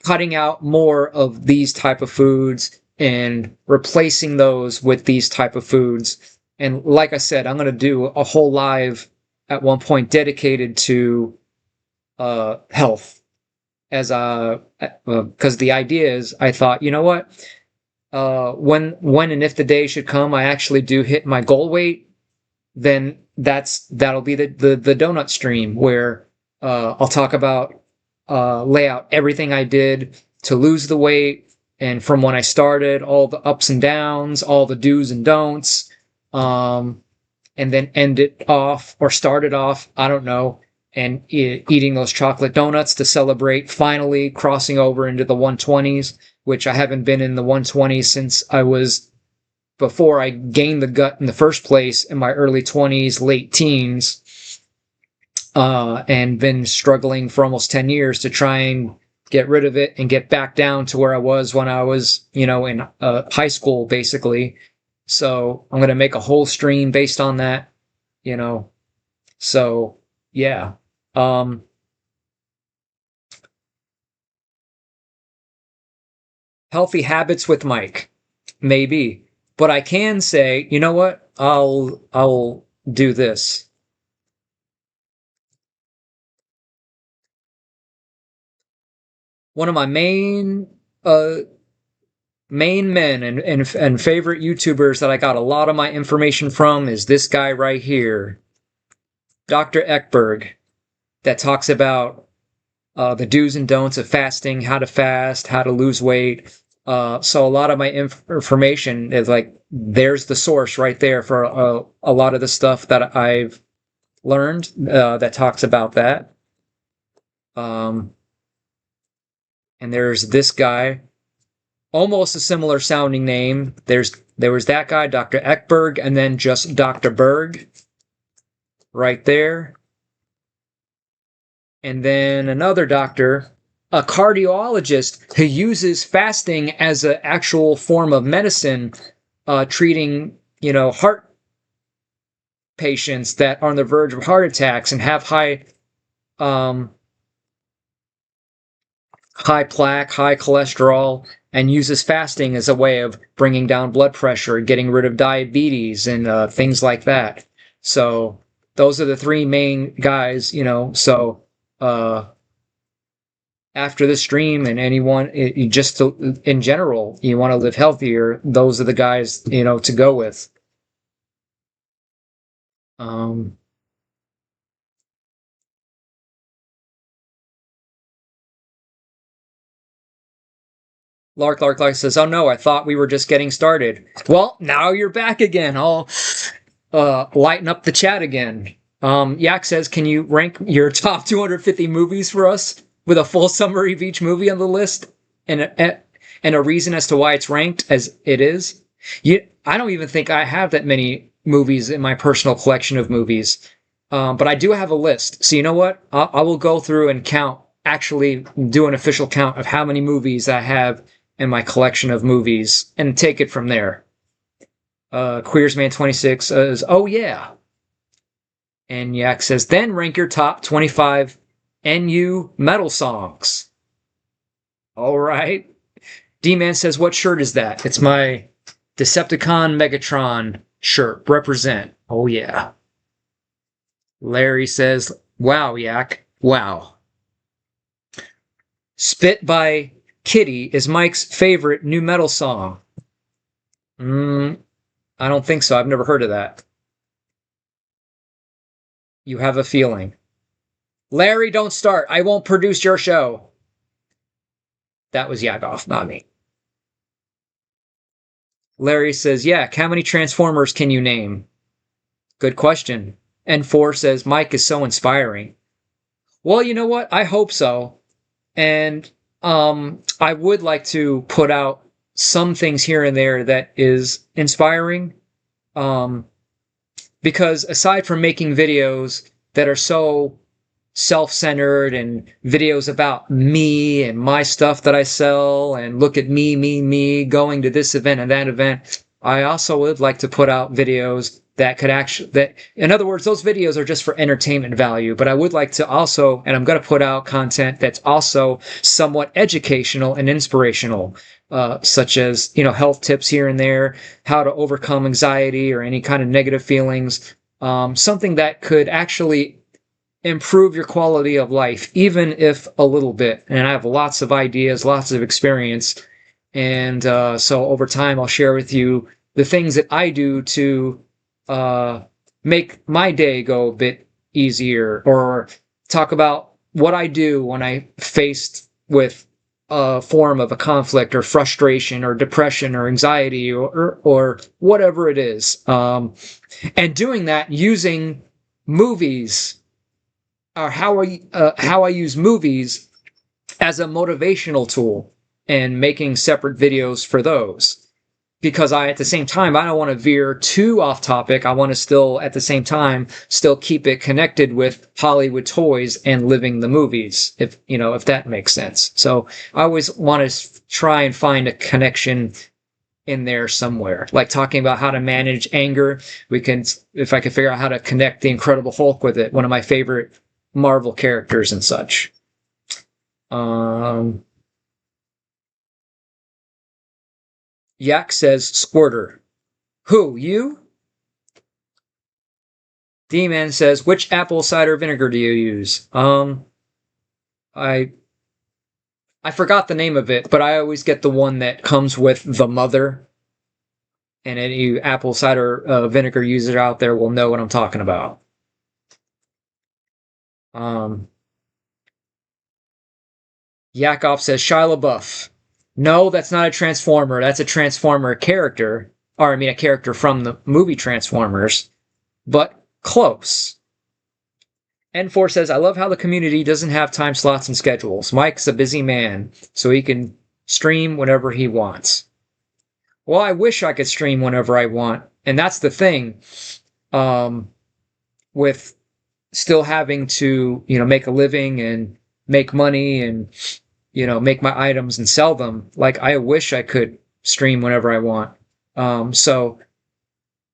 cutting out more of these type of foods and replacing those with these type of foods. And like I said, I'm going to do a whole live at one point dedicated to health, as because the idea is, I thought, you know what, when and if the day should come I actually do hit my goal weight, then that'll be the donut stream where I'll talk about, lay out everything I did to lose the weight, and from when I started, all the ups and downs, all the do's and don'ts, and then end it off or start it off, I don't know, and eating those chocolate donuts to celebrate finally crossing over into the 120s, which I haven't been in the 120s since I was, before I gained the gut in the first place, in my early 20s, late teens, and been struggling for almost 10 years to try and get rid of it and get back down to where I was when I was, in high school, basically. So I'm going to make a whole stream based on that, you know. So, yeah. Um, Healthy habits with Mike, maybe. But I can say, you know what? I'll do this. One of my main men and favorite YouTubers that I got a lot of my information from is this guy right here, Dr. Ekberg, that talks about the do's and don'ts of fasting, how to fast, how to lose weight, So a lot of my information is like, there's the source right there for a lot of the stuff that I've learned that talks about that. Um, and there's this guy, almost a similar sounding name. There was that guy, Dr. Ekberg, and then just Dr. Berg right there. And then another doctor, a cardiologist who uses fasting as an actual form of medicine, treating, heart patients that are on the verge of heart attacks and have um, high plaque, high cholesterol, and uses fasting as a way of bringing down blood pressure, getting rid of diabetes, and things like that. So those are the three main guys, So uh, after the stream, and anyone, in general, you want to live healthier, those are the guys, to go with. Um, Lark says, "Oh no, I thought we were just getting started." Well, now you're back again. I'll lighten up the chat again. Yak says, "Can you rank your top 250 movies for us with a full summary of each movie on the list and a reason as to why it's ranked as it is?" I don't even think I have that many movies in my personal collection of movies, but I do have a list. So you know what? I will go through and count. Actually, do an official count of how many movies I have in my collection of movies and take it from there. Queersman26 says, "Oh yeah." And Yak says, "Then rank your top 25 NU metal songs." All right. D-Man says, "What shirt is that?" "It's my Decepticon Megatron shirt. Represent." Oh yeah. Larry says, "Wow, Yak. Wow." "Spit by Kitty is Mike's favorite new metal song." I don't think so. I've never heard of that. You have a feeling. Larry, don't start. I won't produce your show. That was Yakov, not me. Larry says, "Yeah, how many Transformers can you name?" Good question. N4 says, "Mike is so inspiring." Well, you know what? I hope so. And I would like to put out some things here and there that is inspiring. Um, because aside from making videos that are so self-centered and videos about me and my stuff that I sell and look at me going to this event and that event, I also would like to put out videos that could actually, that, in other words, those videos are just for entertainment value, but I would like to also, and I'm going to put out content that's also somewhat educational and inspirational, such as, health tips here and there, how to overcome anxiety or any kind of negative feelings, something that could actually improve your quality of life, even if a little bit. And I have lots of ideas, lots of experience. And so over time, I'll share with you the things that I do to make my day go a bit easier, or talk about what I do when I faced with a form of a conflict or frustration or depression or anxiety or whatever it is. And doing that using movies, or how I use movies as a motivational tool, and making separate videos for those. Because at the same time, I don't want to veer too off topic. I want to still, at the same time, still keep it connected with Hollywood toys and living the movies, if that makes sense. So I always want to try and find a connection in there somewhere. Like talking about how to manage anger. If I could figure out how to connect the Incredible Hulk with it, one of my favorite Marvel characters and such. Yak says, "Squirter." Who, you? D-Man says, "Which apple cider vinegar do you use?" I I forgot the name of it, but I always get the one that comes with the mother. And any apple cider vinegar user out there will know what I'm talking about. Yakov says, "Shia LaBeouf." No, that's not a Transformer. That's a Transformer character, or I mean, a character from the movie Transformers, but close. N4 says, I love how the community doesn't have time slots and schedules. Mike's a busy man, so he can stream whenever he wants. Well, I wish I could stream whenever I want. And that's the thing, um, with still having to, make a living and make money and, make my items and sell them. Like, I wish I could stream whenever I want. So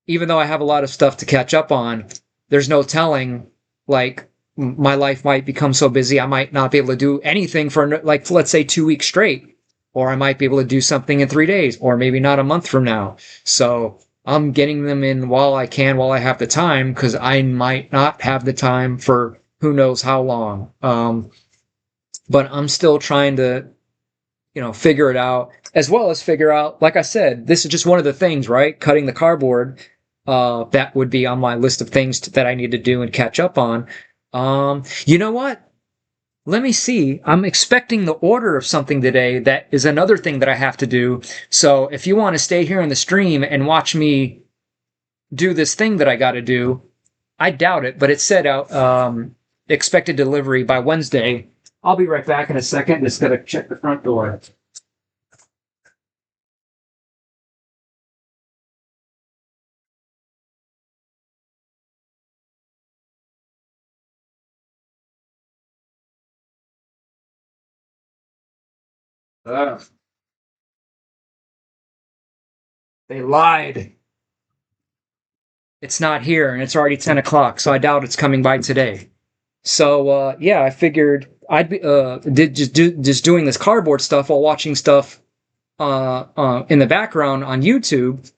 even though I have a lot of stuff to catch up on, there's no telling, like, my life might become so busy I might not be able to do anything for, like, let's say 2 weeks straight, or I might be able to do something in 3 days, or maybe not a month from now. So I'm getting them in while I can, while I have the time, because I might not have the time for who knows how long. But I'm still trying to, figure it out, as well as figure out, like I said, this is just one of the things, right? Cutting the cardboard, that would be on my list of things that I need to do and catch up on. You know what? Let me see. I'm expecting the order of something today that is another thing that I have to do. So if you want to stay here in the stream and watch me do this thing that I got to do, I doubt it, but it said out expected delivery by Wednesday. I'll be right back in a second. Just got to check the front door. Ugh. They lied. It's not here, and it's already 10 o'clock, so I doubt it's coming by today. So, yeah, I figured I'd be just doing this cardboard stuff while watching stuff in the background on YouTube.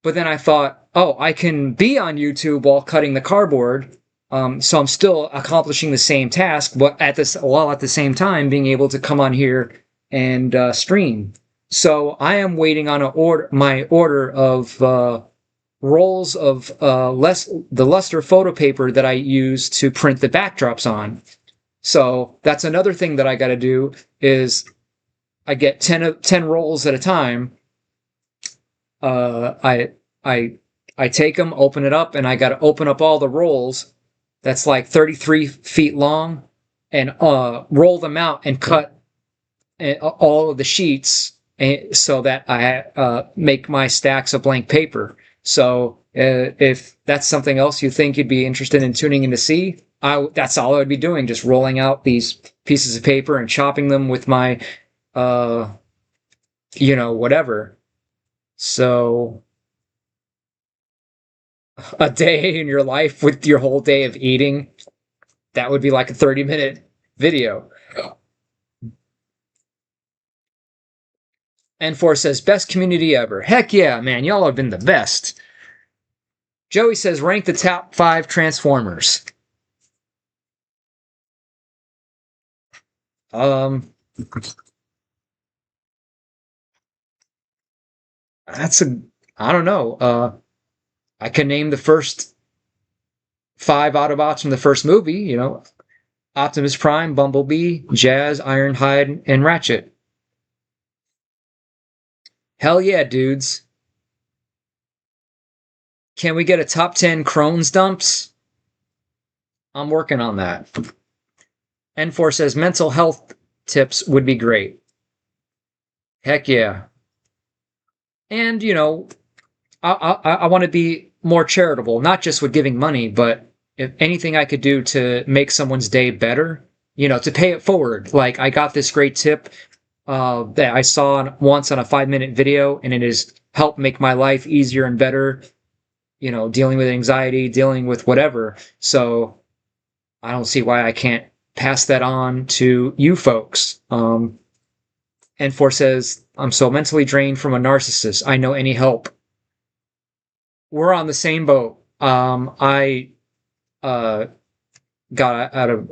But then I thought, oh, I can be on YouTube while cutting the cardboard. So I'm still accomplishing the same task, but while at the same time being able to come on here and stream. So I am waiting on my order of rolls of the luster photo paper that I use to print the backdrops on. So that's another thing that I got to do is I get 10 rolls at a time. I take them, open it up, and I got to open up all the rolls. That's like 33 feet long, and roll them out and cut all of the sheets so that I make my stacks of blank paper. So if that's something else you think you'd be interested in tuning in to see, that's all I would be doing, just rolling out these pieces of paper and chopping them with my, whatever. So a day in your life with your whole day of eating, that would be like a 30-minute video. N4 says, best community ever. Heck yeah, man, y'all have been the best. Joey says, rank the top 5 Transformers. That's I don't know. I can name the first 5 Autobots from the first movie, Optimus Prime, Bumblebee, Jazz, Ironhide, and Ratchet. Hell yeah, dudes. Can we get a top 10 Crohn's dumps? I'm working on that. N4 says mental health tips would be great. Heck yeah. And, I want to be more charitable, not just with giving money, but if anything I could do to make someone's day better, to pay it forward. Like, I got this great tip that I saw once on a 5-minute video, and it has helped make my life easier and better, dealing with anxiety, dealing with whatever. So I don't see why I can't pass that on to you folks. N4 says, I'm so mentally drained from a narcissist. I know any help. We're on the same boat. I got out of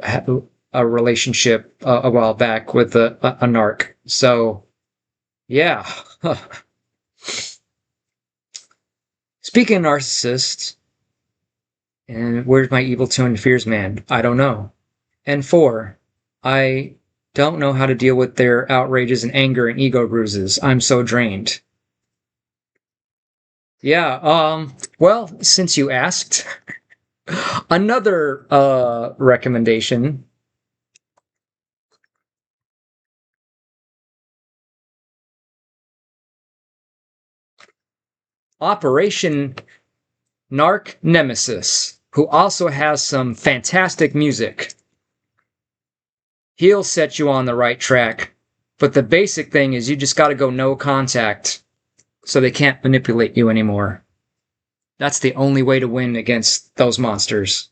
a relationship a while back with a narc. So, yeah. Speaking of narcissists, and where's my evil twin fears man? I don't know. And 4, I Don't know how to deal with their outrages and anger and ego bruises. I'm so drained. Yeah, well, since you asked, another recommendation. Operation Narc Nemesis, who also has some fantastic music. He'll set you on the right track, but the basic thing is you just got to go no contact so they can't manipulate you anymore. That's the only way to win against those monsters.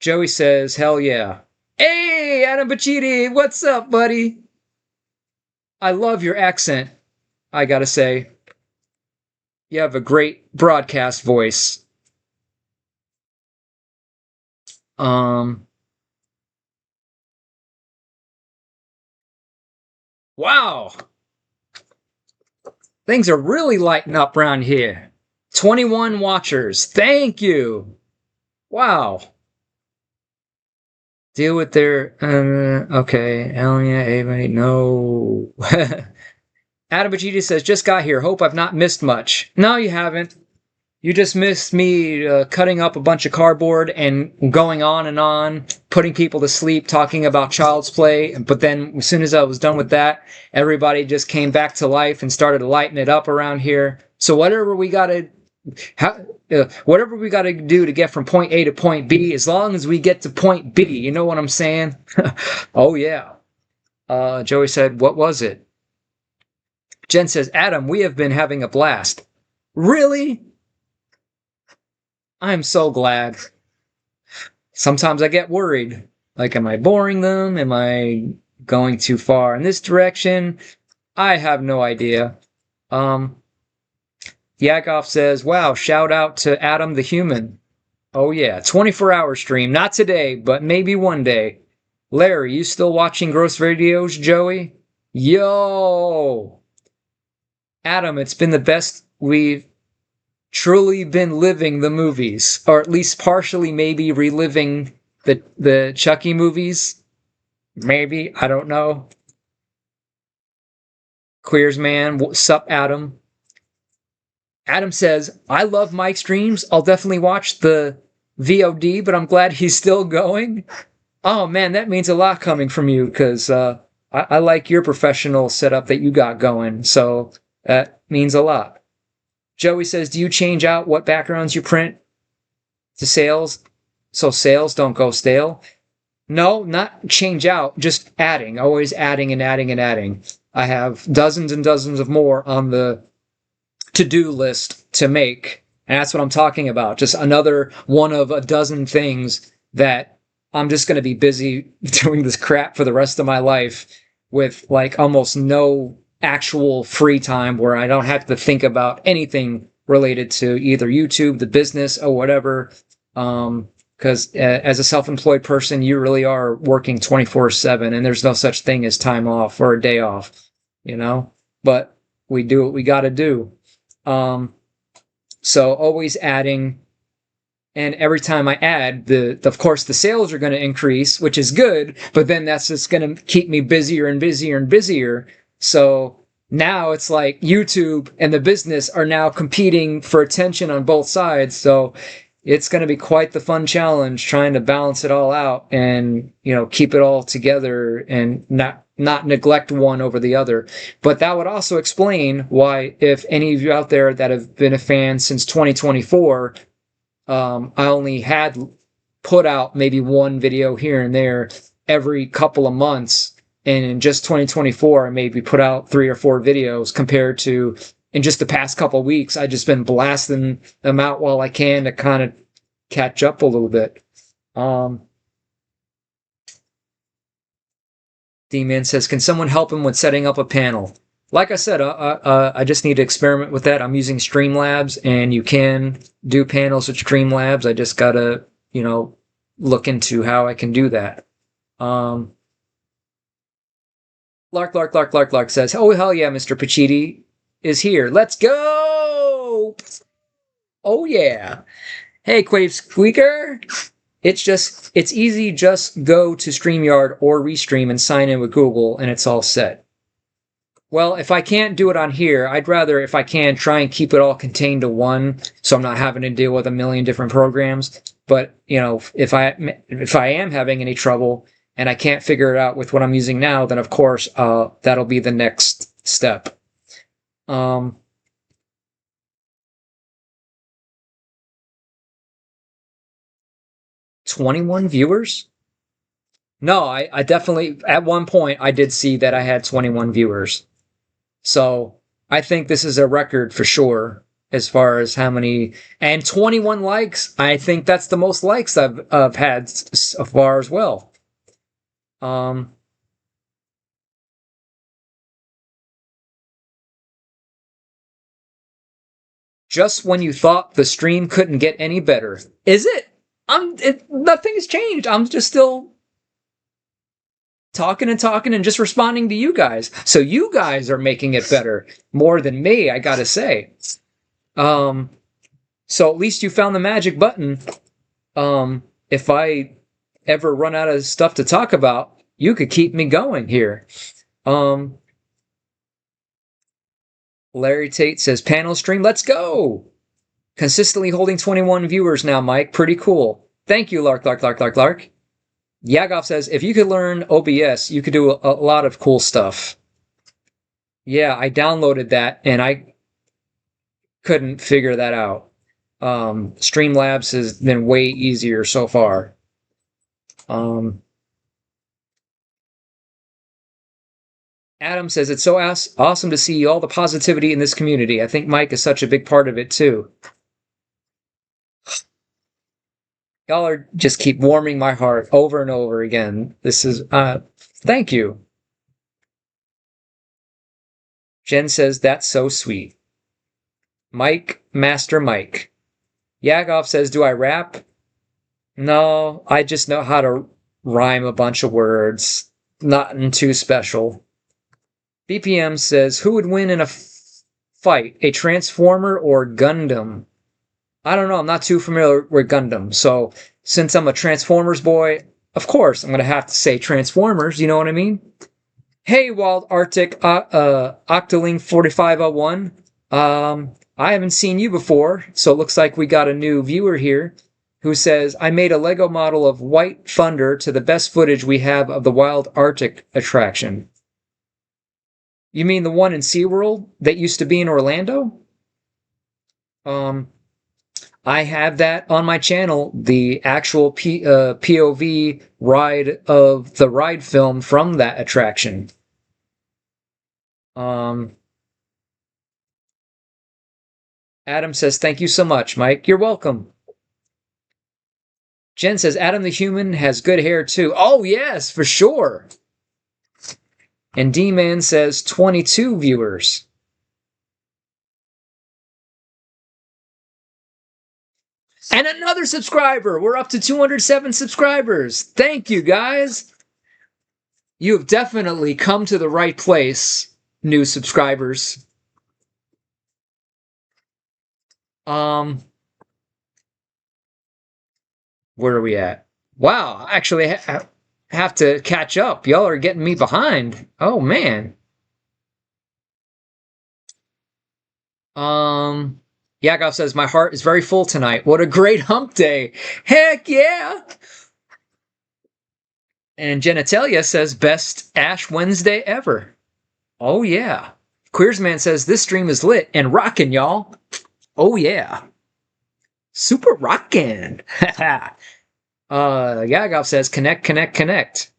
Joey says, hell yeah. Hey, Adam Bacchidi, what's up, buddy? I love your accent, I gotta say. You have a great broadcast voice. Wow. Things are really lighting up around here. 21 watchers. Thank you. Wow. Deal with their, okay. Elia, Ava, no. Adam Bajidi says, just got here. Hope I've not missed much. No, you haven't. You just missed me cutting up a bunch of cardboard and going on, putting people to sleep, talking about Child's Play. But then as soon as I was done with that, everybody just came back to life and started lighting it up around here. So whatever we got to do to get from point A to point B, as long as we get to point B, you know what I'm saying? Oh, yeah. Joey said, what was it? Jen says, Adam, we have been having a blast. Really? I'm so glad. Sometimes I get worried. Like, am I boring them? Am I going too far in this direction? I have no idea. Yakov says, wow, shout out to Adam the Human. Oh yeah, 24-hour stream. Not today, but maybe one day. Larry, you still watching gross videos, Joey? Yo! Adam, it's been the best we've truly been living the movies, or at least partially maybe reliving the Chucky movies. Maybe, I don't know. Queers Man, sup Adam? Adam says, I love Mike's streams. I'll definitely watch the VOD, but I'm glad he's still going. Oh man, that means a lot coming from you, because I like your professional setup that you got going, so that means a lot. Joey says, do you change out what backgrounds you print to sales so sales don't go stale? No, not change out, just adding, always adding and adding and adding. I have dozens and dozens of more on the to-do list to make, and that's what I'm talking about. Just another one of a dozen things that I'm just going to be busy doing this crap for the rest of my life with like almost no actual free time where I don't have to think about anything related to either YouTube, the business, or whatever. Because as a self-employed person, you really are working 24/7, and there's no such thing as time off or a day off, you know? But we do what we got to do. So always adding, and every time I add, of course the sales are going to increase, which is good, but then that's just going to keep me busier and busier and busier. So now it's like YouTube and the business are now competing for attention on both sides. So it's going to be quite the fun challenge trying to balance it all out and, you know, keep it all together and not neglect one over the other. But that would also explain why, if any of you out there that have been a fan since 2024, I only had put out maybe one video here and there every couple of months. And in just 2024, I maybe put out 3 or 4 videos compared to in just the past couple of weeks. I've just been blasting them out while I can to kind of catch up a little bit. D-Man says, can someone help him with setting up a panel? Like I said, I just need to experiment with that. I'm using Streamlabs, and you can do panels with Streamlabs. I just got to, you know, look into how I can do that. Lark says, oh, hell yeah, Mr. Pachidi is here. Let's go! Oh yeah. Hey, Quave Squeaker. It's easy. Just go to StreamYard or Restream and sign in with Google, and it's all set. Well, if I can't do it on here, I'd rather, if I can, try and keep it all contained to one, so I'm not having to deal with a million different programs. But if I am having any trouble and I can't figure it out with what I'm using now, then of course that'll be the next step. Um, 21 viewers? No, I definitely, at one point, I did see that I had 21 viewers. So I think this is a record for sure as far as how many, and 21 likes. I think that's the most likes I've had so far as well. Um, just when you thought the stream couldn't get any better, is it? Nothing has changed. I'm just still talking and talking and just responding to you guys. So you guys are making it better more than me, I gotta say. Um, so at least you found the magic button. If I ever run out of stuff to talk about, you could keep me going here. Um, Larry Tate says panel stream. Let's go. Consistently holding 21 viewers now, Mike. Pretty cool. Thank you, Lark, Lark, Lark, Lark, Lark. Yagov says, if you could learn OBS, you could do a lot of cool stuff. Yeah, I downloaded that and I couldn't figure that out. Streamlabs has been way easier so far. Adam says, it's so awesome to see all the positivity in this community. I think Mike is such a big part of it too. Y'all are just keep warming my heart over and over again. This is, thank you. Jen says, that's so sweet. Mike, Master Mike. Yagov says, do I rap? No, I just know how to rhyme a bunch of words. Nothing too special. BPM says, who would win in a fight, a Transformer or Gundam? I don't know, I'm not too familiar with Gundam, so since I'm a Transformers boy, of course I'm going to have to say Transformers, you know what I mean? Hey, Wild Arctic Octoling 4501. I haven't seen you before, so it looks like we got a new viewer here who says, I made a Lego model of White Thunder to the best footage we have of the Wild Arctic attraction. You mean the one in SeaWorld that used to be in Orlando? I have that on my channel, the actual POV ride of the ride film from that attraction. Adam says, thank you so much, Mike. You're welcome. Jen says, Adam the Human has good hair too. Oh, yes, for sure. And D-Man says, 22 viewers. And another subscriber. We're up to 207 subscribers. Thank you, guys. You have definitely come to the right place, new subscribers. Where are we at? Wow, actually, I have to catch up. Y'all are getting me behind. Oh, man. Yakov says, my heart is very full tonight. What a great hump day. Heck yeah. And Genitalia says, best Ash Wednesday ever. Oh, yeah. Queersman says, this stream is lit and rockin', y'all. Oh, yeah. Super rockin'. Yagov says, connect, connect, connect.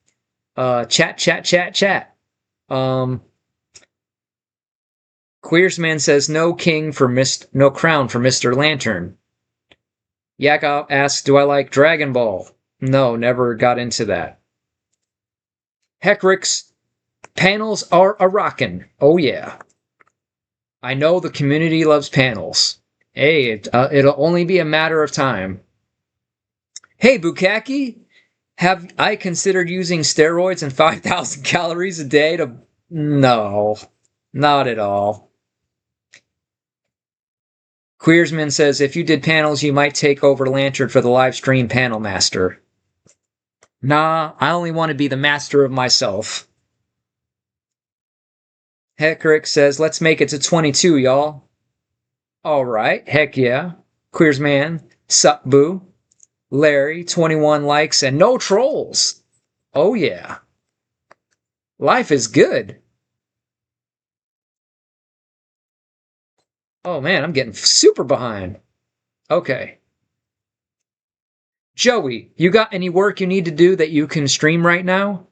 Chat, chat, chat, chat. Queersman says, no king for no crown for Mr. Lantern. Yakov asks, do I like Dragon Ball? No, never got into that. Heckrix, panels are a rockin'. Oh, yeah. I know the community loves panels. Hey, it'll only be a matter of time. Hey, Bukaki, have I considered using steroids and 5,000 calories a day to... No, not at all. Queersman says, if you did panels, you might take over Lantern for the live stream panel master. Nah, I only want to be the master of myself. Heckrick says, let's make it to 22, y'all. All right, heck yeah. Queersman, sup boo. Larry, 21 likes and no trolls. Oh yeah. Life is good. Oh man, I'm getting super behind. Okay. Joey, you got any work you need to do that you can stream right now?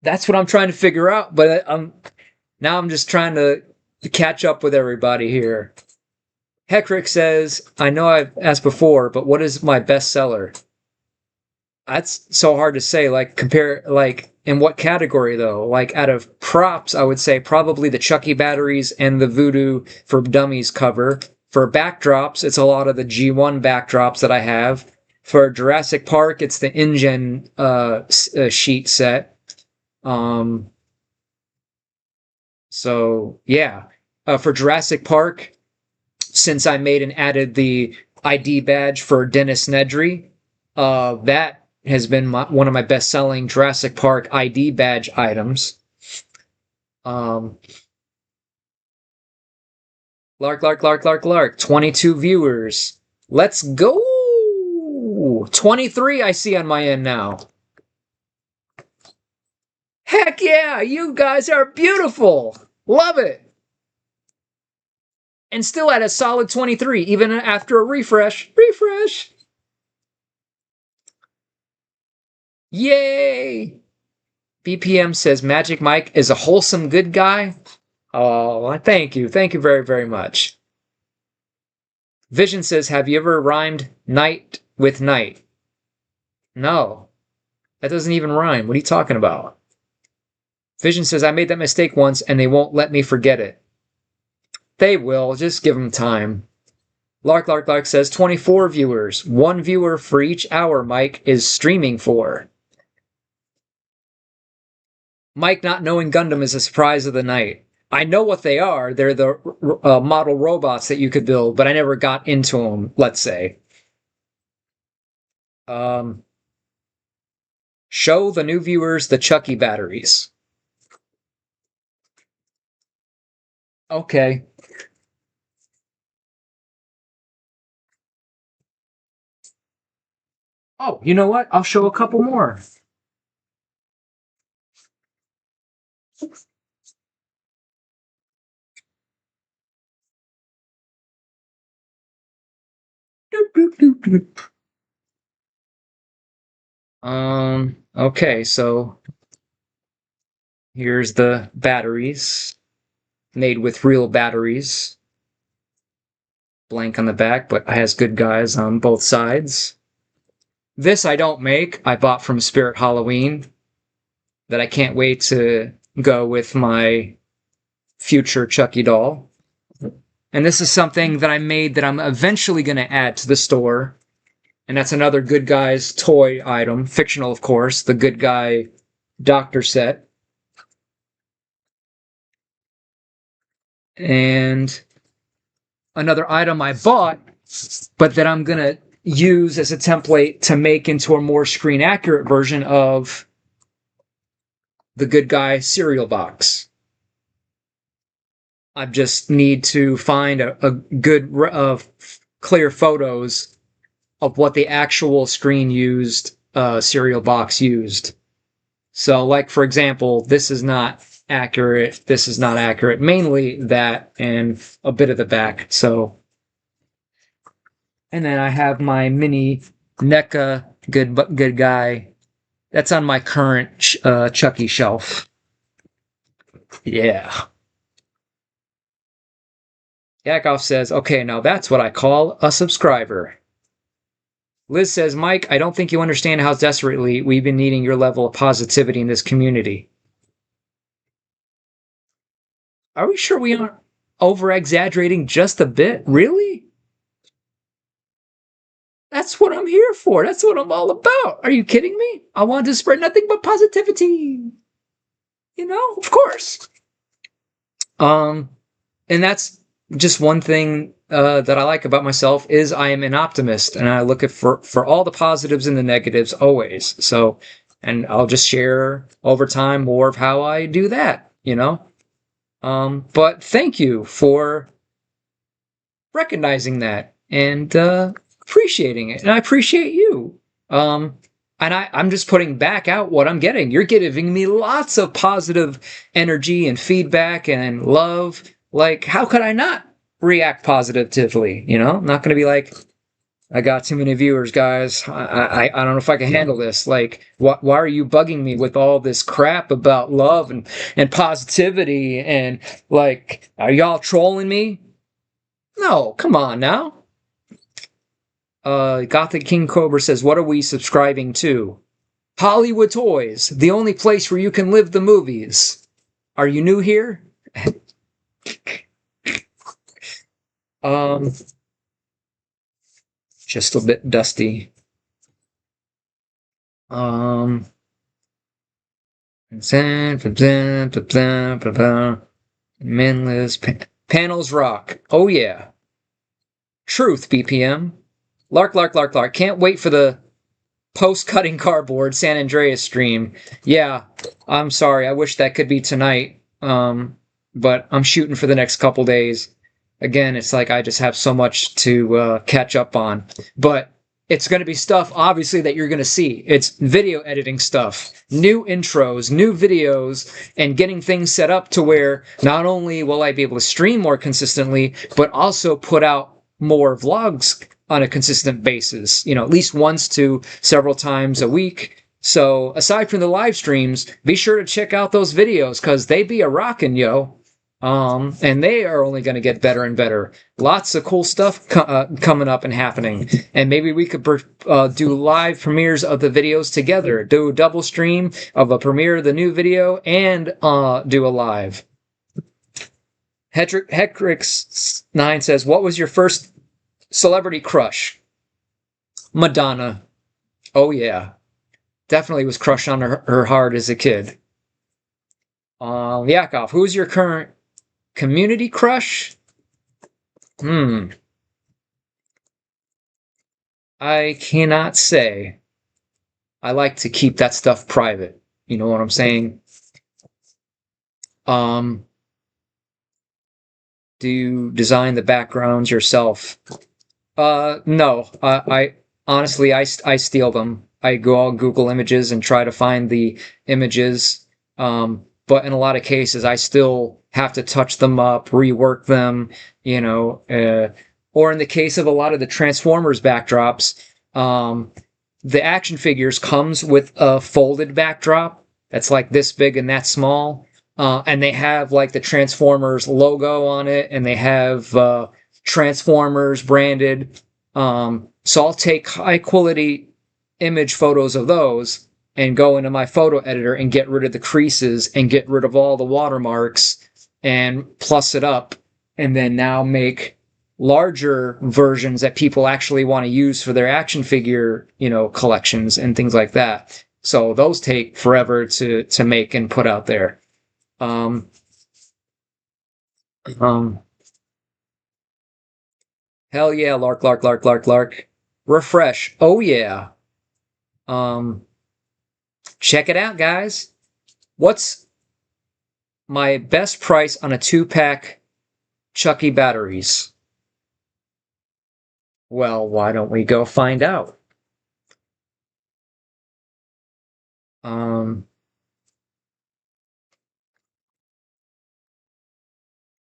That's what I'm trying to figure out, but I'm just trying to catch up with everybody here. Heckrick says, I know I've asked before, but what is my bestseller? That's so hard to say. Like, compare, like, in what category, though? Like, out of props, I would say probably the Chucky batteries and the Voodoo for Dummies cover. For backdrops, it's a lot of the G1 backdrops that I have. For Jurassic Park, it's the InGen sheet set. So, yeah. For Jurassic Park, since I made and added the ID badge for Dennis Nedry, that has been one of my best-selling Jurassic Park ID badge items. Lark. 22 viewers. Let's go! 23 I see on my end now. Heck yeah! You guys are beautiful! Love it! And still at a solid 23, even after a refresh. Refresh! Yay! BPM says Magic Mike is a wholesome good guy. Oh, thank you. Thank you very, very much. Vision says, have you ever rhymed night with night? No. That doesn't even rhyme. What are you talking about? Vision says, I made that mistake once and they won't let me forget it. They will. Just give them time. Lark says, 24 viewers. 1 viewer for each hour Mike is streaming for. Mike not knowing Gundam is a surprise of the night. I know what they are. They're the model robots that you could build, but I never got into them, let's say. Show the new viewers the Chucky batteries. Okay. Oh, you know what? I'll show a couple more. Okay, so here's the batteries made with real batteries. Blank on the back, but has good guys on both sides. This I don't make. I bought from Spirit Halloween that I can't wait to go with my future Chucky doll. And this is something that I made that I'm eventually going to add to the store. And that's another Good Guys toy item. Fictional, of course. The Good Guy Doctor set. And another item I bought, but that I'm going to use as a template to make into a more screen accurate version of the Good Guy cereal box. I just need to find a good clear photos of what the actual screen used cereal box used. So, like, for example, this is not accurate, this is not accurate, mainly that and a bit of the back. So, and then I have my mini NECA good guy. That's on my current Chucky shelf. Yeah. Yakov says, okay, now that's what I call a subscriber. Liz says, Mike, I don't think you understand how desperately we've been needing your level of positivity in this community. Are we sure we aren't over-exaggerating just a bit? Really? That's what I'm here for. That's what I'm all about. Are you kidding me? I want to spread nothing but positivity. You know, of course. And that's just one thing that I like about myself is I am an optimist, and I look at for all the positives and the negatives always. So, and I'll just share over time more of how I do that. But thank you for recognizing that and appreciating it, and I appreciate you. Um, and I'm just putting back out what I'm getting. You're giving me lots of positive energy and feedback and love. Like, how could I not react positively? I'm not going to be like, I got too many viewers, guys. I don't know if I can handle this. Like, why are you bugging me with all this crap about love and positivity? And, like, are y'all trolling me? No, come on now. Gothic King Cobra says, what are we subscribing to? Hollywood Toys, the only place where you can live the movies. Are you new here? um, just a bit dusty. Manless panels rock. Oh yeah. Truth BPM. Lark, Lark, Lark, Lark. Can't wait for the post-cutting cardboard San Andreas stream. Yeah, I'm sorry. I wish that could be tonight. But I'm shooting for the next couple days. Again, it's like I just have so much to catch up on. But it's going to be stuff, obviously, that you're going to see. It's video editing stuff, new intros, new videos, and getting things set up to where not only will I be able to stream more consistently, but also put out more vlogs on a consistent basis, at least once to several times a week. So aside from the live streams, be sure to check out those videos because they be a rockin', yo. And they are only going to get better and better. Lots of cool stuff coming up and happening. And maybe we could do live premieres of the videos together. Do a double stream of a premiere of the new video and do a live. Hecrix9 says, what was your first celebrity crush? Madonna. Oh, yeah. Definitely was crushed on her hard as a kid. Yakov, who's your current community crush? I cannot say. I like to keep that stuff private. You know what I'm saying? Do you design the backgrounds yourself? No. I honestly, I steal them. I go on Google Images and try to find the images. But in a lot of cases, I still have to touch them up, rework them, or in the case of a lot of the Transformers backdrops, the action figures comes with a folded backdrop that's like this big and that small. And they have like the Transformers logo on it, and they have Transformers branded. So I'll take high quality image photos of those and go into my photo editor and get rid of the creases and get rid of all the watermarks and plus it up, and then now make larger versions that people actually want to use for their action figure, collections and things like that. So those take forever to make and put out there. Hell yeah, Lark, Lark, Lark, Lark, Lark. Refresh. Oh yeah. Check it out, guys. What's my best price on a 2-pack Chucky batteries? Well, why don't we go find out?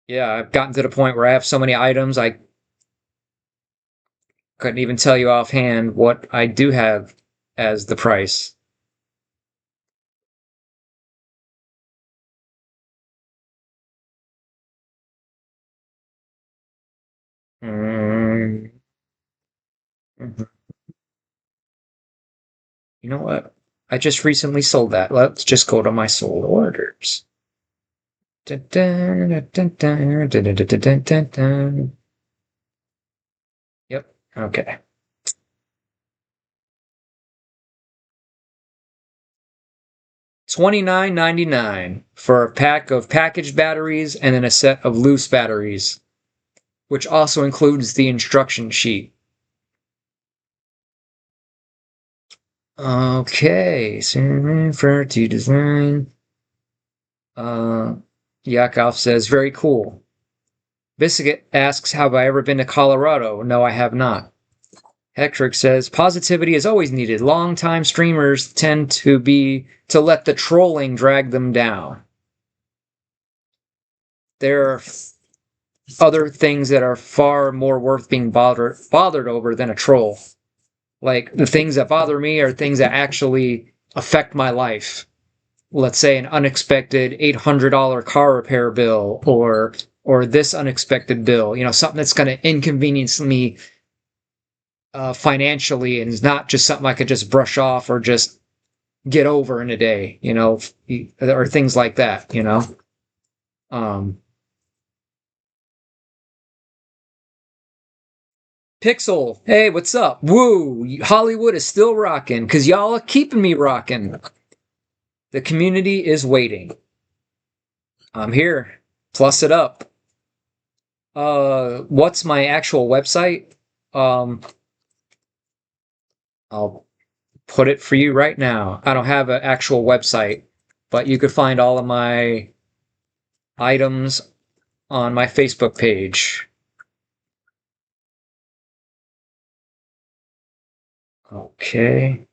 Yeah, I've gotten to the point where I have so many items, I couldn't even tell you offhand what I do have as the price. Mm. You know what? I just recently sold that. Let's just go to my sold orders. Yep, okay. $29.99 for a pack of packaged batteries and then a set of loose batteries. which also includes the instruction sheet. Okay, for to design. Yakov says, very cool. Biscuit asks, have I ever been to Colorado? No, I have not. Hectrick says, positivity is always needed. Long-time streamers tend to let the trolling drag them down. There are other things that are far more worth being bothered over than a troll. Like, the things that bother me are things that actually affect my life. Let's say an unexpected $800 car repair bill, or this unexpected bill. Something that's going to inconvenience me financially, and is not just something I could just brush off or just get over in a day. Or things like that. Pixel, hey, what's up? Woo! Hollywood is still rocking, because y'all are keeping me rocking. The community is waiting. I'm here. Plus it up. What's my actual website? I'll put it for you right now. I don't have an actual website, but you could find all of my items on my Facebook page. Okay.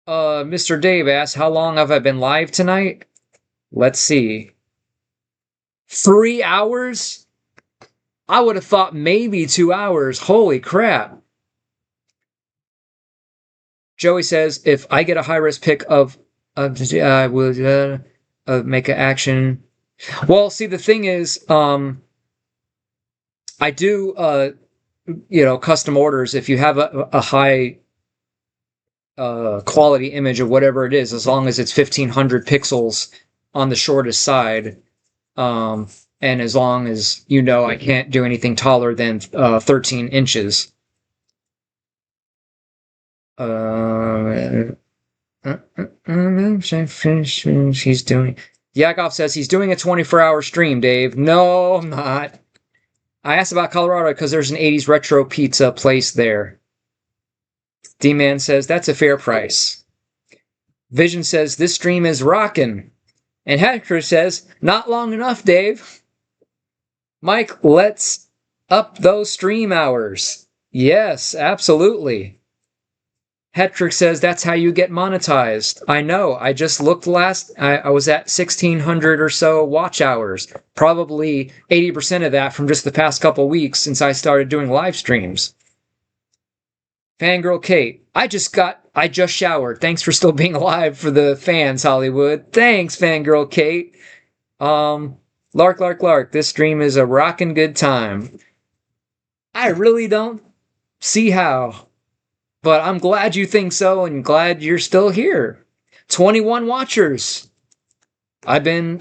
Mr. Dave asks, how long have I been live tonight? Let's see. 3 hours? I would have thought maybe 2 hours. Holy crap. Joey says, if I get a high-risk pick I will make an action. Well, see, the thing is, I do, custom orders. If you have a high quality image of whatever it is, as long as it's 1500 pixels on the shortest side, and as long as I can't do anything taller than 13 inches. He's doing. Yakov says he's doing a 24-hour stream, Dave. No, I'm not. I asked about Colorado because there's an 80s retro pizza place there. D-Man says that's a fair price. Vision says this stream is rockin'. And Hector says, not long enough, Dave. Mike, let's up those stream hours. Yes, absolutely. Hetrick says that's how you get monetized. I know. I just looked I was at 1,600 or so watch hours. Probably 80% of that from just the past couple weeks since I started doing live streams. Fangirl Kate, I just showered. Thanks for still being alive for the fans, Hollywood. Thanks, Fangirl Kate. Lark. This stream is a rockin' good time. I really don't see how. But I'm glad you think so, and glad you're still here. 21 watchers. I've been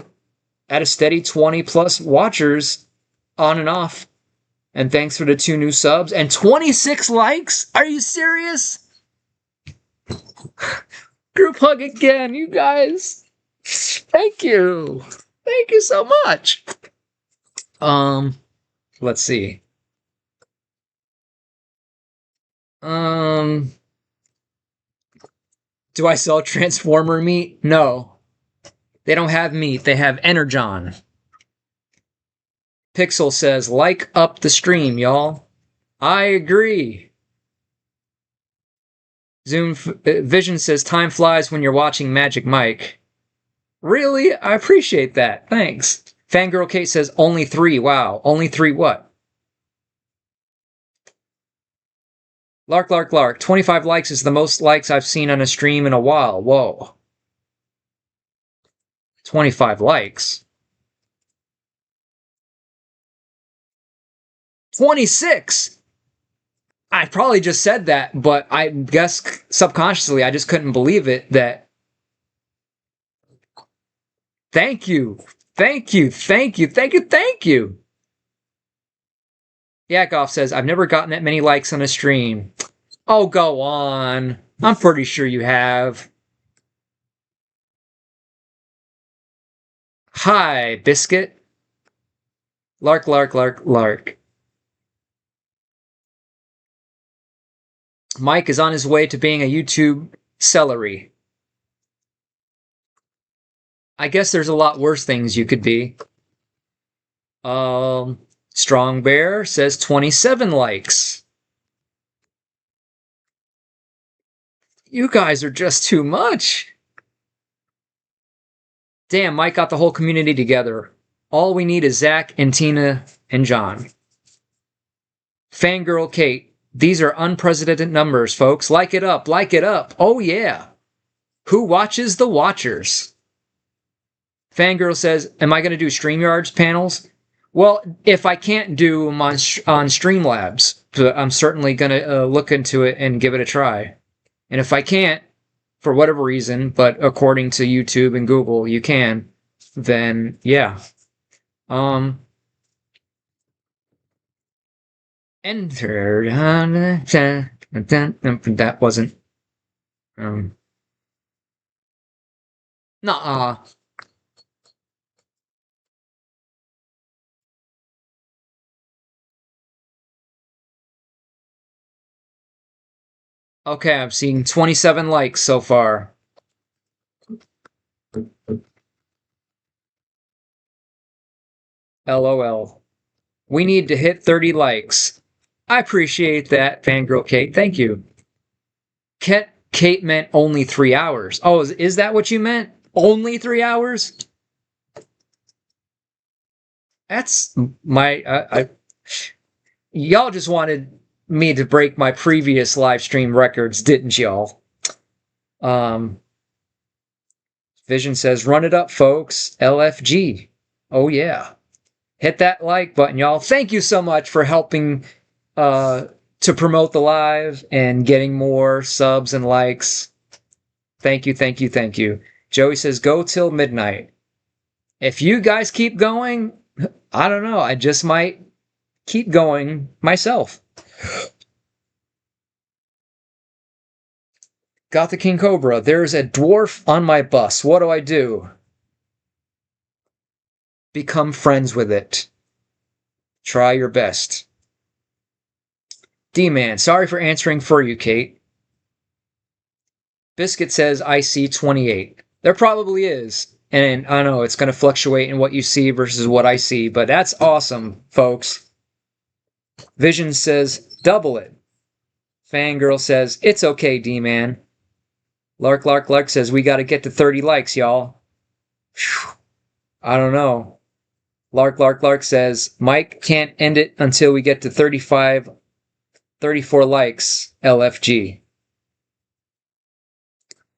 at a steady 20 plus watchers on and off. And thanks for the 2 new subs. And 26 likes? Are you serious? Group hug again, you guys. Thank you. Thank you so much. Let's see. Do I sell Transformer meat? No. They don't have meat. They have Energon. Pixel says, like up the stream, y'all. I agree. Vision says, time flies when you're watching Magic Mike. Really? I appreciate that. Thanks. Fangirl Kate says, only 3. Wow. Only 3 what? Lark. 25 likes is the most likes I've seen on a stream in a while. Whoa. 25 likes. 26! I probably just said that, but I guess subconsciously I just couldn't believe it that... Thank you. Yakov says, I've never gotten that many likes on a stream. Oh, go on. I'm pretty sure you have. Hi, Biscuit. Lark, lark, lark, lark. Mike is on his way to being a YouTube celery. I guess there's a lot worse things you could be. Strong Bear says 27 likes. You guys are just too much. Damn, Mike got the whole community together. All we need is Zach and Tina and John. Fangirl Kate, these are unprecedented numbers, folks. Like it up, like it up. Oh yeah. Who watches the Watchers? Fangirl says, am I going to do StreamYard's panels? Well, if I can't do them on Streamlabs, I'm certainly going to look into it and give it a try. And if I can't, for whatever reason, but according to YouTube and Google, you can, then yeah. Enter. That wasn't. Nuh-uh. Okay, I'm seeing 27 likes so far. LOL. We need to hit 30 likes. I appreciate that, Fangirl Kate. Thank you. Kate meant only 3 hours. Oh, is that what you meant? Only 3 hours? That's my... y'all just wanted me to break my previous live stream records, didn't y'all? Vision says, run it up, folks. LFG. Oh, yeah. Hit that like button, y'all. Thank you so much for helping to promote the live and getting more subs and likes. Thank you, thank you, thank you. Joey says, go till midnight. If you guys keep going, I don't know. I just might keep going myself. Got the King Cobra. There's a dwarf on my bus. What do I do? Become friends with it. Try your best. D-Man, sorry for answering for you, Kate. Biscuit says, I see 28. There probably is. And I know it's going to fluctuate in what you see versus what I see, but that's awesome, folks. Vision says, double it. Fangirl says, it's okay, D-Man. Lark, Lark, Lark says, we got to get to 30 likes, y'all. I don't know. Lark, Lark, Lark says, Mike can't end it until we get to 34 likes, LFG.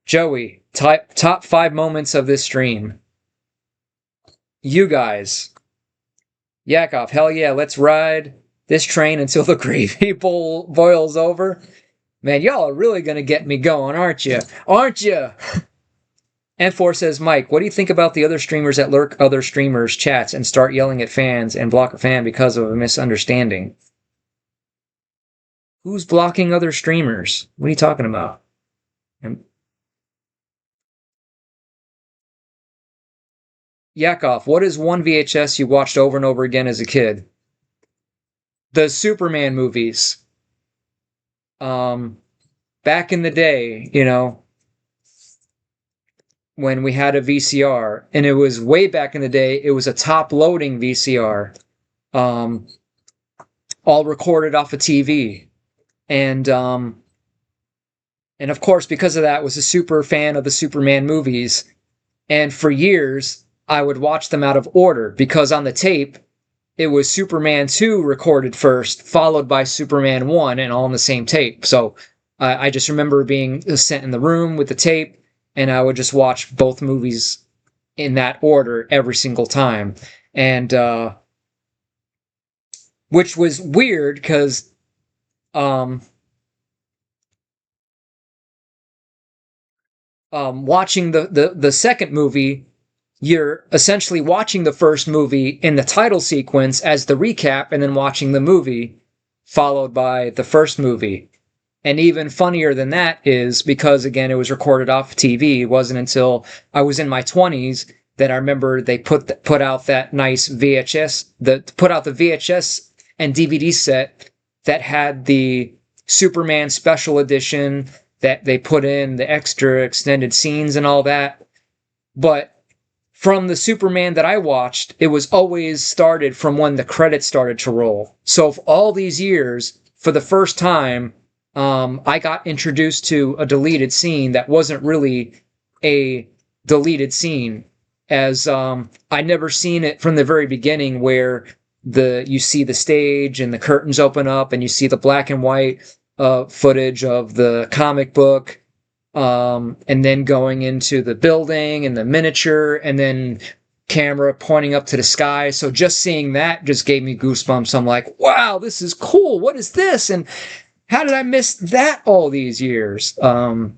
Joey, top 5 moments of this stream. You guys. Yakov, hell yeah, let's ride this train until the gravy boils over. Man, y'all are really going to get me going, aren't you? Aren't you? N4 says, Mike, what do you think about the other streamers that lurk other streamers' chats and start yelling at fans and block a fan because of a misunderstanding? Who's blocking other streamers? What are you talking about? Yakov, what is one VHS you watched over and over again as a kid? The Superman movies. Back in the day, you know, when we had a VCR, and it was way back in the day, it was a top-loading VCR, all recorded off a TV, and of course, because of that, was a super fan of the Superman movies, and for years, I would watch them out of order, because on the tape, it was Superman 2 recorded first, followed by Superman 1, and all on the same tape. So I just remember being sent in the room with the tape, and I would just watch both movies in that order every single time. And which was weird, because watching the second movie, you're essentially watching the first movie in the title sequence as the recap, and then watching the movie followed by the first movie. And even funnier than that is, because again, it was recorded off TV, it wasn't until I was in my 20s Then I remember they put out that nice put out the VHS and DVD set that had the Superman special edition that they put in the extra extended scenes and all that. But from the Superman that I watched, it was always started from when the credits started to roll. So for all these years, for the first time, I got introduced to a deleted scene that wasn't really a deleted scene, as I never seen it from the very beginning, where you see the stage and the curtains open up and you see the black and white footage of the comic book, and then going into the building and the miniature, and then camera pointing up to the sky. So just seeing that just gave me goosebumps. I'm like, wow, this is cool. What is this? And how did I miss that all these years?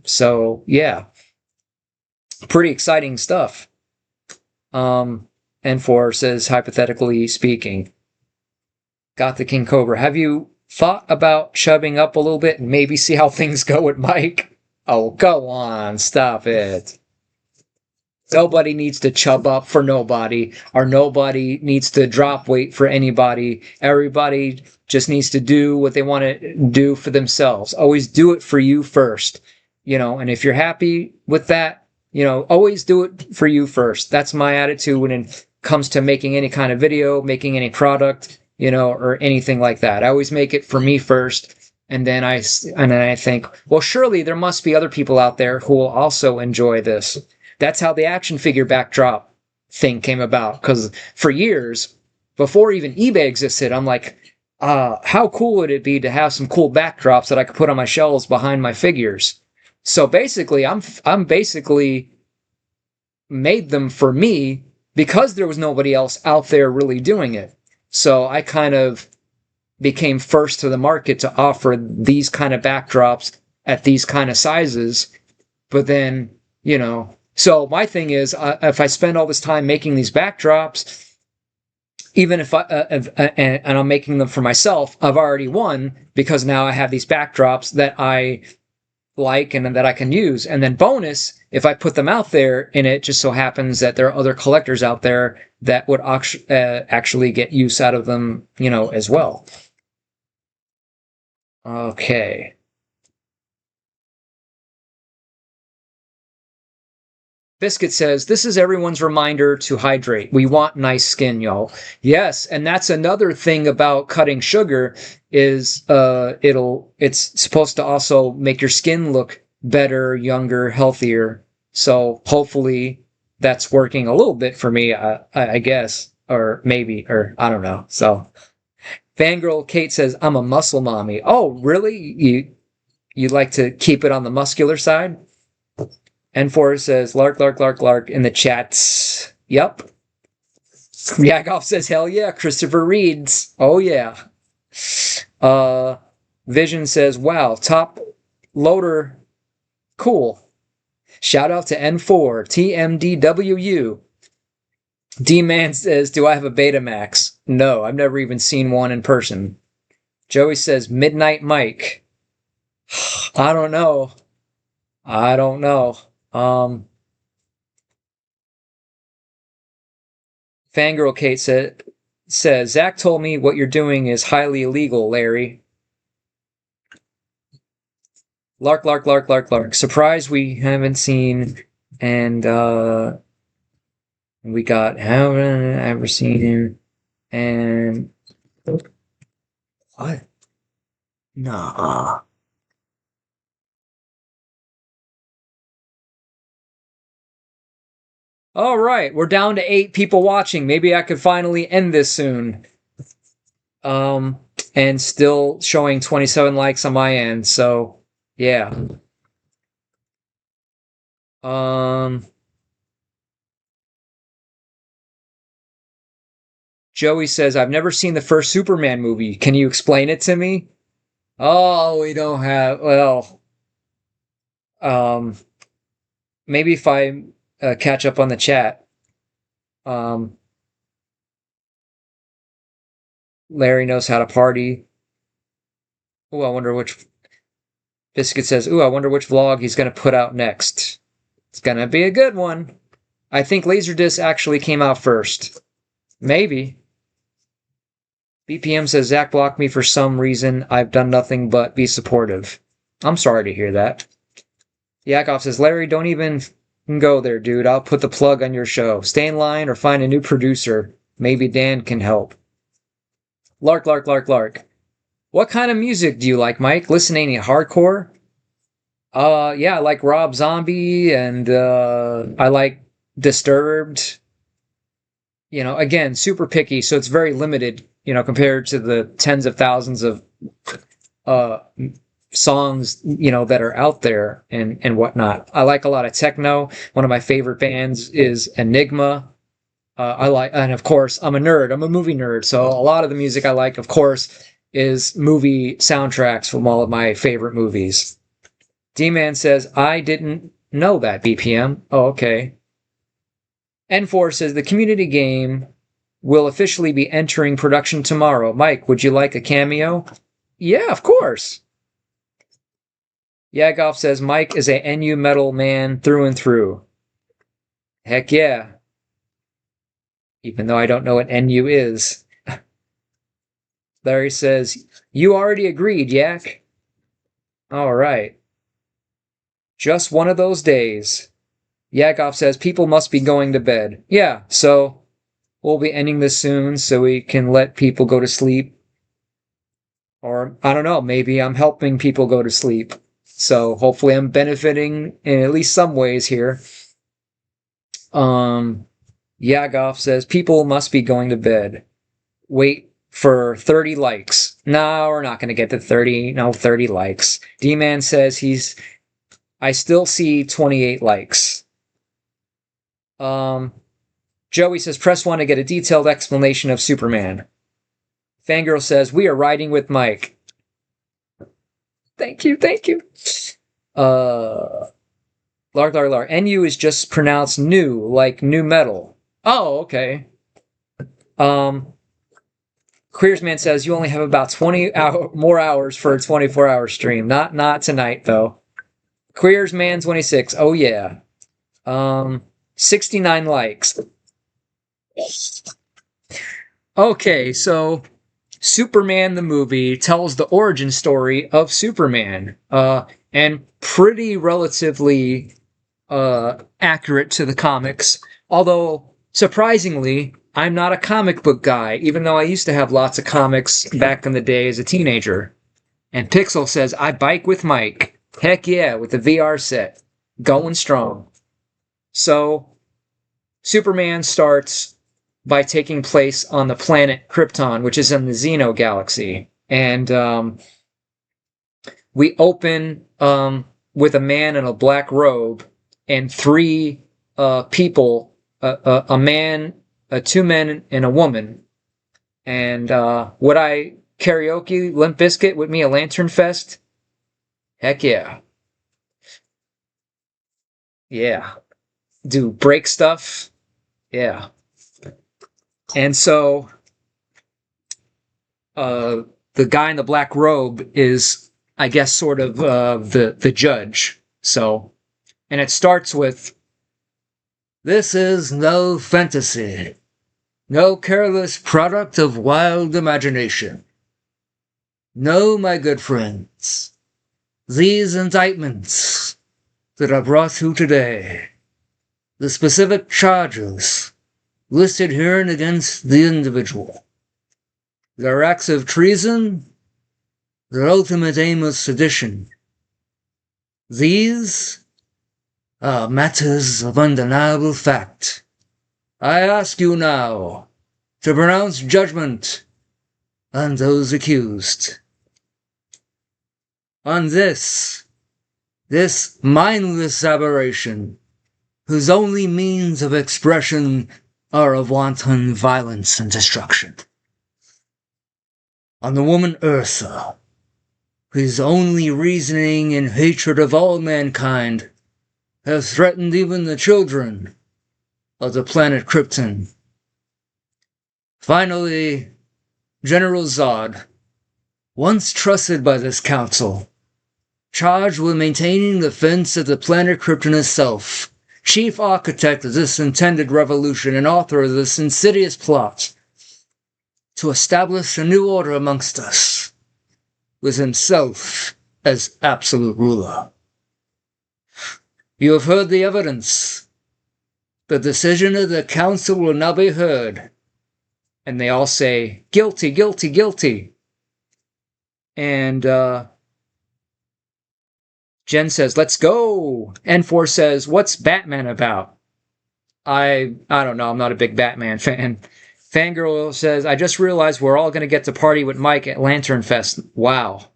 So yeah, pretty exciting stuff. N4 says, hypothetically speaking, got the King Cobra. Have you thought about chubbing up a little bit and maybe see how things go with Mike? Oh, go on, stop it. Nobody needs to chub up for nobody, or nobody needs to drop weight for anybody. Everybody just needs to do what they want to do for themselves. Always do it for you first, and if you're happy with that, always do it for you first. That's my attitude when it comes to making any kind of video, making any product, or anything like that. I always make it for me first. And then I think, well, surely there must be other people out there who will also enjoy this. That's how the action figure backdrop thing came about. Because for years, before even eBay existed, I'm like, how cool would it be to have some cool backdrops that I could put on my shelves behind my figures? So basically, I'm basically made them for me because there was nobody else out there really doing it. So I kind of became first to the market to offer these kind of backdrops at these kind of sizes. But then, so my thing is, if I spend all this time making these backdrops, even if and I'm making them for myself, I've already won, because now I have these backdrops that I like and that I can use. And then bonus, if I put them out there, and it just so happens that there are other collectors out there that would actually get use out of them, as well. Okay. Biscuit says, this is everyone's reminder to hydrate. We want nice skin, y'all. Yes, and that's another thing about cutting sugar is it's supposed to also make your skin look better, younger, healthier. So hopefully that's working a little bit for me, I guess, or maybe, or I don't know. So Fangirl Kate says, I'm a muscle mommy. Oh, really? You like to keep it on the muscular side? N4 says, Lark in the chats. Yep. Yakov says, hell yeah. Christopher reads. Oh yeah. Vision says, wow, top loader. Cool. Shout out to N4, TMDWU. D-Man says, do I have a Betamax? No, I've never even seen one in person. Joey says, Midnight Mike. I don't know. Fangirl Kate says, Zach told me what you're doing is highly illegal, Larry. Lark. Surprise we haven't seen, and we got, haven't ever seen him, and what? Nah. All right, we're down to 8 people watching. Maybe I could finally end this soon. And still showing 27 likes on my end, so yeah. Joey says, I've never seen the first Superman movie. Can you explain it to me? Oh, we don't have, well, maybe if I catch up on the chat. Larry knows how to party. Oh, I wonder which... Biscuit says, ooh, I wonder which vlog he's going to put out next. It's going to be a good one. I think Laserdisc actually came out first. Maybe. BPM says Zach blocked me for some reason. I've done nothing but be supportive. I'm sorry to hear that. Yakov says, Larry, don't even go there, dude. I'll put the plug on your show. Stay in line or find a new producer. Maybe Dan can help. Lark, Lark, Lark, Lark. What kind of music do you like, Mike? Listen to any hardcore? Yeah, I like Rob Zombie and I like Disturbed. You know, again, super picky, so it's very limited, you know, compared to the tens of thousands of uh songs, you know, that are out there and whatnot. I like a lot of techno. One of my favorite bands is Enigma. I like, and of course, I'm a nerd. I'm a movie nerd, so a lot of the music I like, of course, is movie soundtracks from all of my favorite movies. D-Man says, I didn't know that, BPM. Oh, okay. N4 says, the community game will officially be entering production tomorrow. Mike, would you like a cameo? Yeah, of course. Yagov says, Mike is a NU metal man through and through. Heck yeah. Even though I don't know what NU is. Larry says, you already agreed, Yak. All right. Just one of those days. Yakov says, people must be going to bed. Yeah, so we'll be ending this soon so we can let people go to sleep. Or, I don't know, maybe I'm helping people go to sleep. So hopefully I'm benefiting in at least some ways here. Yakov says, people must be going to bed. Wait for 30 likes. No, we're not going to get to 30. No, 30 likes. D-Man says I still see 28 likes. Joey says, press 1 to get a detailed explanation of Superman. Fangirl says, we are riding with Mike. Thank you. Lark. NU is just pronounced new, like new metal. Oh, okay. Queersman says, you only have about 20 more hours for a 24-hour stream. Not tonight, though. Queersman 26. Oh, yeah. 69 likes. Okay, so Superman the movie tells the origin story of Superman, and pretty relatively accurate to the comics. Although, surprisingly, I'm not a comic book guy, even though I used to have lots of comics back in the day as a teenager. And Pixel says, I bike with Mike. Heck yeah, with the VR set. Going strong. So, Superman starts by taking place on the planet Krypton, which is in the Xeno galaxy. And we open with a man in a black robe and 3 people, a man, 2 men, and a woman. And would I karaoke Limp Bizkit with me a Lantern Fest? Heck yeah. Yeah. Do break stuff? Yeah. And so the guy in the black robe is, I guess, sort of the judge. So, and it starts with, this is no fantasy, no careless product of wild imagination. No, my good friends, these indictments that are brought to you today, the specific charges listed herein against the individual, their acts of treason, their ultimate aim of sedition, these are matters of undeniable fact. I ask you now to pronounce judgment on those accused. On this mindless aberration, whose only means of expression are of wanton violence and destruction. On the woman Eartha, whose only reasoning and hatred of all mankind have threatened even the children of the planet Krypton. Finally, General Zod, once trusted by this council, charged with maintaining the defense of the planet Krypton itself, chief architect of this intended revolution and author of this insidious plot to establish a new order amongst us, with himself as absolute ruler. You have heard the evidence. The decision of the council will now be heard. And they all say, guilty, guilty, guilty. And Jen says, let's go. N4 says, what's Batman about? I don't know. I'm not a big Batman fan. Fangirl says, I just realized we're all going to get to party with Mike at Lantern Fest. Wow.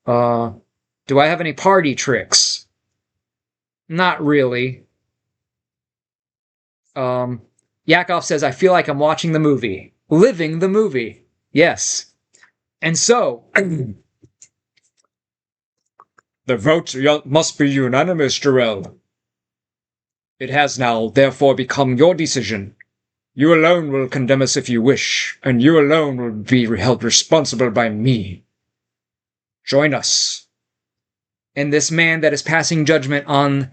Do I have any party tricks? Not really. Yakov says, I feel like I'm watching the movie. Living the movie. Yes. And so, the vote must be unanimous, Jarrell. It has now, therefore, become your decision. You alone will condemn us if you wish, and you alone will be held responsible by me. Join us. And this man that is passing judgment on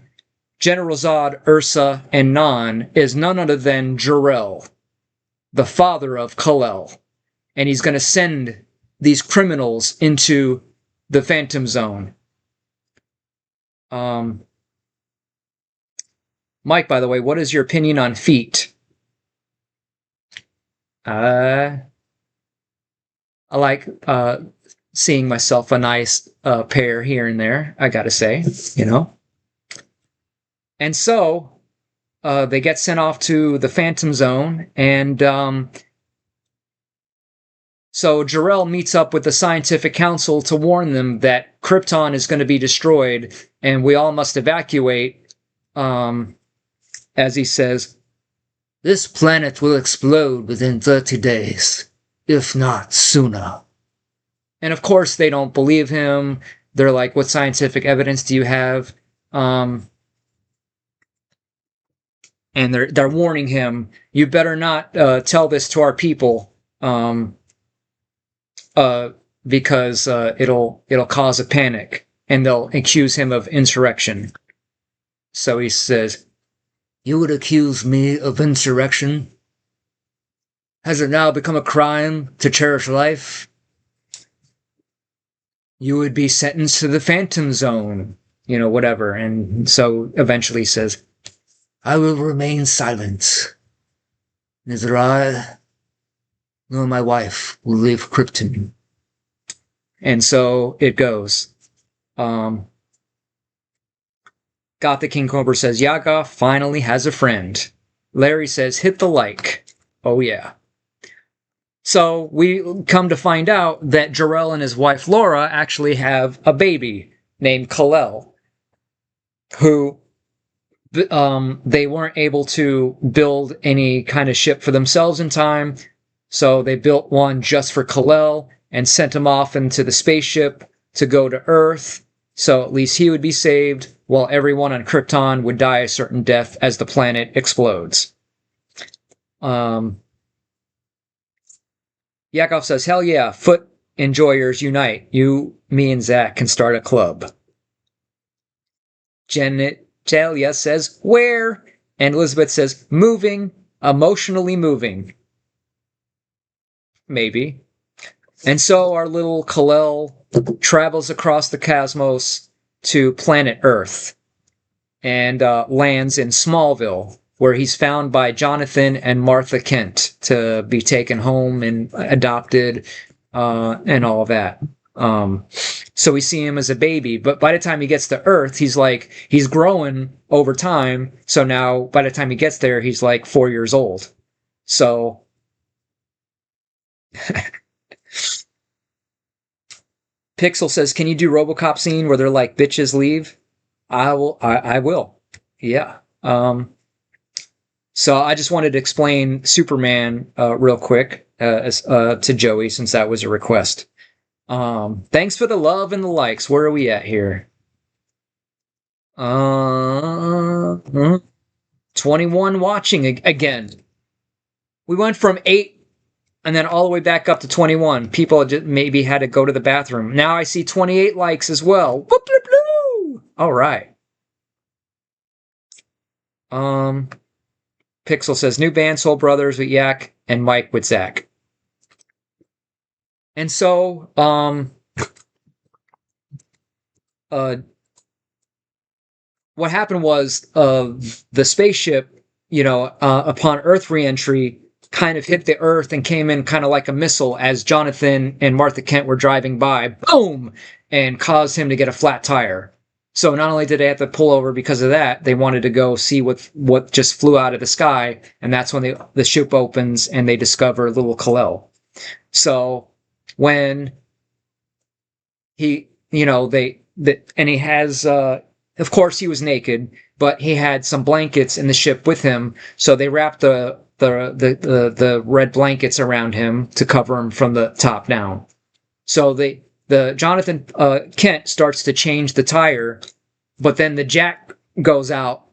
General Zod, Ursa, and Nan is none other than Jarrell, the father of Kal-El. And he's going to send these criminals into the Phantom Zone. Mike, by the way, what is your opinion on feet? I like seeing myself a nice pair here and there, I gotta say, you know. And so they get sent off to the Phantom Zone, and so Jarrell meets up with the Scientific Council to warn them that Krypton is going to be destroyed, and we all must evacuate. As he says, this planet will explode within 30 days, if not sooner. And of course, they don't believe him. They're like, what scientific evidence do you have? And they're warning him, you better not tell this to our people, because it'll cause a panic, and they'll accuse him of insurrection. So he says, you would accuse me of insurrection? Has it now become a crime to cherish life? You would be sentenced to the Phantom Zone, you know, whatever. And so eventually he says, I will remain silent. Neither I nor my wife will leave Krypton. And so it goes. Got the King Cobra says, Yakov finally has a friend. Larry says, hit the like. Oh yeah. So we come to find out that Jarrell and his wife Laura actually have a baby named Kal-El, who they weren't able to build any kind of ship for themselves in time, so they built one just for Kal-El and sent him off into the spaceship to go to Earth, so at least he would be saved, while everyone on Krypton would die a certain death as the planet explodes. Yakov says, hell yeah, foot enjoyers unite. You, me, and Zach can start a club. Genitalia says, where? And Elizabeth says, moving, emotionally moving. Maybe. And so our little Kal-El travels across the cosmos to planet Earth and lands in Smallville, where he's found by Jonathan and Martha Kent to be taken home and adopted and all of that. So we see him as a baby, but by the time he gets to Earth, he's growing over time. So now by the time he gets there, he's like 4 years old. So Pixel says, can you do RoboCop scene where they're like, bitches leave? I will. Yeah. So I just wanted to explain Superman real quick to Joey, since that was a request. Thanks for the love and the likes. Where are we at here? 21 watching again. We went from 8 and then all the way back up to 21. People just maybe had to go to the bathroom. Now I see 28 likes as well. Whoop, bloop, bloop. All right. Um, Pixel says new band, Soul Brothers with Yak and Mike with Zach. And so, uh, what happened was the spaceship, upon Earth reentry, kind of hit the Earth and came in kind of like a missile as Jonathan and Martha Kent were driving by, boom, and caused him to get a flat tire. So not only did they have to pull over because of that, they wanted to go see what just flew out of the sky, and that's when the ship opens and they discover little Kal-El. So when he, and he has, of course, he was naked, but he had some blankets in the ship with him, so they wrapped the red blankets around him to cover him from the top down. So the Jonathan Kent starts to change the tire, but then the jack goes out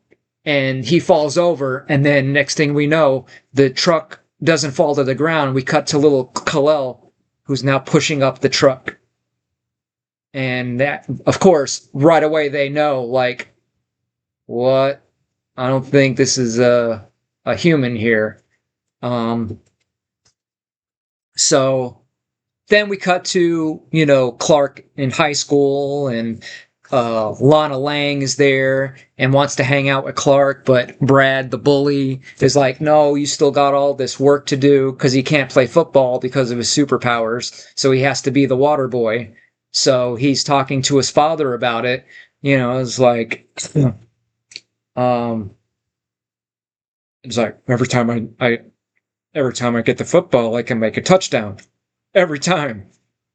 and he falls over, and then next thing we know, the truck doesn't fall to the ground. We cut to little Kal-El, who's now pushing up the truck. And that, of course, right away they know, like, what? I don't think this is a human here. So then we cut to, Clark in high school, and Lana Lang is there and wants to hang out with Clark, but Brad, the bully, is like, no, you still got all this work to do, because he can't play football because of his superpowers, so he has to be the water boy. So he's talking to his father about it. It's like, it's like every time I get the football, I can make a touchdown. Every time.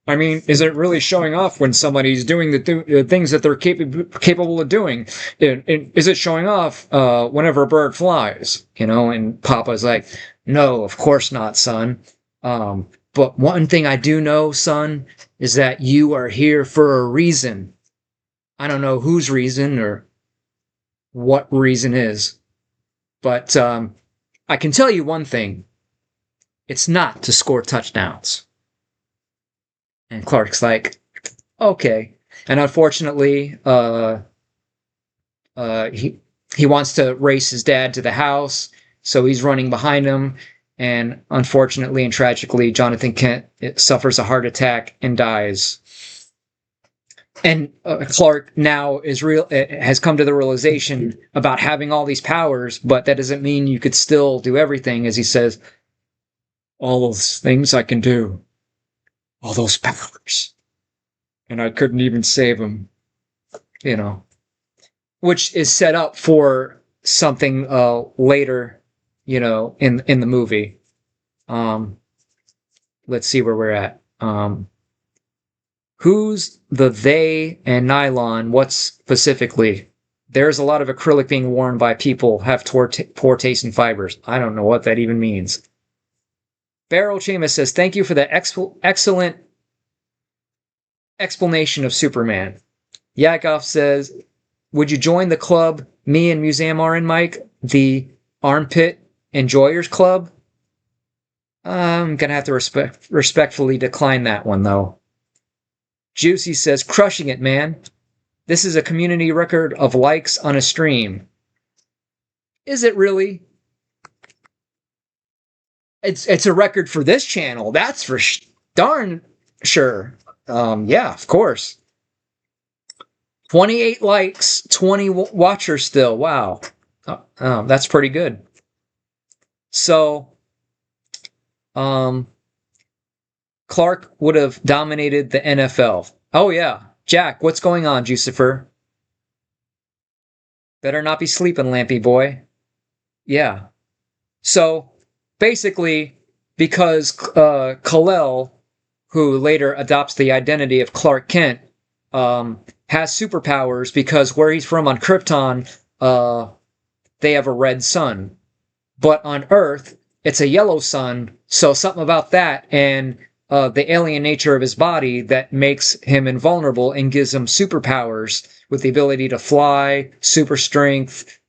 I mean, is it really showing off when somebody's doing the things that they're capable of doing? Is it showing off whenever a bird flies? And Papa's like, no, of course not, son. But one thing I do know, son, is that you are here for a reason. I don't know whose reason or what reason is, but I can tell you one thing. It's not to score touchdowns. And Clark's like, okay. And unfortunately, he wants to race his dad to the house, so he's running behind him. And unfortunately and tragically, Jonathan Kent suffers a heart attack and dies. And Clark now has come to the realization about having all these powers, but that doesn't mean you could still do everything, as he says, all those things I can do, all those powers, and I couldn't even save them, which is set up for something later, in the movie. Let's see where we're at. Who's the they and nylon? What specifically? There's a lot of acrylic being worn by people have poor taste in fibers. I don't know what that even means. Beryl Chamas says, thank you for the excellent explanation of Superman. Yakov says, would you join the club me and Museum are in, Mike? The Armpit Enjoyers Club? I'm going to have to respectfully decline that one, though. Juicy says, crushing it, man. This is a community record of likes on a stream. Is it really? It's a record for this channel, that's for darn sure. Yeah, of course. 28 likes, 20 watchers still. Wow. That's pretty good. So, Clark would have dominated the NFL. Oh, yeah. Jack, what's going on, Jucifer? Better not be sleeping, Lampy boy. Yeah. So, basically, because Kal-El, who later adopts the identity of Clark Kent, has superpowers because where he's from on Krypton, they have a red sun. But on Earth, it's a yellow sun, so something about that and the alien nature of his body that makes him invulnerable and gives him superpowers with the ability to fly, super strength,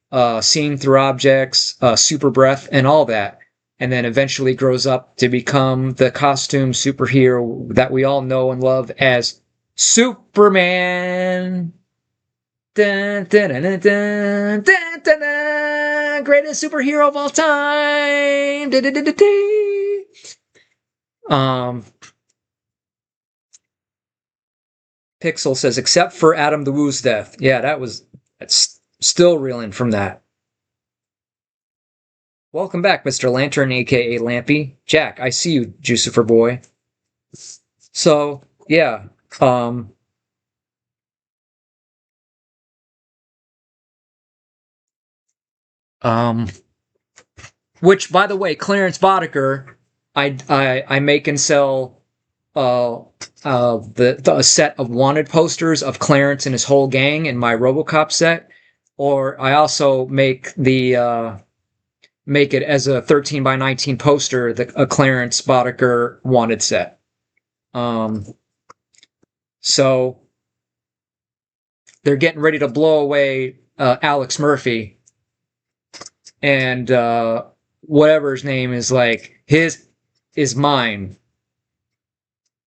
seeing through objects, super breath, and all that. And then eventually grows up to become the costume superhero that we all know and love as Superman. Dun, dun, dun, dun, dun, dun, dun, dun, greatest superhero of all time. Dun, dun, dun, dun, dun. Pixel says, except for Adam the Woo's death. Yeah, that's still reeling from that. Welcome back, Mr. Lantern, aka Lampy. Jack, I see you, Jucifer boy. So, yeah. Which, by the way, Clarence Boddicker, I make and sell the set of wanted posters of Clarence and his whole gang in my RoboCop set, or I also make it as a 13 by 19 poster, a Clarence Boddicker wanted set. So they're getting ready to blow away Alex Murphy, and whatever his name is, like, his is mine.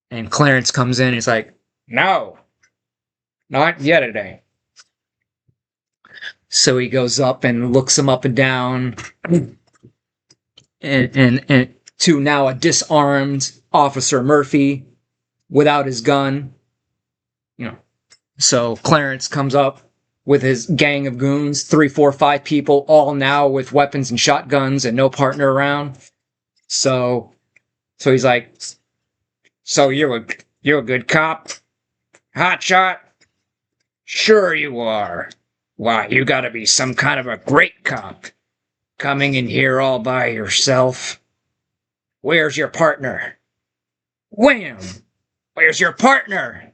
And Clarence comes in, he's like, no, not yet today. So he goes up and looks him up and down, and to now a disarmed Officer Murphy without his gun. So Clarence comes up with his gang of goons, 3, 4, 5 people, all now with weapons and shotguns and no partner around. So he's like, so you're a good cop? Hotshot? Sure you are. Why, you gotta be some kind of a great cop, coming in here all by yourself. Where's your partner? Wham! Where's your partner?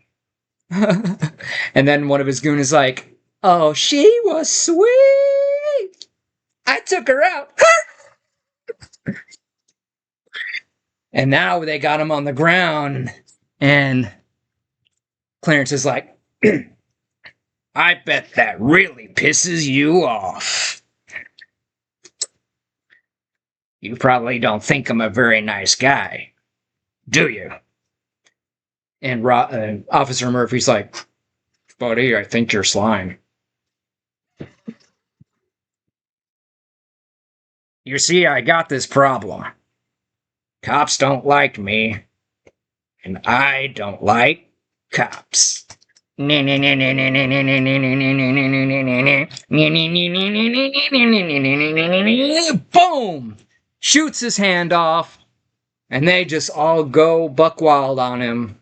And then one of his goons is like, oh, she was sweet. I took her out. And now they got him on the ground, and Clarence is like, I bet that really pisses you off. You probably don't think I'm a very nice guy, do you? And Officer Murphy's like, buddy, I think you're slime. You see, I got this problem. Cops don't like me, and I don't like cops. Boom! Shoots his hand off, and they just all go buck wild on him.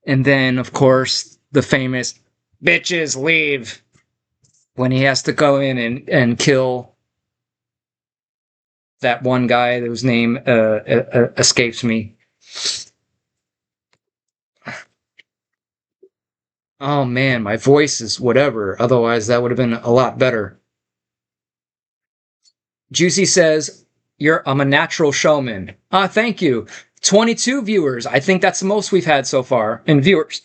And then, of course, the famous bitches leave when he has to go in and kill that one guy whose name escapes me. Oh man, my voice is whatever. Otherwise, that would have been a lot better. Juicy says, I'm a natural showman. Thank you. 22 viewers. I think that's the most we've had so far in viewers.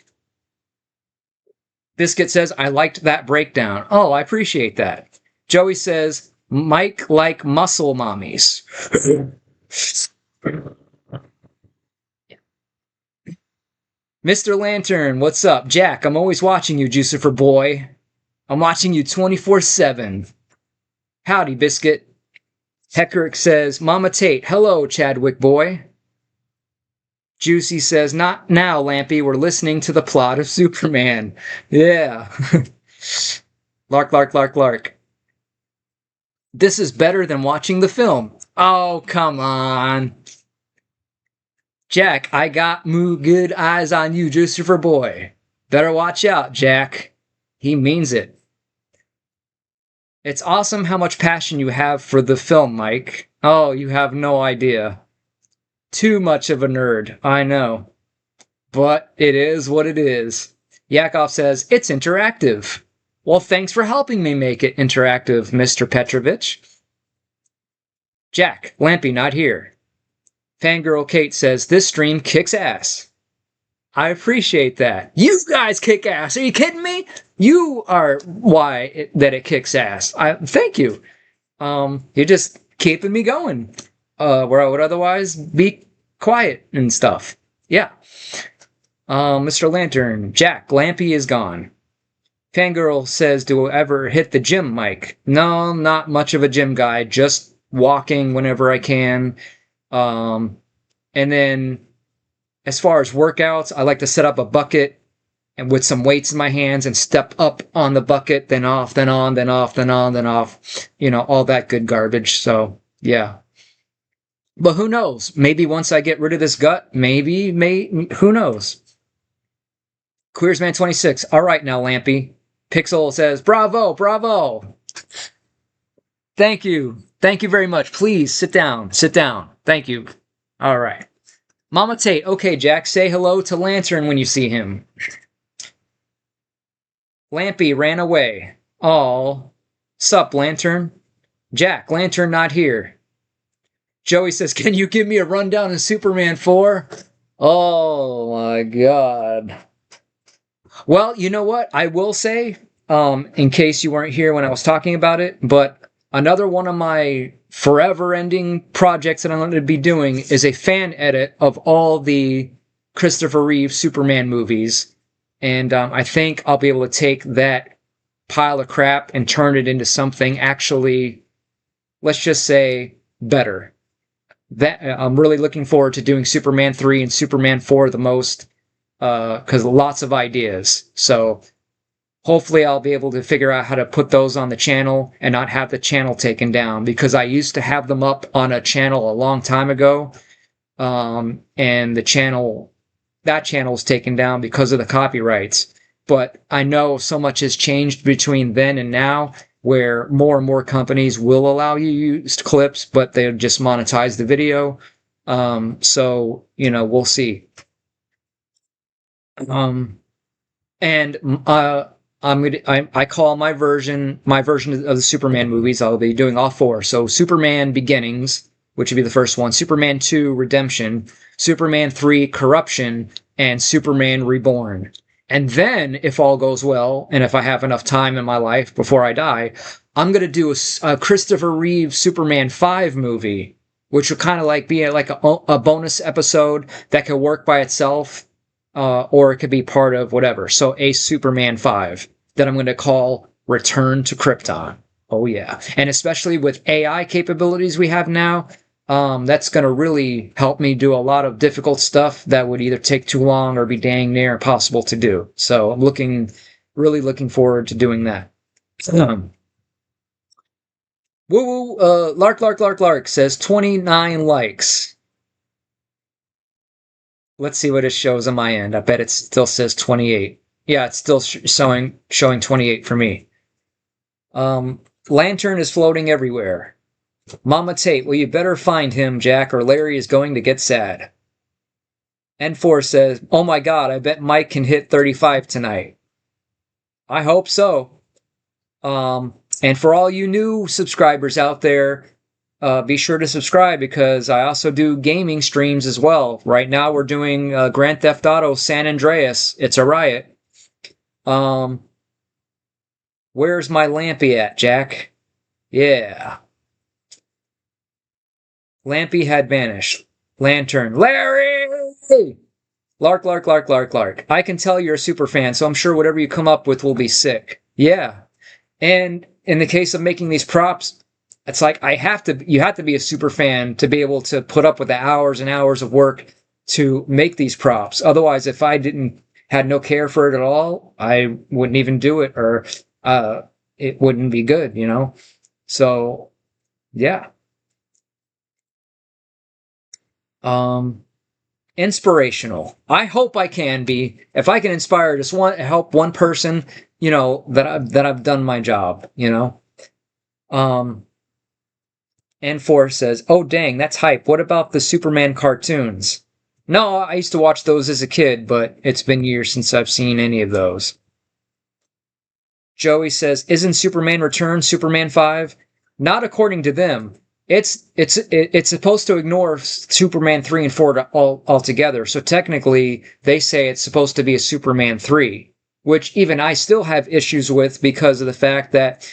Biscuit says, I liked that breakdown. Oh, I appreciate that. Joey says, Mike like muscle mommies. Mr. Lantern, what's up? Jack, I'm always watching you, Jucifer boy. I'm watching you 24/7. Howdy, Biscuit. Heckerick says, Mama Tate, hello, Chadwick boy. Juicy says, not now, Lampy, we're listening to the plot of Superman. Yeah. Lark. This is better than watching the film. Oh, come on. Jack, I got good eyes on you, Jucifer boy. Better watch out, Jack. He means it. It's awesome how much passion you have for the film, Mike. Oh, you have no idea. Too much of a nerd, I know. But it is what it is. Yakov says, it's interactive. Well, thanks for helping me make it interactive, Mr. Petrovich. Jack, Lampy not here. Fangirl Kate says, this stream kicks ass. I appreciate that. You guys kick ass. Are you kidding me? You are why it kicks ass. Thank you. You're just keeping me going. Where I would otherwise be quiet and stuff. Yeah. Mr. Lantern, Jack, Lampy is gone. Fangirl says, do I ever hit the gym, Mike? No, not much of a gym guy. Just walking whenever I can. Um, and then as far as workouts, I like to set up a bucket and with some weights in my hands and step up on the bucket, then off, then on, then off, then on, then off. All that good garbage. So, yeah. But who knows? Maybe once I get rid of this gut, who knows? Queersman26. All right now, Lampy. Pixel says, bravo, bravo. Thank you. Thank you very much. Please sit down. Sit down. Thank you. All right. Mama Tate. Okay, Jack, say hello to Lantern when you see him. Lampy ran away. Oh. Sup, Lantern? Jack, Lantern not here. Joey says, can you give me a rundown in Superman 4? Oh my god. Well, you know what? I will say, in case you weren't here when I was talking about it, but another one of my forever-ending projects that I'm going to be doing is a fan edit of all the Christopher Reeve Superman movies. And I think I'll be able to take that pile of crap and turn it into something actually, let's just say, better. I'm really looking forward to doing Superman 3 and Superman 4 the most, because lots of ideas. So hopefully I'll be able to figure out how to put those on the channel and not have the channel taken down, because I used to have them up on a channel a long time ago, and that channel's taken down because of the copyrights. But I know so much has changed between then and now, where more and more companies will allow you use clips, but they'll just monetize the video. So, we'll see. I call my version of the Superman movies. I'll be doing all 4. So Superman Beginnings, which would be the first one, Superman 2 Redemption, Superman 3 Corruption, and Superman Reborn. And then, if all goes well, and if I have enough time in my life before I die, I'm going to do a Christopher Reeve Superman 5 movie, which would kind of be a bonus episode that could work by itself, or it could be part of whatever. So a Superman 5 that I'm going to call Return to Krypton. Oh yeah. And especially with AI capabilities we have now, that's going to really help me do a lot of difficult stuff that would either take too long or be dang near impossible to do. So I'm really looking forward to doing that. Lark says 29 likes. Let's see what it shows on my end. I bet it still says 28. Yeah, it's still showing 28 for me. Lantern is floating everywhere. Mama Tate, well, you better find him, Jack, or Larry is going to get sad. N4 says, oh my god, I bet Mike can hit 35 tonight. I hope so. And for all you new subscribers out there, be sure to subscribe, because I also do gaming streams as well. Right now we're doing Grand Theft Auto San Andreas. It's a riot. Where's my Lampy at, Jack? Yeah. Lampy had vanished. Lantern. Larry! Lark. I can tell you're a super fan, so I'm sure whatever you come up with will be sick. Yeah. And in the case of making these props, it's like you have to be a super fan to be able to put up with the hours and hours of work to make these props. Otherwise, if I had no care for it at all, I wouldn't even do it, or it wouldn't be good, So, yeah. Inspirational. I hope I can be. If I can inspire help one person, that I've done my job, N4 says, oh dang, that's hype. What about the Superman cartoons? No, I used to watch those as a kid, but it's been years since I've seen any of those. Joey says, isn't Superman Returns Superman 5? Not according to them. It's supposed to ignore Superman 3 and 4 altogether. So technically, they say it's supposed to be a Superman 3, which even I still have issues with, because of the fact that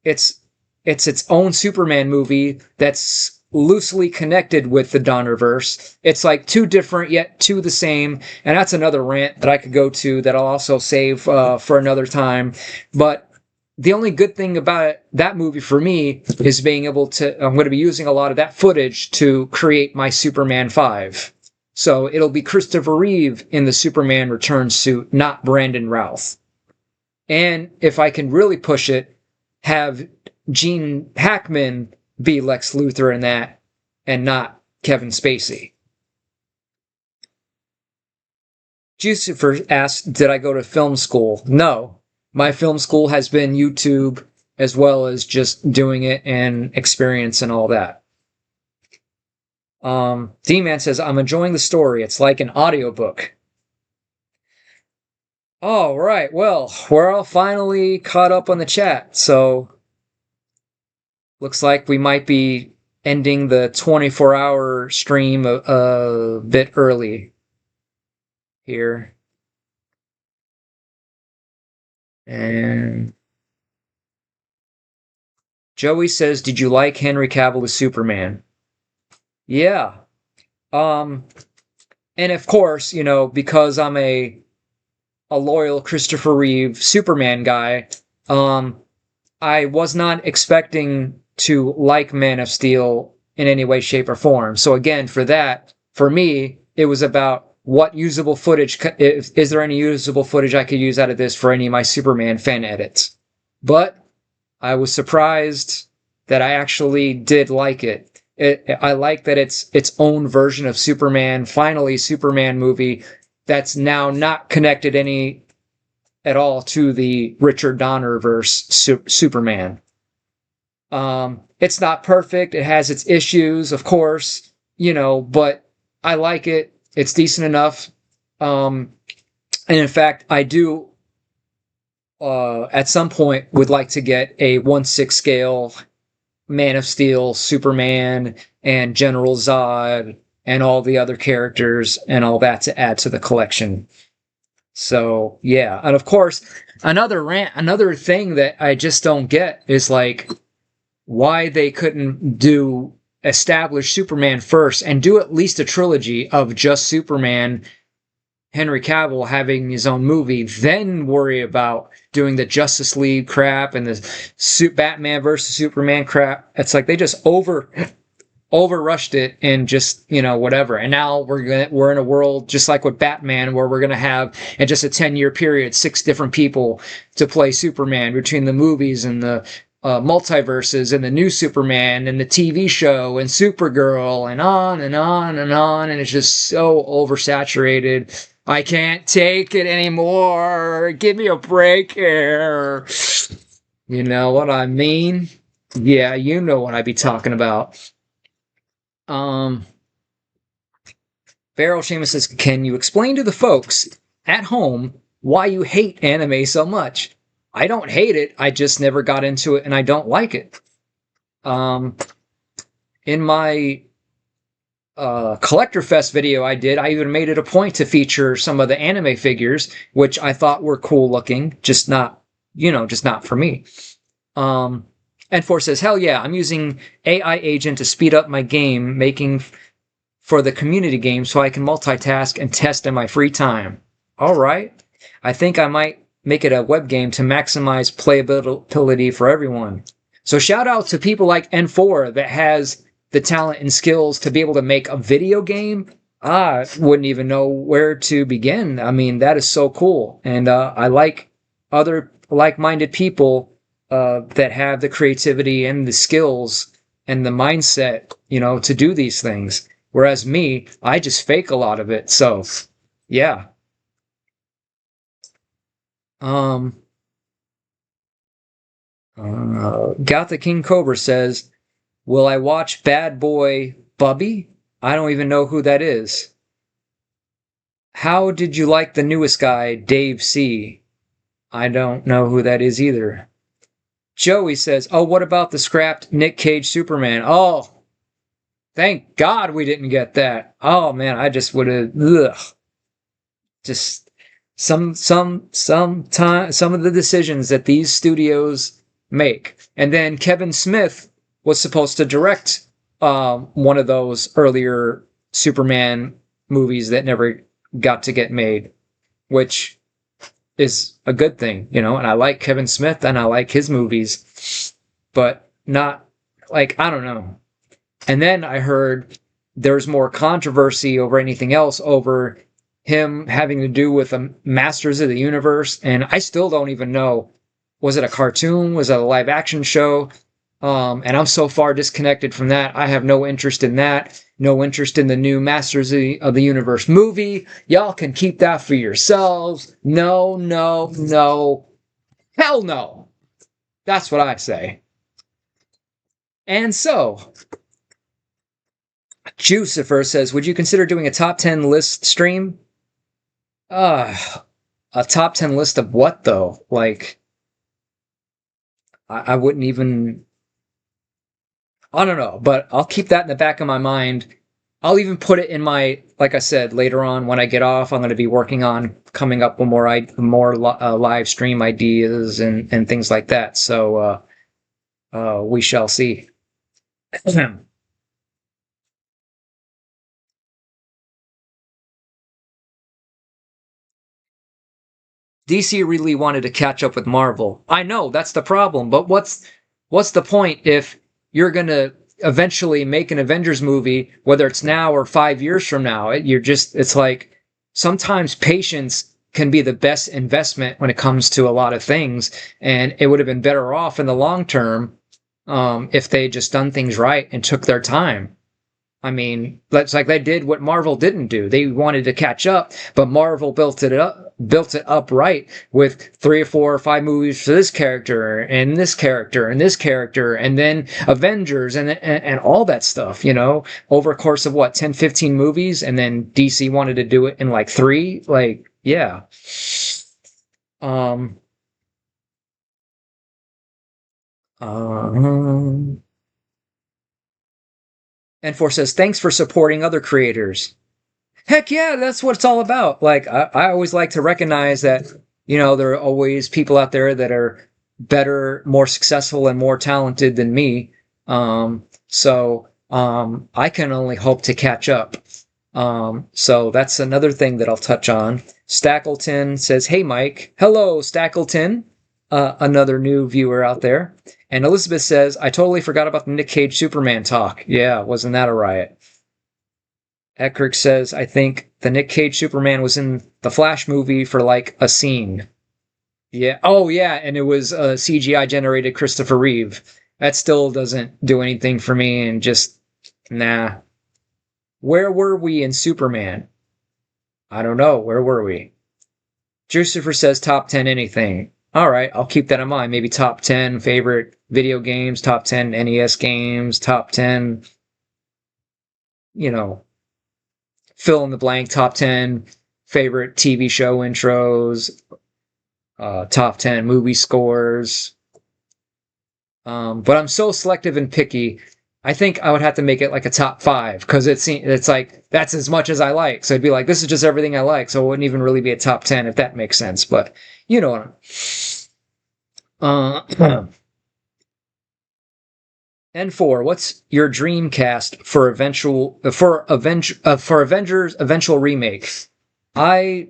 it's its own Superman movie that's loosely connected with the Donnerverse. It's like two different yet two the same, and that's another rant that I could go to that I'll also save for another time. But the only good thing about that movie for me is being able to, I'm going to be using a lot of that footage to create my Superman 5. So it'll be Christopher Reeve in the Superman Returns suit, not Brandon Routh. And if I can really push it, have Gene Hackman be Lex Luthor in that, and not Kevin Spacey. Jucifer asked, did I go to film school? No. My film school has been YouTube, as well as just doing it and experience and all that. D-Man says, I'm enjoying the story. It's like an audiobook. All right, well, we're all finally caught up on the chat, so looks like we might be ending the 24-hour stream a bit early here. And Joey says, did you like Henry Cavill as Superman? Yeah. And of course, you know, because I'm a loyal Christopher Reeve Superman guy, I was not expecting to like Man of Steel in any way, shape, or form. So again, for that, for me, it was about what usable footage, is there any usable footage I could use out of this for any of my Superman fan edits? But I was surprised that I actually did like it. I like that it's its own version of Superman, finally Superman movie that's now not connected at all to the Richard Donner-verse Superman. It's not perfect. It has its issues, of course, you know, but I like it. It's decent enough. And in fact, I do, at some point, would like to get a 1/6 scale Man of Steel, Superman, and General Zod, and all the other characters, and all that to add to the collection. So, yeah. And of course, another thing that I just don't get is, like, why they couldn't establish Superman first and do at least a trilogy of just Superman, Henry Cavill having his own movie, then worry about doing the Justice League crap and the Batman versus Superman crap. It's like they just overrushed it and just, you know, whatever. And now we're in a world just like with Batman, where we're gonna have in just a 10-year period 6 different people to play Superman between the movies and the multiverses and the new Superman and the TV show and Supergirl and on and on and on, and it's just so oversaturated. I can't take it anymore. Give me a break here. You know what I mean? Yeah, you know what I be talking about. Farrell Seamus says, can you explain to the folks at home why you hate anime so much? I don't hate it. I just never got into it and I don't like it. In my Collector Fest video I even made it a point to feature some of the anime figures, which I thought were cool looking, just not for me. And Force says, hell yeah, I'm using AI Agent to speed up my game making for the community game so I can multitask and test in my free time. All right. I think I might make it a web game to maximize playability for everyone. So shout out to people like N4 that has the talent and skills to be able to make a video game. I wouldn't even know where to begin. I mean, that is so cool. And I like other like-minded people that have the creativity and the skills and the mindset, you know, to do these things. Whereas me, I just fake a lot of it. So, yeah. Gotha King Cobra says, will I watch Bad Boy Bubby? I don't even know who that is. How did you like the newest guy, Dave C? I don't know who that is either. Joey says, oh, what about the scrapped Nick Cage Superman? Oh, thank God we didn't get that. Oh, man, I just would have, just some of the decisions that these studios make. And then Kevin Smith was supposed to direct one of those earlier Superman movies that never got to get made, which is a good thing, you know. And I like Kevin Smith and I like his movies, but not like, I don't know. And then I heard there's more controversy over anything else over him having to do with the Masters of the Universe, and I still don't even know, was it a cartoon? Was it a live action show? And I'm so far disconnected from that. I have no interest in that. No interest in the new Masters of the Universe movie. Y'all can keep that for yourselves. No, no, no. Hell no. That's what I say. And so, Jucifer says, would you consider doing a top 10 list stream? Uh, a top 10 list of what, though? Like, I wouldn't even... I don't know, but I'll keep that in the back of my mind. I'll even put it in my, like I said, later on when I get off, I'm going to be working on coming up with more live stream ideas and things like that. So we shall see. DC really wanted to catch up with Marvel. I know that's the problem, but what's the point if you're gonna eventually make an Avengers movie, whether it's now or 5 years from now? It's like sometimes patience can be the best investment when it comes to a lot of things, and it would have been better off in the long term if they just done things right and took their time. I mean, it's like they did what Marvel didn't do. They wanted to catch up, but Marvel built it up right with 3 or 4 or 5 movies for this character and this character and this character, and then Avengers and all that stuff, you know, over a course of what, 10, 15 movies, and then DC wanted to do it in like 3. Like, yeah. Um, um, N4 says, thanks for supporting other creators. Heck yeah, that's what it's all about. Like, I always like to recognize that, you know, there are always people out there that are better, more successful, and more talented than me. I can only hope to catch up. So that's another thing that I'll touch on. Stackleton says, hey, Mike. Hello, Stackleton. Another new viewer out there. And Elizabeth says, I totally forgot about the Nick Cage Superman talk. Yeah, wasn't that a riot? Eckrick says, I think the Nick Cage Superman was in the Flash movie for like a scene. Yeah. Oh, yeah. And it was CGI generated Christopher Reeve. That still doesn't do anything for me, and just, nah. Where were we in Superman? I don't know. Where were we? Jucifer says top 10 anything. All right, I'll keep that in mind. Maybe top 10 favorite video games, top 10 NES games, top 10, you know, fill in the blank, top 10 favorite TV show intros, top 10 movie scores. But I'm so selective and picky. I think I would have to make it like a top 5, because it's like that's as much as I like. So it'd be like, this is just everything I like. So it wouldn't even really be a top 10 if that makes sense. But you know what N4, what's your dream cast for Avengers eventual remake? I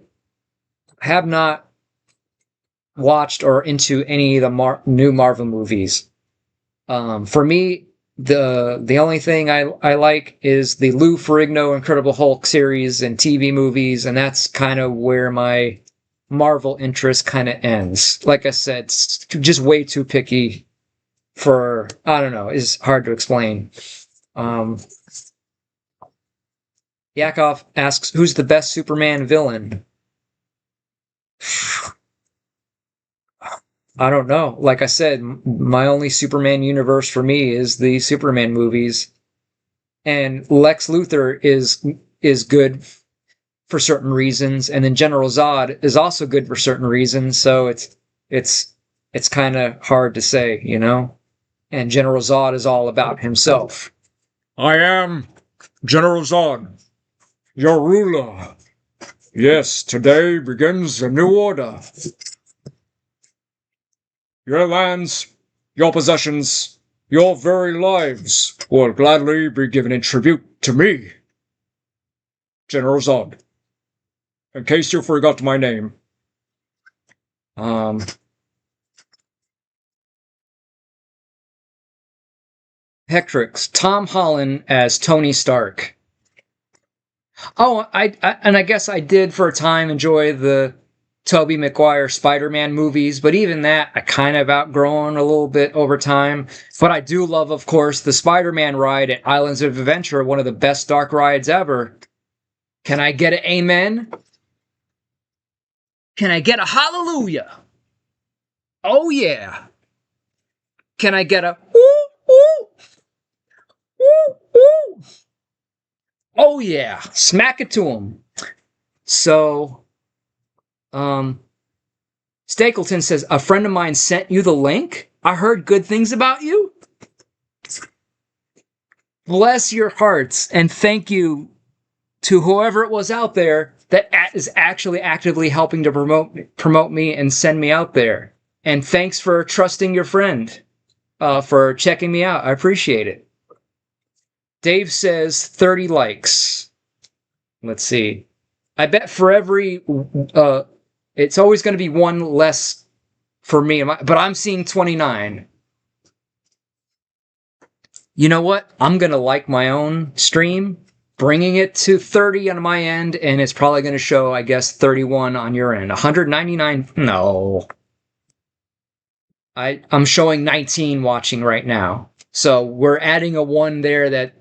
have not watched or into any of the new Marvel movies. For me, the only thing I like is the Lou Ferrigno Incredible Hulk series and TV movies, and that's kind of where my Marvel interest kind of ends. Like I said, it's just way too picky for, I don't know, it's hard to explain. Yakov asks, who's the best Superman villain? I don't know. Like I said, my only Superman universe for me is the Superman movies. And Lex Luthor is good for certain reasons, and then General Zod is also good for certain reasons, so it's kind of hard to say, you know? And General Zod is all about himself. I am General Zod, your ruler. Yes, today begins a new order. Your lands, your possessions, Your very lives will gladly be given in tribute to me, General Zod. In case you forgot my name. Hectrix, Tom Holland as Tony Stark. Oh, I guess I did for a time enjoy the Tobey Maguire Spider-Man movies, but even that I kind of outgrown a little bit over time. But I do love, of course, the Spider-Man ride at Islands of Adventure, one of the best dark rides ever. Can I get an amen? Can I get a hallelujah? Oh yeah. Can I get a woo woo woo woo? Oh yeah. Smack it to him. So, Stapleton says, a friend of mine sent you the link? I heard good things about you? Bless your hearts, and thank you to whoever it was out there that is actually actively helping to promote me and send me out there. And thanks for trusting your friend, for checking me out. I appreciate it. Dave says 30 likes. Let's see. I bet for every... it's always going to be one less for me, but I'm seeing 29. You know what? I'm going to like my own stream, bringing it to 30 on my end, and it's probably going to show, I guess, 31 on your end. 199? No. I'm showing 19 watching right now. So we're adding a 1 there that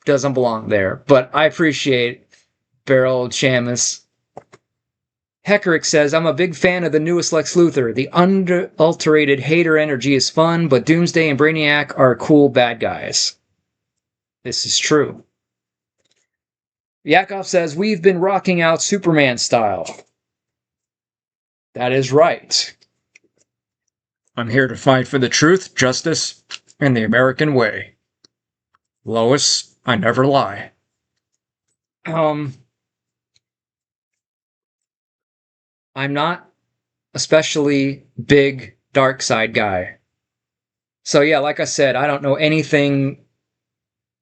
doesn't belong there. But I appreciate Beryl Shamus. Heckerick says, I'm a big fan of the newest Lex Luthor. The unadulterated hater energy is fun, but Doomsday and Brainiac are cool bad guys. This is true. Yakov says, we've been rocking out Superman style. That is right. I'm here to fight for the truth, justice, and the American way. Lois, I never lie. I'm not especially big dark side guy. So yeah, like I said, I don't know anything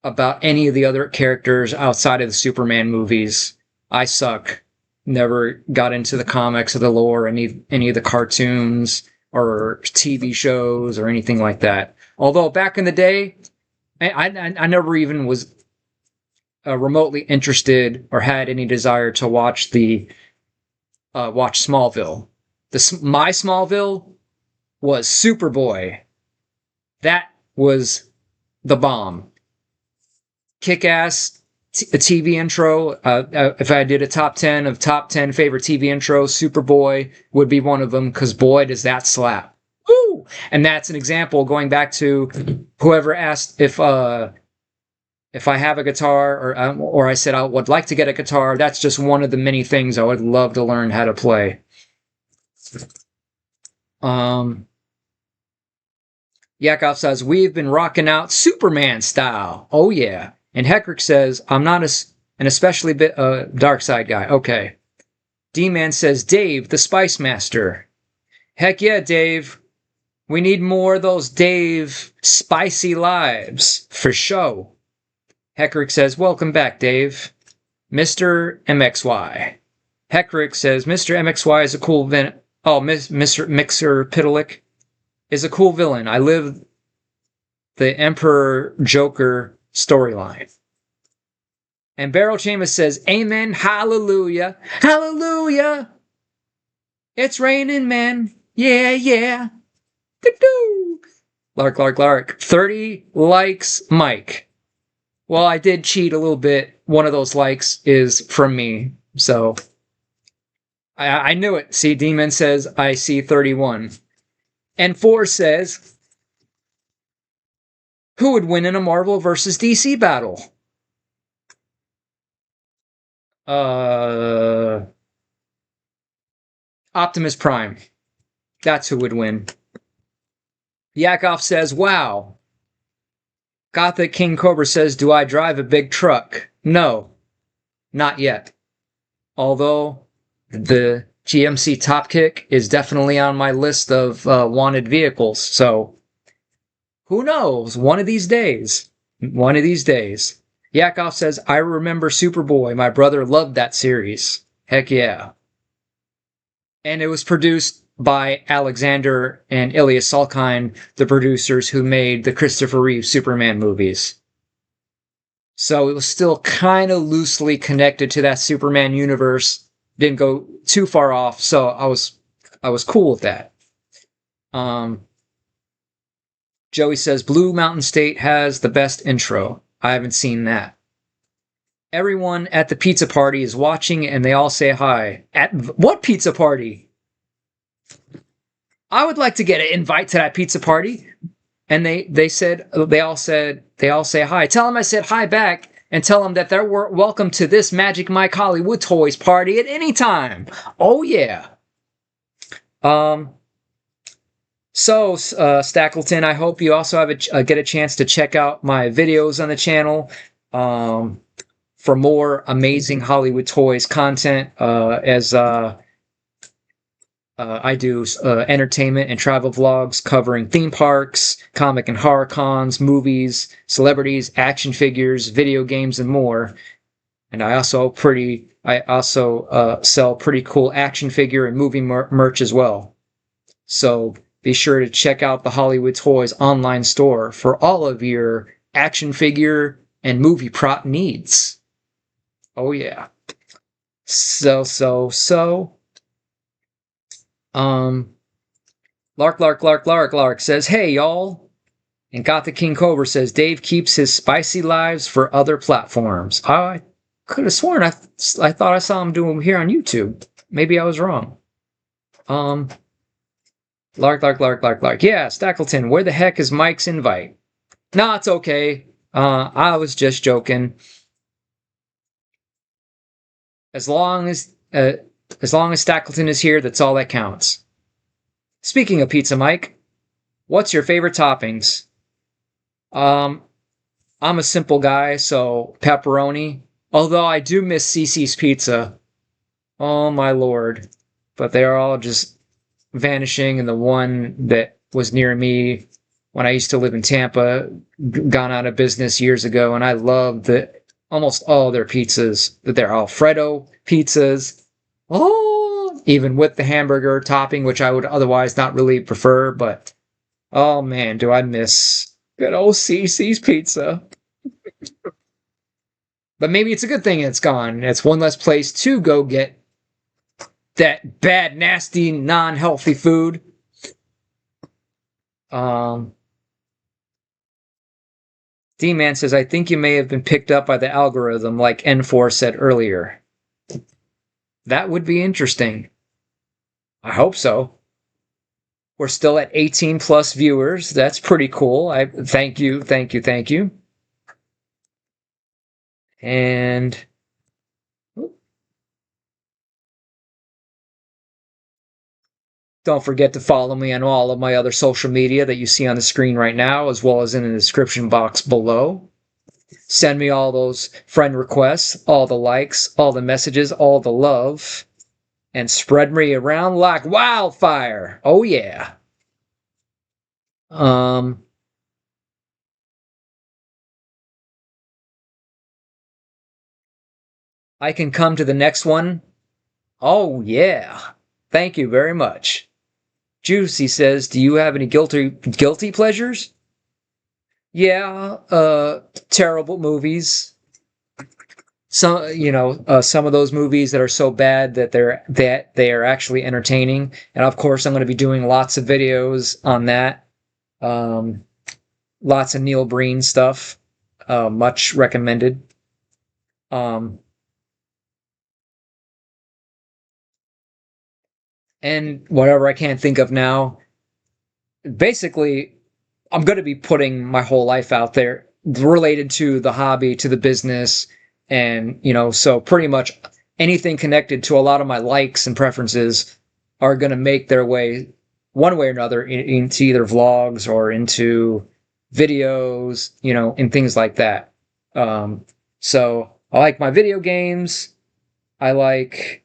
about any of the other characters outside of the Superman movies. I suck. Never got into the comics or the lore, any of the cartoons or TV shows or anything like that. Although back in the day, I never even was remotely interested or had any desire to watch watch Smallville. My Smallville was Superboy. That was the bomb. Kick-ass TV intro. If I did a top 10 of top 10 favorite TV intros, Superboy would be one of them, because boy, does that slap. Woo! And that's an example, going back to whoever asked if I have a guitar, or I said I would like to get a guitar. That's just one of the many things I would love to learn how to play. Yakov says, we've been rocking out Superman style. Oh yeah. And Heckrick says, I'm not an especially bit dark side guy. Okay. D-Man says, Dave, the Spice Master. Heck yeah, Dave. We need more of those Dave spicy lives. For show. Heckrick says, welcome back, Dave. Mr. MXY. Heckrick says, Mr. MXY is a cool villain. Oh, Mr. Mixer Pitalik is a cool villain. I live the Emperor Joker storyline. And Beryl Chambers says, amen, hallelujah, hallelujah. It's raining, man. Yeah, yeah. Doo-doo. Lark. 30 likes, Mike. Well, I did cheat a little bit. One of those likes is from me. So, I knew it. See, Demon says, I see 31. And 4 says, who would win in a Marvel versus DC battle? Optimus Prime. That's who would win. Yakov says, wow. Gothic King Cobra says, do I drive a big truck? No, not yet. Although the GMC Top Kick is definitely on my list of wanted vehicles. So Who knows? One of these days. One of these days. Yakov says, I remember Superboy. My brother loved that series. Heck yeah. And it was produced by Alexander and Ilya Salkind, the producers who made the Christopher Reeve Superman movies. So it was still kind of loosely connected to that Superman universe. Didn't go too far off, so I was cool with that. Joey says Blue Mountain State has the best intro. I haven't seen that. Everyone at the pizza party is watching and they all say hi. At what pizza party? I would like to get an invite to that pizza party. And they all say hi. Tell them I said hi back and tell them that they're welcome to this Magic Mike Hollywood Toys party at any time. Oh yeah. So, Stackleton, I hope you also have get a chance to check out my videos on the channel for more amazing Hollywood Toys content as I do entertainment and travel vlogs covering theme parks, comic and horror cons, movies, celebrities, action figures, video games, and more. And I also sell pretty cool action figure and movie merch as well. So be sure to check out the Hollywood Toys online store for all of your action figure and movie prop needs. Oh yeah. So. Lark says, hey y'all. And Got the King Cobra says, Dave keeps his spicy lives for other platforms. I could have sworn I thought I saw him do them here on YouTube. Maybe I was wrong. Lark. Yeah, Stackleton, where the heck is Mike's invite? Nah, it's okay. I was just joking. As long as Stackleton is here, that's all that counts. Speaking of pizza, Mike, what's your favorite toppings? I'm a simple guy, so pepperoni. Although I do miss Cece's Pizza. Oh my lord. But they are all just vanishing, and the one that was near me when I used to live in Tampa gone out of business years ago, and I loved almost all their pizzas. They're Alfredo pizzas. Oh, even with the hamburger topping, which I would otherwise not really prefer, but oh man, do I miss good old Cece's Pizza. But maybe it's a good thing it's gone. It's one less place to go get that bad, nasty, non-healthy food. D-Man says, I think you may have been picked up by the algorithm like N4 said earlier. That would be interesting. I hope so. We're still at 18 plus viewers. That's pretty cool. Thank you. And don't forget to follow me on all of my other social media that you see on the screen right now, as well as in the description box below. Send me all those friend requests, all the likes, all the messages, all the love, and spread me around like wildfire. Oh yeah. I can come to the next one. Oh yeah. Thank you very much. Juicy says, do you have any guilty pleasures? Yeah, terrible movies. Some of those movies that are so bad that they are actually entertaining. And of course, I'm going to be doing lots of videos on that. Lots of Neil Breen stuff. Much recommended. And whatever I can't think of now. Basically, I'm going to be putting my whole life out there related to the hobby, to the business, and, so pretty much anything connected to a lot of my likes and preferences are going to make their way, one way or another, into either vlogs or into videos, and things like that. So I like my video games. I like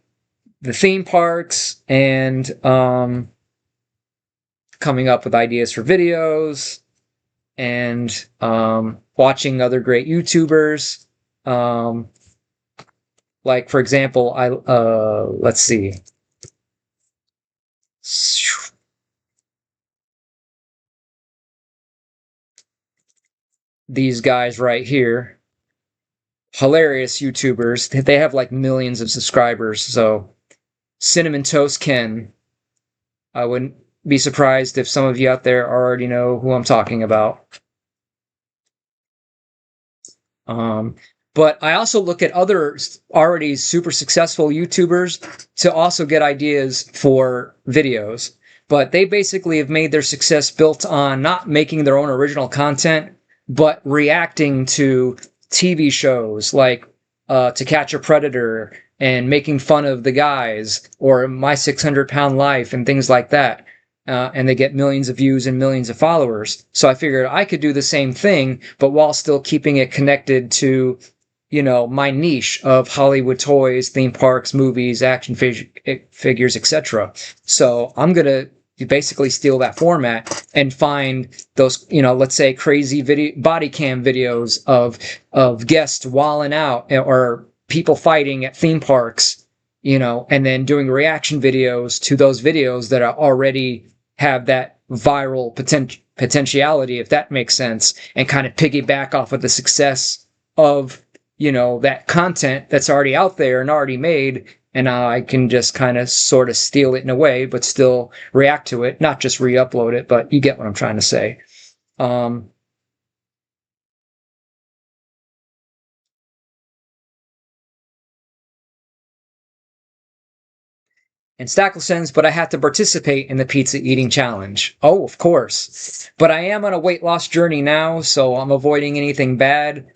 the theme parks, and coming up with ideas for videos, and watching other great YouTubers. Like for example, let's see. These guys right here, hilarious YouTubers. They have like millions of subscribers. So Cinnamon Toast Ken, I wouldn't be surprised if some of you out there already know who I'm talking about. Um, but I also look at other already super successful YouTubers to also get ideas for videos. But they basically have made their success built on not making their own original content, but reacting to TV shows like To Catch a Predator and making fun of the guys or My 600-Pound Life and things like that. And they get millions of views and millions of followers. So I figured I could do the same thing, but while still keeping it connected to, my niche of Hollywood toys, theme parks, movies, action figures, etc. So I'm going to basically steal that format and find those, let's say crazy body cam videos of guests walling out or people fighting at theme parks, and then doing reaction videos to those videos that are already have that viral potentiality, if that makes sense, and kind of piggyback off of the success of, that content that's already out there and already made. And I can just kind of sort of steal it in a way, but still react to it, not just re-upload it, but you get what I'm trying to say. And Stackle sends, but I have to participate in the pizza eating challenge. Oh, of course. But I am on a weight loss journey now, so I'm avoiding anything bad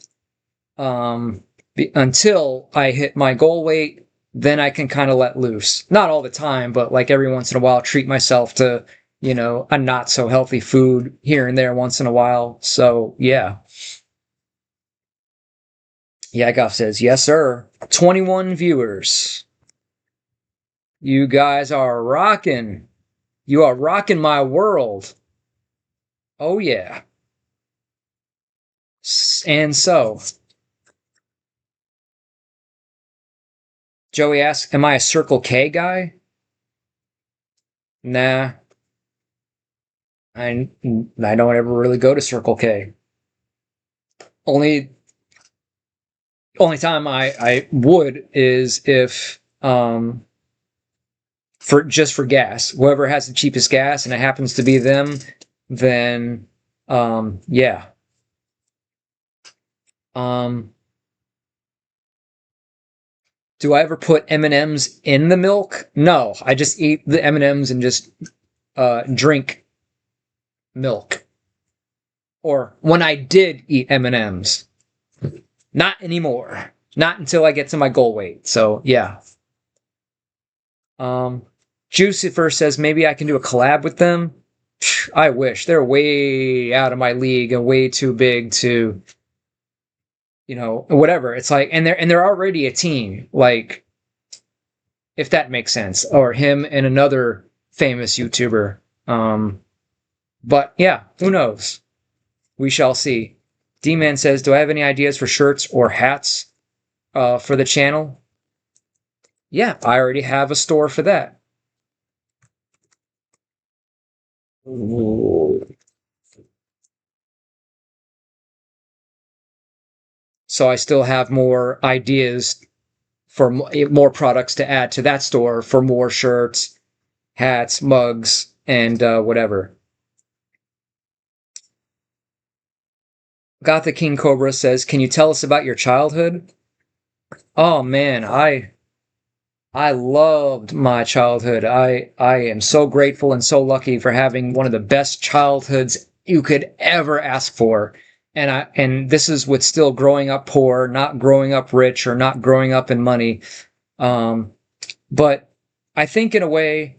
until I hit my goal weight. Then I can kind of let loose. Not all the time, but like every once in a while, treat myself to, a not so healthy food here and there once in a while. So, yeah. Yakov says, yes, sir. 21 viewers. You guys are rocking. You are rocking my world. Oh, yeah. And so, Joey asks, am I a Circle K guy? Nah. I don't ever really go to Circle K. Only time I would is if for gas. Whoever has the cheapest gas and it happens to be them, then yeah. Do I ever put M&Ms in the milk? No, I just eat the M&Ms and just drink milk. Or when I did eat M&Ms. Not anymore. Not until I get to my goal weight. So, yeah. Jucifer says maybe I can do a collab with them. I wish. They're way out of my league and way too big to, whatever. It's like, and they're already a team. Like, if that makes sense. Or him and another famous YouTuber. But yeah, who knows? We shall see. D-Man says, do I have any ideas for shirts or hats for the channel? Yeah, I already have a store for that. So I still have more ideas for more products to add to that store for more shirts, hats, mugs, and whatever. Gothic King Cobra says, can you tell us about your childhood? Oh man, I loved my childhood. I am so grateful and so lucky for having one of the best childhoods you could ever ask for. And this is with still growing up poor, not growing up rich, or not growing up in money. But I think in a way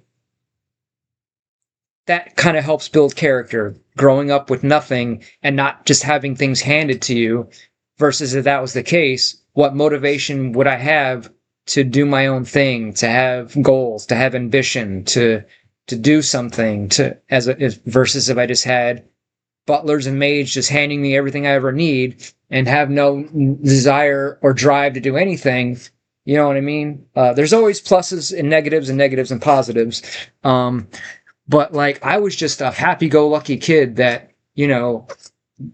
that kind of helps build character, growing up with nothing and not just having things handed to you, versus if that was the case, what motivation would I have to do my own thing, to have goals, to have ambition, to do something, versus if I just had butlers and maids just handing me everything I ever need and have no desire or drive to do anything. You know what I mean? There's always pluses and negatives and positives. But like, I was just a happy-go-lucky kid that, you know,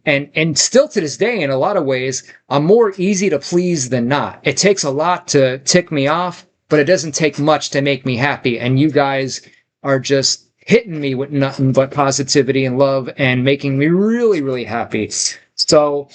and still to this day, in a lot of ways, I'm more easy to please than not. It takes a lot to tick me off, but it doesn't take much to make me happy. And you guys are just hitting me with nothing but positivity and love and making me really, really happy. So,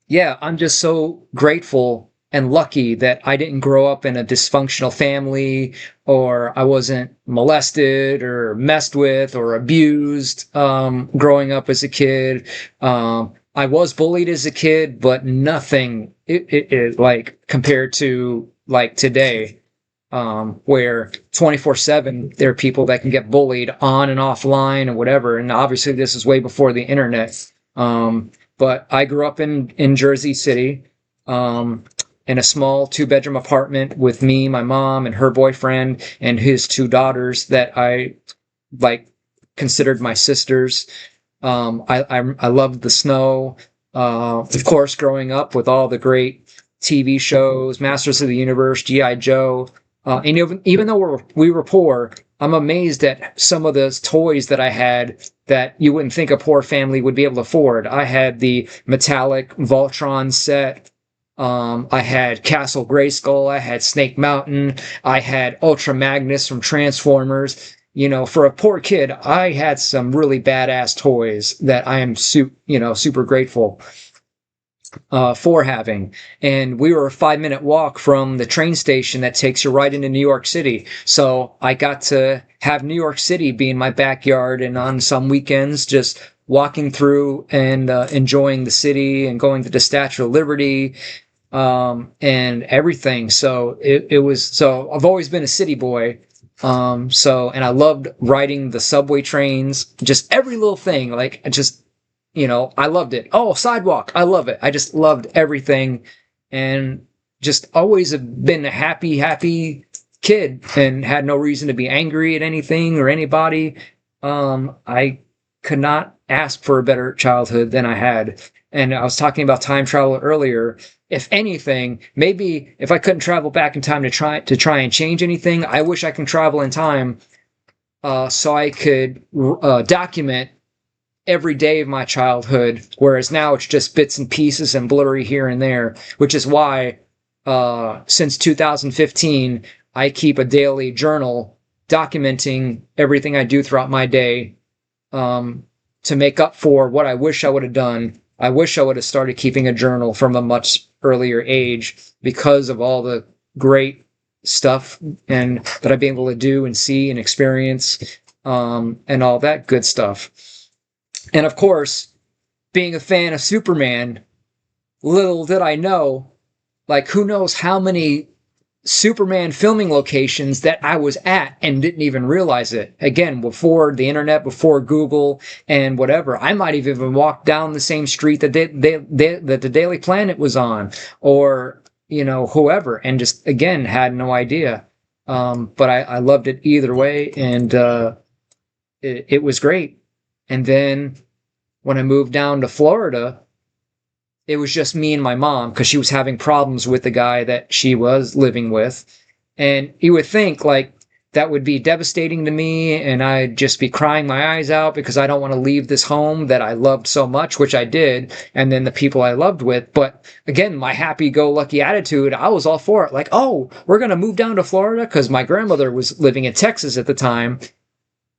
yeah, I'm just so grateful and lucky that I didn't grow up in a dysfunctional family, or I wasn't molested or messed with or abused growing up as a kid. I was bullied as a kid, but nothing like compared to like today, where 24/7 there are people that can get bullied on and offline and whatever. And obviously, this is way before the internet. But I grew up in Jersey City, in a small 2-bedroom apartment with me, my mom, and her boyfriend, and his 2 daughters that I like considered my sisters. I loved the snow. Of course, growing up with all the great TV shows, Masters of the Universe, G.I. Joe. And even though we were poor, I'm amazed at some of the toys that I had that you wouldn't think a poor family would be able to afford. I had the metallic Voltron set. I had Castle Grayskull. I had Snake Mountain. I had Ultra Magnus from Transformers. You know, for a poor kid, I had some really badass toys that I am super grateful for having. And we were a 5-minute walk from the train station that takes you right into New York City. So I got to have New York City be in my backyard, and on some weekends, just walking through and enjoying the city and going to the Statue of Liberty and everything. So so I've always been a city boy. And I loved riding the subway trains, just every little thing. Like, I loved it. Oh, sidewalk. I love it. I just loved everything, and just always have been a happy kid and had no reason to be angry at anything or anybody. I could not ask for a better childhood than I had. And I was talking about time travel earlier. If anything, maybe if I couldn't travel back in time to try and change anything, I wish I can travel in time so I could document every day of my childhood, whereas now it's just bits and pieces and blurry here and there, which is why since 2015, I keep a daily journal documenting everything I do throughout my day to make up for what I wish I would have done. I wish I would have started keeping a journal from a much earlier age because of all the great stuff and that I've been able to do and see and experience and all that good stuff. And of course, being a fan of Superman, little did I know, like, who knows how many Superman filming locations that I was at and didn't even realize it. Again, before the internet, before Google and whatever. I might have even walked down the same street that that the Daily Planet was on, or, whoever, and just, again, had no idea. But I loved it either way, and it was great. And then when I moved down to Florida, it was just me and my mom, because she was having problems with the guy that she was living with. And you would think, like, that would be devastating to me, and I'd just be crying my eyes out because I don't want to leave this home that I loved so much, which I did, and then the people I loved with. But again, my happy-go-lucky attitude, I was all for it. Like, oh, we're going to move down to Florida, because my grandmother was living in Texas at the time.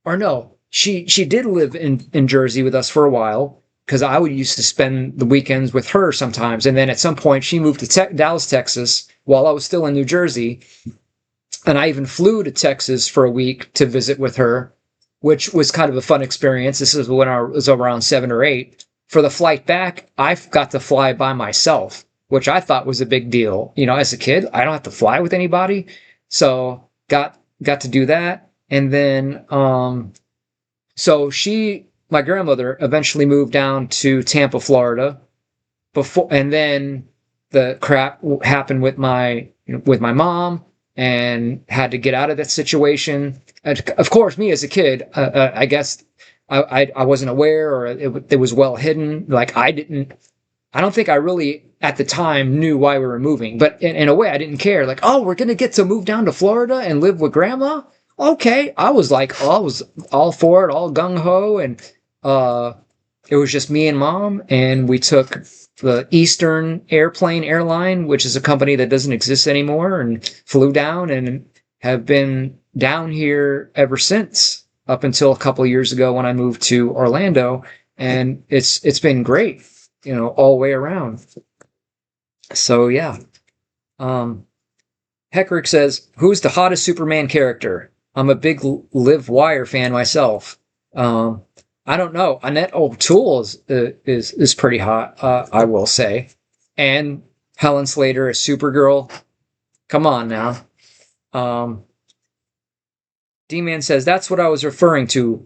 Or no, she did live in Jersey with us for a while, because I would used to spend the weekends with her sometimes. And then at some point, she moved to Dallas, Texas, while I was still in New Jersey. And I even flew to Texas for a week to visit with her, which was kind of a fun experience. This is when I was around 7 or 8. For the flight back, I got to fly by myself, which I thought was a big deal. As a kid, I don't have to fly with anybody. So got to do that. And then, my grandmother eventually moved down to Tampa, Florida, and then the crap happened with my mom, and had to get out of that situation. And of course, me as a kid, I guess I wasn't aware, or it was well hidden. Like I don't think I really at the time knew why we were moving, but in a way I didn't care. Like, oh, we're gonna get to move down to Florida and live with grandma. Okay, I was like, oh, I was all for it, all gung ho, and uh, it was just me and mom, and we took the Eastern Airline, which is a company that doesn't exist anymore, and flew down and have been down here ever since, up until a couple of years ago when I moved to Orlando, and it's been great, all the way around. So yeah. Um, Heckrick says, "Who's the hottest Superman character?" I'm a big Liv Wire fan myself. Um, I don't know. Annette O'Toole is pretty hot. I will say, and Helen Slater as Supergirl. Come on now. Um, D-Man says that's what I was referring to,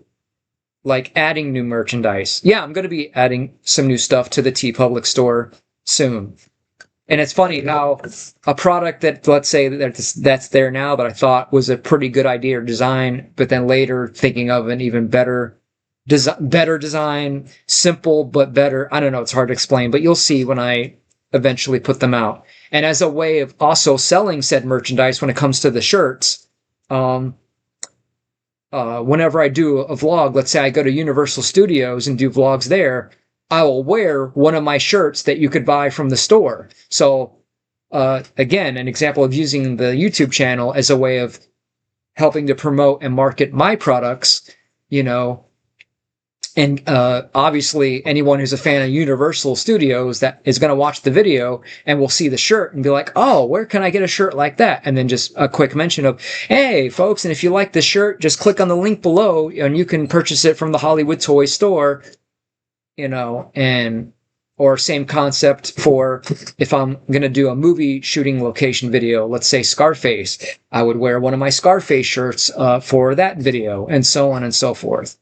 like adding new merchandise. Yeah, I'm going to be adding some new stuff to the TeePublic store soon. And it's funny how a product that, let's say, that's there now that I thought was a pretty good idea or design, but then later thinking of an even better design, simple but better. I don't know, it's hard to explain, but you'll see when I eventually put them out. And as a way of also selling said merchandise when it comes to the shirts, whenever I do a vlog, let's say I go to Universal Studios and do vlogs there, I will wear one of my shirts that you could buy from the store. So, again, an example of using the YouTube channel as a way of helping to promote and market my products, and obviously anyone who's a fan of Universal Studios that is going to watch the video and will see the shirt and be like, oh, where can I get a shirt like that? And then just a quick mention of, hey, folks, and if you like this shirt, just click on the link below and you can purchase it from the Hollywood Toy Store. And or same concept for if I'm going to do a movie shooting location video, let's say Scarface, I would wear one of my Scarface shirts for that video, and so on and so forth.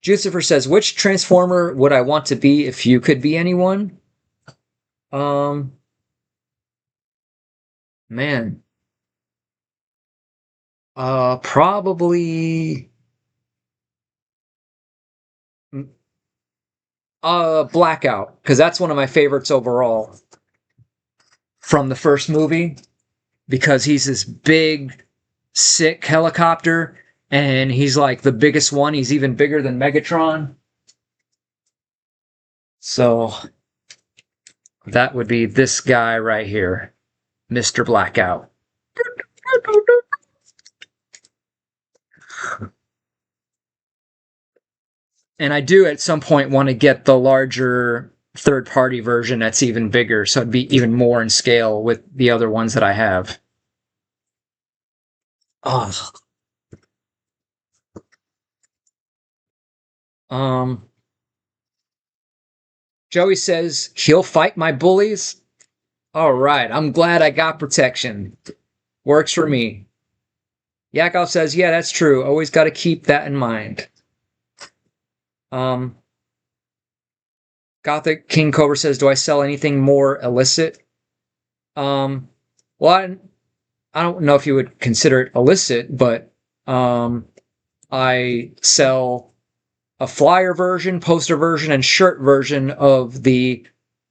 Jucifer says, which Transformer would I want to be if you could be anyone? Man. Probably Blackout, because that's one of my favorites overall from the first movie, because he's this big, sick helicopter, and he's like the biggest one. He's even bigger than Megatron. So that would be this guy right here, Mr. Blackout. And I do at some point want to get the larger third-party version that's even bigger, so it'd be even more in scale with the other ones that I have. Oh. Joey says he'll fight my bullies. All right, I'm glad I got protection. Works for me. Yakov says, yeah, that's true. Always got to keep that in mind. Gothic King Cobra says, do I sell anything more illicit? Well, I don't know if you would consider it illicit, but I sell a flyer version, poster version, and shirt version of the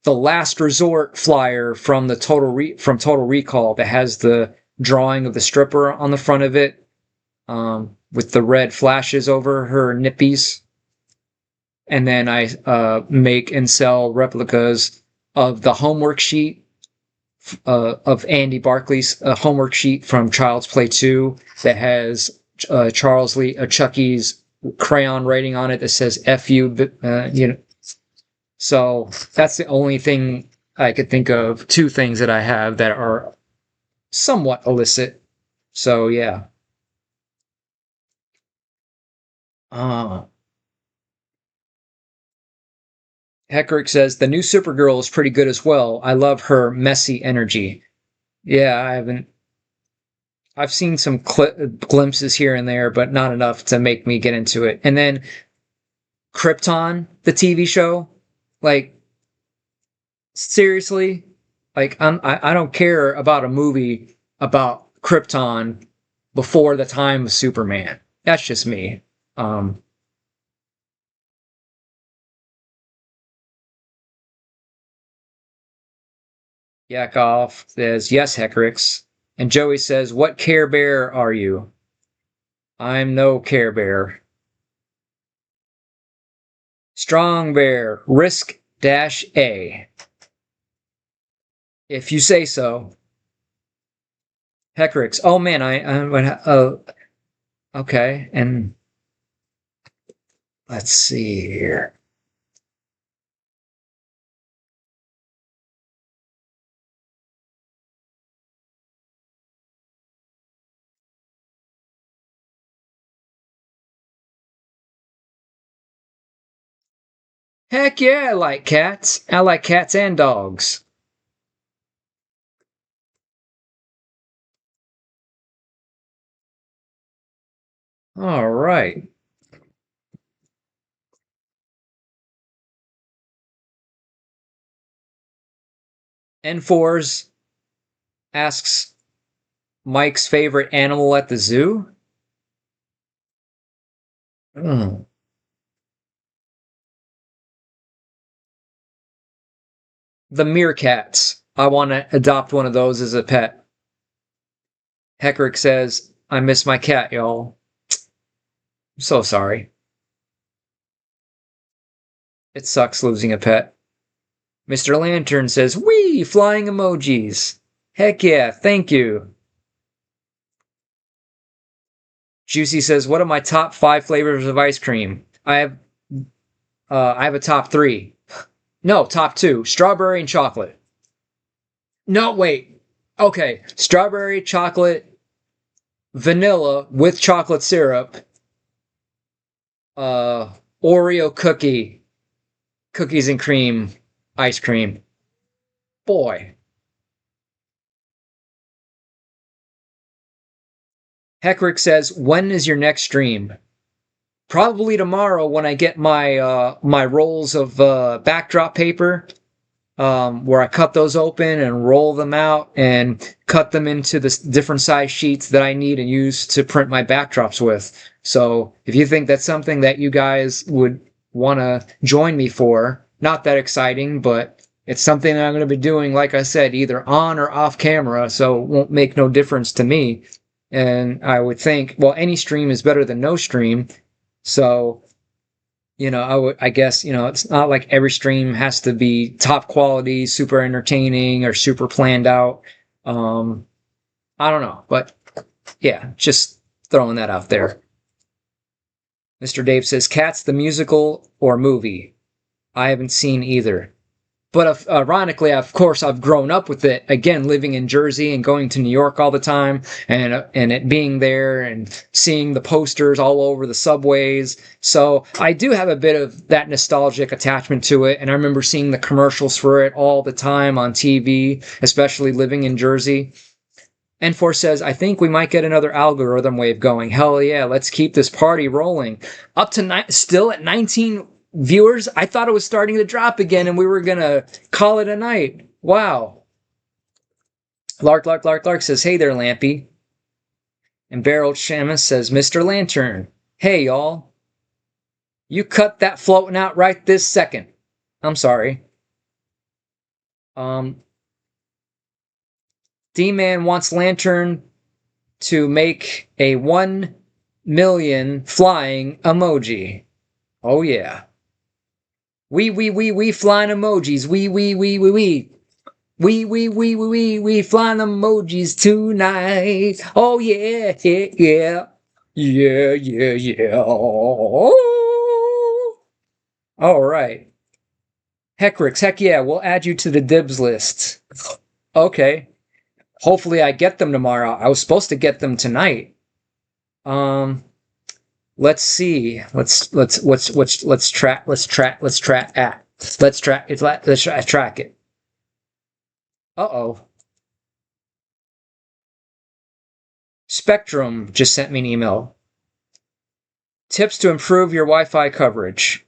Last Resort flyer from the Total Recall that has the drawing of the stripper on the front of it, with the red flashes over her nippies. And then I make and sell replicas of the homework sheet of Andy Barclay's homework sheet from Child's Play 2 that has Charles Lee Chucky's crayon writing on it that says "F you," So that's the only thing I could think of. Two things that I have that are somewhat illicit. So yeah. Heckrick says the new Supergirl is pretty good as well. I love her messy energy. Yeah, I've seen some glimpses here and there, but not enough to make me get into it. And then Krypton, the TV show, like seriously, like I don't care about a movie about Krypton before the time of Superman. That's just me. Yakov says, yes, Hecrix. And Joey says, what Care Bear are you? I'm no Care Bear. Strong Bear, Risk Dash A. If you say so. Hecrix, oh man, okay, and let's see here. Heck yeah, I like cats. I like cats and dogs. All right. N4s asks Mike's favorite animal at the zoo. Mm. The meerkats. I want to adopt one of those as a pet. Heckrick says, I miss my cat, y'all. I'm so sorry. It sucks losing a pet. Mr. Lantern says, wee, flying emojis. Heck yeah, thank you. Juicy says, what are my top 5 flavors of ice cream? I have a top 3. No, top 2. Strawberry and chocolate. No, wait. Okay, strawberry, chocolate, vanilla with chocolate syrup, Oreo cookies and cream, ice cream. Boy. Heckrick says, when is your next stream? Probably tomorrow when I get my rolls of backdrop paper, where I cut those open and roll them out and cut them into the different size sheets that I need and use to print my backdrops with. So if you think that's something that you guys would want to join me for, not that exciting, but it's something that I'm going to be doing, like I said, either on or off camera, so it won't make no difference to me. And I would think, well, any stream is better than no stream. So, I guess, it's not like every stream has to be top quality, super entertaining, or super planned out. I don't know, but yeah, just throwing that out there. Mr. Dave says, Cats the musical or movie? I haven't seen either. But ironically, of course, I've grown up with it. Again, living in Jersey and going to New York all the time, and it being there and seeing the posters all over the subways. So I do have a bit of that nostalgic attachment to it. And I remember seeing the commercials for it all the time on TV, especially living in Jersey. N4 says, I think we might get another algorithm wave going. Hell yeah, let's keep this party rolling. Up to still at 19 viewers. I thought it was starting to drop again and we were gonna call it a night. Wow. Lark says, hey there, Lampy. And Barrel Shamus says, Mr. Lantern, hey y'all. You cut that floating out right this second. I'm sorry. D-Man wants Lantern to make a 1 million flying emoji. Oh yeah. We flying emojis. We flying emojis tonight. Oh yeah, yeah. All right. Heckrix, heck yeah, we'll add you to the dibs list. Okay. Hopefully I get them tomorrow. I was supposed to get them tonight. Let's see. Let's track it. Uh-oh. Spectrum just sent me an email. Tips to improve your Wi-Fi coverage.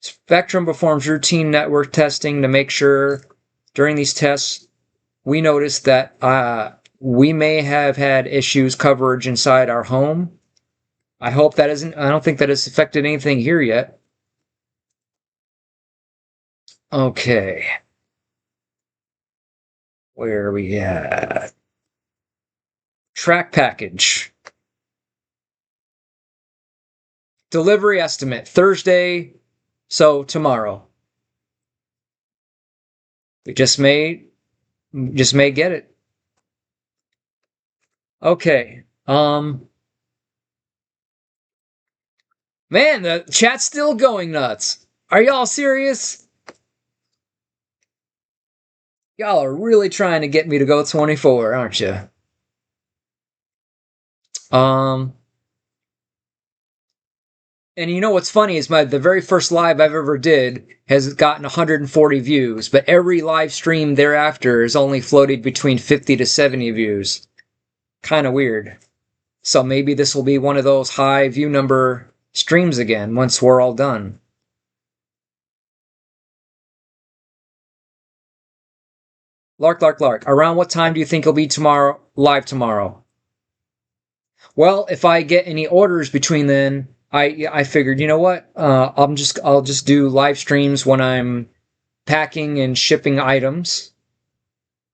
Spectrum performs routine network testing to make sure during these tests we noticed that we may have had issues coverage inside our home. I hope that isn't, I don't think that has affected anything here yet. Okay. Where are we at? Track package. Delivery estimate Thursday, so tomorrow. We just may get it. Okay. Man, the chat's still going nuts. Are y'all serious? Y'all are really trying to get me to go 24, aren't you? And you know what's funny is the very first live I've ever did has gotten 140 views, but every live stream thereafter is only floated between 50 to 70 views. Kind of weird. So maybe this will be one of those high view number streams again once we're all done. Lark. Around what time do you think you'll be live tomorrow? Well, if I get any orders between then, I figured, you know what? I'll just do live streams when I'm packing and shipping items.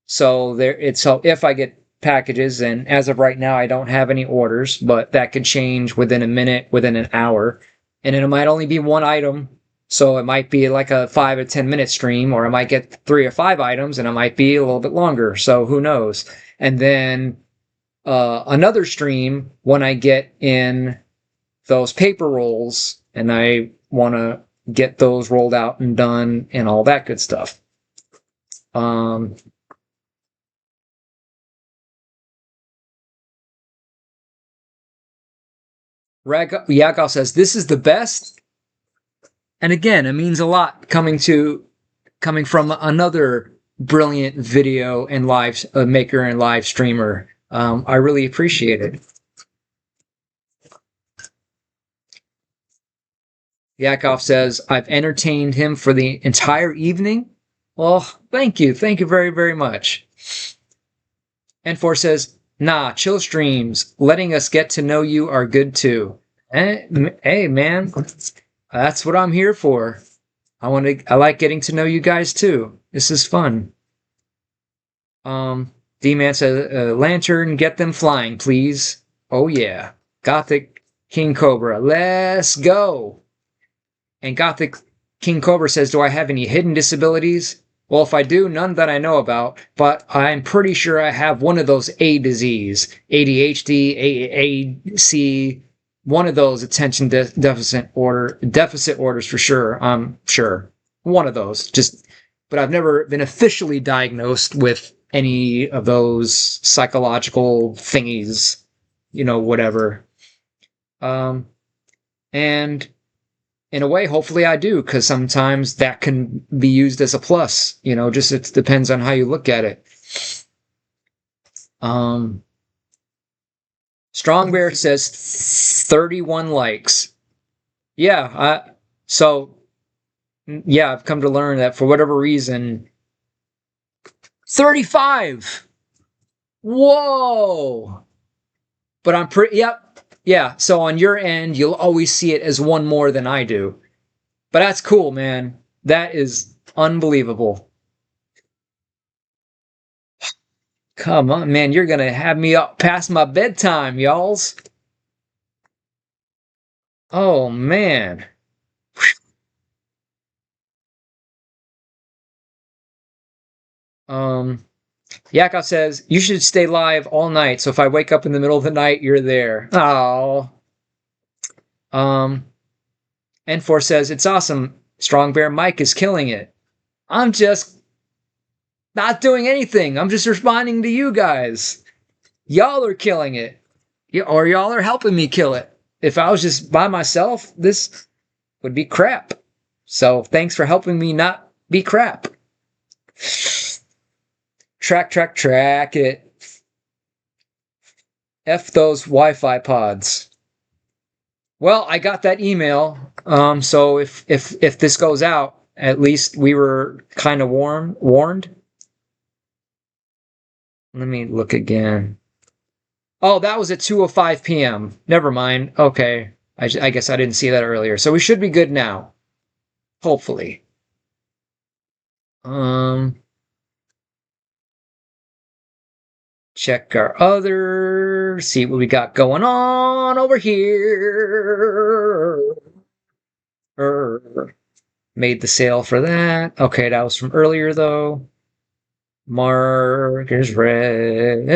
So if I get packages, and as of right now I don't have any orders, but that could change within a minute, within an hour. And it might only be one item. So it might be like a 5 or 10 minute stream, or I might get 3 or 5 items and it might be a little bit longer. So who knows? And then another stream when I get in those paper rolls and I want to get those rolled out and done and all that good stuff. Yakov says, this is the best. And again, it means a lot coming from another brilliant video and live maker and live streamer. I really appreciate it. Yakov says, I've entertained him for the entire evening. Well, thank you. Thank you very, very much. N4 says, nah, chill streams. Letting us get to know you are good too. Hey, man. That's what I'm here for. I like getting to know you guys too. This is fun. D-Man says, Lantern, get them flying, please. Oh yeah. Gothic King Cobra. Let's go. And Gothic King Cobra says, do I have any hidden disabilities? Well, if I do, none that I know about, but I'm pretty sure I have one of those A disease. ADHD, AAC, one of those attention deficit orders for sure. I'm sure. One of those. But I've never been officially diagnosed with any of those psychological thingies, whatever. And in a way, hopefully I do, because sometimes that can be used as a plus. Just it depends on how you look at it. Strong Bear says 31 likes. Yeah, I've come to learn that for whatever reason, 35. Whoa. But I'm pretty, yep. Yeah, so on your end, you'll always see it as one more than I do. But that's cool, man. That is unbelievable. Come on, man. You're going to have me up past my bedtime, y'alls. Oh, man. Yakov says, you should stay live all night, so if I wake up in the middle of the night, you're there. Oh. N4 says, it's awesome. Strong Bear Mike is killing it. I'm just not doing anything. I'm just responding to you guys. Y'all are killing it. Or y'all are helping me kill it. If I was just by myself, this would be crap. So thanks for helping me not be crap. Track it. F those Wi-Fi pods. Well, I got that email. So if this goes out, at least we were kind of warned. Let me look again. Oh, that was at 2:05 p.m. Never mind. Okay. I guess I didn't see that earlier. So we should be good now. Hopefully. Um, check our other, see what we got going on over here. Made the sale for that. Okay, that was from earlier though. Mark is red.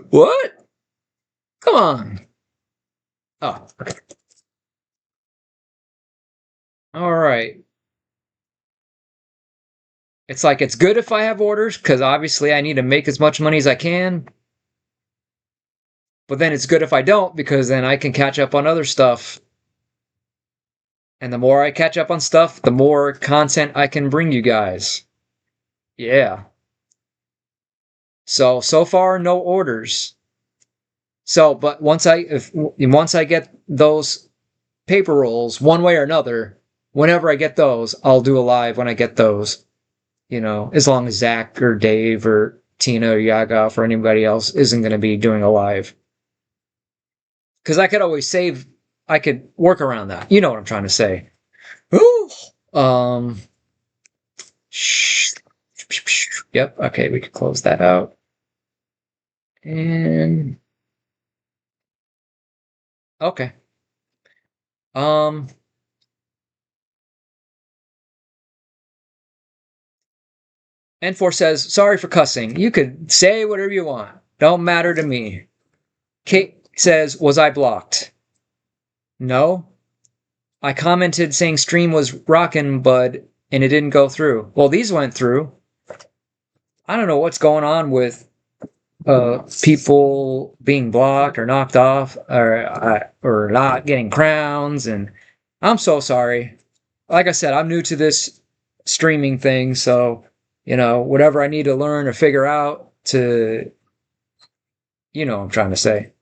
What? Come on. Oh, okay. All right. It's like it's good if I have orders because obviously I need to make as much money as I can. But then it's good if I don't because then I can catch up on other stuff. And the more I catch up on stuff, the more content I can bring you guys. Yeah. So far no orders. So, but once I get those paper rolls one way or another, whenever I get those, I'll do a live when I get those. As long as Zach or Dave or Tina or Yagov or anybody else isn't going to be doing a live. Because I could work around that. You know what I'm trying to say. Ooh. Yep. Okay, we could close that out. And okay. N4 says, sorry for cussing. You could say whatever you want. Don't matter to me. Kate says, was I blocked? No. I commented saying stream was rockin', bud, and it didn't go through. Well, these went through. I don't know what's going on with people being blocked or knocked off or not getting crowns, and I'm so sorry. Like I said, I'm new to this streaming thing, so whatever I need to learn or figure out to, what I'm trying to say.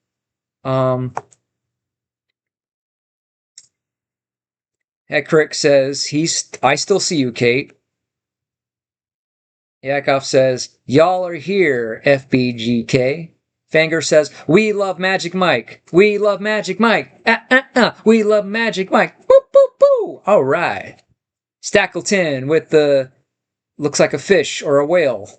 Hekrick says, I still see you, Kate. Yakov says, y'all are here, FBGK. Fanger says, we love Magic Mike. We love Magic Mike. We love Magic Mike. Boop, boop, boo. All right. Stackleton with the, looks like a fish or a whale.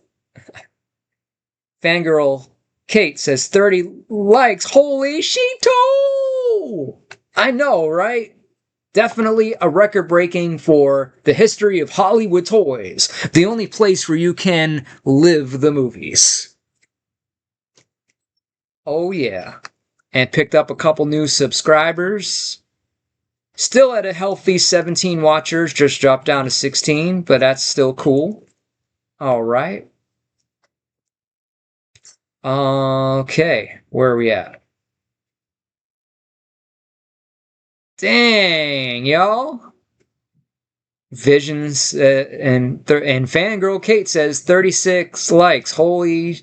Fangirl Kate says 30 likes. Holy Sheeto! I know, right? Definitely a record breaking for the history of Hollywood Toys, the only place where you can live the movies. Oh, yeah. And picked up a couple new subscribers. Still at a healthy 17 watchers, just dropped down to 16, but that's still cool. All right. Okay, where are we at? Dang, y'all. Visions and Fangirl Kate says 36 likes. Holy.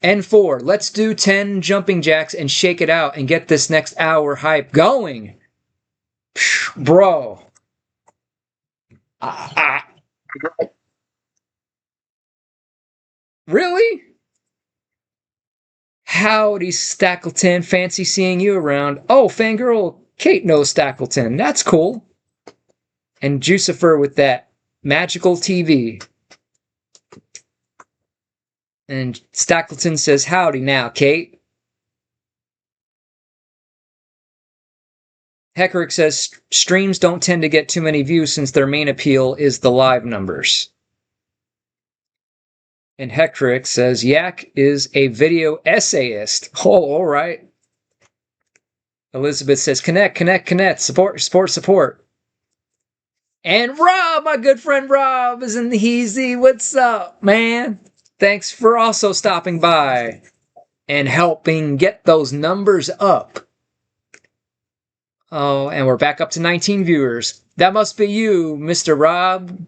N4, let's do 10 jumping jacks and shake it out and get this next hour hype going. Bro. Really? Howdy, Stackleton. Fancy seeing you around. Oh, Fangirl Kate knows Stackleton. That's cool. And Jucifer with that magical TV. And Stackleton says, howdy now, Kate. Heckerick says, streams don't tend to get too many views since their main appeal is the live numbers. And Heckerick says, Yak is a video essayist. Oh, all right. Elizabeth says, connect. Support. And Rob, my good friend Rob, is in the Heezy. What's up, man? Thanks for also stopping by and helping get those numbers up. Oh, and we're back up to 19 viewers. That must be you, Mr. Rob.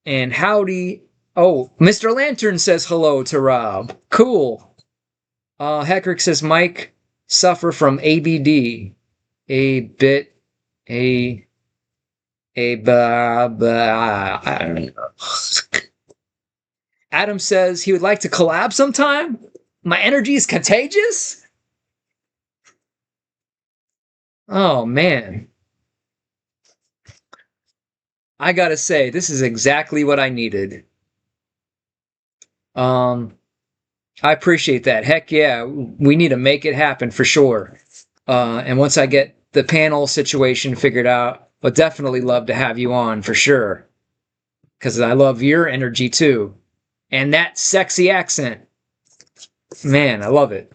And howdy. Oh, Mr. Lantern says hello to Rob. Cool. Heckrick says Mike suffer from ABD. a bit, a, blah, blah, I don't know. Adam says he would like to collab sometime. My energy is contagious. Oh man. I gotta say, this is exactly what I needed. Um, I appreciate that. Heck yeah, we need to make it happen for sure. And once I get the panel situation figured out, I'll definitely love to have you on for sure. Because I love your energy too. And that sexy accent. Man, I love it.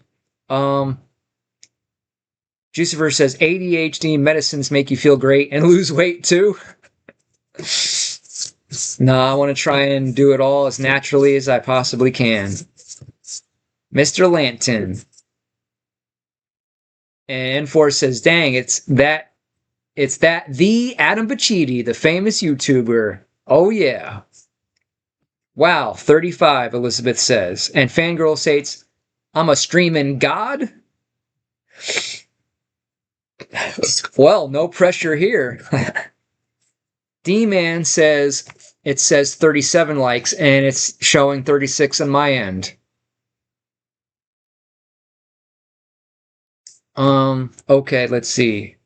Jucifer says ADHD medicines make you feel great and lose weight too. No, I want to try and do it all as naturally as I possibly can. Mr. Lanton. And Force says, dang, it's that the Adam Bacchidi, the famous YouTuber. Oh yeah. Wow, 35, Elizabeth says. And Fangirl states, I'm a streaming god? Well, no pressure here. D-Man says, it says 37 likes, and it's showing 36 on my end. Okay, let's see.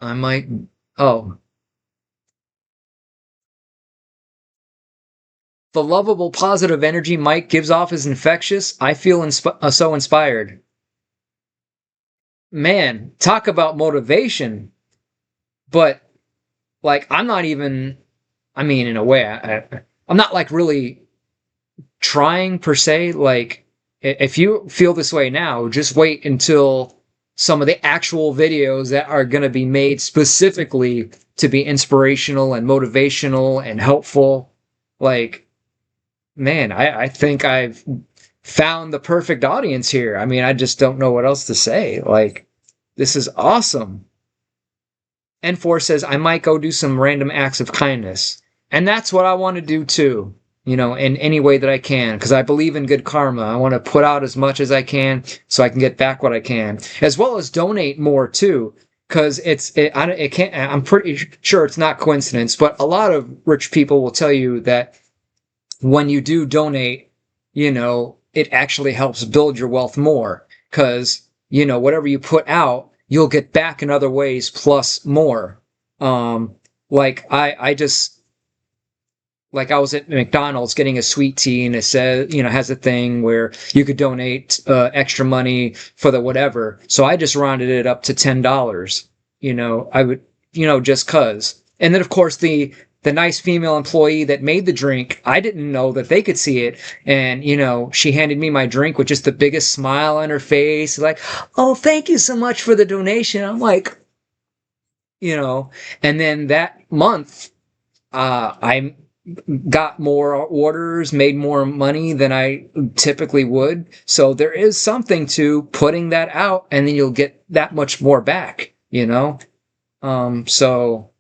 I might, oh. The lovable positive energy Mike gives off is infectious. I feel so inspired. Man, talk about motivation. But, like, I'm not even, I mean, in a way, I'm not, like, really trying per se. Like, if you feel this way now, just wait until some of the actual videos that are going to be made specifically to be inspirational and motivational and helpful. Like, man, I think I've found the perfect audience here. I mean, I just don't know what else to say. Like, this is awesome. N4 says, I might go do some random acts of kindness. And that's what I want to do too, you know, in any way that I can, because I believe in good karma. I want to put out as much as I can so I can get back what I can, as well as donate more too, because I'm pretty sure it's not coincidence, but a lot of rich people will tell you that when you do donate, you know, it actually helps build your wealth more, because, you know, whatever you put out, you'll get back in other ways plus more. Like I just, like I was at McDonald's getting a sweet tea, and it says, you know, has a thing where you could donate extra money for the whatever. So I just rounded it up to $10. You know, I would, you know, just cause. And then of course the nice female employee that made the drink, I didn't know that they could see it. And, you know, she handed me my drink with just the biggest smile on her face, like, oh, thank you so much for the donation. I'm like, you know, and then that month, I got more orders, made more money than I typically would. So there is something to putting that out, and then you'll get that much more back, you know? So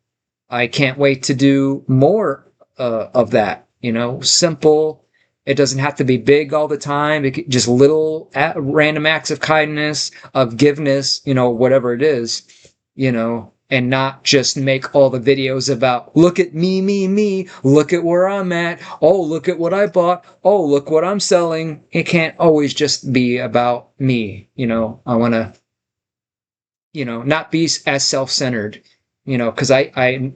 I can't wait to do more of that, you know, simple. It doesn't have to be big all the time. Just little random acts of kindness, of giveness, you know, whatever it is, you know, and not just make all the videos about, look at me, look at where I'm at. Oh, look at what I bought. Oh, look what I'm selling. It can't always just be about me. You know, I want to, you know, not be as self-centered, you know, because I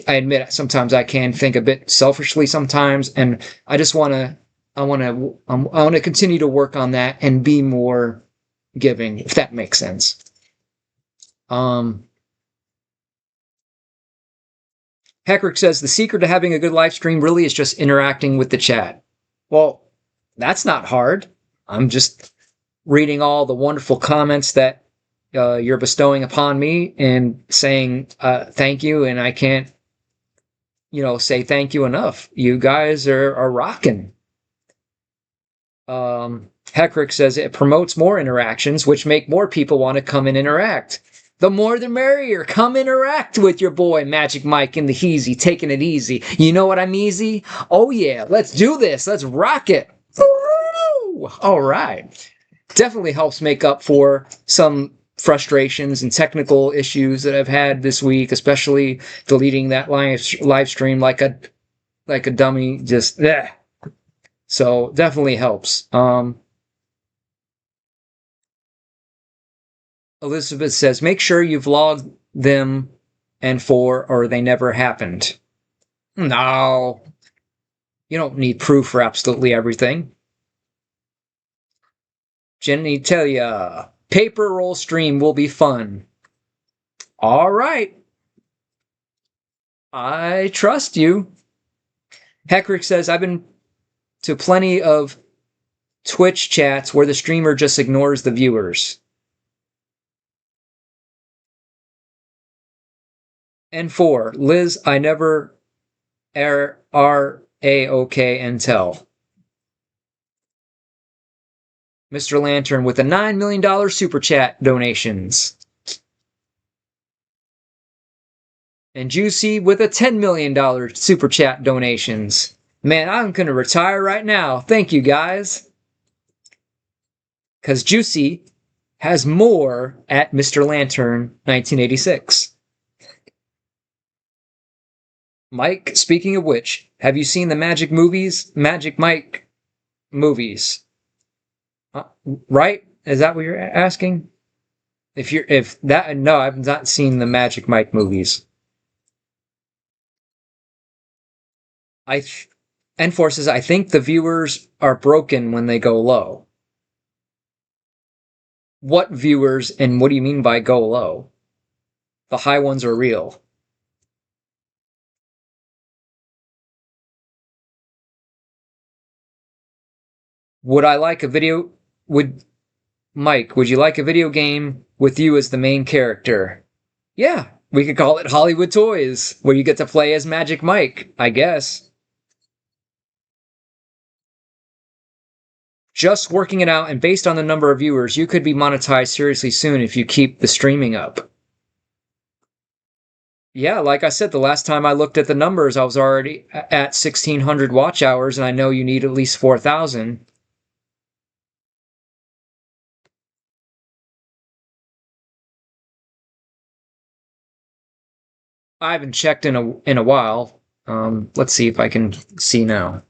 admit sometimes I can think a bit selfishly sometimes, and I just want to, I want to continue to work on that and be more giving, if that makes sense. Heckrick says, the secret to having a good live stream really is just interacting with the chat. Well, that's not hard. I'm just reading all the wonderful comments that you're bestowing upon me and saying thank you, and I can't, you know, say thank you enough. You guys are rocking. Heckrick says it promotes more interactions, which make more people want to come and interact. The more the merrier. Come interact with your boy Magic Mike in the Heezy, taking it easy. You know what I'm easy? Oh yeah, let's do this. Let's rock it. Woo! All right. Definitely helps make up for some frustrations and technical issues that I've had this week, especially deleting that live stream like a dummy. Just so definitely helps. Elizabeth says, make sure you've logged them and or they never happened. No. You don't need proof for absolutely everything. Jenny tell ya, paper roll stream will be fun. All right. I trust you. Heckrick says, I've been to plenty of Twitch chats where the streamer just ignores the viewers. And 4, Liz, I never R-A-OK and tell. Mr. Lantern with a $9 million super chat donations. And Juicy with a $10 million super chat donations. Man, I'm going to retire right now. Thank you, guys. Because Juicy has more at Mr. Lantern 1986. Mike, speaking of which, have you seen the Magic Mike movies? Right? Is that what you're asking? No, I've not seen the Magic Mike movies. N4 says, I think the viewers are broken when they go low. What viewers, and what do you mean by go low? The high ones are real. Would you like a video game with you as the main character? Yeah, we could call it Hollywood Toys, where you get to play as Magic Mike, I guess. Just working it out, and based on the number of viewers, you could be monetized seriously soon if you keep the streaming up. Yeah, like I said, the last time I looked at the numbers, I was already at 1,600 watch hours, and I know you need at least 4,000. I haven't checked in a while. Let's see if I can see now.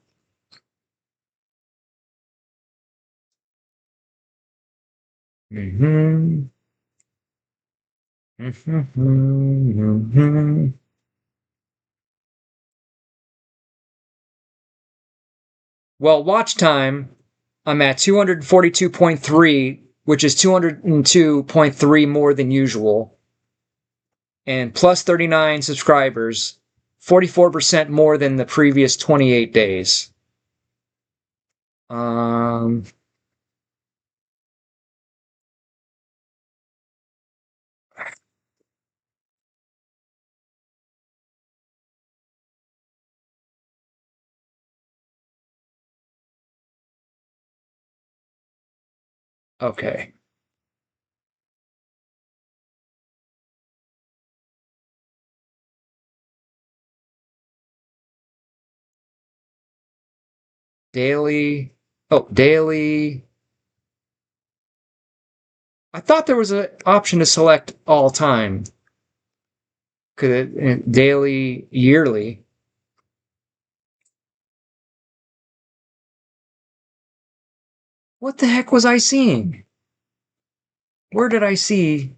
Well, watch time, I'm at 242.3, which is 202.3 more than usual. And plus 39 subscribers, 44% more than the previous 28 days. Okay. Daily. Oh, daily. I thought there was an option to select all time. Could it daily, yearly? What the heck was I seeing? Where did I see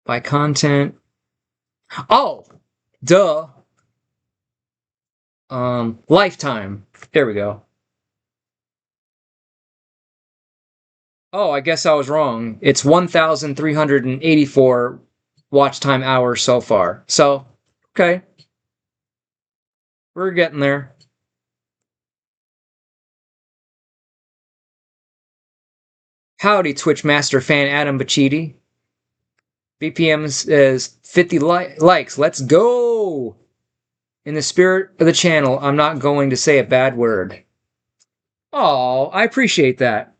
by content? Oh, duh. Lifetime. There we go. Oh, I guess I was wrong. It's 1,384 watch time hours so far. So, okay. We're getting there. Howdy, Twitch Master fan Adam Bacchidi. BPM says 50 likes. Let's go! In the spirit of the channel, I'm not going to say a bad word. Oh, I appreciate that.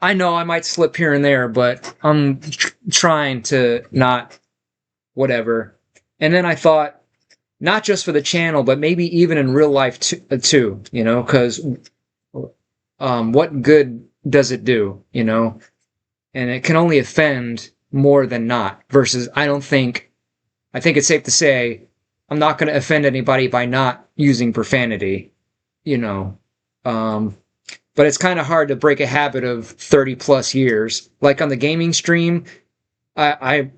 I know I might slip here and there, but I'm trying to not whatever. And then I thought, not just for the channel, but maybe even in real life too, you know, because what good does it do, you know? And it can only offend more than not. Versus, I think it's safe to say, I'm not going to offend anybody by not using profanity, you know. But it's kind of hard to break a habit of 30 plus years. Like on the gaming stream, a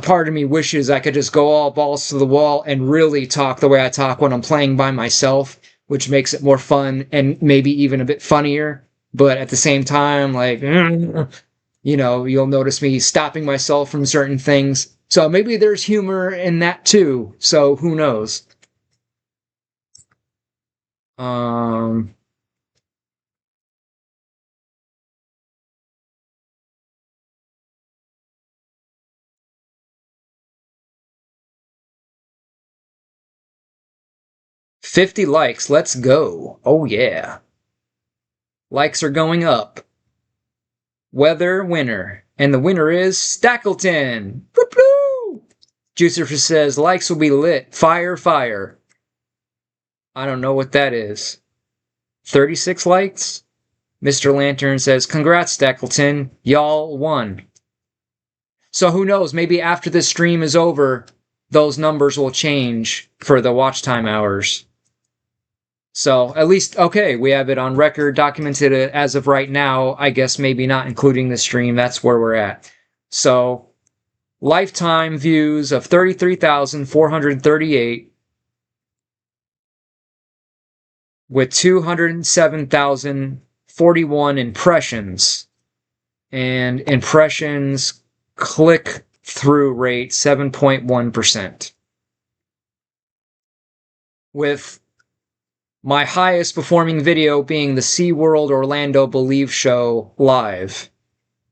part of me wishes I could just go all balls to the wall and really talk the way I talk when I'm playing by myself, which makes it more fun and maybe even a bit funnier. But at the same time, like, you know, you'll notice me stopping myself from certain things. So maybe there's humor in that too. So who knows? Um, 50 likes. Let's go. Oh yeah. Likes are going up. Weather winner. And the winner is Stackleton. Woo-hoo! Juicer says likes will be lit. Fire, fire. I don't know what that is. 36 likes? Mr. Lantern says, congrats, Stackleton. Y'all won. So who knows? Maybe after this stream is over, those numbers will change for the watch time hours. So at least, okay, we have it on record, documented as of right now. I guess maybe not including the stream. That's where we're at. So lifetime views of 33,438 with 207,041 impressions. And impressions click-through rate 7.1%. With my highest performing video being the SeaWorld Orlando Believe Show live,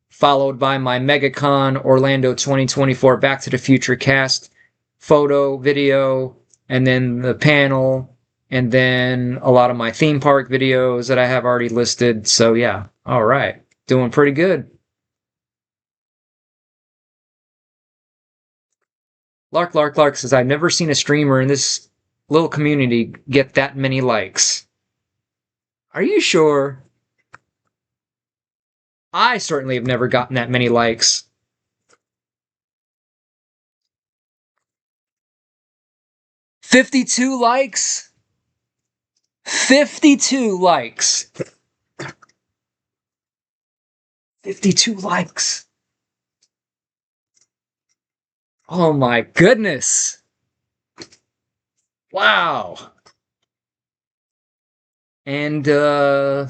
followed by my MegaCon Orlando 2024 Back to the Future cast photo, video, and then the panel, and then a lot of my theme park videos that I have already listed. So yeah, all right, doing pretty good. Lark says, I've never seen a streamer in this little community get that many likes. Are you sure? I certainly have never gotten that many likes. 52 likes? 52 likes. 52 likes. Oh my goodness. Wow. And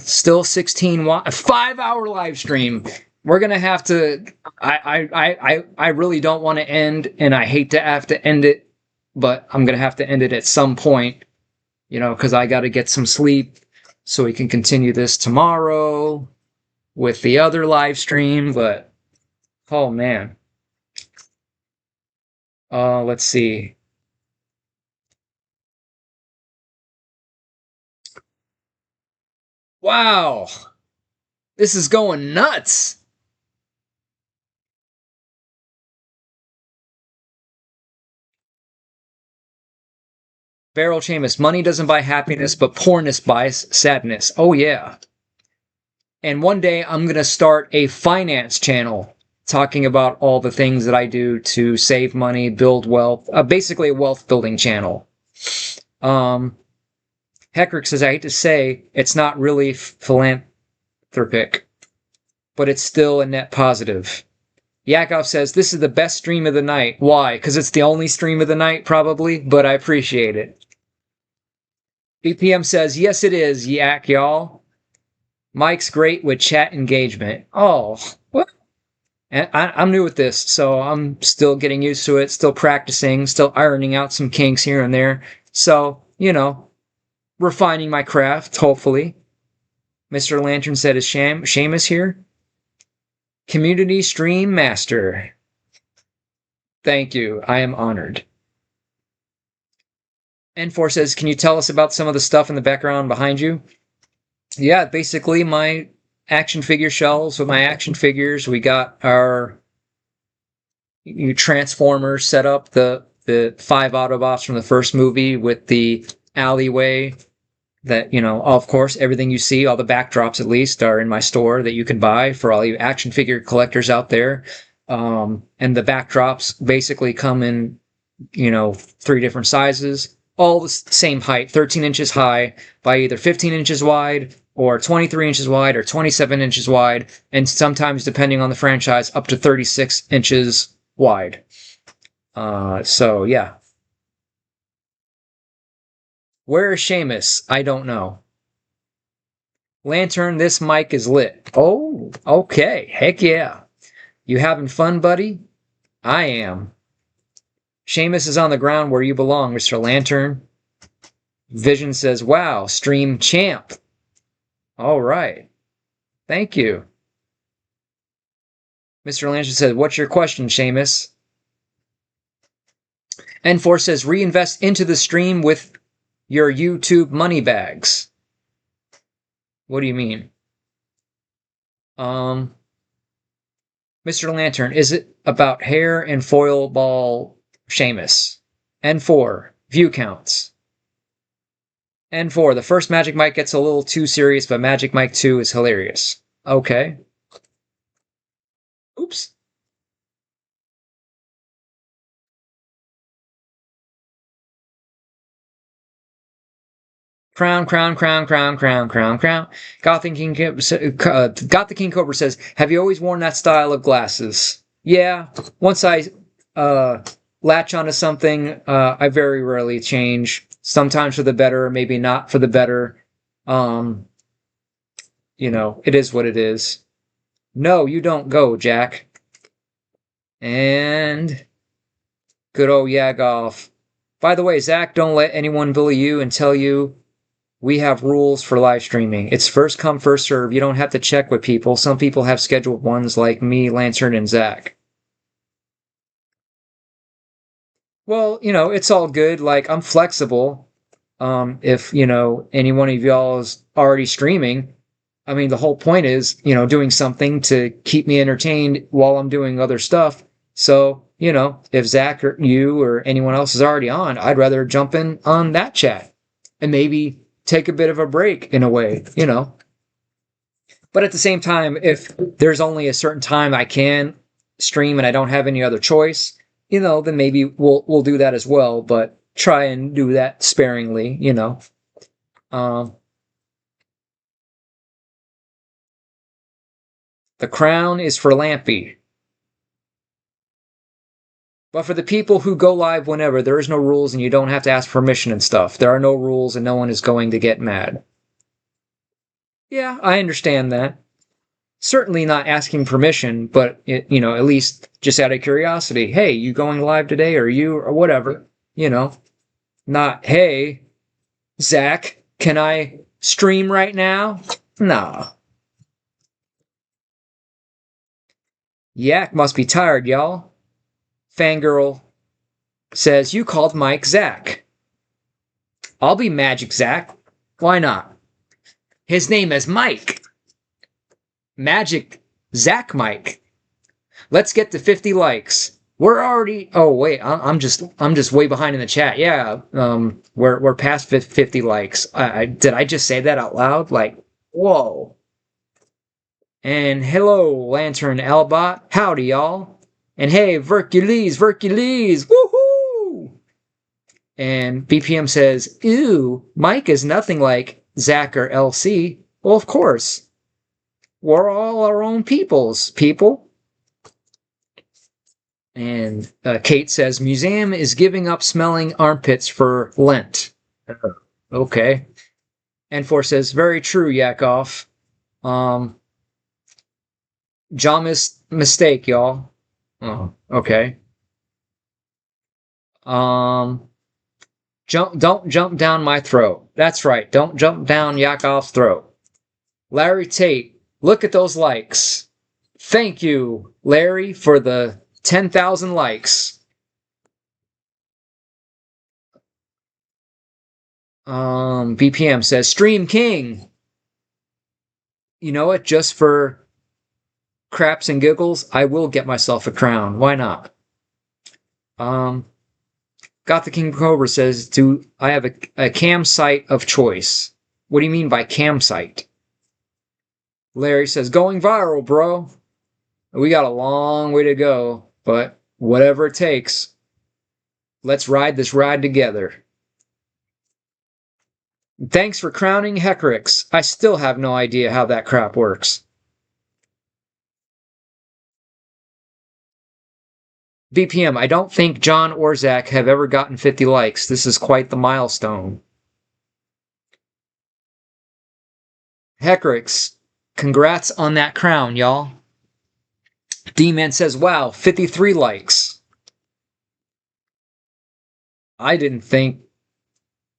still 16 a 5-hour live stream. We're gonna have to. I really don't want to end, and I hate to have to end it, but I'm gonna have to end it at some point, you know, because I got to get some sleep so we can continue this tomorrow with the other live stream. But oh man, let's see. Wow, this is going nuts. Barrel Chamus, money doesn't buy happiness, but poorness buys sadness. Oh yeah. And one day I'm going to start a finance channel talking about all the things that I do to save money, build wealth, basically a wealth building channel. Heckrick says, I hate to say, it's not really philanthropic, but it's still a net positive. Yakov says, this is the best stream of the night. Why? Because it's the only stream of the night, probably, but I appreciate it. BPM says, yes, it is, yak, y'all. Mike's great with chat engagement. Oh, what? And I'm new at this, so I'm still getting used to it, still practicing, still ironing out some kinks here and there. So, you know, refining my craft, hopefully. Mr. Lantern said, is Seamus here? Community Stream Master. Thank you. I am honored. N4 says, can you tell us about some of the stuff in the background behind you? Yeah, basically my action figure shelves with my action figures. We got our Transformers set up, the 5 Autobots from the first movie with the alleyway that, of course, everything you see, all the backdrops at least, are in my store that you can buy for all you action figure collectors out there. And the backdrops basically come in, 3 different sizes, all the same height, 13 inches high by either 15 inches wide or 23 inches wide or 27 inches wide, and sometimes, depending on the franchise, up to 36 inches wide. So, yeah. Where is Seamus? I don't know. Lantern, this mic is lit. Oh, okay. Heck yeah. You having fun, buddy? I am. Seamus is on the ground where you belong, Mr. Lantern. Vision says, wow, stream champ. All right. Thank you. Mr. Lantern says, what's your question, Seamus? N4 says, reinvest into the stream with your YouTube money bags. What do you mean? Mr. Lantern, is it about hair and foil ball Seamus? N4, view counts. N4, the first Magic Mike gets a little too serious, but Magic Mike 2 is hilarious. Okay. Oops. Crown. Got the King Cobra says, have you always worn that style of glasses? Yeah. Once I latch onto something, I very rarely change. Sometimes for the better, maybe not for the better. It is what it is. No, you don't go, Jack. And good old Yagoff. By the way, Zach, don't let anyone bully you and tell you we have rules for live streaming. It's first come, first serve. You don't have to check with people. Some people have scheduled ones like me, Lantern, and Zach. Well, it's all good. Like, I'm flexible. If, any one of y'all is already streaming, I mean, the whole point is, doing something to keep me entertained while I'm doing other stuff. So, if Zach or you or anyone else is already on, I'd rather jump in on that chat and maybe take a bit of a break in a way, But at the same time, if there's only a certain time I can stream and I don't have any other choice, then maybe we'll do that as well, but try and do that sparingly, The crown is for Lampy. But for the people who go live whenever, there is no rules and you don't have to ask permission and stuff. There are no rules and no one is going to get mad. Yeah, I understand that. Certainly not asking permission, but, at least just out of curiosity. Hey, you going live today or whatever, Not, hey, Zach, can I stream right now? Nah. Yak must be tired, y'all. Fangirl says, you called Mike Zach. I'll be Magic Zach. Why not? His name is Mike. Magic Zach Mike. Let's get to 50 likes. We're already... Oh, wait. I'm just way behind in the chat. Yeah, we're past 50 likes. Did I just say that out loud? Like, whoa. And hello, Lantern Albot. Howdy, y'all. And hey, Vercules, woohoo! And BPM says, ew, Mike is nothing like Zach or LC. Well, of course. We're all our own people. And Kate says, museum is giving up smelling armpits for Lent. Okay. N4 says, very true, Yakov. Jamis mistake, y'all. Oh, okay. Don't jump down my throat. That's right. Don't jump down Yakov's throat. Larry Tate, look at those likes. Thank you, Larry, for the 10,000 likes. BPM says, Stream King. You know what? Just for craps and giggles, I will get myself a crown. Why not? Um, Got the King Cobra says, "Do I have a cam site of choice?" What do you mean by cam site? Larry says, "Going viral, bro." We got a long way to go, but whatever it takes, let's ride this ride together. Thanks for crowning Hecarix. I still have no idea how that crap works. BPM, I don't think John or Zach have ever gotten 50 likes. This is quite the milestone. Hecarix, congrats on that crown, y'all. D-Man says, wow, 53 likes. I didn't think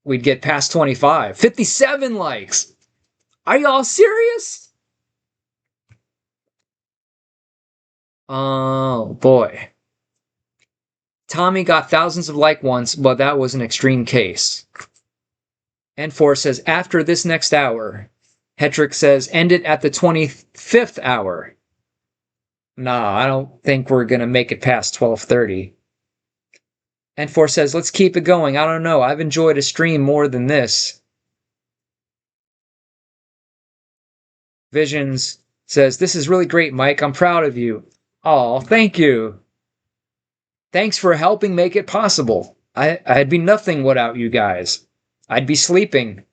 we'd get past 25. 57 likes. Are y'all serious? Oh, boy. Tommy got thousands of likes once, but that was an extreme case. N4 says, after this next hour. Hetrick says, end it at the 25th hour. Nah, I don't think we're going to make it past 12:30. N4 says, let's keep it going. I don't know. I've enjoyed a stream more than this. Visions says, this is really great, Mike. I'm proud of you. Oh, thank you. Thanks for helping make it possible. I'd be nothing without you guys. I'd be sleeping.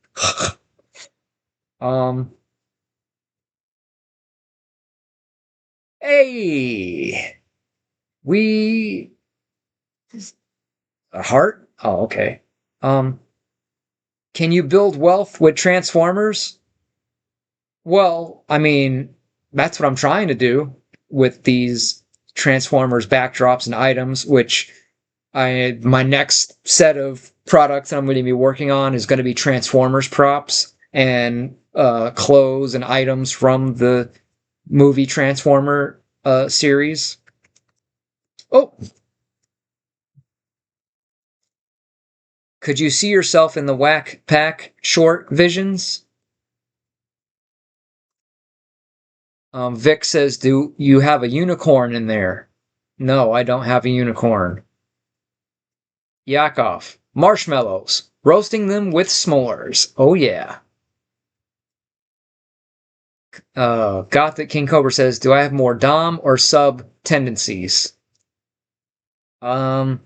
Hey, we a heart? Oh, okay. Can you build wealth with Transformers? Well, I mean, that's what I'm trying to do with these Transformers backdrops and items, which my next set of products that I'm going to be working on is going to be Transformers props and clothes and items from the movie Transformer series. Oh, could you see yourself in the Whack Pack short Visions? Vic says, do you have a unicorn in there? No, I don't have a unicorn. Yakov, marshmallows, roasting them with s'mores. Oh yeah. Gothic King Cobra says, do I have more Dom or sub tendencies? I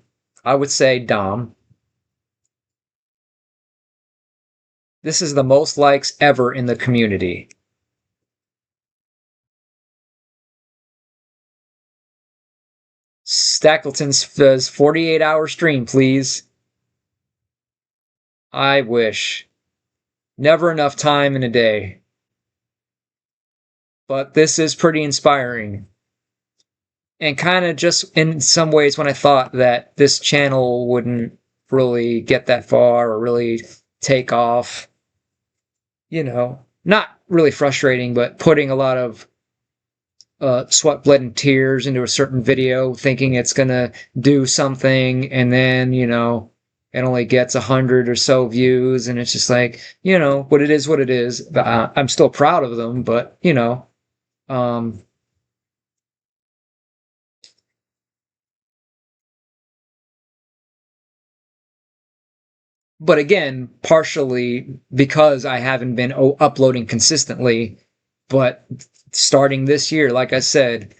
would say Dom. This is the most likes ever in the community. Stackleton says, 48-hour stream, please. I wish. Never enough time in a day. But this is pretty inspiring. And kind of just in some ways when I thought that this channel wouldn't really get that far or really take off, not really frustrating, but putting a lot of sweat, blood, and tears into a certain video, thinking it's gonna do something, and then it only gets 100 or so views, and it's just like what it is, what it is. I'm still proud of them, but but again, partially because I haven't been uploading consistently, but starting this year, like I said,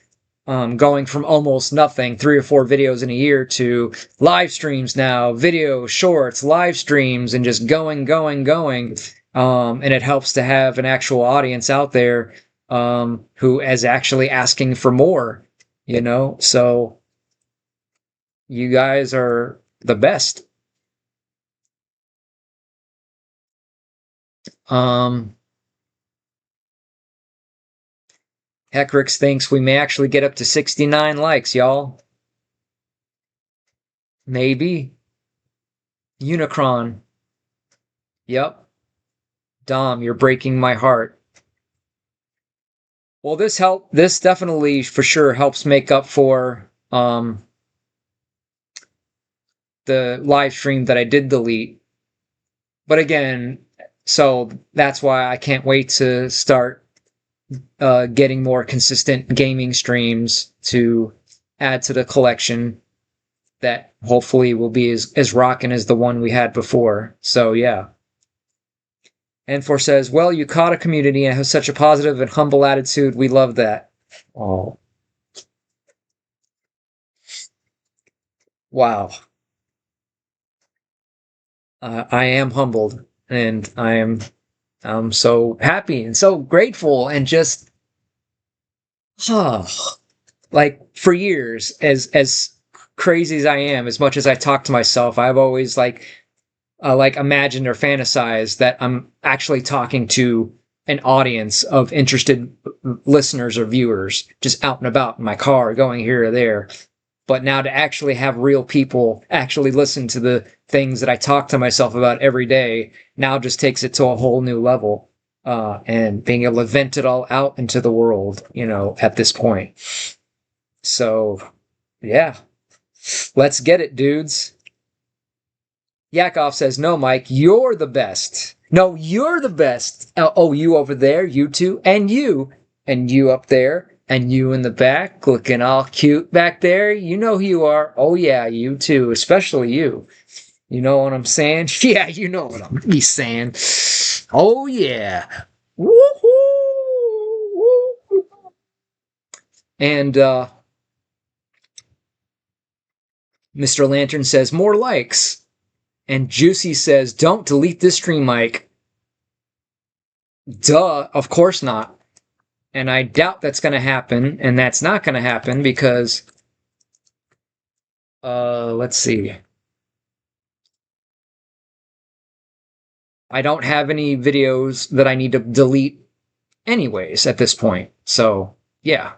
going from almost nothing, 3 or 4 videos in a year, to live streams now, video, shorts, live streams, and just going. And it helps to have an actual audience out there who is actually asking for more, So you guys are the best. Heckrix thinks we may actually get up to 69 likes, y'all. Maybe. Unicron. Yep. Dom, you're breaking my heart. Well, this definitely for sure helps make up for the live stream that I did delete. But again, so that's why I can't wait to start getting more consistent gaming streams to add to the collection that hopefully will be as rocking as the one we had before. So yeah. N4 says, well, you caught a community and have such a positive and humble attitude. We love that. Oh. Wow. I am humbled, and I'm so happy and so grateful, and just like for years, as crazy as I am, as much as I talk to myself, I've always like imagined or fantasized that I'm actually talking to an audience of interested listeners or viewers, just out and about in my car, going here or there. But now to actually have real people actually listen to the things that I talk to myself about every day now just takes it to a whole new level. And being able to vent it all out into the world, at this point. So, yeah, let's get it, dudes. Yakov says, no, Mike, you're the best. No, you're the best. Oh, you over there, you two, and you up there. And you in the back, looking all cute back there. You know who you are. Oh, yeah, you too. Especially you. You know what I'm saying? Yeah, you know what I'm saying. Oh, yeah. Woohoo! And Mr. Lantern says, more likes. And Juicy says, don't delete this stream, Mike. Duh, of course not. And I doubt that's going to happen, and that's not going to happen because, let's see. I don't have any videos that I need to delete anyways at this point. So, yeah.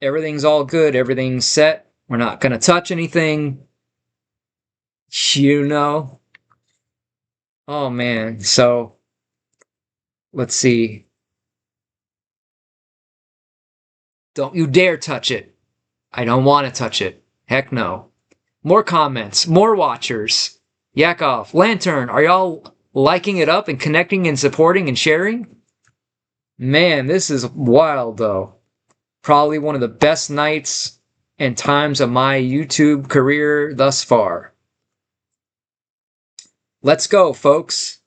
Everything's all good. Everything's set. We're not going to touch anything. Oh, man. So, let's see. Don't you dare touch it. I don't want to touch it. Heck no. More comments, more watchers. Yakov, Lantern, are y'all liking it up and connecting and supporting and sharing? Man, this is wild though. Probably one of the best nights and times of my YouTube career thus far. Let's go, folks.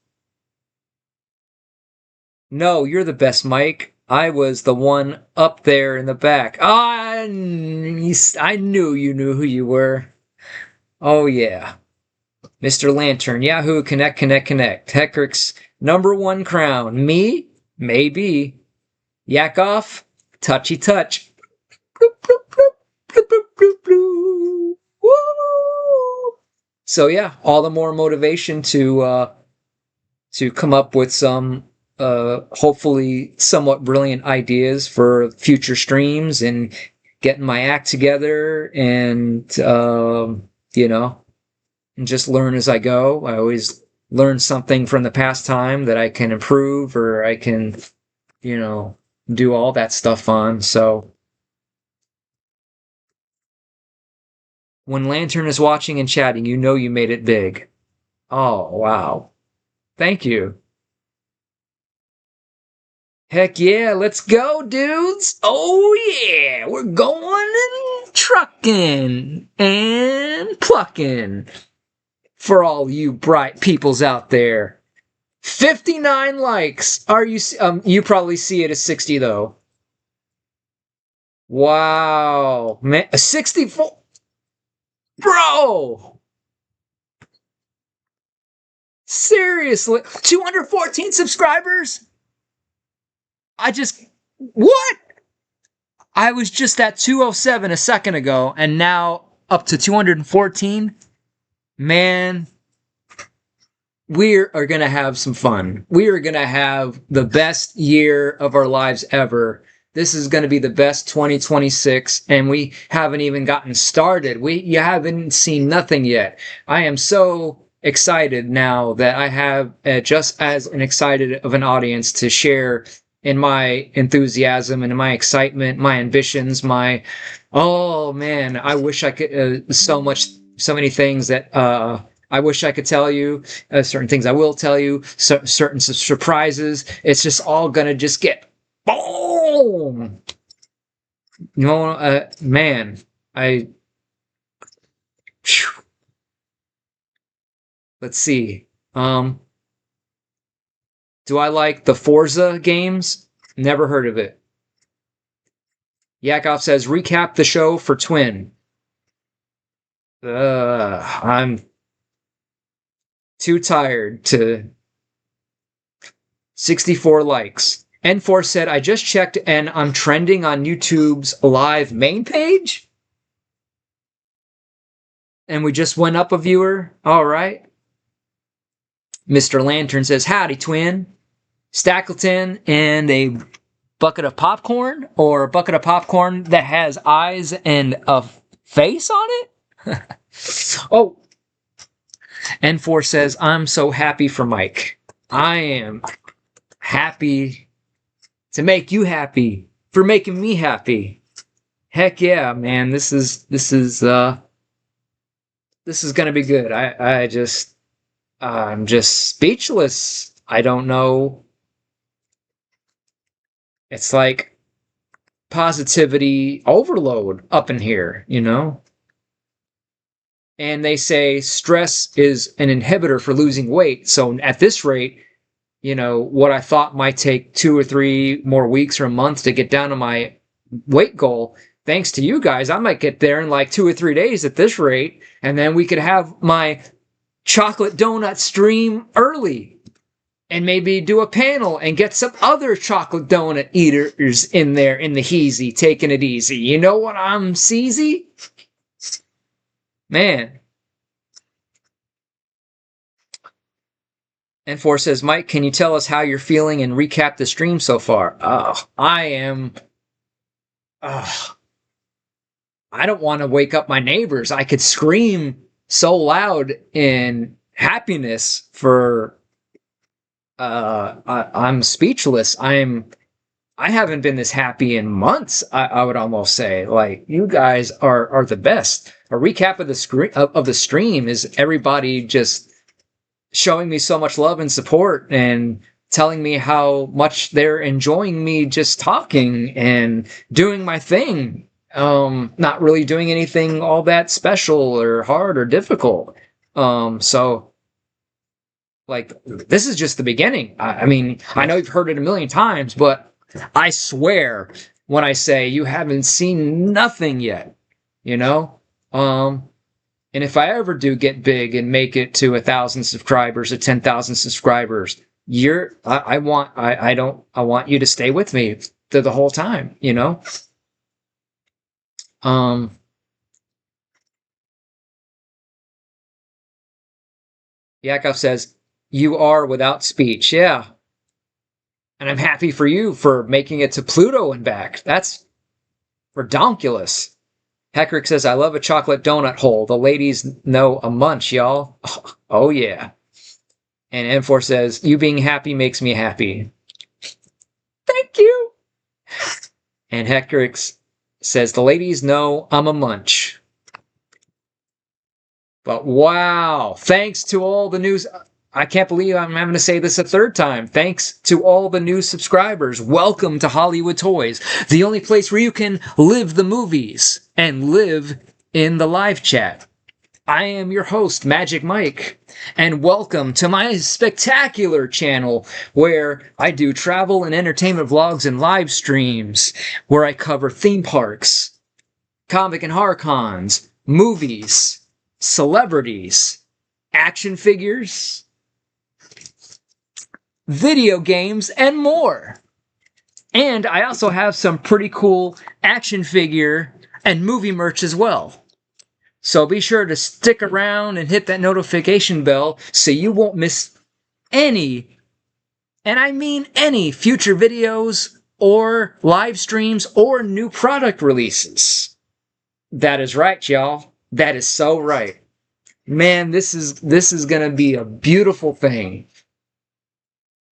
No, you're the best, Mike. I was the one up there in the back. I knew you knew who you were. Oh, yeah. Mr. Lantern, Yahoo, connect. Heckric's #1 crown. Me? Maybe. Yakov? Touchy touch. Bloop, bloop, bloop, bloop, bloop, bloop, bloop. Woo! So, yeah, all the more motivation to come up with some hopefully somewhat brilliant ideas for future streams and getting my act together and, and just learn as I go. I always learn something from the past time that I can improve or I can, do all that stuff on. So when Lantern is watching and chatting, you know you made it big. Oh, wow. Thank you. Heck yeah, let's go, dudes! Oh yeah, we're going and trucking and plucking for all you bright peoples out there. 59 likes. Are you? You probably see it as 60 though. Wow, man, 64, bro. Seriously, 214 subscribers. What? I was just at 207 a second ago, and now up to 214. Man, we are going to have some fun. We are going to have the best year of our lives ever. This is going to be the best 2026, and we haven't even gotten started. You haven't seen nothing yet. I am so excited now that I have just as an excited of an audience to share in my enthusiasm and in my excitement, my ambitions, oh man, I wish I could, so many things that, I wish I could tell you certain things. I will tell you certain surprises. It's just all gonna just get boom. You know, man, I. Whew. Let's see. Do I like the Forza games? Never heard of it. Yakov says, recap the show for Twin. I'm too tired to 64 likes. N4 said, I just checked and I'm trending on YouTube's live main page. And we just went up a viewer. All right. Mr. Lantern says, howdy, Twin. Stackleton and a bucket of popcorn, or a bucket of popcorn that has eyes and a face on it? Oh. N4 says, I'm so happy for Mike. I am happy to make you happy for making me happy. Heck yeah, man. This is gonna be good. I'm just speechless. I don't know. It's like positivity overload up in here, you know? And they say stress is an inhibitor for losing weight. So at this rate, you know, what I thought might take 2 or 3 more weeks or a month to get down to my weight goal, thanks to you guys, I might get there in like 2 or 3 days at this rate. And then we could have my chocolate donut stream early. And maybe do a panel and get some other chocolate donut eaters in there in the heezy, taking it easy. You know what I'm seezy? Man. N4 says, Mike, can you tell us how you're feeling and recap the stream so far? I am... I don't want to wake up my neighbors. I could scream so loud in happiness for... I'm speechless. I haven't been this happy in months. I would almost say, like, you guys are the best. A recap of the stream is everybody just showing me so much love and support and telling me how much they're enjoying me just talking and doing my thing. Not really doing anything all that special or hard or difficult. So. Like, this is just the beginning. I mean, I know you've heard it a million times, but I swear when I say you haven't seen nothing yet, you know? And if I ever do get big and make it to 1,000 subscribers or 10,000 subscribers, I want you to stay with me the whole time, you know? Yakov says, you are without speech. Yeah. And I'm happy for you for making it to Pluto and back. That's redonkulous. Heckrick says, I love a chocolate donut hole. The ladies know a munch, y'all. Oh, yeah. And N4 says, you being happy makes me happy. Thank you. And Heckrick says, the ladies know I'm a munch. But wow. Thanks to all the news... I can't believe I'm having to say this a third time. Thanks to all the new subscribers. Welcome to Hollywood Toys, the only place where you can live the movies and live in the live chat. I am your host, Magic Mike, and welcome to my spectacular channel where I do travel and entertainment vlogs and live streams, where I cover theme parks, comic and horror cons, movies, celebrities, action figures, video games, and more. And I also have some pretty cool action figure and movie merch as well. So be sure to stick around and hit that notification bell so you won't miss any, and I mean any, future videos or live streams or new product releases. That is right, y'all. That is so right. Man, this is gonna be a beautiful thing.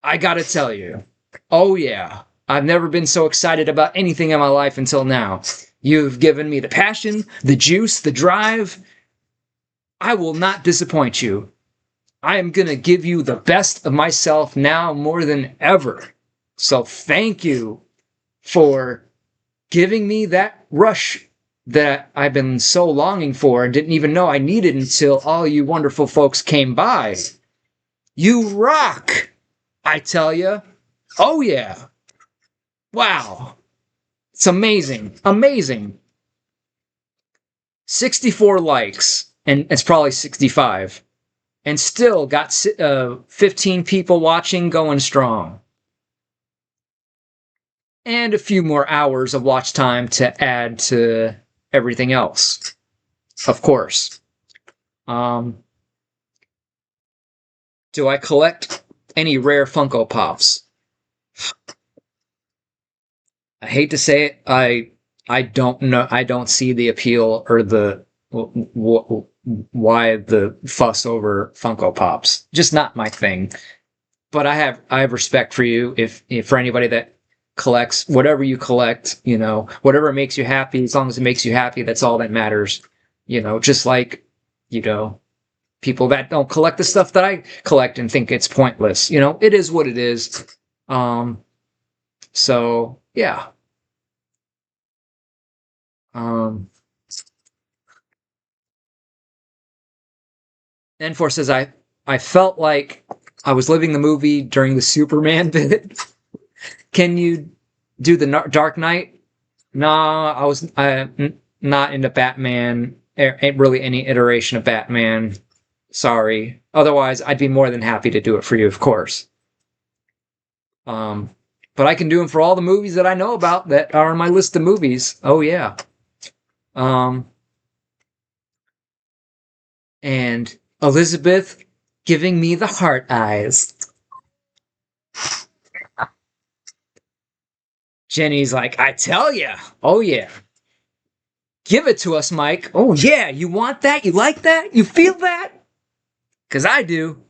I gotta tell you. Oh yeah. I've never been so excited about anything in my life until now. You've given me the passion, the juice, the drive. I will not disappoint you. I am going to give you the best of myself now more than ever. So thank you for giving me that rush that I've been so longing for and didn't even know I needed until all you wonderful folks came by. You rock, I tell you. Oh, yeah. Wow. It's amazing. Amazing. 64 likes, and it's probably 65. And still got 15 people watching, going strong. And a few more hours of watch time to add to everything else, of course. Do I collect any rare Funko Pops? I hate to say it, I don't know. I don't see the appeal or the why the fuss over Funko Pops. Just not my thing. But I have respect for you if for anybody that collects whatever you collect, you know, whatever makes you happy, as long as it makes you happy, that's all that matters. You know, just like, you know, people that don't collect the stuff that I collect and think it's pointless. You know, it is what it is. So yeah. N4 says I felt like I was living the movie during the Superman bit. Can you do the Dark Knight? Nah, I was not into Batman. Ain't really any iteration of Batman. Sorry. Otherwise, I'd be more than happy to do it for you, of course. But I can do them for all the movies that I know about that are on my list of movies. Oh yeah. And Elizabeth giving me the heart eyes. Jenny's like, I tell ya. Oh yeah. Give it to us, Mike. Oh yeah, you want that? You like that? You feel that? Because I do.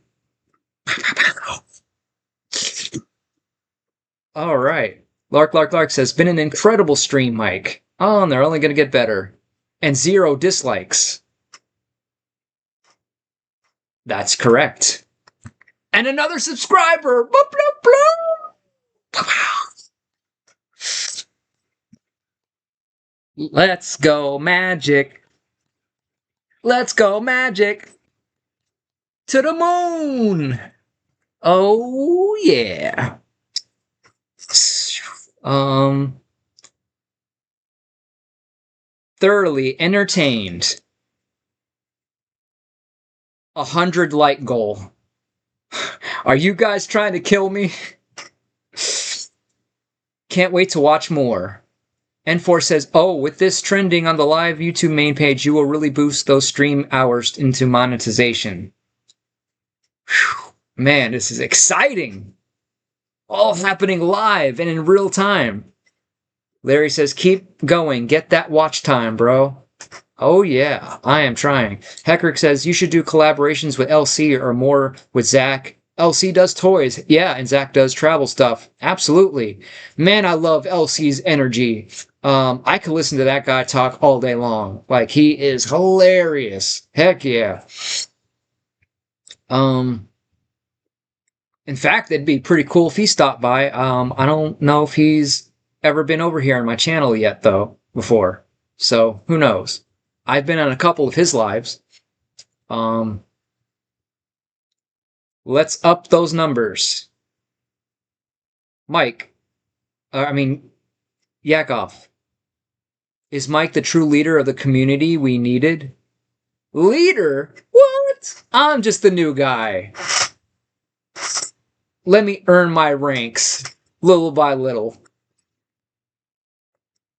All right. Lark says, been an incredible stream, Mike. Oh, and they're only going to get better. And 0 dislikes. That's correct. And another subscriber. Bloop, bloop, bloop. Let's go, Magic. Let's go, Magic. To the moon. Oh, yeah. Thoroughly entertained. 100 like goal. Are you guys trying to kill me? Can't wait to watch more. N4 says, oh, with this trending on the live YouTube main page, you will really boost those stream hours into monetization. Whew. Man, this is exciting. All happening live and in real time. Larry says, keep going. Get that watch time, bro. Oh, yeah. I am trying. Heckrick says, you should do collaborations with LC or more with Zach. LC does toys. Yeah, and Zach does travel stuff. Absolutely. Man, I love LC's energy. I could listen to that guy talk all day long. Like, he is hilarious. Heck yeah. In fact, it'd be pretty cool if he stopped by. I don't know if he's ever been over here on my channel yet, though, before. So, who knows? I've been on a couple of his lives. Let's up those numbers. Mike. Yakov. Is Mike the true leader of the community we needed? Leader? What? I'm just the new guy. Let me earn my ranks, little by little.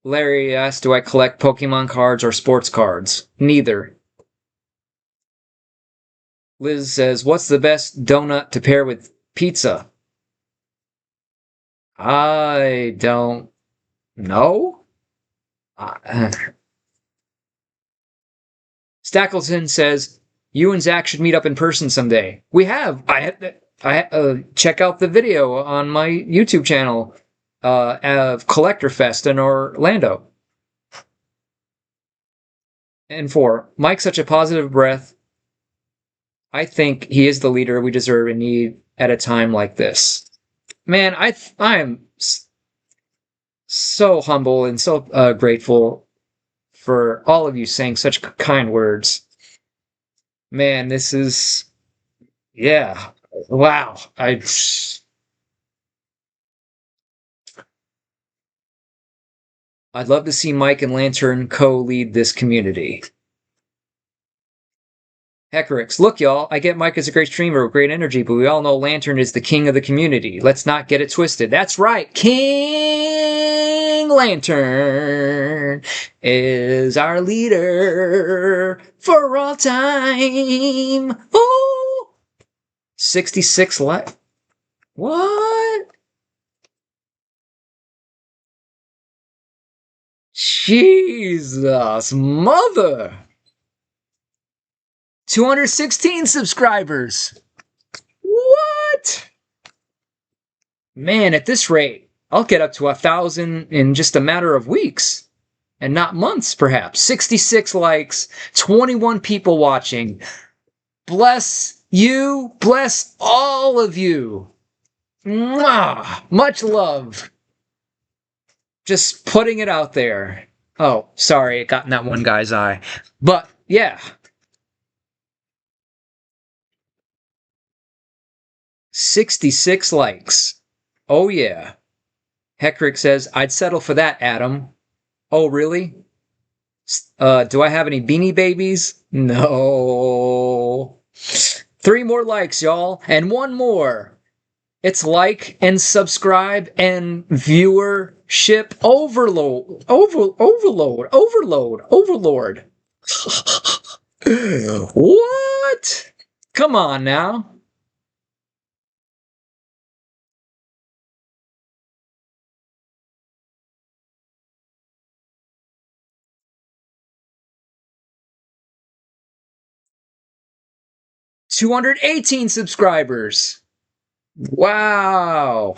Larry asked, do I collect Pokemon cards or sports cards? Neither. Liz says, what's the best donut to pair with pizza? I don't know. Stackleton says, you and Zach should meet up in person someday. We have. I check out the video on my YouTube channel of Collector Fest in Orlando. And 4, Mike's such a positive breath. I think he is the leader we deserve and need at a time like this. Man, I am so humble and so grateful for all of you saying such kind words. Man, this is yeah. Wow. I'd love to see Mike and Lantern co-lead this community. Heckrix, look, y'all, I get Mike is a great streamer with great energy, but we all know Lantern is the king of the community. Let's not get it twisted. That's right, King Lantern is our leader for all time. Ooh! 66 likes. What? Jesus, mother. 216 subscribers. What? Man, at this rate, I'll get up to 1,000 in just a matter of weeks. And not months, perhaps. 66 likes, 21 people watching. Bless you. Bless all of you. Mwah! Much love. Just putting it out there. Oh, sorry, it got in that one guy's eye. But, yeah. 66 likes. Oh, yeah. Heckrick says, I'd settle for that, Adam. Oh, really? Do I have any Beanie Babies? No. 3 more likes, y'all. And 1 more. It's like and subscribe and viewership overload. Overlord. What? Come on now. $218 subscribers. Wow.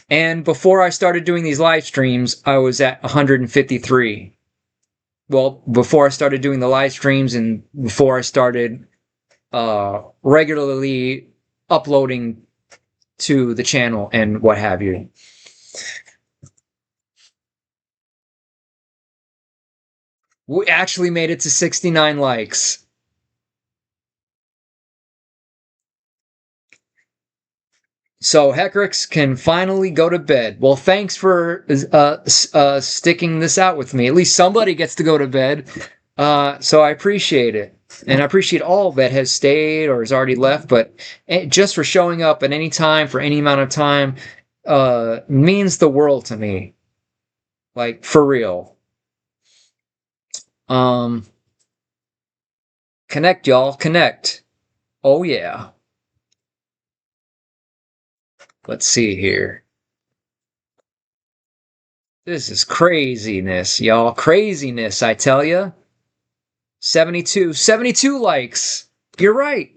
And before I started doing these live streams, I was at 153. Well, before I started doing the live streams and before I started regularly uploading to the channel and what have you. We actually made it to 69 likes. So Heckrix can finally go to bed. Well, thanks for sticking this out with me. At least somebody gets to go to bed. So I appreciate it. And I appreciate all that has stayed or has already left. But just for showing up at any time, for any amount of time, means the world to me. Like, for real. Connect, y'all. Connect. Oh, yeah. Let's see here. This is craziness, y'all. Craziness, I tell ya. 72 likes. You're right.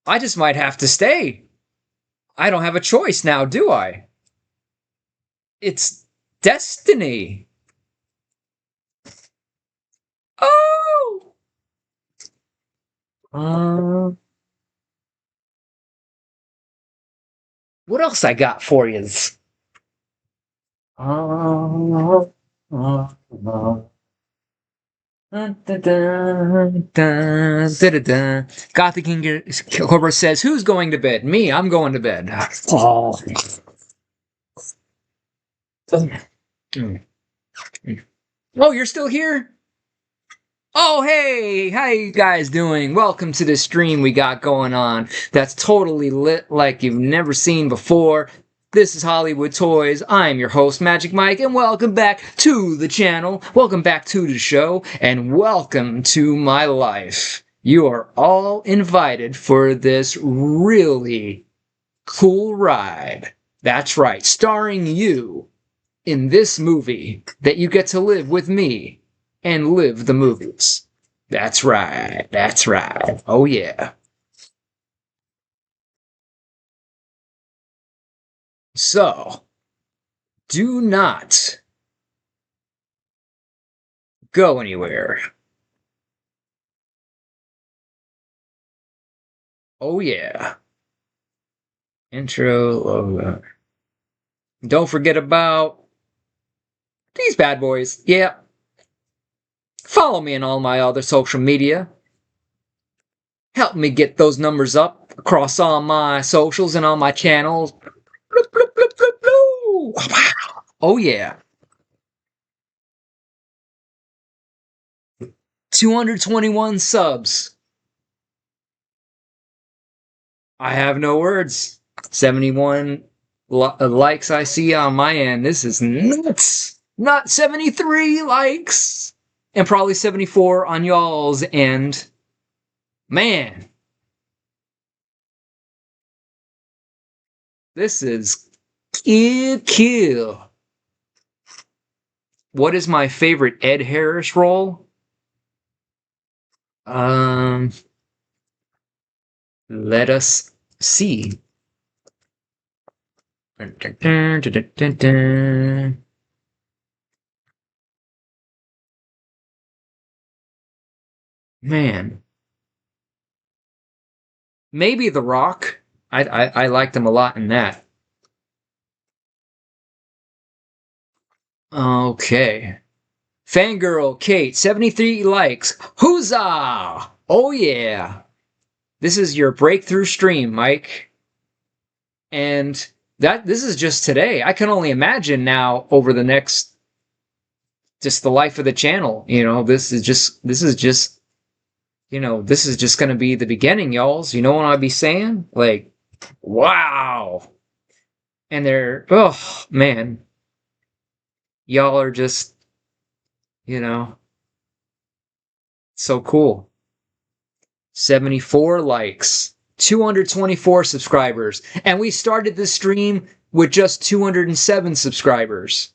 I just might have to stay. I don't have a choice now, do I? It's destiny. Oh! What else I got for you? Gothic King Cobra says, who's going to bed? Me, I'm going to bed. Oh. Oh, you're still here? Oh, hey, how you guys doing? Welcome to the stream we got going on. That's totally lit like you've never seen before. This is Hollywood TOYZ. I'm your host, Magic Mike, and welcome back to the channel. Welcome back to the show, and welcome to my life. You are all invited for this really cool ride. That's right, starring you in this movie that you get to live with me and live the movies. That's right. That's right. Oh, yeah. So, do not go anywhere. Oh yeah. Intro logo. Don't forget about these bad boys. Yeah. Follow me on all my other social media. Help me get those numbers up across all my socials and all my channels. Bloop, bloop, bloop, bloop, bloop. Oh yeah. 221 subs. I have no words. 71 likes I see on my end. This is nuts. Not 73 likes. And probably 74 on y'all's end. Man. This is kill. What is my favorite Ed Harris role? Let us see. Man. Maybe The Rock. I liked him a lot in that. Okay. Fangirl Kate, 73 likes. Huzzah! Oh yeah. This is your breakthrough stream, Mike. And this is just today. I can only imagine now over the next just the life of the channel. This is just this is just gonna be the beginning, y'alls. You know what I'd be saying? Like, wow. And oh man. Y'all are just, you know, so cool. 74 likes, 224 subscribers, and we started this stream with just 207 subscribers.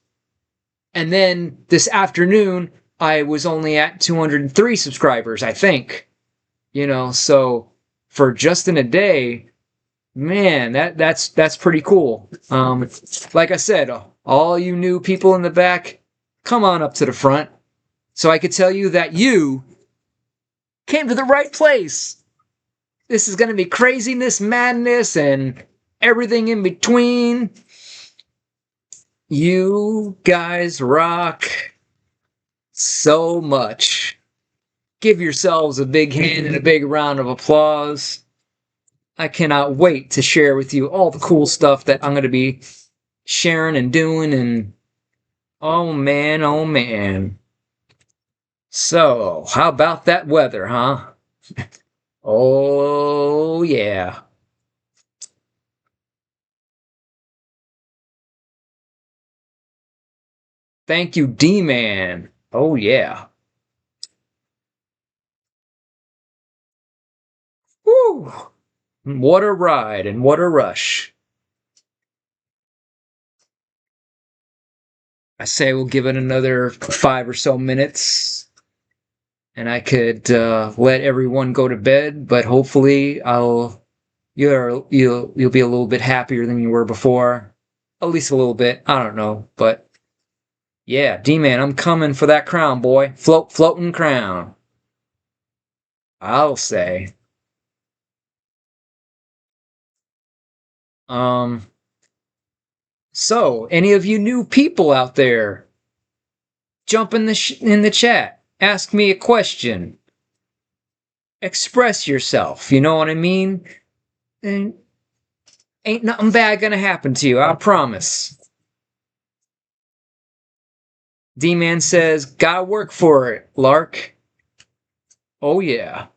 And then this afternoon, I was only at 203 subscribers, I think. So for just in a day, man, that's pretty cool. Like I said, all you new people in the back, come on up to the front so I could tell you that you came to the right place. This is going to be craziness, madness, and everything in between. You guys rock so much. Give yourselves a big hand and a big round of applause. I cannot wait to share with you all the cool stuff that I'm going to be sharing and doing. And oh man, oh man. So, how about that weather, huh? Oh yeah. Thank you, D-Man. Oh yeah. Woo! What a ride and what a rush. I say we'll give it another 5 or so minutes and I could let everyone go to bed, but hopefully you'll be a little bit happier than you were before. At least a little bit. I don't know, but yeah, D-Man, I'm coming for that crown, boy. Floating crown. I'll say. Um so, any of you new people out there, jump in the chat. Ask me a question. Express yourself. You know what I mean? And ain't nothing bad gonna happen to you. I promise. D-Man says, gotta work for it, Lark. Oh yeah.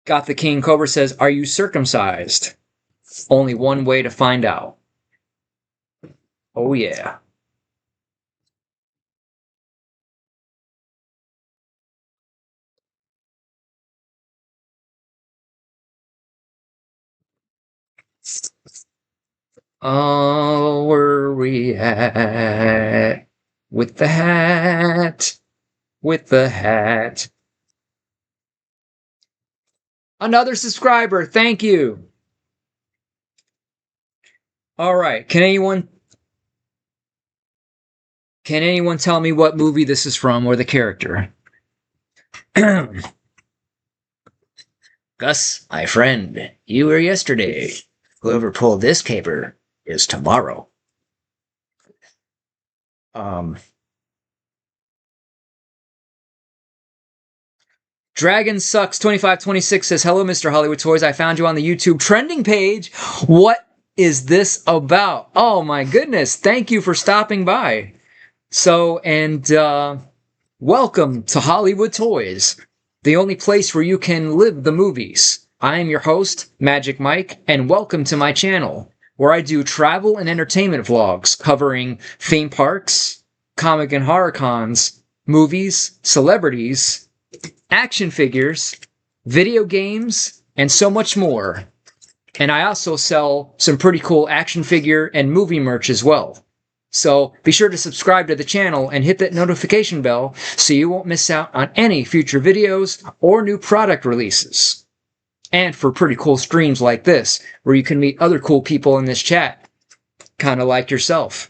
Got the King Cobra says, are you circumcised? Only one way to find out. Oh yeah. Oh, where we at? With the hat. With the hat. Another subscriber. Thank you. All right. Can anyone Can anyone tell me what movie this is from or the character? Gus, my friend, you were yesterday. Whoever pulled this caper is tomorrow. Um, Dragon Sucks 2526 says, "Hello, Mr. Hollywood Toys. I found you on the YouTube trending page. What is this about?" Oh my goodness! Thank you for stopping by. So, and welcome to Hollywood Toys, the only place where you can live the movies. I am your host, Magic Mike, and welcome to my channel, where I do travel and entertainment vlogs covering theme parks, comic and horror cons, movies, celebrities, action figures, video games, and so much more. And I also sell some pretty cool action figure and movie merch as well. So be sure to subscribe to the channel and hit that notification bell so you won't miss out on any future videos or new product releases. And for pretty cool streams like this, where you can meet other cool people in this chat, kind of like yourself.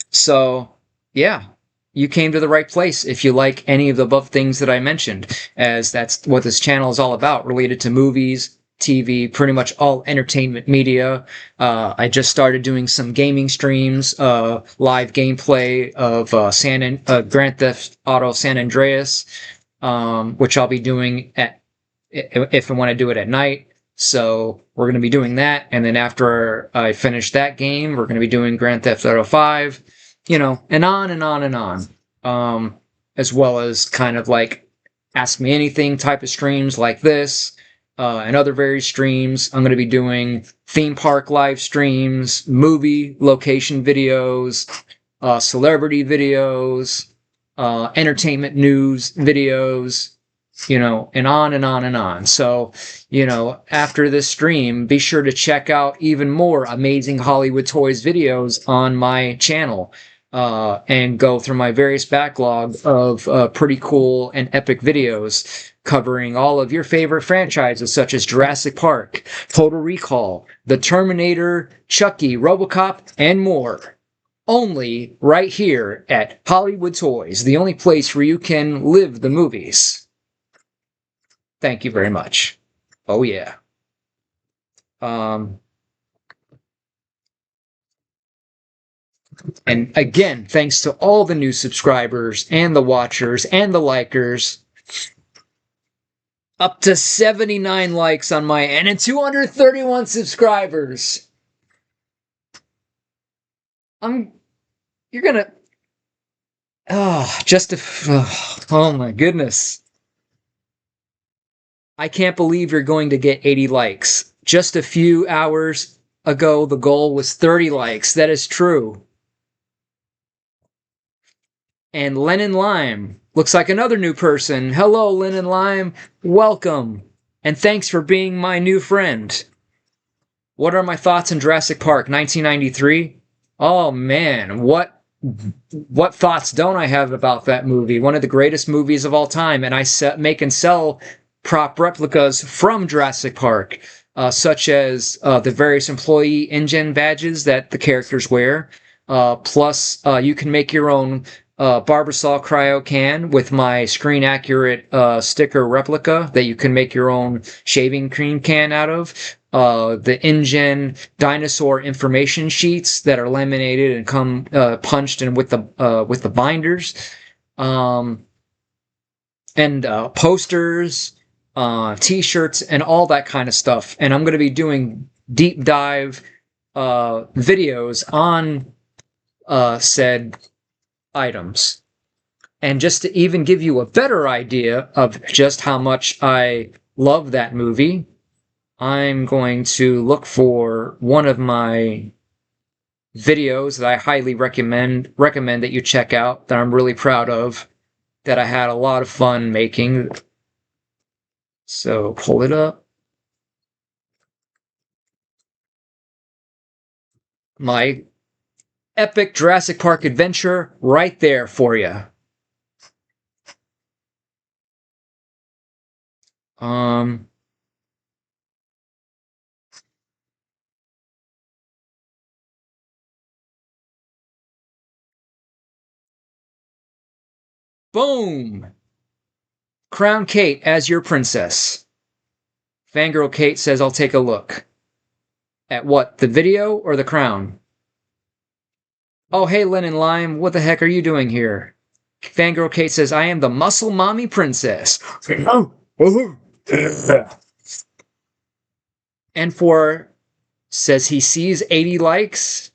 So, yeah, you came to the right place if you like any of the above things that I mentioned, as that's what this channel is all about, related to movies, TV, pretty much all entertainment media. I just started doing some gaming streams, live gameplay of Grand Theft Auto San Andreas, which I'll be doing if I want to do it at night. So we're going to be doing that, and then after I finish that game, we're going to be doing Grand Theft Auto 5, and on and on and on. As well as kind of like Ask Me Anything type of streams like this, and other various streams. I'm going to be doing theme park live streams, movie location videos, celebrity videos, entertainment news videos, and on and on and on. So, after this stream, be sure to check out even more amazing Hollywood Toys videos on my channel. And go through my various backlog of pretty cool and epic videos covering all of your favorite franchises such as Jurassic Park, Total Recall, The Terminator, Chucky, RoboCop, and more. Only right here at Hollywood Toys, the only place where you can live the movies. Thank you very much. Oh yeah. And again, thanks to all the new subscribers and the watchers and the likers. Up to 79 likes on my end and 231 subscribers. You're gonna, oh my goodness. I can't believe you're going to get 80 likes. Just a few hours ago, the goal was 30 likes. That is true. And Lennon Lime looks like another new person. Hello, Lennon Lime. Welcome. And thanks for being my new friend. What are my thoughts on Jurassic Park 1993? Oh man, what thoughts don't I have about that movie? One of the greatest movies of all time, and I make and sell prop replicas from Jurassic Park, such as the various employee InGen badges that the characters wear. Plus, you can make your own Barbasol cryo can with my screen accurate sticker replica that you can make your own shaving cream can out of. The InGen dinosaur information sheets that are laminated and come punched in with the binders, and posters, t-shirts, and all that kind of stuff. And I'm going to be doing deep dive videos on said items. And just to even give you a better idea of just how much I love that movie, I'm going to look for one of my videos that I highly recommend that you check out, that I'm really proud of, that I had a lot of fun making. So pull it up. My epic Jurassic Park adventure right there for you. Boom! Crown Kate as your princess. Fangirl Kate says, I'll take a look. At what? The video or the crown? Oh, hey, Lennon Lime, what the heck are you doing here? Fangirl Kate says, I am the muscle mommy princess. And for says he sees 80 likes.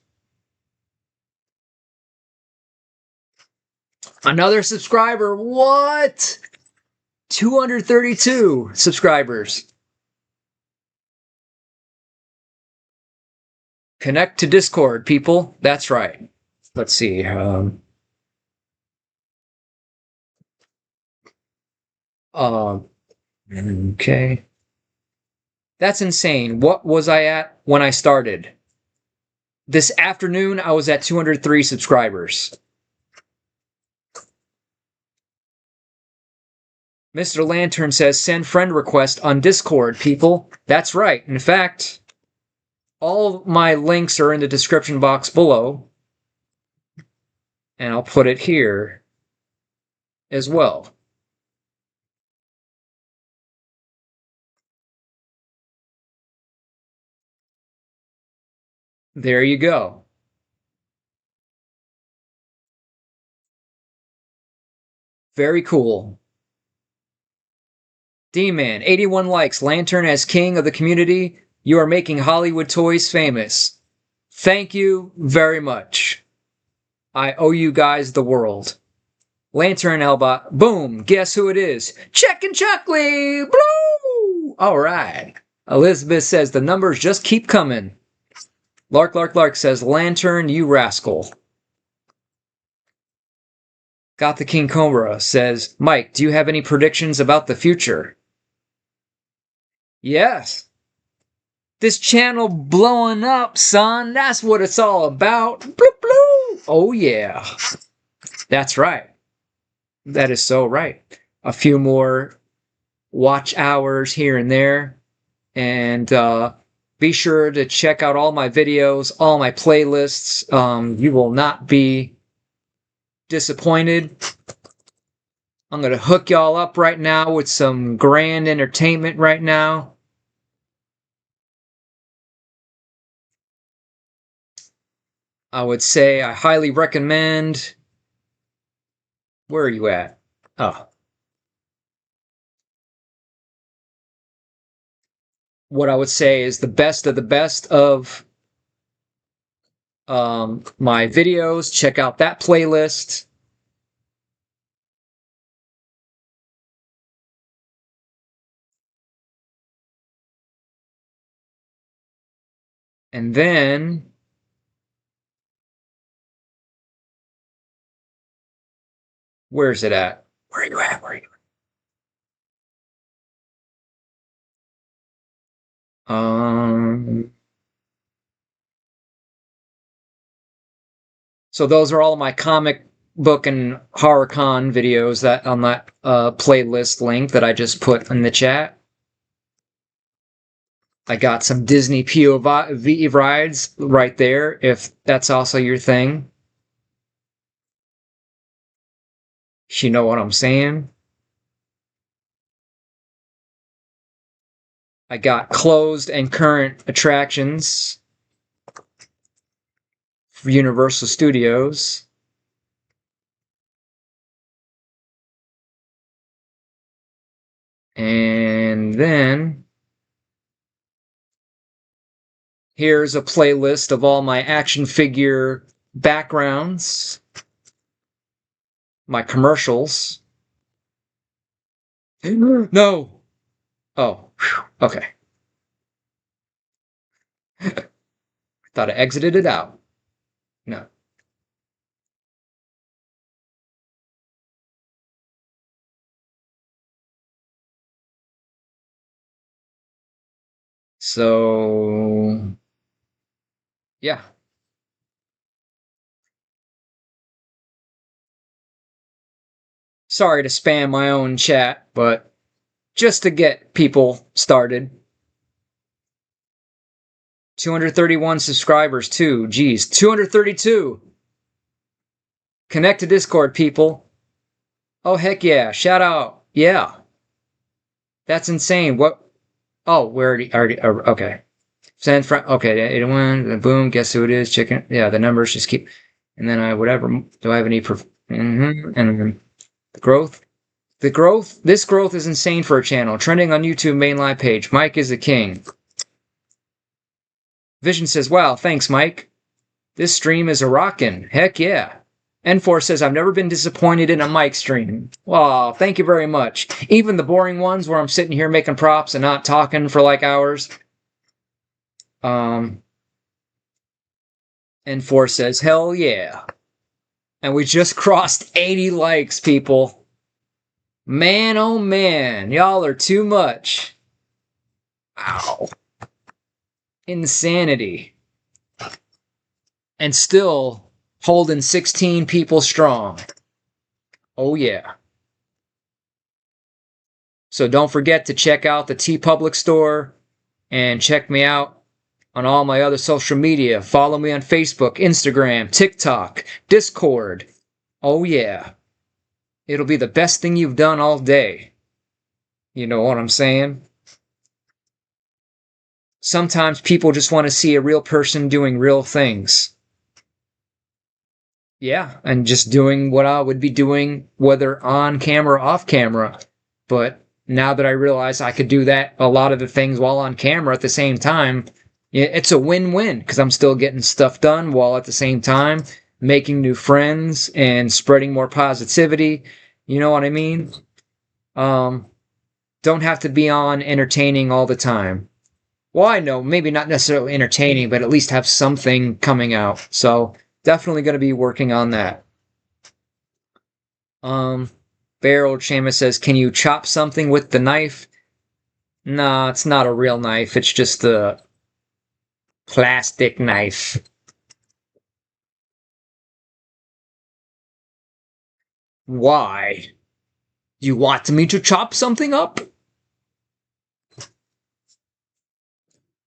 Another subscriber. What? 232 subscribers. Connect to Discord, people. That's right. Let's see. Okay. That's insane. What was I at when I started? This afternoon, I was at 203 subscribers. Mr. Lantern says, send friend request on Discord, people. That's right. In fact, all my links are in the description box below. And I'll put it here as well. There you go. Very cool. D-Man, 81 likes. Lantern as king of the community. You are making Hollywood toys famous. Thank you very much. I owe you guys the world. Lantern Elba. Boom. Guess who it is? Check and Chuckley. Blue. All right. Elizabeth says the numbers just keep coming. Lark says, Lantern, you rascal. Got the King Cobra says, Mike, do you have any predictions about the future? Yes. This channel blowing up, son. That's what it's all about. Bloop, bloop. Oh, yeah. That's right. That is so right. A few more watch hours here and there. And be sure to check out all my videos, all my playlists. You will not be disappointed. I'm going to hook y'all up right now with some grand entertainment right now. I would say I highly recommend... Where are you at? Oh. What I would say is the best of my videos. Check out that playlist. And then... Where's it at? Where are you at? Where are you at? So those are all my comic book and horror con videos that on that playlist link that I just put in the chat. I got some Disney POV rides right there, if that's also your thing. You know what I'm saying? I got closed and current attractions for Universal Studios. And then here's a playlist of all my action figure backgrounds, my commercials. No! Oh, okay. Thought I exited it out. No. So, yeah. Sorry to spam my own chat, but just to get people started. 231 subscribers too. Geez, 232. Connect to Discord, people. Oh, heck yeah. Shout out. Yeah. That's insane. What? Oh, we already, okay. Send from, okay, it went, boom, guess who it is? Chicken. Yeah, the numbers just keep, and then whatever. Do I have any, and then the growth? This growth is insane for a channel. Trending on YouTube mainline page. Mike is the king. Vision says, wow, thanks, Mike. This stream is a rockin'. Heck yeah. N4 says, I've never been disappointed in a mic stream. Wow, thank you very much. Even the boring ones where I'm sitting here making props and not talking for like hours. N4 says, hell yeah. And we just crossed 80 likes, people. Man, oh man, y'all are too much. Wow. Insanity. And still holding 16 people strong. Oh yeah. So don't forget to check out the TeePublic store and check me out on all my other social media. Follow me on Facebook, Instagram, TikTok, Discord. Oh yeah. It'll be the best thing you've done all day. You know what I'm saying? Sometimes people just want to see a real person doing real things. Yeah, and just doing what I would be doing, whether on camera or off camera. But now that I realize I could do that, a lot of the things while on camera at the same time, it's a win-win because I'm still getting stuff done while at the same time making new friends and spreading more positivity. You know what I mean? Don't have to be on entertaining all the time. Well, I know, maybe not necessarily entertaining, but at least have something coming out. So definitely going to be working on that. Barrel Seamus says, can you chop something with the knife? Nah, it's not a real knife. It's just a plastic knife. Why? You want me to chop something up?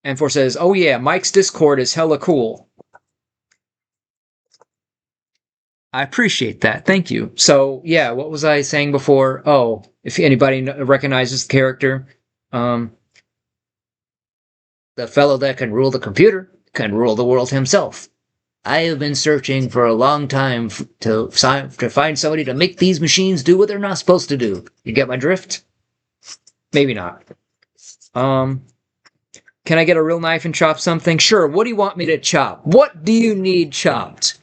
N4 says, oh yeah, Mike's Discord is hella cool. I appreciate that. Thank you. So, yeah, what was I saying before? Oh, if anybody recognizes the character, the fellow that can rule the computer can rule the world himself. I have been searching for a long time to find somebody to make these machines do what they're not supposed to do. You get my drift? Maybe not. Can I get a real knife and chop something? Sure. What do you want me to chop? What do you need chopped?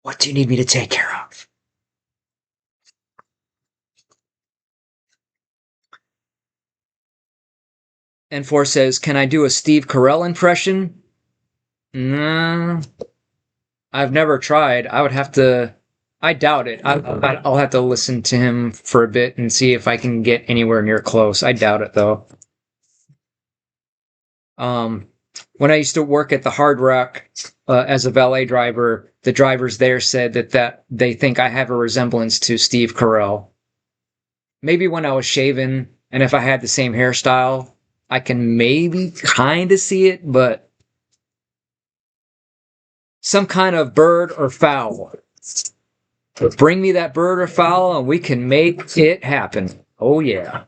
What do you need me to take care of? N4 says, can I do a Steve Carell impression? No. I've never tried. I would have to... I doubt it. I'll have to listen to him for a bit and see if I can get anywhere near close. I doubt it, though. When I used to work at the Hard Rock as a valet driver, the drivers there said that they think I have a resemblance to Steve Carell. Maybe when I was shaven, and if I had the same hairstyle, I can maybe kind of see it, but some kind of bird or fowl. Bring me that bird or fowl, and we can make it happen. Oh, yeah.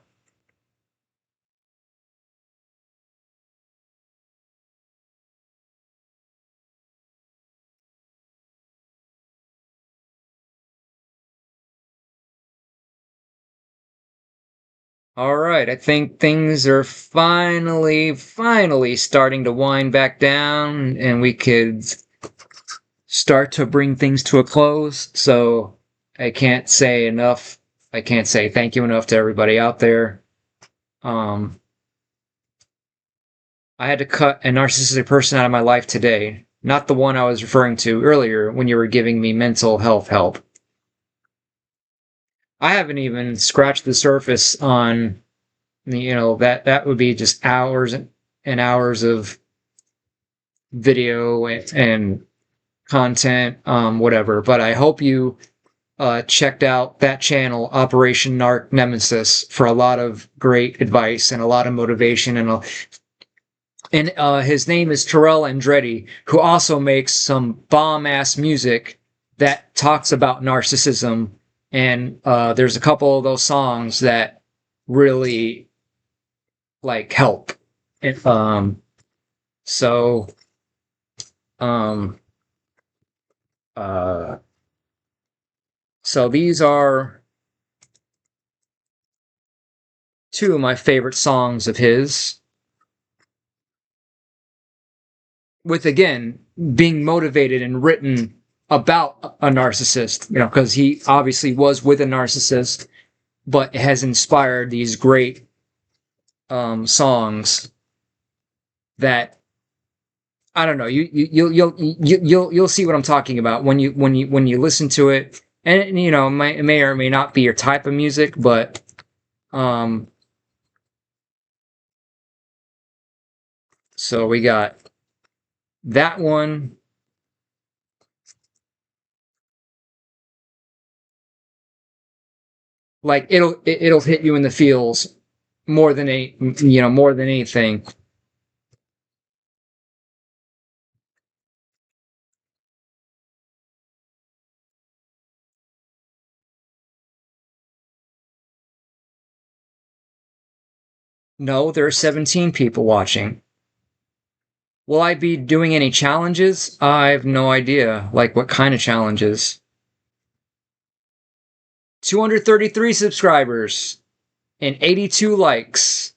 All right, I think things are finally starting to wind back down, and we could start to bring things to a close. So I can't say enough. I can't say thank you enough to everybody out there. I had to cut a narcissistic person out of my life today, not the one I was referring to earlier when you were giving me mental health help. I haven't even scratched the surface on, that would be just hours and hours of video and content, whatever. But I hope you checked out that channel, Operation Narc Nemesis, for a lot of great advice and a lot of motivation. And his name is Terrell Andretti, who also makes some bomb-ass music that talks about narcissism, and there's a couple of those songs that really like help. And, so um uh so these are two of my favorite songs of his, with again being motivated and written about a narcissist, because he obviously was with a narcissist, but has inspired these great songs that, I don't know, you'll see what I'm talking about when you listen to it, and it may or may not be your type of music, but um so we got that one. Like it'll hit you in the feels more than anything. No, there are 17 people watching. Will I be doing any challenges? I have no idea. Like, what kind of challenges? 233 subscribers and 82 likes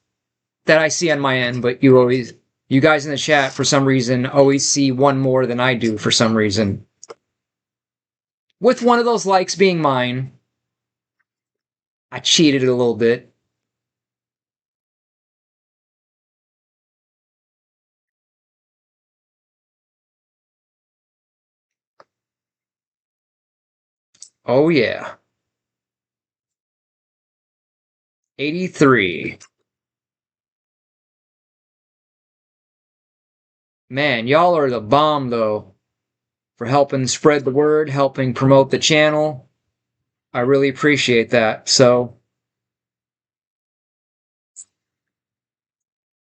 that I see on my end, but you guys in the chat for some reason always see one more than I do for some reason. With one of those likes being mine, I cheated a little bit. Oh yeah. 83. Man, y'all are the bomb though, for helping spread the word, helping promote the channel. I really appreciate that. So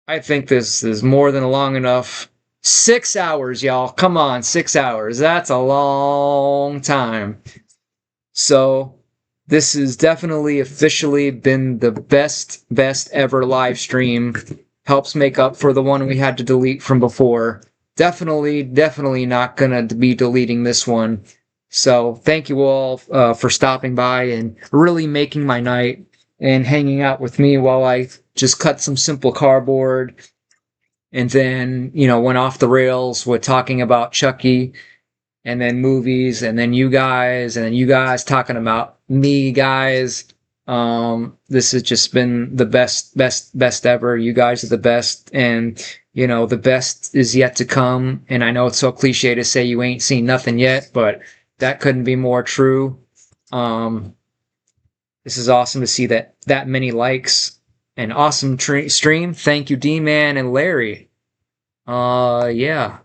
I think this is more than long enough. 6 hours, y'all. Come on, 6 hours. That's a long time. So this has definitely officially been the best ever live stream. Helps make up for the one we had to delete from before. Definitely not gonna be deleting this one. So thank you all for stopping by and really making my night and hanging out with me while I just cut some simple cardboard, and then went off the rails with talking about Chucky, and then movies, and then you guys talking about me, guys. This has just been the best ever. You guys are the best, and the best is yet to come. And I know it's so cliche to say you ain't seen nothing yet, but that couldn't be more true. Um, this is awesome to see that many likes. An awesome stream. Thank you, D-Man and Larry. Yeah.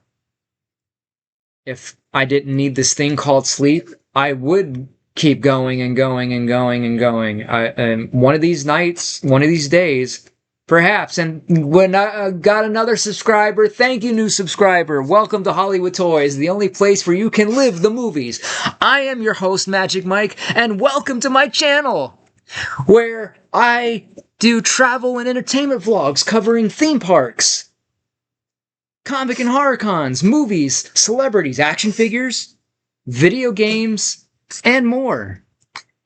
If I didn't need this thing called sleep, I would keep going and going and going and going. And one of these nights, one of these days, perhaps. And when I got another subscriber, thank you, new subscriber. Welcome to Hollywood Toys, the only place where you can live the movies. I am your host, Magic Mike, and welcome to my channel, where I do travel and entertainment vlogs covering theme parks, comic and horror cons, movies, celebrities, action figures, video games, and more.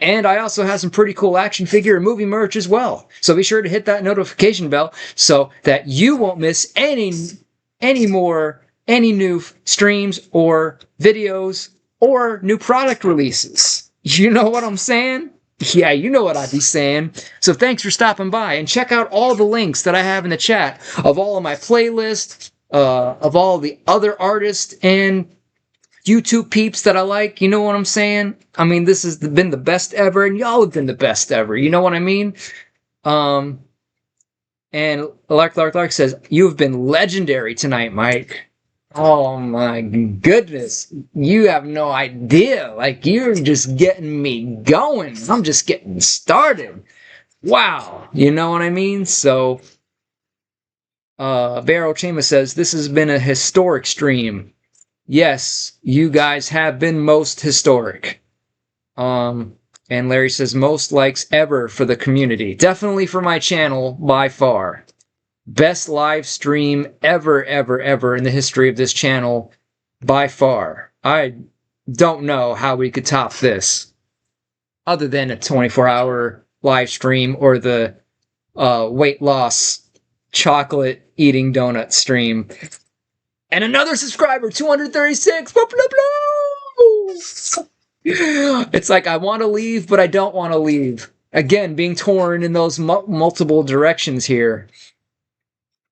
And I also have some pretty cool action figure and movie merch as well. So be sure to hit that notification bell so that you won't miss any new streams or videos or new product releases. You know what I'm saying? Yeah, you know what I'd be saying. So thanks for stopping by, and check out all the links that I have in the chat of all of my playlists, of all the other artists and YouTube peeps that I like. You know what I'm saying? I mean, this has been the best ever, and y'all have been the best ever. You know what I mean? And Lark says, you've been legendary tonight, Mike. Oh my goodness. You have no idea. Like, you're just getting me going. I'm just getting started. Wow. You know what I mean? So, Barrow Chama says, this has been a historic stream. Yes, you guys have been most historic. And Larry says most likes ever for the community. Definitely for my channel by far. Best live stream ever in the history of this channel by far. I don't know how we could top this other than a 24-hour live stream or the weight loss chocolate eating donut stream. And another subscriber, 236. Blah, blah, blah. It's like I want to leave, but I don't want to leave. Again, being torn in those multiple directions here.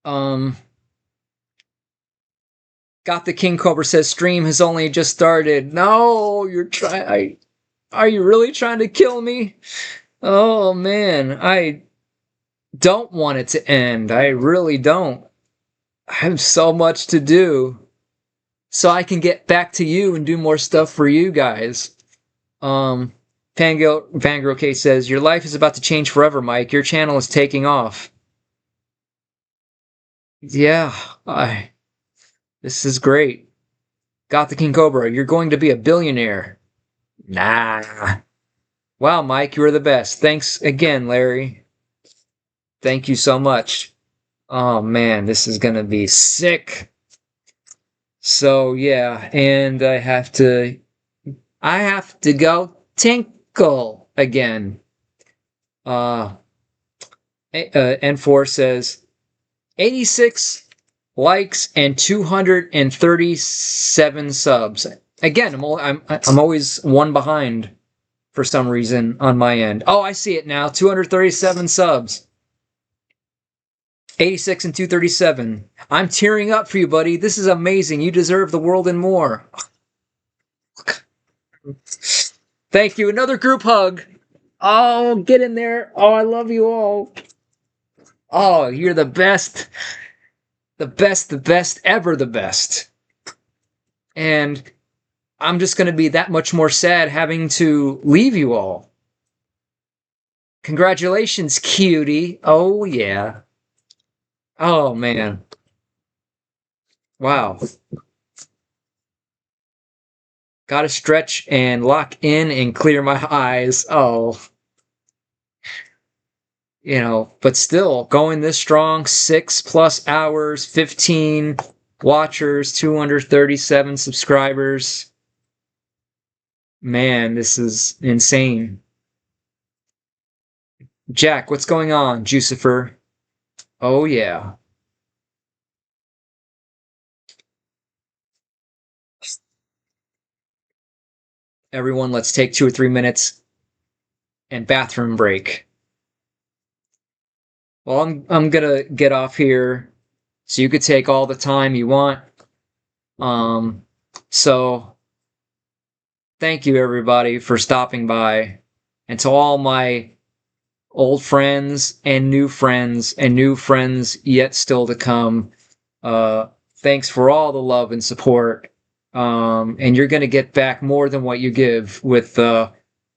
Got the King Cobra says stream has only just started. No, you're trying. Are you really trying to kill me? Oh man, I don't want it to end. I really don't. I have so much to do, so I can get back to you and do more stuff for you guys. Fangirl K says, your life is about to change forever, Mike. Your channel is taking off. Yeah, this is great. Got the King Cobra, you're going to be a billionaire. Nah. Wow, Mike, you're the best. Thanks again, Larry. Thank you so much. Oh man, this is gonna be sick. So yeah, and I have to go tinkle again. N4 says 86 likes and 237 subs. Again, I'm always one behind for some reason on my end. Oh, I see it now. 237 subs. 86 and 237. I'm tearing up for you, buddy. This is amazing. You deserve the world and more. Thank you. Another group hug. Oh, get in there. Oh, I love you all. Oh, you're the best. The best ever the best. And I'm just going to be that much more sad having to leave you all. Congratulations, cutie. Oh, yeah. Oh, man. Wow. Gotta stretch and lock in and clear my eyes. Oh. You know, but still, going this strong, 6+ hours, 15 watchers, 237 subscribers. Man, this is insane. Jack, what's going on, Jucifer? Oh, yeah. Everyone, let's take 2 or 3 minutes and bathroom break. Well, I'm gonna get off here so you could take all the time you want. So thank you everybody for stopping by, and to all my old friends and new friends yet still to come. Thanks for all the love and support. And you're gonna get back more than what you give with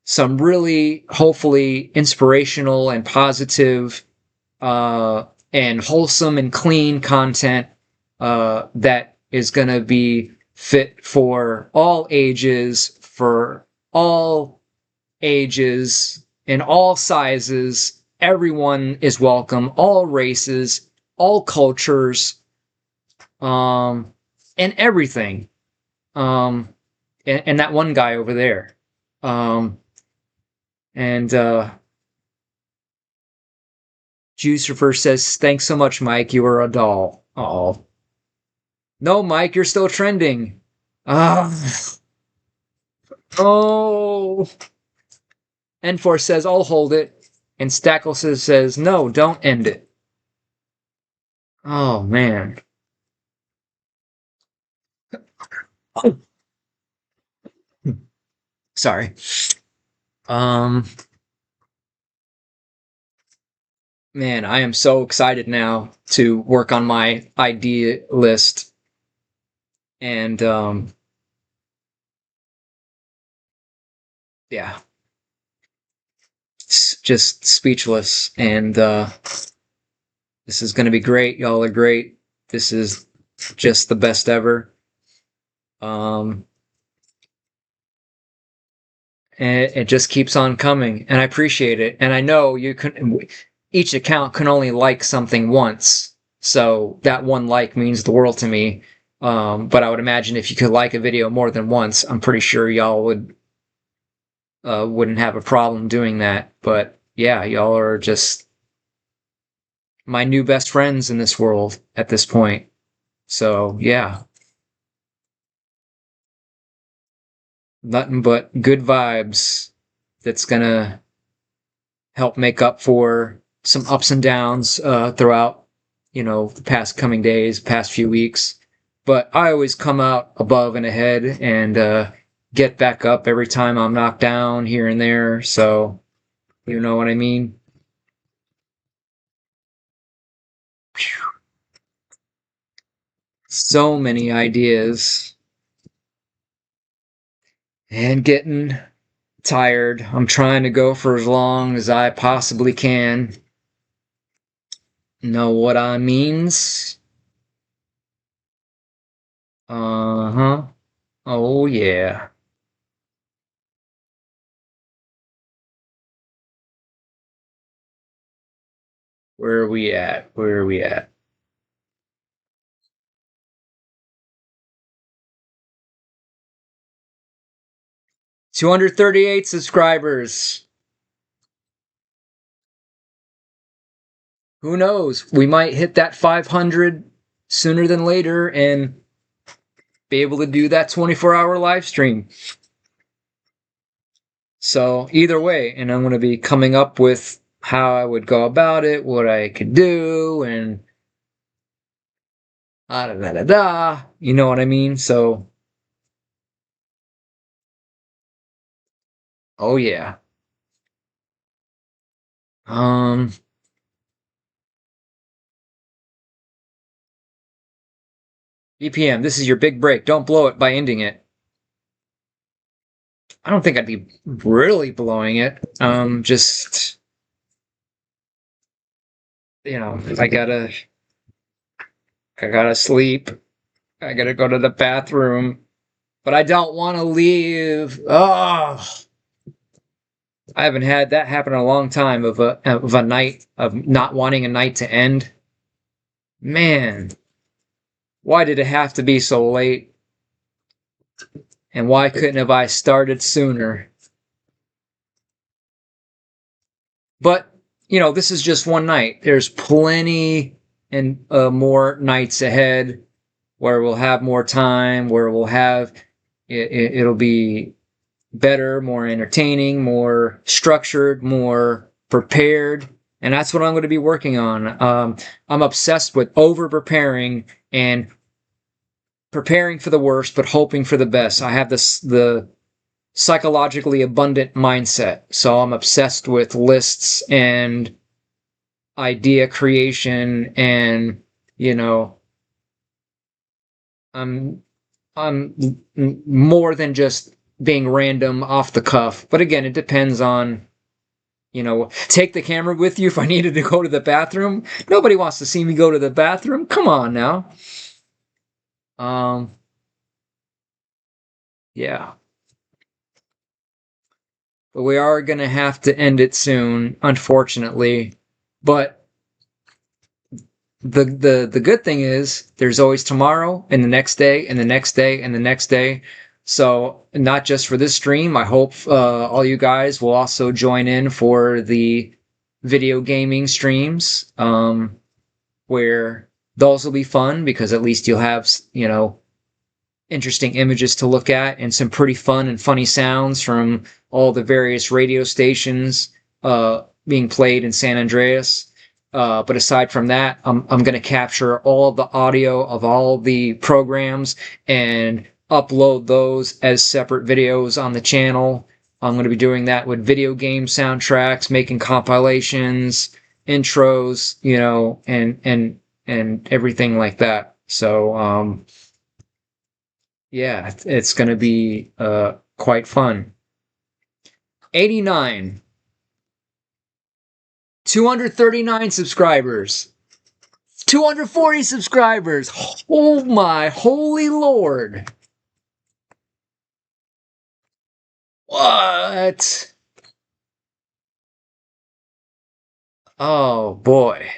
some really, hopefully, inspirational and positive and wholesome and clean content that is going to be fit for all ages, in all sizes. Everyone is welcome, all races, all cultures, and everything. And that one guy over there. Juicer says, thanks so much, Mike. You are a doll. Oh. No, Mike, you're still trending. Ah. Oh. N4 says, I'll hold it. And Stackle says, no, don't end it. Oh, man. Oh. Sorry. Man, I am so excited now to work on my idea list. And, yeah. Just speechless. And, this is going to be great. Y'all are great. This is just the best ever. Um, and it just keeps on coming, and I appreciate it. And I know you can, each account can only like something once, so that one like means the world to me. But I would imagine if you could like a video more than once, I'm pretty sure y'all wouldn't have a problem doing that. But yeah, y'all are just my new best friends in this world at this point. So yeah, nothing but good vibes. That's gonna help make up for some ups and downs throughout, the past coming days, past few weeks. But I always come out above and ahead and get back up every time I'm knocked down here and there. So, you know what I mean? So many ideas and getting tired. I'm trying to go for as long as I possibly can. Know what I means? Uh huh. Oh, yeah. Where are we at? Where are we at? 238 subscribers. Who knows? We might hit that 500 sooner than later and be able to do that 24-hour live stream. So, either way, and I'm going to be coming up with how I would go about it, what I could do, and da da da da. You know what I mean? So, oh yeah. Um, BPM, this is your big break. Don't blow it by ending it. I don't think I'd be really blowing it. Just, I gotta sleep. I gotta go to the bathroom, but I don't want to leave. Oh, I haven't had that happen in a long time of a night of not wanting a night to end. Man, why did it have to be so late? And why couldn't have I started sooner? But this is just one night. There's plenty and more nights ahead where we'll have more time, where we'll have it'll be better, more entertaining, more structured, more prepared. And that's what I'm going to be working on. I'm obsessed with over preparing and preparing for the worst, but hoping for the best. I have the psychologically abundant mindset. So I'm obsessed with lists and idea creation and, you know, I'm I'm more than just being random off the cuff. But again, it depends on, take the camera with you if I needed to go to the bathroom. Nobody wants to see me go to the bathroom. Come on now. Um, yeah. But we are going to have to end it soon, unfortunately. But the good thing is there's always tomorrow and the next day and the next day and the next day. So not just for this stream, I hope all you guys will also join in for the video gaming streams, where those will be fun because at least you'll have interesting images to look at and some pretty fun and funny sounds from all the various radio stations being played in San Andreas. But aside from that, I'm going to capture all the audio of all the programs and upload those as separate videos on the channel. I'm going to be doing that with video game soundtracks, making compilations, intros, and everything like that. So yeah, it's going to be quite fun. 89, 239 subscribers, 240 subscribers. Oh my holy lord. What? Oh boy.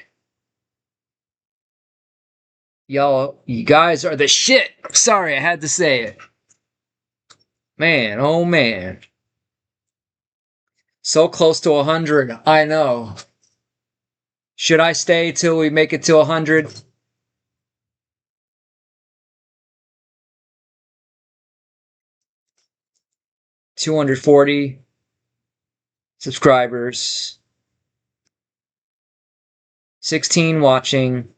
Y'all, you guys are the shit. Sorry, I had to say it. Man, oh man. So close to 100. I know. Should I stay till we make it to 100? 240 subscribers. 16 watching.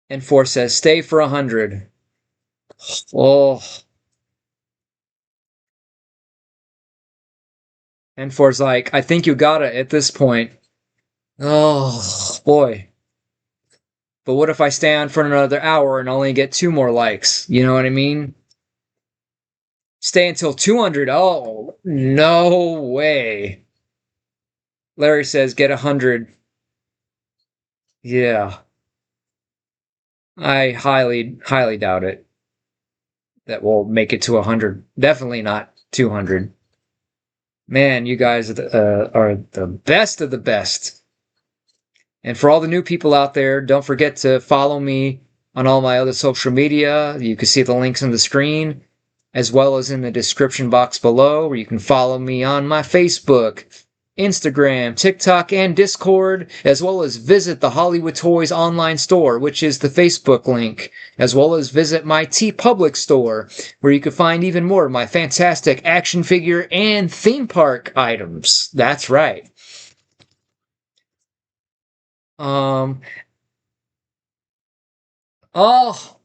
And 4 says, stay for 100. Oh. And 4's like, I think you got it at this point. Oh, boy. But what if I stay on for another hour and only get 2 more likes? You know what I mean? Stay until 200. Oh, no way. Larry says, get 100. Yeah. I highly, highly doubt it. That we'll make it to 100. Definitely not 200. Man, you guys are the best of the best. And for all the new people out there, don't forget to follow me on all my other social media. You can see the links on the screen, as well as in the description box below, where you can follow me on my Facebook, Instagram, TikTok, and Discord, as well as visit the Hollywood Toys online store, which is the Facebook link, as well as visit my TeePublic store, where you can find even more of my fantastic action figure and theme park items. That's right. Um, oh,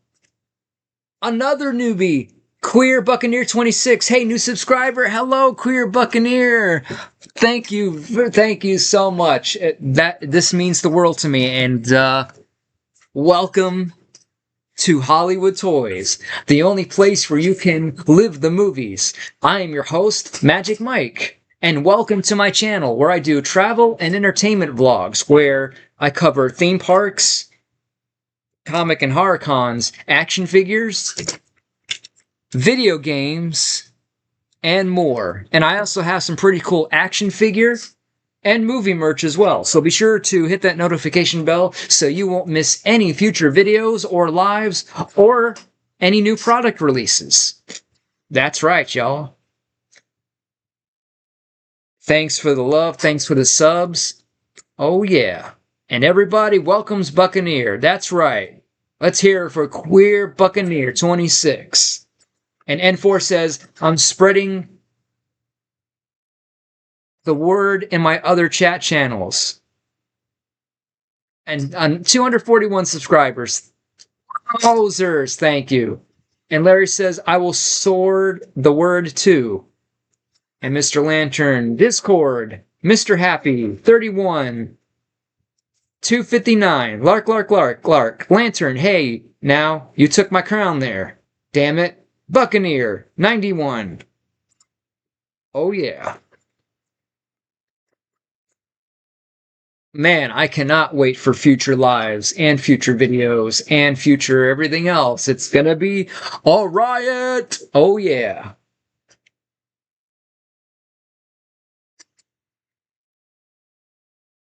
another newbie. Queer Buccaneer 26. Hey, new subscriber. Hello, Queer Buccaneer. Thank you so much. This means the world to me. And welcome to Hollywood Toys, the only place where you can live the movies. I am your host, Magic Mike, and welcome to my channel where I do travel and entertainment vlogs, where I cover theme parks, comic and horror cons, action figures, video games, and more. And I also have some pretty cool action figure and movie merch as well. So be sure to hit that notification bell so you won't miss any future videos or lives or any new product releases. That's right, y'all. Thanks for the love. Thanks for the subs. Oh, yeah. And everybody welcomes Buccaneer. That's right. Let's hear it for Queer Buccaneer 26. And N4 says, I'm spreading the word in my other chat channels. And on 241 subscribers. Posers, thank you. And Larry says, I will sword the word too. And Mr. Lantern, Discord, Mr. Happy, 31, 259, Lark, Lantern, hey, now, you took my crown there. Damn it. Buccaneer, 91. Oh yeah. Man, I cannot wait for future lives and future videos and future everything else. It's gonna be a riot. Oh yeah.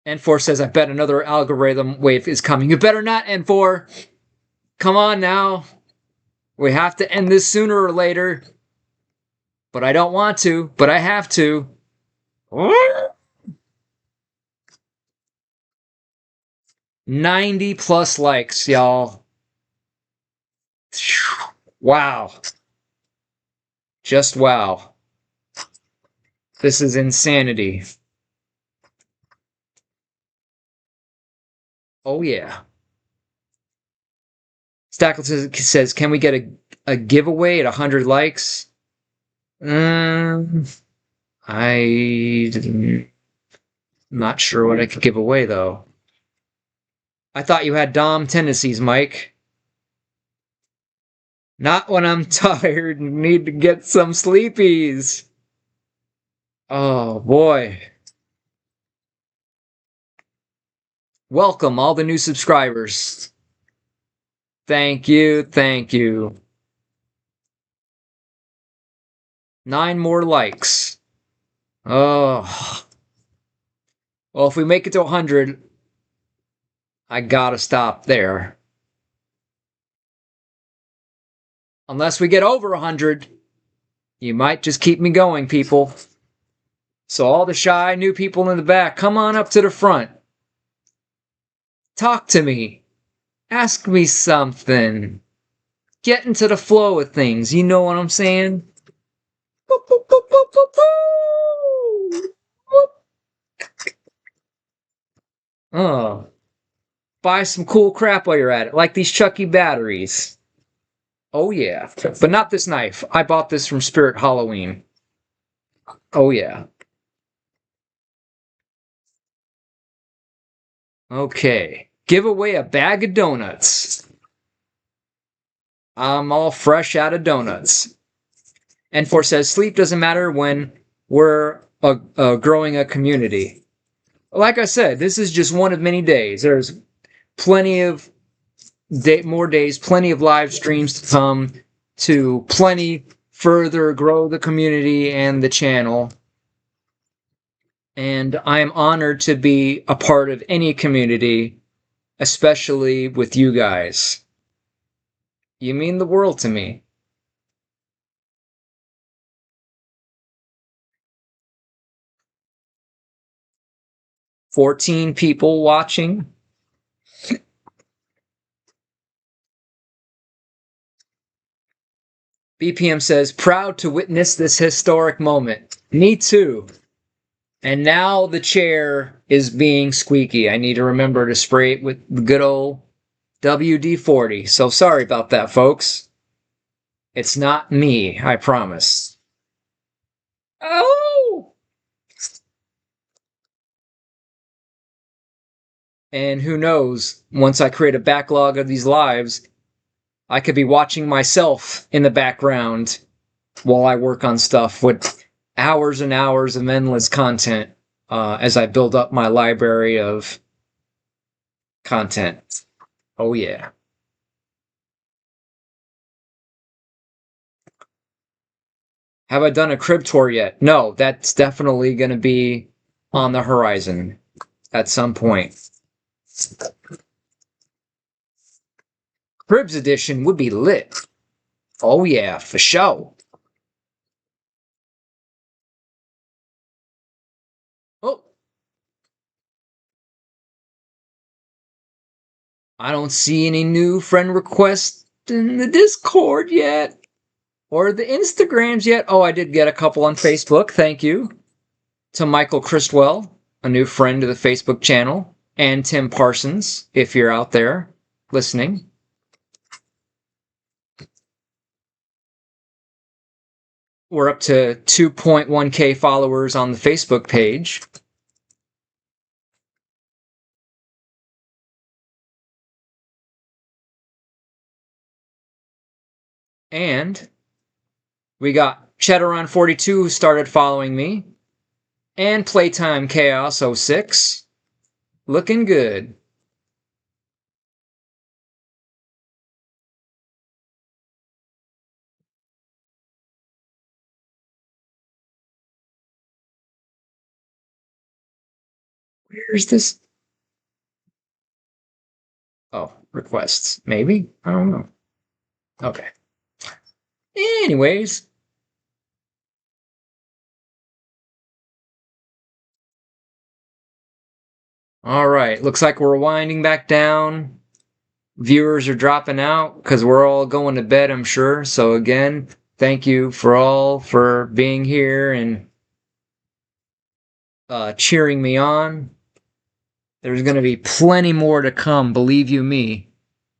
N4 says, I bet another algorithm wave is coming. You better not, N4. Come on now. We have to end this sooner or later. But I don't want to, but I have to. 90 plus likes, y'all. Wow. Just wow. This is insanity. Oh, yeah. Stackleton says, can we get a giveaway at 100 likes? I'm not sure what I could give away, though. I thought you had Dom tendencies, Mike. Not when I'm tired and need to get some sleepies. Oh, boy. Welcome, all the new subscribers. Thank you, thank you. 9 more likes. Oh. Well, if we make it to 100, I gotta stop there. Unless we get over 100, you might just keep me going, people. So all the shy new people in the back, come on up to the front. Talk to me. Ask me something. Get into the flow of things. You know what I'm saying? Boop, boop, boop, boop, boop, boop. Oh. Buy some cool crap while you're at it, like these Chucky batteries. Oh yeah. But not this knife. I bought this from Spirit Halloween. Oh yeah. Okay. Give away a bag of donuts. I'm all fresh out of donuts. N4 says sleep doesn't matter when we're growing a community. Like I said, this is just one of many days. There's plenty of more days, plenty of live streams to come to plenty further grow the community and the channel. And I am honored to be a part of any community, especially with you guys. You mean the world to me. "14 people watching." BPM says, proud to witness this historic moment. Me too. And now the chair is being squeaky. I need to remember to spray it with the good old WD-40. So sorry about that, folks. It's not me, I promise. Oh! And who knows, once I create a backlog of these lives, I could be watching myself in the background while I work on stuff with hours and hours of endless content as I build up my library of content. Oh yeah. Have I done a crib tour yet? No, that's definitely going to be on the horizon at some point. Cribs edition would be lit. Oh yeah, for sure. Oh. I don't see any new friend requests in the Discord yet. Or the Instagrams yet. Oh, I did get a couple on Facebook. Thank you to Michael Christwell, a new friend to the Facebook channel, and Tim Parsons, if you're out there listening. We're up to 2.1k followers on the Facebook page. And we got Chedaron42 who started following me. And Playtime Chaos 06. Looking good. Where's this? Oh, requests. Maybe? I don't know. Okay. Anyways. All right. Looks like we're winding back down. Viewers are dropping out because we're all going to bed, I'm sure. So again, thank you for being here and cheering me on. There's going to be plenty more to come, believe you me.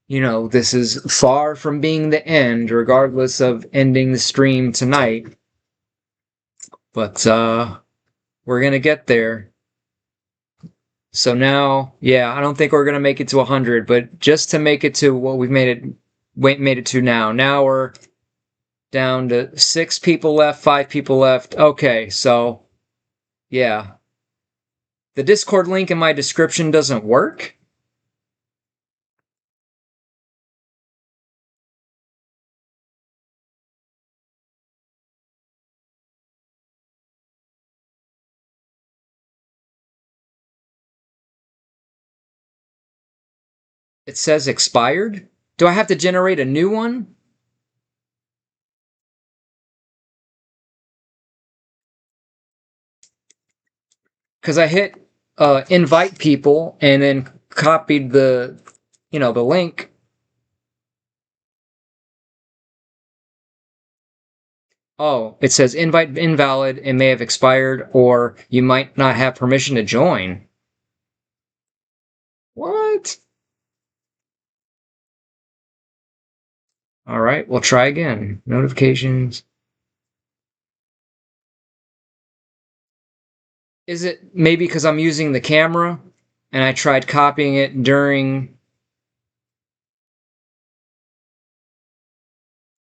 You know, this is far from being the end, regardless of ending the stream tonight. But we're going to get there. So now, yeah, I don't think we're going to make it to 100, but just to make it to what we've made it to now. Now we're down to 6 people left, 5 people left. Okay, so yeah. The Discord link in my description doesn't work? It says expired? Do I have to generate a new one? Because I hit invite people and then copied the, the link. Oh, it says invite invalid. It may have expired, or you might not have permission to join. What? All right, we'll try again. Notifications. Is it maybe because I'm using the camera and I tried copying it during...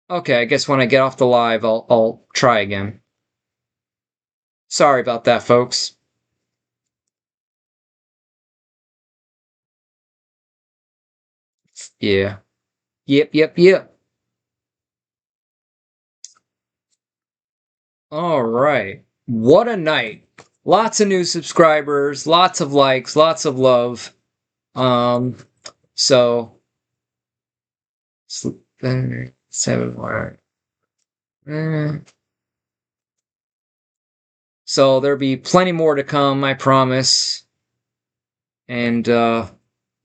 Okay, I guess when I get off the live, I'll try again. Sorry about that, folks. Yeah. Yep. All right. What a night. Lots of new subscribers, lots of likes, lots of love. So 7 more. So there'll be plenty more to come, I promise. And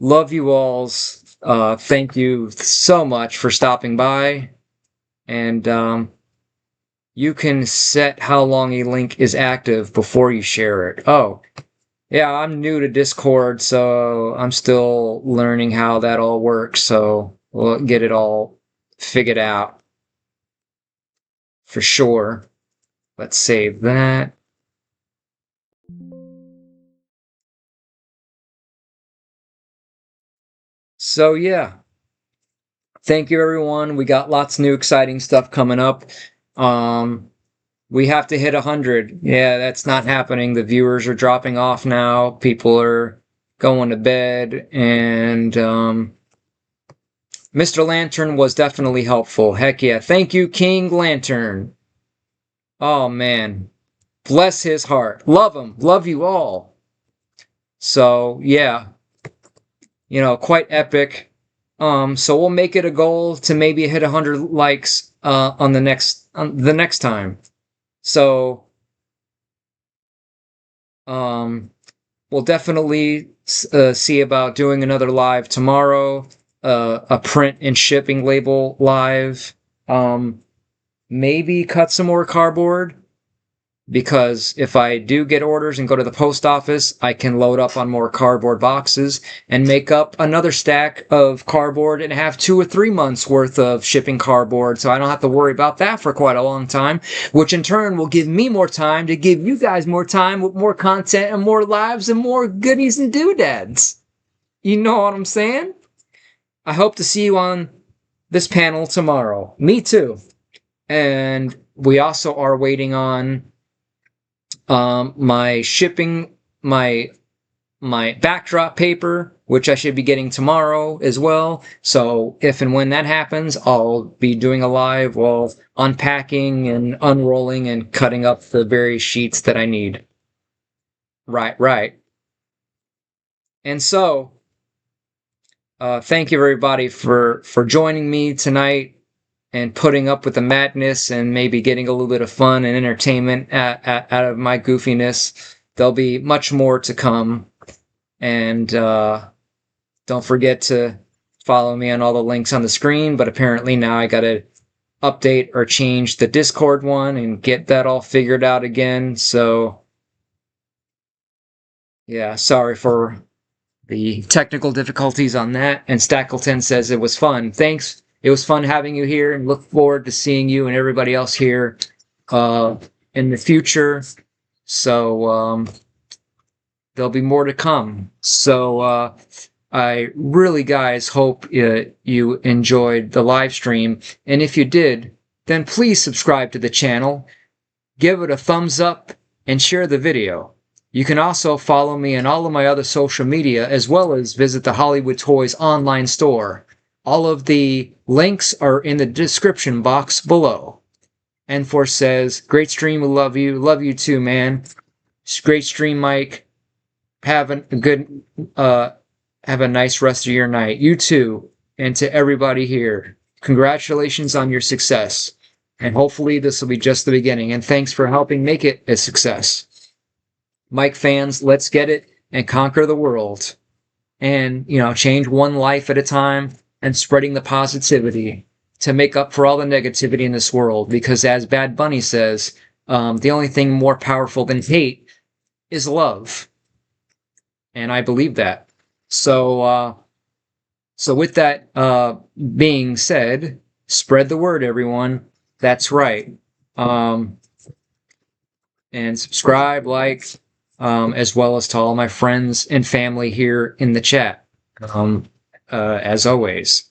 love you alls. Thank you so much for stopping by. And you can set how long a link is active before you share it. Oh, yeah, I'm new to Discord, so I'm still learning how that all works. So we'll get it all figured out for sure. Let's save that. So yeah, thank you everyone. We got lots of new exciting stuff coming up. We have to hit 100. Yeah, that's not happening. The viewers are dropping off now. People are going to bed, and Mr. Lantern was definitely helpful. Heck yeah. Thank you, King Lantern. Oh man, bless his heart. Love him. Love you all. So yeah, quite epic. So we'll make it a goal to maybe hit 100 likes on the next time. So we'll definitely see about doing another live tomorrow, a print and shipping label live. Maybe cut some more cardboard, because if I do get orders and go to the post office, I can load up on more cardboard boxes and make up another stack of cardboard and have 2 or 3 months worth of shipping cardboard, so I don't have to worry about that for quite a long time, which in turn will give me more time to give you guys more time with more content and more lives and more goodies and doodads. You know what I'm saying? I hope to see you on this panel tomorrow. Me too. And we also are waiting on my shipping, my backdrop paper, which I should be getting tomorrow as well. So if and when that happens, I'll be doing a live while unpacking and unrolling and cutting up the various sheets that I need. Right. And so, thank you everybody for joining me tonight and putting up with the madness and maybe getting a little bit of fun and entertainment out of my goofiness. There'll be much more to come. And don't forget to follow me on all the links on the screen. But apparently now I got to update or change the Discord one and get that all figured out again. So yeah, sorry for the technical difficulties on that. And Stackleton says it was fun. Thanks. It was fun having you here, and look forward to seeing you and everybody else here in the future. So there'll be more to come. So I really, guys, hope you enjoyed the live stream. And if you did, then please subscribe to the channel, give it a thumbs up, and share the video. You can also follow me on all of my other social media, as well as visit the Hollywood Toys online store. All of the links are in the description box below. N4 says, great stream, we love you. Love you too, man. Great stream, Mike. Have a good, have a nice rest of your night. You too. And to everybody here, congratulations on your success. And hopefully this will be just the beginning. And thanks for helping make it a success. Mike fans, let's get it and conquer the world. And, change one life at a time and spreading the positivity to make up for all the negativity in this world. Because as Bad Bunny says, the only thing more powerful than hate is love. And I believe that. So with that being said, spread the word, everyone. That's right. And subscribe, like, as well as to all my friends and family here in the chat, as always.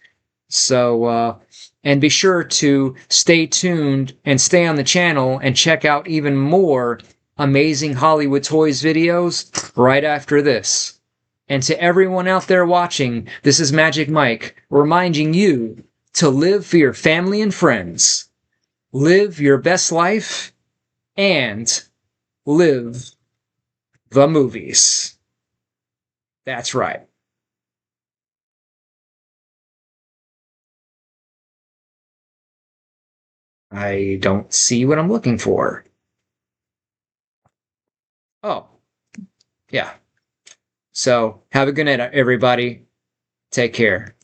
So, and be sure to stay tuned and stay on the channel and check out even more amazing Hollywood Toys videos right after this. And to everyone out there watching, this is Magic Mike reminding you to live for your family and friends, live your best life, and live the movies. That's right. I don't see what I'm looking for. Oh, yeah. So have a good night, everybody. Take care.